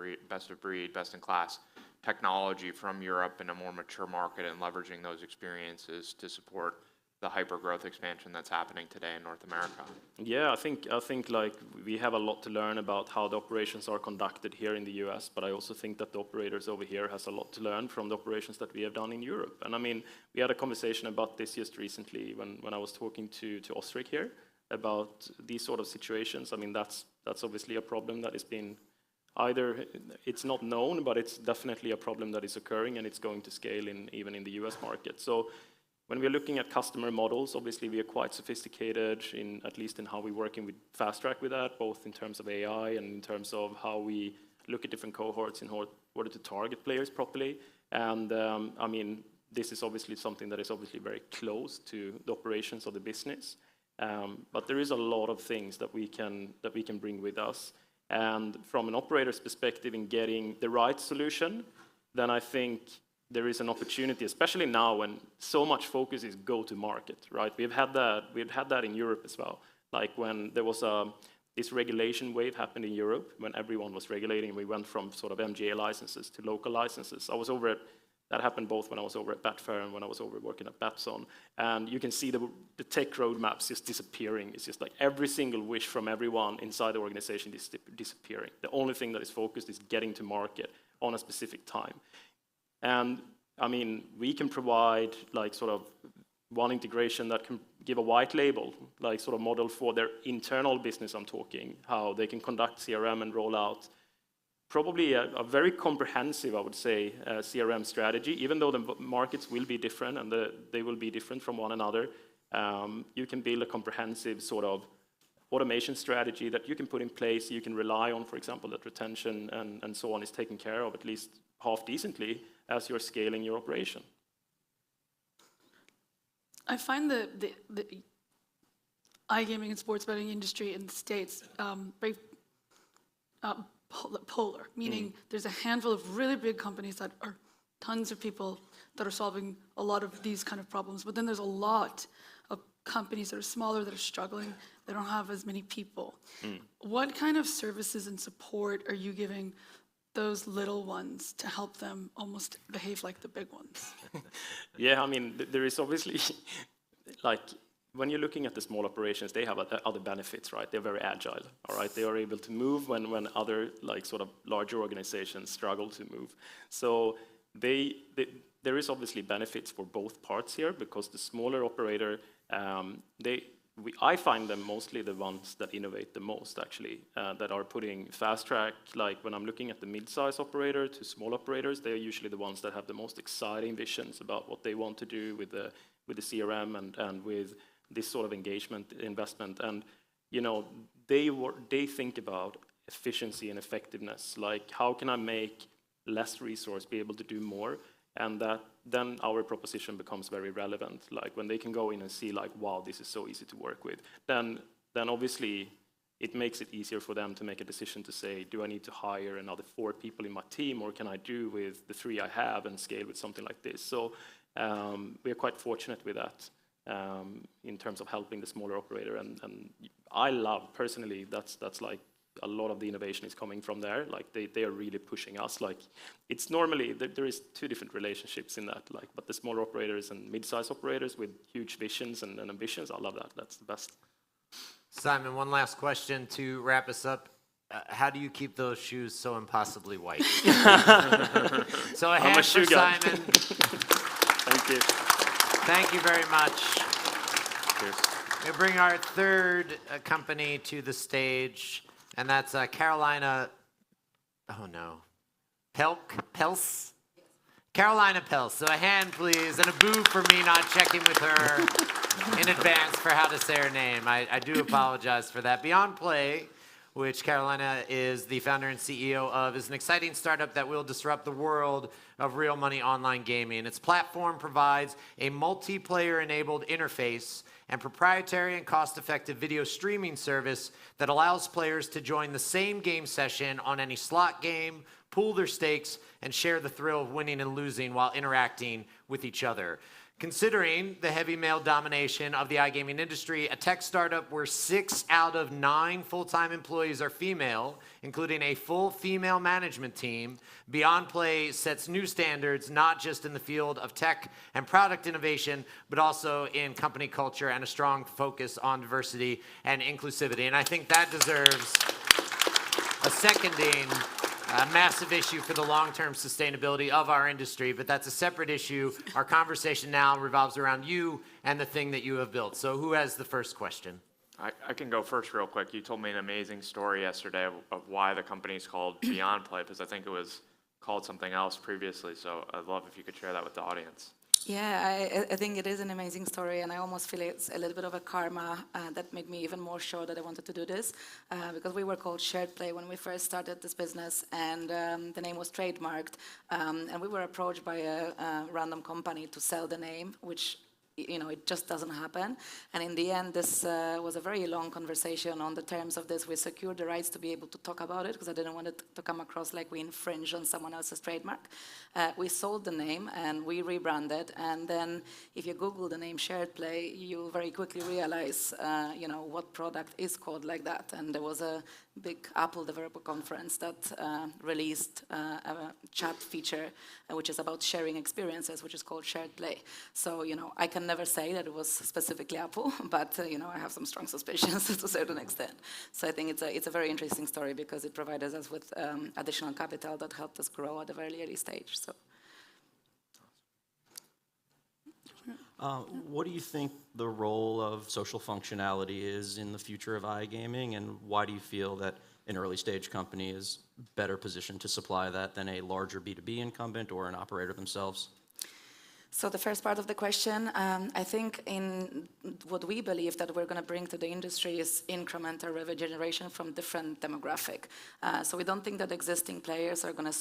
breed, best in class technology from Europe in a more mature market and leveraging those experiences to support the hyper-growth expansion that's happening today in North America? Yeah, I think like we have a lot to learn about how the operations are conducted here in the US, but I also think that the operators over here has a lot to learn from the operations that we have done in Europe. And I mean, we had a conversation about this just recently when I was talking to Osric here about these sort of situations. I mean, that's obviously a problem that has been either it's not known, but it's definitely a problem that is occurring, and it's going to scale even in the US market. So when we're looking at customer models, obviously we are quite sophisticated at least in how we're working with Fast Track with that, both in terms of AI and in terms of how we look at different cohorts in order to target players properly. And I mean, this is obviously something that is obviously very close to the operations of the business. But there is a lot of things that we can bring with us. And from an operator's perspective in getting the right solution, then I think there is an opportunity, especially now when so much focus is go-to-market, right? We've had that in Europe as well. Like when there was this regulation wave happened in Europe, when everyone was regulating, we went from sort of MGA licenses to local licenses. That happened both when I was over at Betfair and when I was over working at Betson. And you can see the tech roadmaps just disappearing. It's just like every single wish from everyone inside the organization is disappearing. The only thing that is focused is getting to market on a specific time. And I mean, we can provide like sort of one integration that can give a white label, like sort of model for their internal business. I'm talking how they can conduct CRM and roll out probably a very comprehensive, I would say, CRM strategy. Even though the markets will be different and they will be different from one another, you can build a comprehensive sort of automation strategy that you can put in place. You can rely on, for example, that retention and so on is taken care of at least half decently as you're scaling your operation. I find the iGaming and sports betting industry in the States very polar, meaning there's a handful of really big companies that are tons of people that are solving a lot of these kind of problems, but then there's a lot of companies that are smaller, that are struggling, they don't have as many people. What kind of services and support are you giving those little ones to help them almost behave like the big ones? Yeah, I mean, there is obviously, like, when you're looking at the small operations, they have other benefits, right? They're very agile, all right? They are able to move when other, like, sort of larger organizations struggle to move. So there is obviously benefits for both parts here, because the smaller operator, I find them mostly the ones that innovate the most, actually, that are putting fast track. Like when I'm looking at the mid-size operator to small operators, they're usually the ones that have the most exciting visions about what they want to do with the CRM and with this sort of engagement investment. And you know, they think about efficiency and effectiveness. Like, how can I make less resource be able to do more? And that then our proposition becomes very relevant. Like when they can go in and see, like, wow, this is so easy to work with, then obviously it makes it easier for them to make a decision to say, do I need to hire another 4 people in my team, or can I do with the 3 I have and scale with something like this? So we are quite fortunate with that in terms of helping the smaller operator. And I love, personally, that's like, a lot of the innovation is coming from there. Like they are really pushing us. Like it's normally, there is 2 different relationships in that. Like, but the smaller operators and mid-size operators with huge visions and ambitions, I love that. That's the best. Simon, one last question to wrap us up. How do you keep those shoes so impossibly white? So a hand for Simon. Thank you. Thank you very much. Cheers. We bring our third company to the stage. And that's Carolina, oh no, Pels? Carolina Pels. So a hand, please, and a boo for me not checking with her in advance for how to say her name. I do apologize for that. Beyond Play, which Carolina is the founder and CEO of, is an exciting startup that will disrupt the world of real money online gaming. Its platform provides a multiplayer-enabled interface and proprietary and cost-effective video streaming service that allows players to join the same game session on any slot game, pool their stakes, and share the thrill of winning and losing while interacting with each other. Considering the heavy male domination of the iGaming industry, a tech startup where 6 out of 9 full-time employees are female, including a full female management team, Beyond Play sets new standards, not just in the field of tech and product innovation, but also in company culture and a strong focus on diversity and inclusivity. And I think that deserves a seconding massive issue for the long-term sustainability of our industry, but that's a separate issue. Our conversation now revolves around you and the thing that you have built. So who has the first question? I can go first real quick. You told me an amazing story yesterday of why the company is called Beyond Play, because I think it was called something else previously. So I'd love if you could share that with the audience. Yeah, I think it is an amazing story, and I almost feel it's a little bit of a karma that made me even more sure that I wanted to do this, because we were called Shared Play when we first started this business, and the name was trademarked, and we were approached by a random company to sell the name, which, you know, it just doesn't happen. And in the end, this was a very long conversation on the terms of this. We secured the rights to be able to talk about it, because I didn't want it to come across like we infringe on someone else's trademark. We sold the name and we rebranded. And then if you Google the name Shared Play, you'll very quickly realize, you know, what product is called like that. And there was a big Apple developer conference that released a chat feature, which is about sharing experiences, which is called Shared Play. So, you know, I can never say that it was specifically Apple, but, you know, I have some strong suspicions to a certain extent. So I think it's a very interesting story, because it provided us with additional capital that helped us grow at a very early stage. So. What do you think the role of social functionality is in the future of iGaming, and why do you feel that an early stage company is better positioned to supply that than a larger B2B incumbent or an operator themselves? So the first part of the question, I think in what we believe that we're going to bring to the industry is incremental revenue generation from different demographic. So we don't think that existing players are going to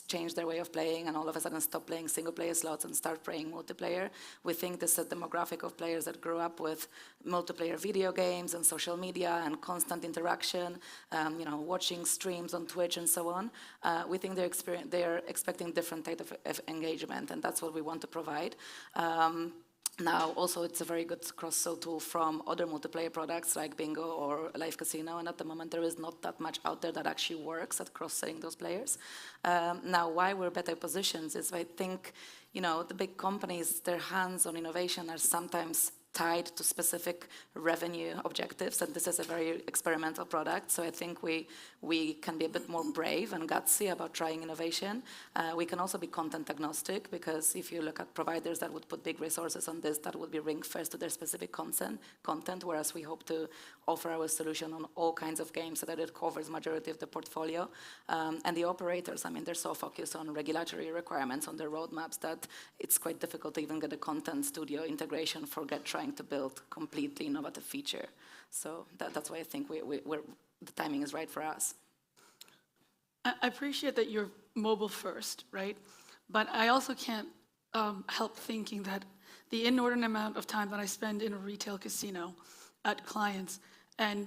change their way of playing and all of a sudden stop playing single-player slots and start playing multiplayer. We think this is a demographic of players that grew up with multiplayer video games and social media and constant interaction, watching streams on Twitch and so on. We think they're expecting different type of engagement, and that's what we want to provide. Now, also, it's a very good cross-sell tool from other multiplayer products like Bingo or Live Casino, and at the moment there is not that much out there that actually works at cross-selling those players. Now, why we're better positioned is I think, the big companies, their hands on innovation are sometimes tied to specific revenue objectives, and this is a very experimental product. So I think we can be a bit more brave and gutsy about trying innovation. We can also be content agnostic, because if you look at providers that would put big resources on this, that would be ring-fenced to their specific content, whereas we hope to offer our solution on all kinds of games so that it covers majority of the portfolio. And the operators, they're so focused on regulatory requirements on their roadmaps that it's quite difficult to even get a content studio integration, forget trying to build completely innovative feature. So that's why I think the timing is right for us. I appreciate that you're mobile first, right? But I also can't help thinking that the inordinate amount of time that I spend in a retail casino at clients and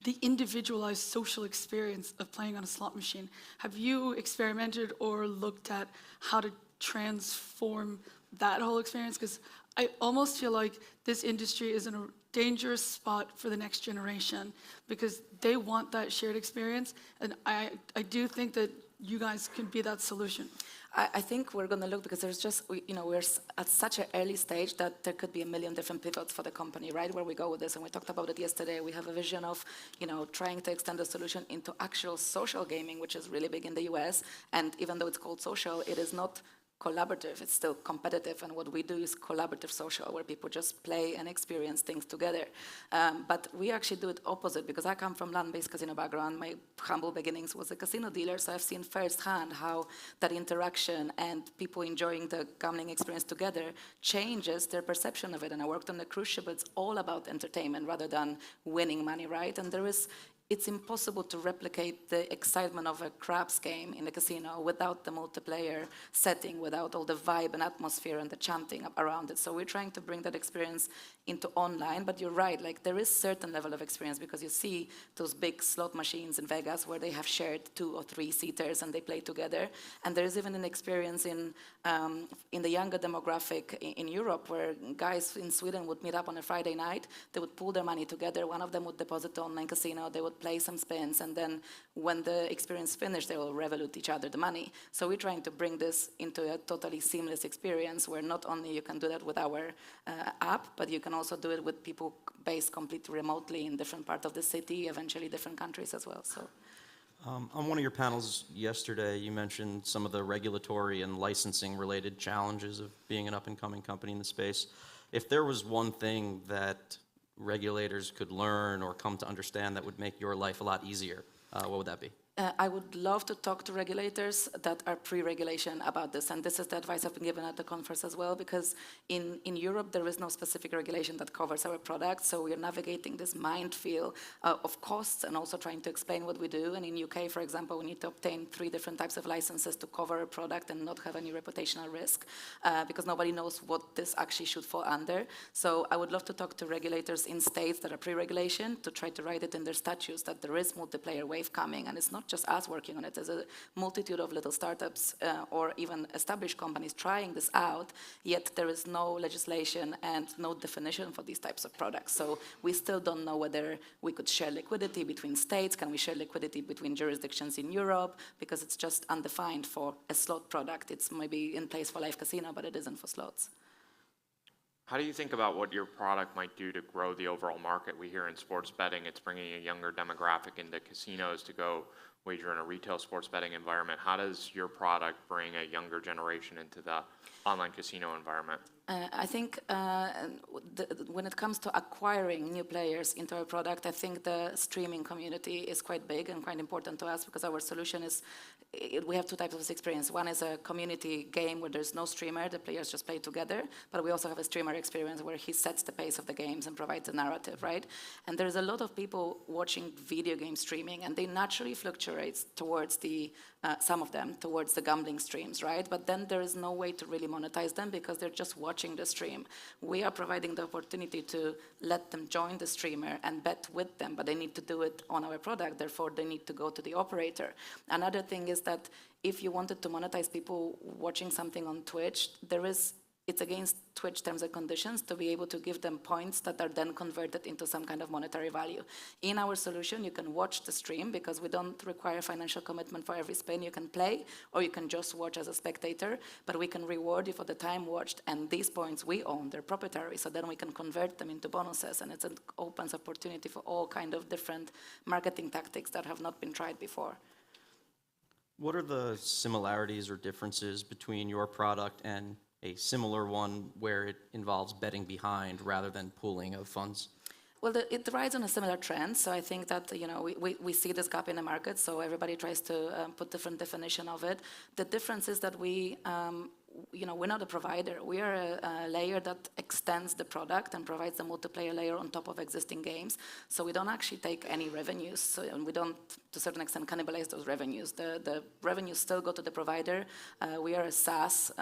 the individualized social experience of playing on a slot machine, have you experimented or looked at how to transform that whole experience? Because I almost feel like this industry is in a dangerous spot for the next generation because they want that shared experience, and I do think that you guys can be that solution. I think we're going to look, because there's just, we're at such an early stage that there could be a million different pivots for the company, right, where we go with this. And we talked about it yesterday. We have a vision of, trying to extend the solution into actual social gaming, which is really big in the US. And even though it's called social, it is not collaborative, it's still competitive, and what we do is collaborative social, where people just play and experience things together. But we actually do it opposite, because I come from land-based casino background. My humble beginnings was a casino dealer, so I've seen firsthand how that interaction and people enjoying the gambling experience together changes their perception of it. And I worked on the cruise ship. It's all about entertainment rather than winning money, right? And it's impossible to replicate the excitement of a craps game in a casino without the multiplayer setting, without all the vibe and atmosphere and the chanting around it. So we're trying to bring that experience into online, but you're right, there is certain level of experience, because you see those big slot machines in Vegas where they have shared 2 or 3 seaters and they play together. And there is even an experience in the younger demographic in Europe, where guys in Sweden would meet up on a Friday night, they would pool their money together, one of them would deposit to online casino, they would play some spins, and then when the experience finished, they will revolute each other the money. So we're trying to bring this into a totally seamless experience, where not only you can do that with our app, but you can also do it with people based completely remotely in different parts of the city, eventually different countries as well. So. On one of your panels yesterday, you mentioned some of the regulatory and licensing related challenges of being an up-and-coming company in the space. If there was one thing that regulators could learn or come to understand that would make your life a lot easier, what would that be? I would love to talk to regulators that are pre-regulation about this, and this is the advice I've been given at the conference as well, because in Europe there is no specific regulation that covers our product, so we are navigating this minefield of costs and also trying to explain what we do. And in UK, for example, we need to obtain 3 different types of licenses to cover a product and not have any reputational risk, because nobody knows what this actually should fall under. So I would love to talk to regulators in states that are pre-regulation to try to write it in their statutes that there is multiplayer wave coming, and it's not just us working on it. There's a multitude of little startups or even established companies trying this out, yet there is no legislation and no definition for these types of products. So we still don't know whether we could share liquidity between states. Can we share liquidity between jurisdictions in Europe? Because it's just undefined for a slot product. It's maybe in place for live casino, but it isn't for slots. How do you think about what your product might do to grow the overall market? We hear in sports betting, it's bringing a younger demographic into casinos to go wager in a retail sports betting environment. How does your product bring a younger generation into the online casino environment? I think when it comes to acquiring new players into our product, I think the streaming community is quite big and quite important to us because our solution is, we have two types of experience. One is a community game where there's no streamer, the players just play together, but we also have a streamer experience where he sets the pace of the games and provides a narrative, right? And there's a lot of people watching video game streaming, and they naturally fluctuate towards some of them, towards the gambling streams, right? But then there is no way to really monetize them because they're just watching the stream. We are providing the opportunity to let them join the streamer and bet with them, but they need to do it on our product, therefore they need to go to the operator. Another thing is that if you wanted to monetize people watching something on Twitch, it's against Twitch terms and conditions to be able to give them points that are then converted into some kind of monetary value. In our solution, you can watch the stream because we don't require financial commitment for every spin. You can play or you can just watch as a spectator, but we can reward you for the time watched, and these points we own, they're proprietary, so then we can convert them into bonuses, and it opens opportunity for all kind of different marketing tactics that have not been tried before. What are the similarities or differences between your product and a similar one where it involves betting behind rather than pooling of funds? Well, it rides on a similar trend. So I think that we see this gap in the market. So everybody tries to put different definition of it. The difference is that we're not a provider. We are a layer that extends the product and provides a multiplayer layer on top of existing games. So we don't actually take any revenues, and we don't, to a certain extent, cannibalize those revenues. The revenues still go to the provider. We are a SaaS,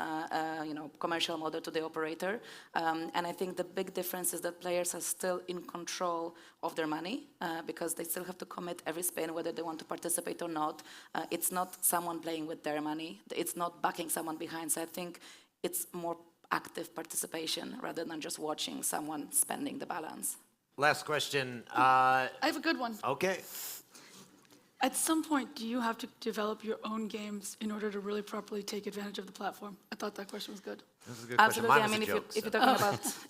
commercial model to the operator. And I think the big difference is that players are still in control of their money because they still have to commit every spin, whether they want to participate or not. It's not someone playing with their money. It's not backing someone behind. So I think it's more active participation rather than just watching someone spending the balance. Last question. I have a good one. Okay. At some point, do you have to develop your own games in order to really properly take advantage of the platform? I thought that question was good. That's a good Absolutely. question. Mine was a joke,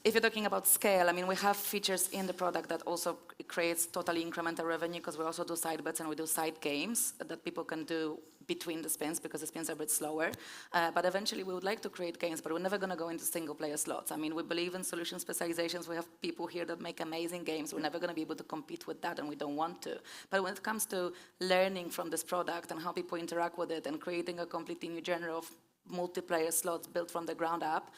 if you're talking about scale, I mean, we have features in the product that also creates totally incremental revenue because we also do side bets and we do side games that people can do between the spins because the spins are a bit slower. But eventually we would like to create games, but we're never going to go into single player slots. I mean, we believe in solution specializations. We have people here that make amazing games. We're never going to be able to compete with that, and we don't want to. But when it comes to learning from this product and how people interact with it and creating a completely new genre of multiplayer slots built from the ground up,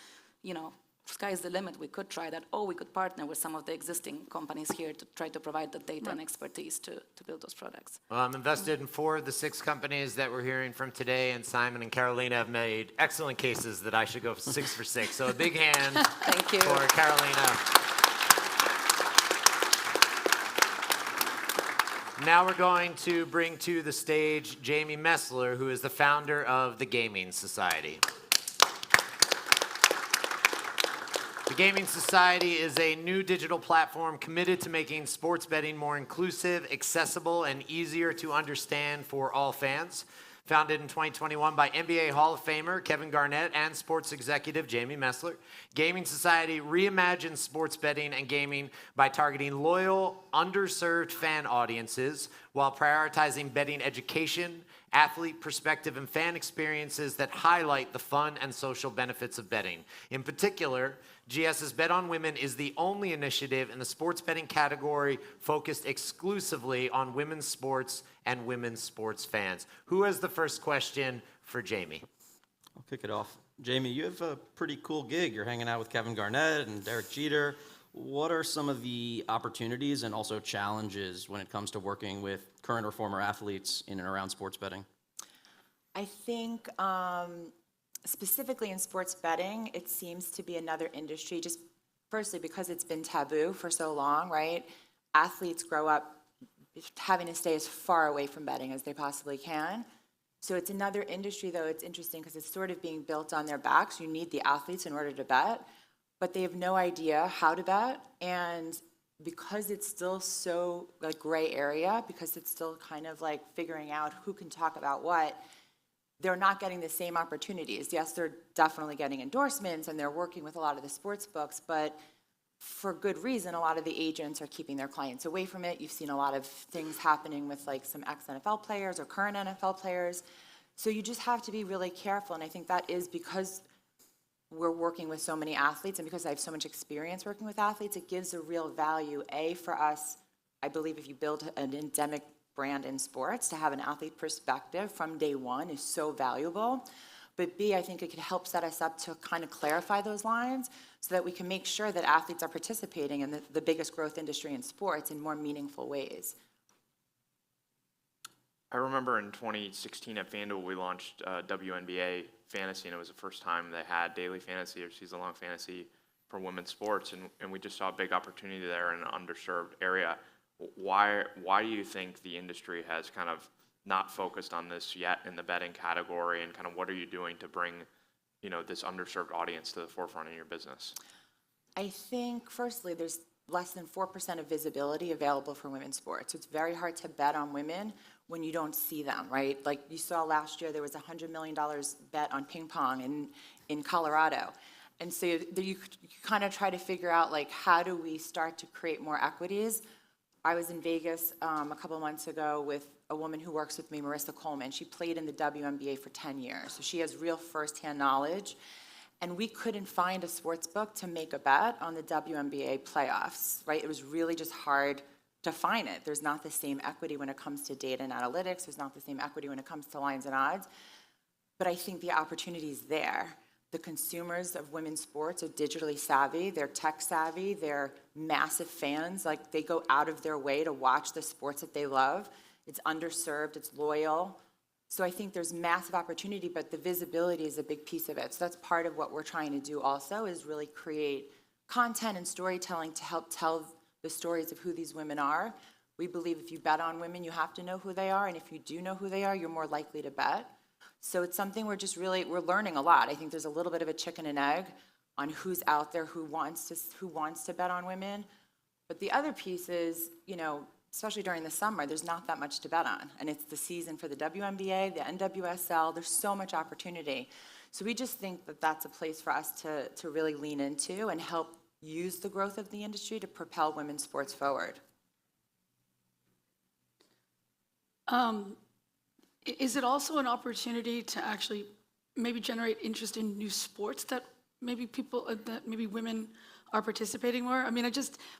sky's the limit. We could try that, or we could partner with some of the existing companies here to try to provide the data and expertise to build those products. Well, I'm invested in 4 of the 6 companies that we're hearing from today, and Simon and Carolina have made excellent cases that I should go 6 for 6. So a big hand Thank you. for Carolina. Now we're going to bring to the stage Jamie Messler, who is the founder of the Gaming Society. The Gaming Society is a new digital platform committed to making sports betting more inclusive, accessible, and easier to understand for all fans. Founded in 2021 by NBA Hall of Famer Kevin Garnett and sports executive Jamie Messler, Gaming Society reimagines sports betting and gaming by targeting loyal, underserved fan audiences while prioritizing betting education, athlete perspective, and fan experiences that highlight the fun and social benefits of betting. In particular, GS's Bet on Women is the only initiative in the sports betting category focused exclusively on women's sports and women's sports fans. Who has the first question for Jamie? I'll kick it off. Jamie, you have a pretty cool gig. You're hanging out with Kevin Garnett and Derek Jeter. What are some of the opportunities and also challenges when it comes to working with current or former athletes in and around sports betting? I think specifically in sports betting, it seems to be another industry, just firstly because it's been taboo for so long, right? Athletes grow up having to stay as far away from betting as they possibly can. So it's another industry, though. It's interesting because it's sort of being built on their backs. You need the athletes in order to bet, but they have no idea how to bet. And because it's still so like gray area, because it's still kind of like figuring out who can talk about what, they're not getting the same opportunities. Yes, they're definitely getting endorsements and they're working with a lot of the sports books, but for good reason, a lot of the agents are keeping their clients away from it. You've seen a lot of things happening with like some ex-NFL players or current NFL players. So you just have to be really careful. And I think that is because we're working with so many athletes, and because I have so much experience working with athletes, it gives a real value, A, for us. I believe if you build an endemic brand in sports, to have an athlete perspective from day one is so valuable. But B, I think it could help set us up to kind of clarify those lines so that we can make sure that athletes are participating in the biggest growth industry in sports in more meaningful ways. I remember in 2016 at FanDuel, we launched WNBA Fantasy, and it was the first time they had daily fantasy or season-long fantasy for women's sports, and we just saw a big opportunity there in an underserved area. Why do you think the industry has kind of not focused on this yet in the betting category, and kind of what are you doing to bring, this underserved audience to the forefront in your business? I think, firstly, there's less than 4% of visibility available for women's sports. So it's very hard to bet on women when you don't see them, right? Like you saw last year, there was a $100 million bet on ping pong in Colorado. And so you kind of try to figure out, like, how do we start to create more equities? I was in Vegas a couple months ago with a woman who works with me, Marissa Coleman. She played in the WNBA for 10 years, so she has real firsthand knowledge. And we couldn't find a sports book to make a bet on the WNBA playoffs, right? It was really just hard to find it. There's not the same equity when it comes to data and analytics. There's not the same equity when it comes to lines and odds. But I think the opportunity is there. The consumers of women's sports are digitally savvy, they're tech savvy, they're massive fans. Like, they go out of their way to watch the sports that they love. It's underserved, it's loyal. So I think there's massive opportunity, but the visibility is a big piece of it. So that's part of what we're trying to do also, is really create content and storytelling to help tell the stories of who these women are. We believe if you bet on women, you have to know who they are, and if you do know who they are, you're more likely to bet. So it's something we're learning a lot. I think there's a little bit of a chicken and egg on who's out there who wants to bet on women. But the other piece is, especially during the summer, there's not that much to bet on. And it's the season for the WNBA, the NWSL. There's so much opportunity. So we just think that that's a place for us to really lean into and help use the growth of the industry to propel women's sports forward. Is it also an opportunity to actually maybe generate interest in new sports that maybe women are participating more? I mean,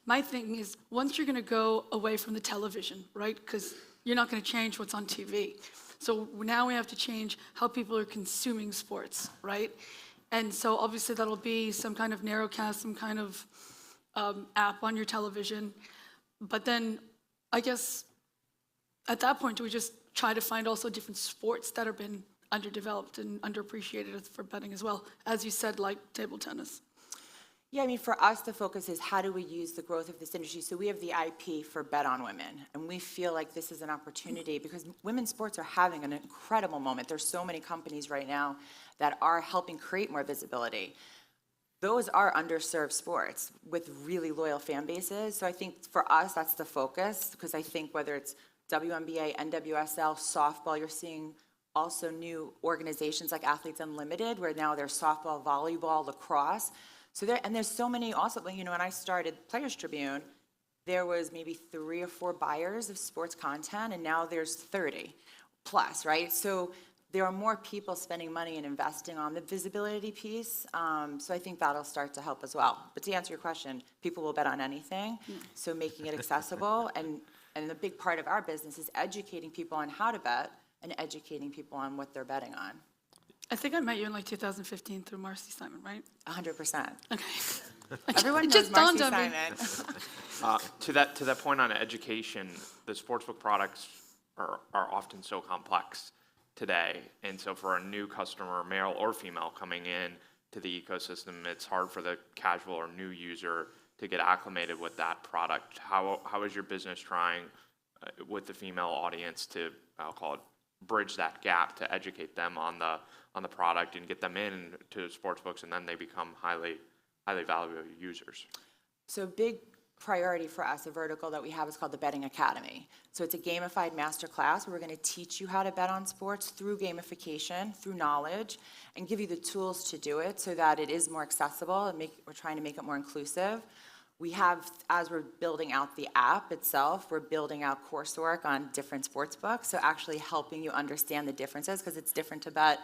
my thing is, once you're going to go away from the television, right? Because you're not going to change what's on TV. So now we have to change how people are consuming sports, right? And so obviously that'll be some kind of narrowcast, some kind of app on your television. But then I guess at that point, do we just try to find also different sports that have been underdeveloped and underappreciated for betting as well, as you said, like table tennis? Yeah, I mean, for us, the focus is how do we use the growth of this industry? So we have the IP for Bet on Women, and we feel like this is an opportunity because women's sports are having an incredible moment. There's so many companies right now that are helping create more visibility. Those are underserved sports with really loyal fan bases. So I think for us, that's the focus, because I think whether it's WNBA, NWSL, softball, you're seeing also new organizations like Athletes Unlimited, where now there's softball, volleyball, lacrosse. So there's so many also, when I started Players Tribune, there was maybe 3 or 4 buyers of sports content, and now there's 30 plus, right? So there are more people spending money and investing on the visibility piece. So I think that'll start to help as well. But to answer your question, people will bet on anything. So making it accessible, and the big part of our business is educating people on how to bet and educating people on what they're betting on. I think I met you in like 2015 through Marcy Simon, right? 100%. Okay. Everyone knows Marcy Simon. To that point on education, the sportsbook products are often so complex today, and so for a new customer, male or female, coming in to the ecosystem, it's hard for the casual or new user to get acclimated with that product. How is your business trying with the female audience to, I'll call it, bridge that gap to educate them on the product and get them into sportsbooks, and then they become highly valuable users? So a big priority for us, a vertical that we have, is called the Betting Academy. So it's a gamified masterclass where we're going to teach you how to bet on sports through gamification, through knowledge, and give you the tools to do it so that it is more accessible, and we're trying to make it more inclusive. We have, as we're building out the app itself, we're building out coursework on different sports books, so actually helping you understand the differences, because it's different to bet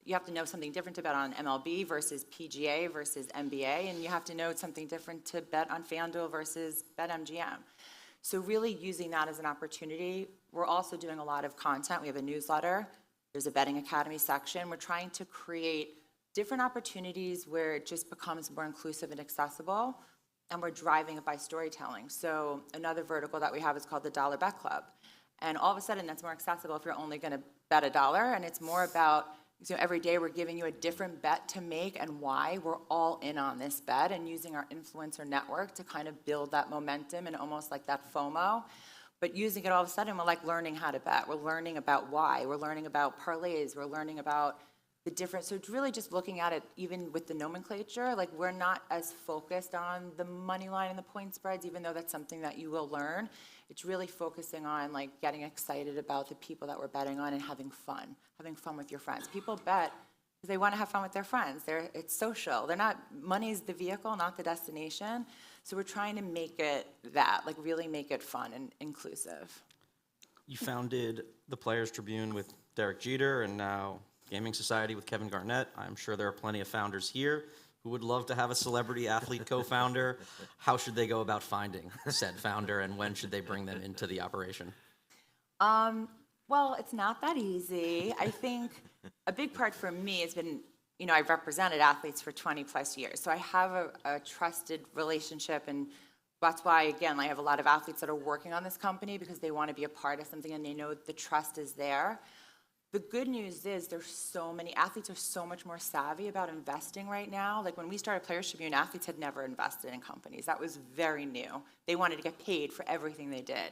you have to know something different to bet on MLB versus PGA versus NBA, and you have to know something different to bet on FanDuel versus BetMGM. So really using that as an opportunity. We're also doing a lot of content. We have a newsletter. There's a betting academy section. We're trying to create different opportunities where it just becomes more inclusive and accessible, and we're driving it by storytelling. So another vertical that we have is called the Dollar Bet Club. And all of a sudden, that's more accessible if you're only going to bet $1, and it's more about, so every day we're giving you a different bet to make and why. We're all in on this bet and using our influencer network to kind of build that momentum and almost like that FOMO. But using it all of a sudden, we're like learning how to bet. We're learning about why. We're learning about parlays. We're learning about the different, so it's really just looking at it even with the nomenclature, like we're not as focused on the money line and the point spreads, even though that's something that you will learn. It's really focusing on like getting excited about the people that we're betting on and having fun with your friends. People bet because they want to have fun with their friends. It's social. Money's the vehicle, not the destination. So we're trying to make it that, like really make it fun and inclusive. You founded the Players Tribune with Derek Jeter and now Gaming Society with Kevin Garnett. I'm sure there are plenty of founders here who would love to have a celebrity athlete co-founder. How should they go about finding said founder, and when should they bring them into the operation? Well, it's not that easy. I think a big part for me has been, I've represented athletes for 20 plus years. So I have a trusted relationship, and that's why, again, I have a lot of athletes that are working on this company because they want to be a part of something and they know the trust is there. The good news is there's so many athletes are so much more savvy about investing right now. Like when we started Players Tribune, athletes had never invested in companies. That was very new. They wanted to get paid for everything they did.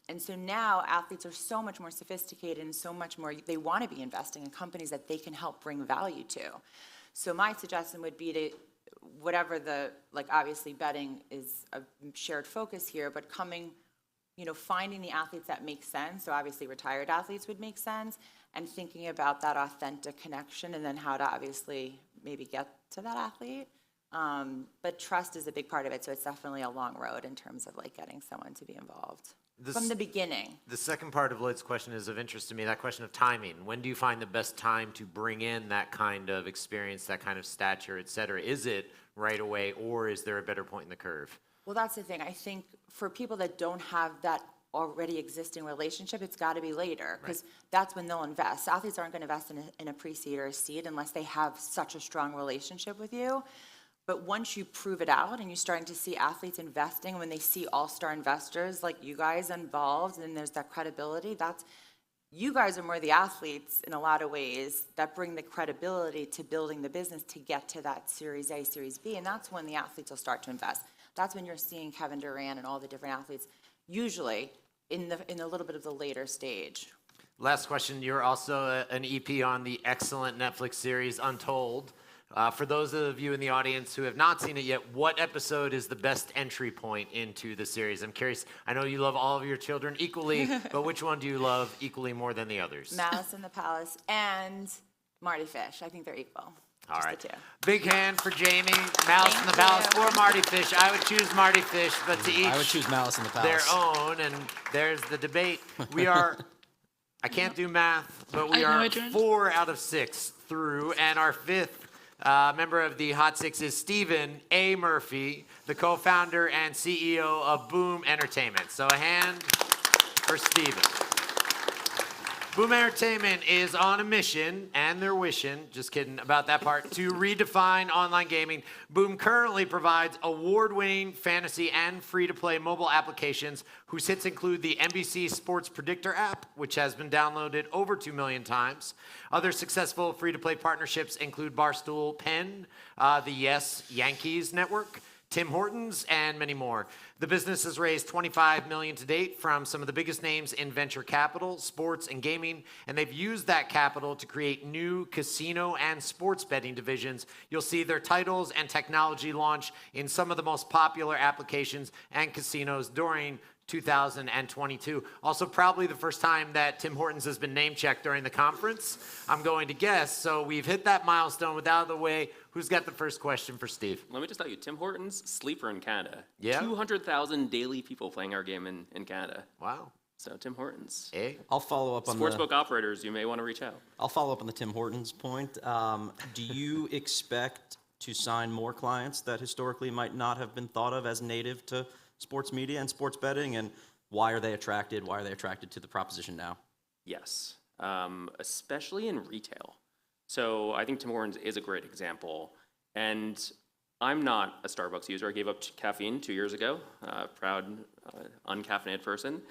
And so now athletes are so much more sophisticated and so much more, they want to be investing in companies that they can help bring value to. So my suggestion would be to, whatever obviously betting is a shared focus here, but finding the athletes that make sense. So obviously retired athletes would make sense, and thinking about that authentic connection and then how to obviously maybe get to that athlete. But trust is a big part of it, so it's definitely a long road in terms of like getting someone to be involved from the beginning. The second part of Lloyd's question is of interest to me, that question of timing. When do you find the best time to bring in that kind of experience, that kind of stature, et cetera? Is it right away, or is there a better point in the curve? Well, that's the thing. I think for people that don't have that already existing relationship, it's got to be later, because that's when they'll invest. Athletes aren't going to invest in a pre-seed or a seed unless they have such a strong relationship with you. But once you prove it out and you're starting to see athletes investing, when they see all-star investors like you guys involved, and there's that credibility, you guys are more the athletes in a lot of ways that bring the credibility to building the business to get to that Series A, Series B, and that's when the athletes will start to invest. That's when you're seeing Kevin Durant and all the different athletes, usually in a little bit of the later stage. Last question. You're also an EP on the excellent Netflix series Untold. For those of you in the audience who have not seen it yet, what episode is the best entry point into the series? I'm curious. I know you love all of your children equally, but which one do you love equally more than the others? Malice in the Palace and Marty Fish. I think they're equal. All Just right. the two. Big hand for Jamie. Malice in the Palace or Marty Fish. I would choose Marty Fish, but to each I would choose Malice in the Palace. their own, and there's the debate. We are, I can't do math, but we are 4 out of 6 through, and our 5th member of the Hot Six is Stephen A. Murphy, the co-founder and CEO of Boom Entertainment. So a hand for Stephen. Boom Entertainment is on a mission, and they're wishing, just kidding about that part, to redefine online gaming. Boom currently provides award-winning fantasy and free-to-play mobile applications whose hits include the NBC Sports Predictor app, which has been downloaded over 2 million times. Other successful free-to-play partnerships include Barstool Penn, the Yes Yankees Network, Tim Hortons, and many more. The business has raised $25 million to date from some of the biggest names in venture capital, sports, and gaming, and they've used that capital to create new casino and sports betting divisions. You'll see their titles and technology launch in some of the most popular applications and casinos during 2022. Also, probably the first time that Tim Hortons has been name-checked during the conference, I'm going to guess. So we've hit that milestone. With out of the way, who's got the first question for Steve? Let me just tell you, Tim Hortons, sleeper in Canada. Yeah? 200,000 daily people playing our game in Canada. Wow. So Tim Hortons. Hey. I'll follow up on Sportsbook operators, you may want to reach out. I'll follow up on the Tim Hortons point. Do you expect to sign more clients that historically might not have been thought of as native to sports media and sports betting? And why are they attracted? Why are they attracted to the proposition now? Yes, especially in retail. So I think Tim Hortons is a great example. And I'm not a Starbucks user. I gave up caffeine 2 years ago, proud uncaffeinated person.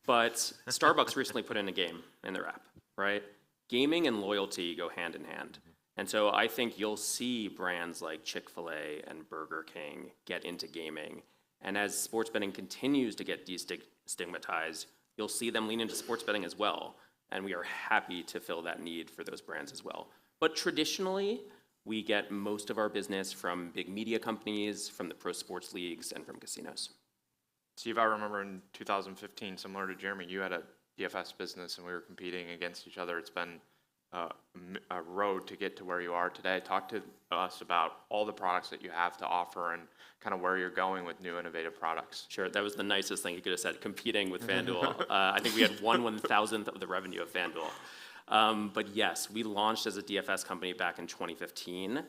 But Starbucks recently put in a game in their app, right? Gaming and loyalty go hand in hand. And so I think you'll see brands like Chick-fil-A and Burger King get into gaming. And as sports betting continues to get destigmatized, you'll see them lean into sports betting as well. And we are happy to fill that need for those brands as well. But traditionally, we get most of our business from big media companies, from the pro sports leagues, and from casinos. Steve, I remember in 2015, similar to Jeremy, you had a DFS business and we were competing against each other. It's been a road to get to where you are today. Talk to us about all the products that you have to offer and kind of where you're going with new innovative products. Sure, that was the nicest thing you could have said, competing with FanDuel. I think we had 1/1000th of the revenue of FanDuel. But yes, we launched as a DFS company back in 2015.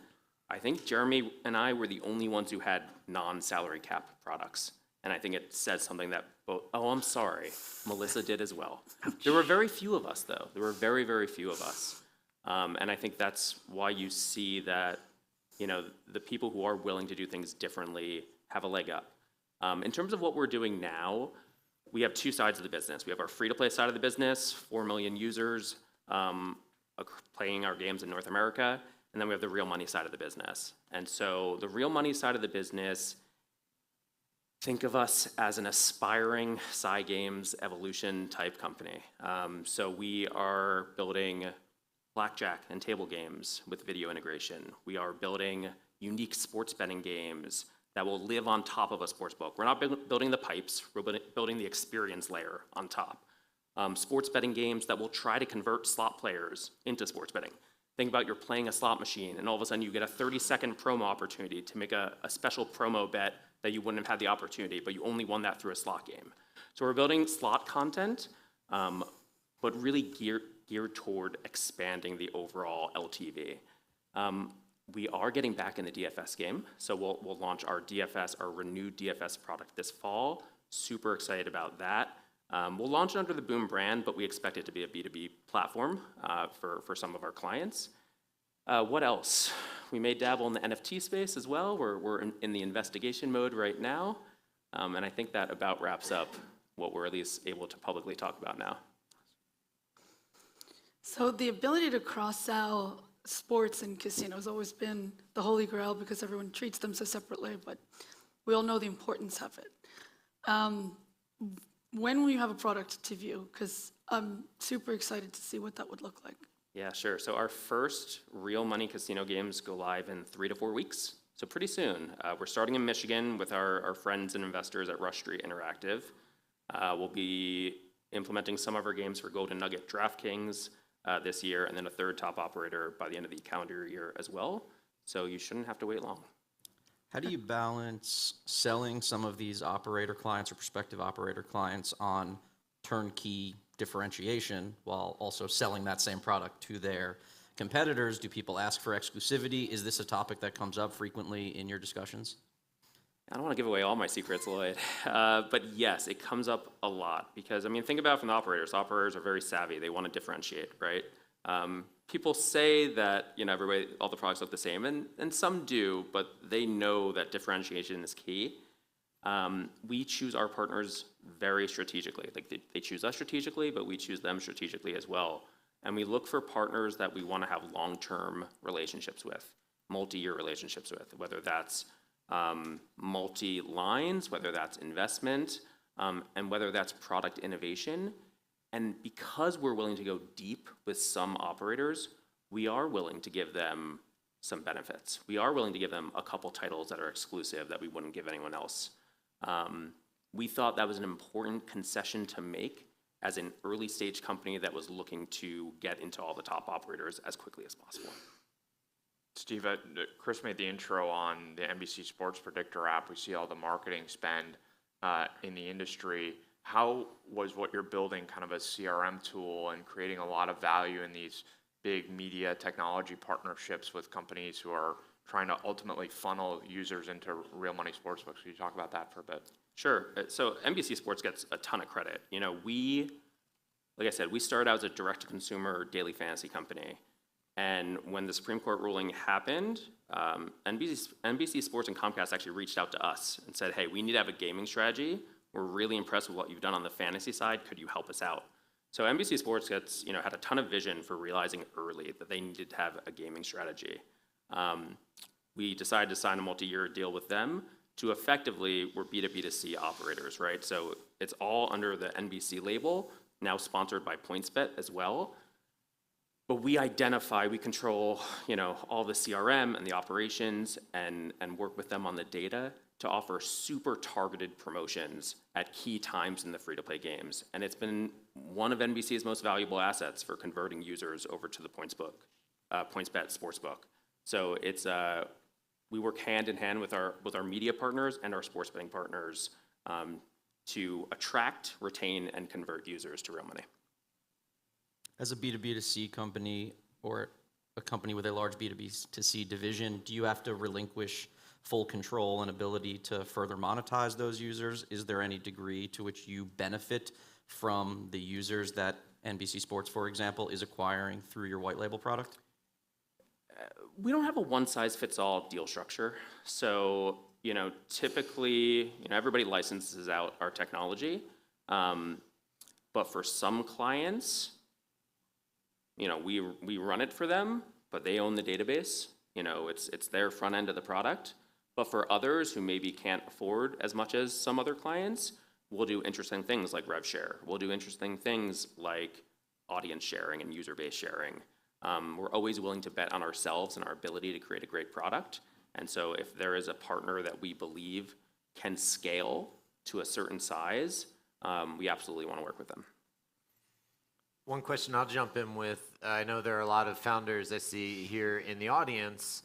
I think Jeremy and I were the only ones who had non-salary cap products. And I think it says something that both, oh, I'm sorry, Melissa did as well. There were very few of us, though. There were very, very few of us. And I think that's why you see that, you know, the people who are willing to do things differently have a leg up. In terms of what we're doing now, we have two sides of the business. We have our free-to-play side of the business, 4 million users playing our games in North America, and then we have the real money side of the business. And so the real money side of the business, think of us as an aspiring Games Evolution type company. So we are building blackjack and table games with video integration. We are building unique sports betting games that will live on top of a sports book. We're not building the pipes, we're building the experience layer on top. Sports betting games that will try to convert slot players into sports betting. Think about you're playing a slot machine and all of a sudden you get a 30-second promo opportunity to make a special promo bet that you wouldn't have had the opportunity, but you only won that through a slot game. So we're building slot content, but really geared toward expanding the overall LTV. We are getting back in the DFS game, so we'll launch our renewed DFS product this fall. Super excited about that. We'll launch it under the Boom brand, but we expect it to be a B2B platform for some of our clients. What else? We may dabble in the NFT space as well. We're in the investigation mode right now. And I think that about wraps up what we're at least able to publicly talk about now. So the ability to cross-sell sports and casino has always been the holy grail because everyone treats them so separately, but we all know the importance of it. When will you have a product to view? Because I'm super excited to see what that would look like. Yeah, sure. So our first real money casino games go live in 3 to 4 weeks. So pretty soon. We're starting in Michigan with our friends and investors at Rush Street Interactive. We'll be implementing some of our games for Golden Nugget DraftKings this year, and then a third top operator by the end of the calendar year as well. So you shouldn't have to wait long. How do you balance selling some of these operator clients or prospective operator clients on turnkey differentiation while also selling that same product to their competitors? Do people ask for exclusivity? Is this a topic that comes up frequently in your discussions? I don't want to give away all my secrets, Lloyd, but yes, it comes up a lot because, I mean, think about it from the operators. Operators are very savvy. They want to differentiate, right? People say that, you know, all the products look the same, and some do, but they know that differentiation is key. We choose our partners very strategically. Like they choose us strategically, but we choose them strategically as well. And we look for partners that we want to have long-term relationships with, multi-year relationships with, whether that's multi-lines, whether that's investment, and whether that's product innovation. And because we're willing to go deep with some operators, we are willing to give them some benefits. We are willing to give them a couple titles that are exclusive that we wouldn't give anyone else. We thought that was an important concession to make as an early stage company that was looking to get into all the top operators as quickly as possible. Steve, Chris made the intro on the NBC Sports Predictor app. We see all the marketing spend in the industry. how was what you're building kind of a CRM tool and creating a lot of value in these big media technology partnerships with companies who are trying to ultimately funnel users into real money sportsbooks? Can you talk about that for a bit? Sure. So NBC Sports gets a ton of credit. You know, like I said, we started out as a direct-to-consumer daily fantasy company. And when the Supreme Court ruling happened, NBC Sports and Comcast actually reached out to us and said, hey, we need to have a gaming strategy. We're really impressed with what you've done on the fantasy side. Could you help us out? So NBC Sports had a ton of vision for realizing early that they needed to have a gaming strategy. We decided to sign a multi-year deal with them to effectively, we're B2B2C operators, right? So it's all under the NBC label, now sponsored by PointsBet as well. But we control, all the CRM and the operations and work with them on the data to offer super targeted promotions at key times in the free-to-play games. And it's been one of NBC's most valuable assets for converting users over to the PointsBet Sportsbook. So we work hand in hand with our media partners and our sports betting partners to attract, retain, and convert users to real money. As a B2B2C company or a company with a large B2B2C division, do you have to relinquish full control and ability to further monetize those users? Is there any degree to which you benefit from the users that NBC Sports, for example, is acquiring through your white label product? We don't have a one-size-fits-all deal structure. So, typically, everybody licenses out our technology. But for some clients, we run it for them, but they own the database. It's their front end of the product. But for others who maybe can't afford as much as some other clients, we'll do interesting things like rev share. We'll do interesting things like audience sharing and user base sharing. We're always willing to bet on ourselves and our ability to create a great product. And so if there is a partner that we believe can scale to a certain size, we absolutely want to work with them. One question I'll jump in with, I know there are a lot of founders I see here in the audience.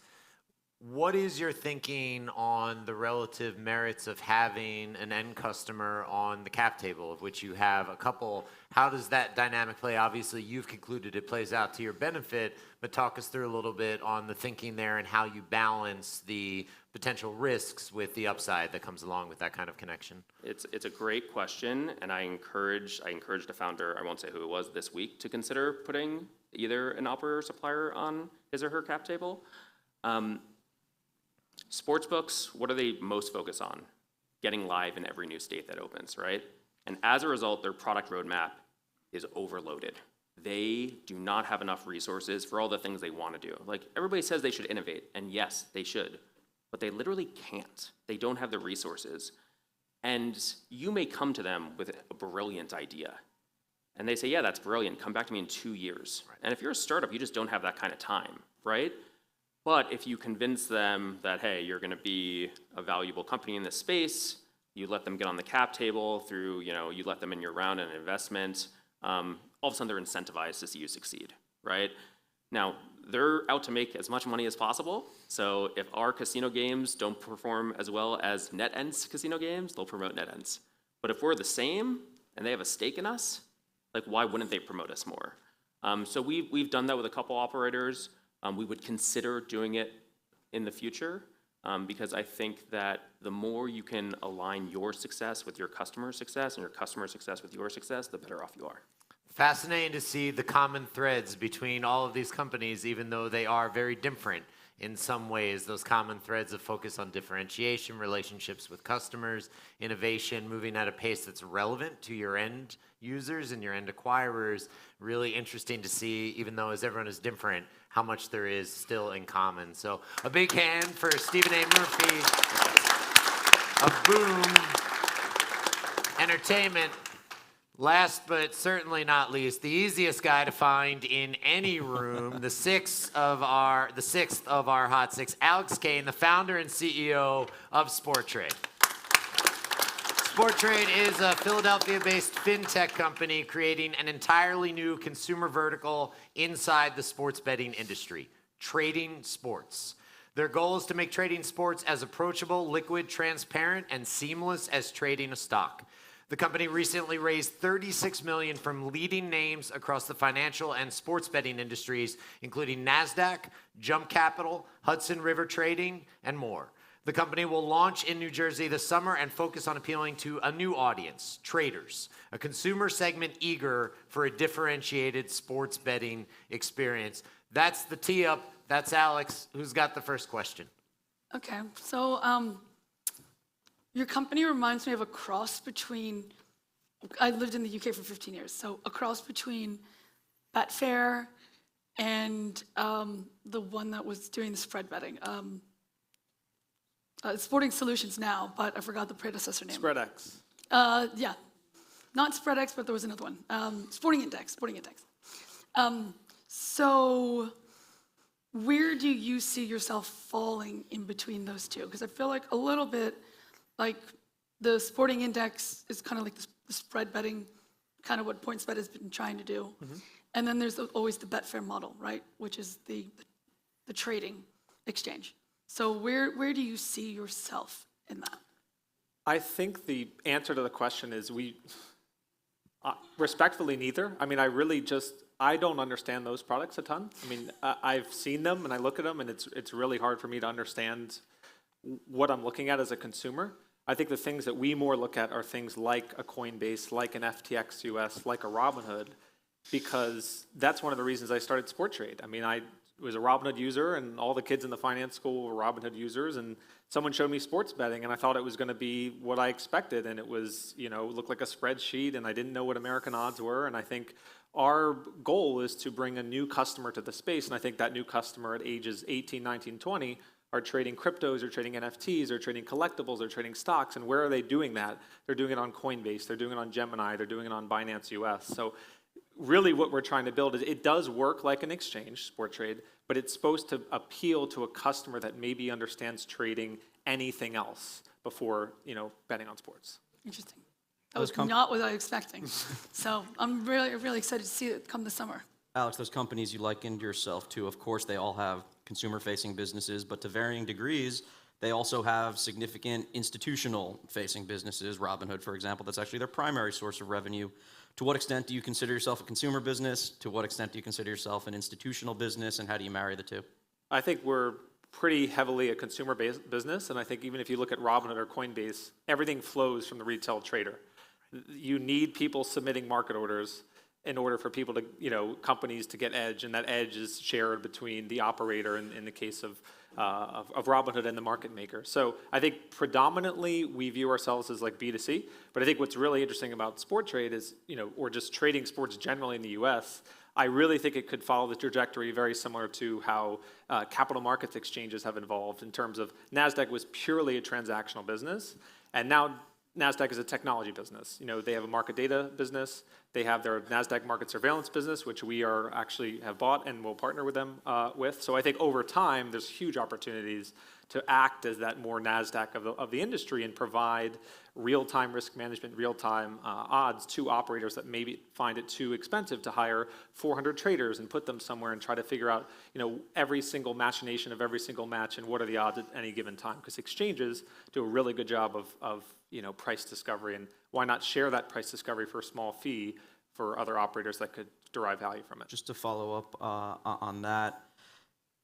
What is your thinking on the relative merits of having an end customer on the cap table, of which you have a couple? How does that dynamic play? Obviously, you've concluded it plays out to your benefit, but talk us through a little bit on the thinking there and how you balance the potential risks with the upside that comes along with that kind of connection. It's a great question, and I encouraged the founder, I won't say who it was this week, to consider putting either an operator or supplier on his or her cap table. Sportsbooks, what are they most focused on? Getting live in every new state that opens, right? And as a result, their product roadmap is overloaded. They do not have enough resources for all the things they want to do. Like, everybody says they should innovate, and yes, they should, but they literally can't. They don't have the resources. And you may come to them with a brilliant idea, and they say, yeah, that's brilliant, come back to me in 2 years. Right. And if you're a startup, you just don't have that kind of time, right? But if you convince them that, hey, you're going to be a valuable company in this space, you let them get on the cap table through, you let them in your round and investment, all of a sudden they're incentivized to see you succeed, right? Now, they're out to make as much money as possible. So if our casino games don't perform as well as NetEnt's casino games, they'll promote NetEnt's. But if we're the same and they have a stake in us, like, why wouldn't they promote us more? So we've done that with a couple operators. We would consider doing it in the future because I think that the more you can align your success with your customer's success and your customer's success with your success, the better off you are. Fascinating to see the common threads between all of these companies, even though they are very different in some ways. Those common threads of focus on differentiation, relationships with customers, innovation, moving at a pace that's relevant to your end users and your end acquirers. Really interesting to see, even though as everyone is different, how much there is still in common. So a big hand for Stephen A. Murphy of Boom Entertainment. Last but certainly not least, the easiest guy to find in any room, the sixth of our Hot Six, Alex Kane, the founder and CEO of SportTrade. SportTrade is a Philadelphia-based fintech company creating an entirely new consumer vertical inside the sports betting industry, trading sports. Their goal is to make trading sports as approachable, liquid, transparent, and seamless as trading a stock. The company recently raised $36 million from leading names across the financial and sports betting industries, including NASDAQ, Jump Capital, Hudson River Trading, and more. The company will launch in New Jersey this summer and focus on appealing to a new audience, traders, a consumer segment eager for a differentiated sports betting experience. That's the tee up. That's Alex. Who's got the first question? Okay, so your company reminds me of a cross between, I lived in the UK for 15 years, so a cross between Betfair and the one that was doing the spread betting. Sporting Solutions now, but I forgot the predecessor name. SpreadX. Yeah, not SpreadX, but there was another one. Sporting Index. So where do you see yourself falling in between those two? Because I feel like a little bit like the Sporting Index is kind of like the spread betting, kind of what PointsBet has been trying to do. And then there's always the Betfair model, right? Which is the trading exchange. So where do you see yourself in that? I think the answer to the question is respectfully, neither. I mean, I don't understand those products a ton. I mean, I've seen them and I look at them and it's really hard for me to understand what I'm looking at as a consumer. I think the things that we more look at are things like a Coinbase, like an FTX US, like a Robinhood, because that's one of the reasons I started Sporttrade. I mean, I was a Robinhood user and all the kids in the finance school were Robinhood users, and someone showed me sports betting and I thought it was going to be what I expected, and it was, looked like a spreadsheet and I didn't know what American odds were. And I think our goal is to bring a new customer to the space, and I think that new customer at ages 18, 19, 20 are trading cryptos, or trading NFTs, or trading collectibles, or trading stocks. And where are they doing that? They're doing it on Coinbase, they're doing it on Gemini, they're doing it on Binance US. So really what we're trying to build is, it does work like an exchange, Sporttrade, but it's supposed to appeal to a customer that maybe understands trading anything else before, betting on sports. Interesting. That was not what I was expecting. So I'm really, really excited to see it come this summer. Alex, those companies you likened yourself to, of course, they all have consumer-facing businesses, but to varying degrees, they also have significant institutional-facing businesses. Robinhood, for example, that's actually their primary source of revenue. To what extent do you consider yourself a consumer business? To what extent do you consider yourself an institutional business, and how do you marry the two? I think we're pretty heavily a consumer-based business, and I think even if you look at Robinhood or Coinbase, everything flows from the retail trader. You need people submitting market orders in order for people to, companies to get edge, and that edge is shared between the operator in the case of Robinhood and the market maker. So I think predominantly we view ourselves as like B2C, but I think what's really interesting about Sporttrade is, or just trading sports generally in the US, I really think it could follow the trajectory very similar to how capital markets exchanges have evolved, in terms of NASDAQ was purely a transactional business, and now NASDAQ is a technology business. They have a market data business. They have their NASDAQ market surveillance business, which we have bought and will partner with them with. So I think over time, there's huge opportunities to act as that more NASDAQ of the industry and provide real-time risk management, real-time odds to operators that maybe find it too expensive to hire 400 traders and put them somewhere and try to figure out, every single machination of every single match and what are the odds at any given time. Because exchanges do a really good job of price discovery, and why not share that price discovery for a small fee for other operators that could derive value from it. Just to follow up on that,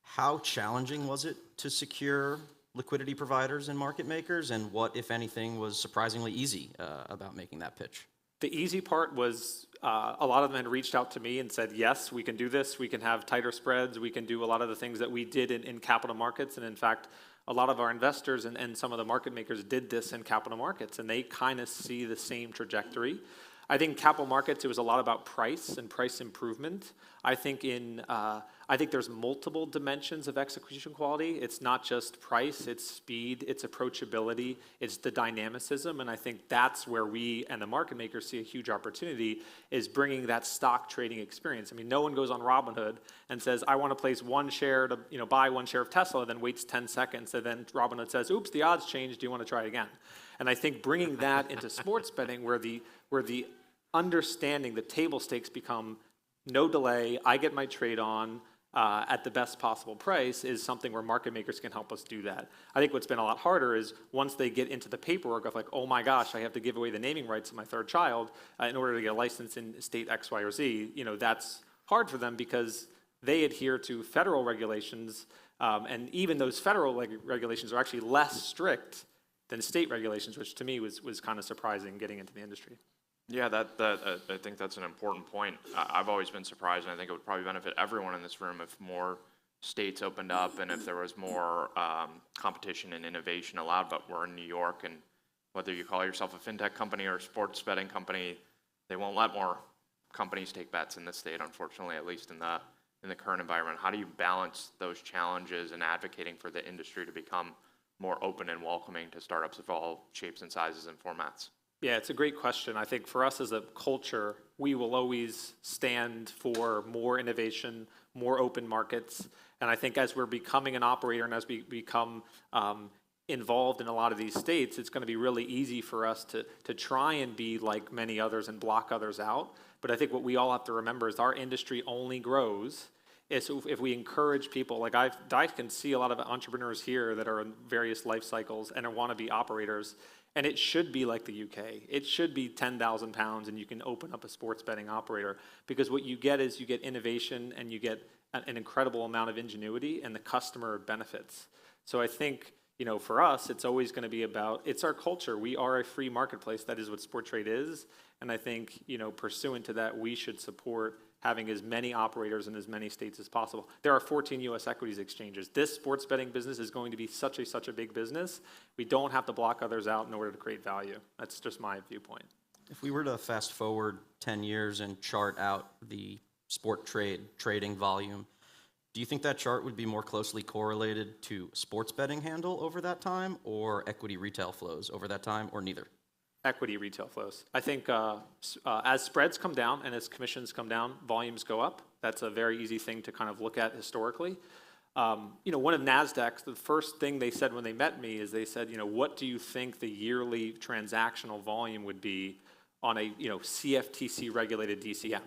how challenging was it to secure liquidity providers and market makers, and what, if anything, was surprisingly easy about making that pitch? The easy part was a lot of them had reached out to me and said, yes, we can do this, we can have tighter spreads, we can do a lot of the things that we did in capital markets, and in fact, a lot of our investors and some of the market makers did this in capital markets, and they kind of see the same trajectory. I think capital markets, it was a lot about price and price improvement. I think there's multiple dimensions of execution quality. It's not just price, it's speed, it's approachability, it's the dynamicism, and I think that's where we and the market makers see a huge opportunity, is bringing that stock trading experience. I mean, no one goes on Robinhood and says, I want to place one share to, buy one share of Tesla, then waits 10 seconds, and then Robinhood says, oops, the odds changed, do you want to try it again? And I think bringing that into sports betting, where the understanding, the table stakes become no delay, I get my trade on, at the best possible price is something where market makers can help us do that. I think what's been a lot harder is once they get into the paperwork of like, oh my gosh, I have to give away the naming rights of my third child in order to get a license in state X, Y, or Z, that's hard for them because they adhere to federal regulations, and even those federal regulations are actually less strict than state regulations, which to me was kind of surprising getting into the industry. Yeah, I think that's an important point. I've always been surprised, and I think it would probably benefit everyone in this room if more states opened up and if there was more competition and innovation allowed. But we're in New York, and whether you call yourself a fintech company or a sports betting company, they won't let more companies take bets in this state, unfortunately, at least in the current environment. How do you balance those challenges and advocating for the industry to become more open and welcoming to startups of all shapes and sizes and formats? Yeah, it's a great question. I think for us as a culture, we will always stand for more innovation, more open markets. And I think as we're becoming an operator and as we become involved in a lot of these states, it's going to be really easy for us to try and be like many others and block others out. But I think what we all have to remember is our industry only grows if we encourage people. Like I can see a lot of entrepreneurs here that are in various life cycles and want to be operators. And it should be like the UK. It should be 10,000 pounds and you can open up a sports betting operator, because what you get is you get innovation and you get an incredible amount of ingenuity and the customer benefits. So I think, for us, it's always going to be about, it's our culture. We are a free marketplace. That is what Sporttrade is. And I think, pursuant to that, we should support having as many operators in as many states as possible. There are 14 U.S. equities exchanges. This sports betting business is going to be such a big business. We don't have to block others out in order to create value. That's just my viewpoint. If we were to fast forward 10 years and chart out the trading volume, do you think that chart would be more closely correlated to sports betting handle over that time or equity retail flows over that time, or neither? Equity retail flows. I think as spreads come down and as commissions come down, volumes go up. That's a very easy thing to kind of look at historically. One of NASDAQ's, the first thing they said when they met me is they said, what do you think the yearly transactional volume would be on a CFTC regulated DCM?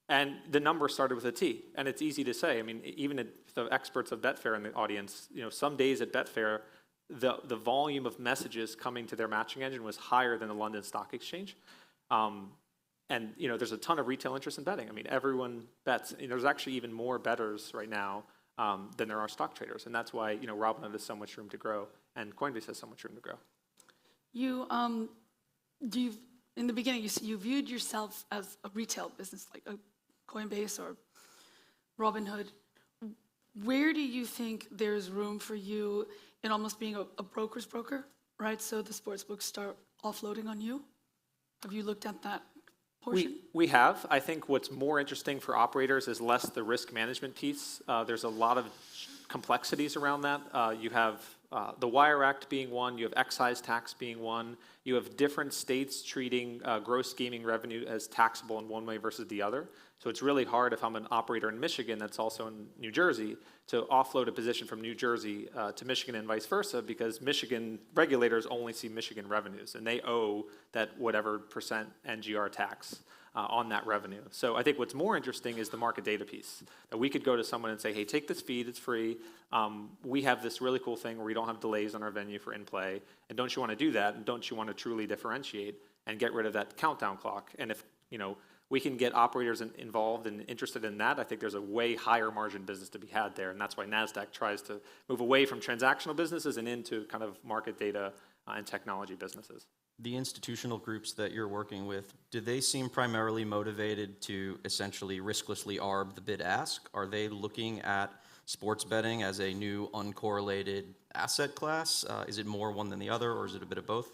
And the number started with a T. And it's easy to say. I mean, even the experts of Betfair in the audience, some days at Betfair, the volume of messages coming to their matching engine was higher than the London Stock Exchange. And there's a ton of retail interest in betting. I mean, everyone bets. There's actually even more bettors right now than there are stock traders. And that's why, Robinhood has so much room to grow and Coinbase has so much room to grow. In the beginning, you viewed yourself as a retail business, like a Coinbase or Robinhood. Where do you think there's room for you in almost being a broker's broker, right? So the sports books start offloading on you? Have you looked at that portion? We have. I think what's more interesting for operators is less the risk management piece. There's a lot of complexities around that. You have the Wire Act being one, you have excise tax being one, you have different states treating gross gaming revenue as taxable in one way versus the other. So it's really hard if I'm an operator in Michigan that's also in New Jersey to offload a position from New Jersey to Michigan and vice versa, because Michigan regulators only see Michigan revenues and they owe that whatever percent NGR tax on that revenue. So I think what's more interesting is the market data piece. That we could go to someone and say, hey, take this feed, it's free. We have this really cool thing where we don't have delays on our venue for in-play. And don't you want to do that? And don't you want to truly differentiate and get rid of that countdown clock? And if, we can get operators involved and interested in that, I think there's a way higher margin business to be had there. And that's why NASDAQ tries to move away from transactional businesses and into kind of market data and technology businesses. The institutional groups that you're working with, do they seem primarily motivated to essentially risklessly arb the bid-ask? Are they looking at sports betting as a new uncorrelated asset class? Is it more one than the other, or is it a bit of both?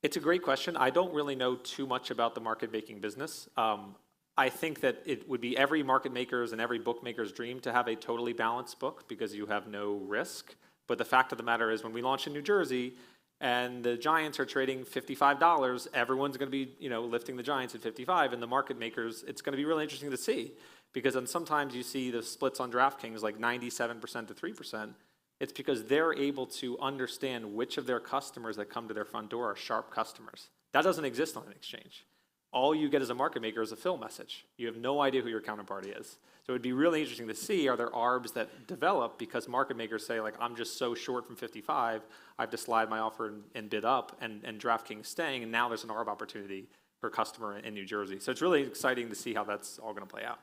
It's a great question. I don't really know too much about the market making business. I think that it would be every market maker's and every bookmaker's dream to have a totally balanced book because you have no risk. But the fact of the matter is when we launch in New Jersey and the Giants are trading $55, everyone's going to be lifting the Giants at 55, and the market makers, it's going to be really interesting to see, because sometimes you see the splits on DraftKings like 97% to 3%. It's because they're able to understand which of their customers that come to their front door are sharp customers. That doesn't exist on an exchange. all you get as a market maker is a fill message. You have no idea who your counterparty is. So it'd be really interesting to see, are there ARBs that develop because market makers say, like, I'm just so short from 55, I have to slide my offer and bid up, and DraftKings staying, and now there's an ARB opportunity for a customer in New Jersey. So it's really exciting to see how that's all going to play out.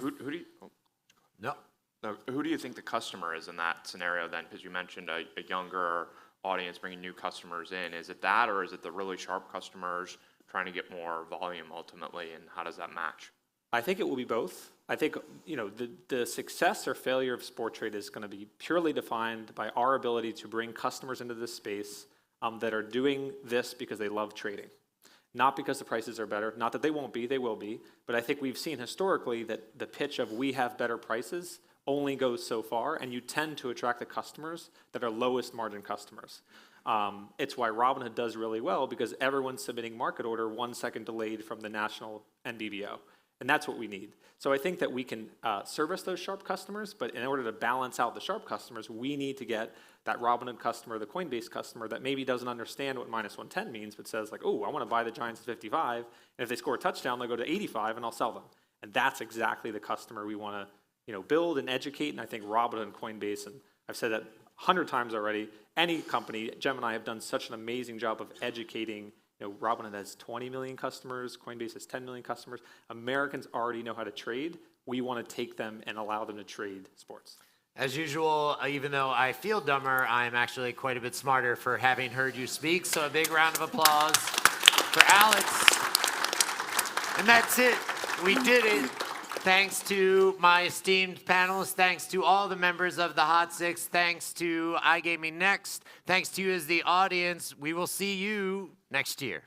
Who do you? Oh. No. No, who do you think the customer is in that scenario then? Because you mentioned a younger audience bringing new customers in. Is it that, or is it the really sharp customers trying to get more volume ultimately, and how does that match? I think it will be both. I think, you know, the success or failure of sport trade is going to be purely defined by our ability to bring customers into this space that are doing this because they love trading. Not because the prices are better, not that they won't be, they will be, but I think we've seen historically that the pitch of we have better prices only goes so far, and you tend to attract the customers that are lowest margin customers. It's why Robinhood does really well, because everyone's submitting market order 1 second delayed from the national NBBO, and that's what we need. So I think that we can service those sharp customers, but in order to balance out the sharp customers, we need to get that Robinhood customer, the Coinbase customer that maybe doesn't understand what minus 110 means, but says like, oh, I want to buy the Giants at 55, and if they score a touchdown, they'll go to 85, and I'll sell them. And that's exactly the customer we want to, you know, build and educate. And I think Robinhood and Coinbase, and I've said that 100 times already, any company, Gemini, have done such an amazing job of educating. You know, Robinhood has 20 million customers, Coinbase has 10 million customers. Americans already know how to trade. We want to take them and allow them to trade sports. As usual, even though I feel dumber, I'm actually quite a bit smarter for having heard you speak. So a big round of applause for Alex. And that's it. We did it. Thanks to my esteemed panelists. Thanks to all the members of the Hot Six. Thanks to iGaming Next. Thanks to you as the audience. We will see you next year.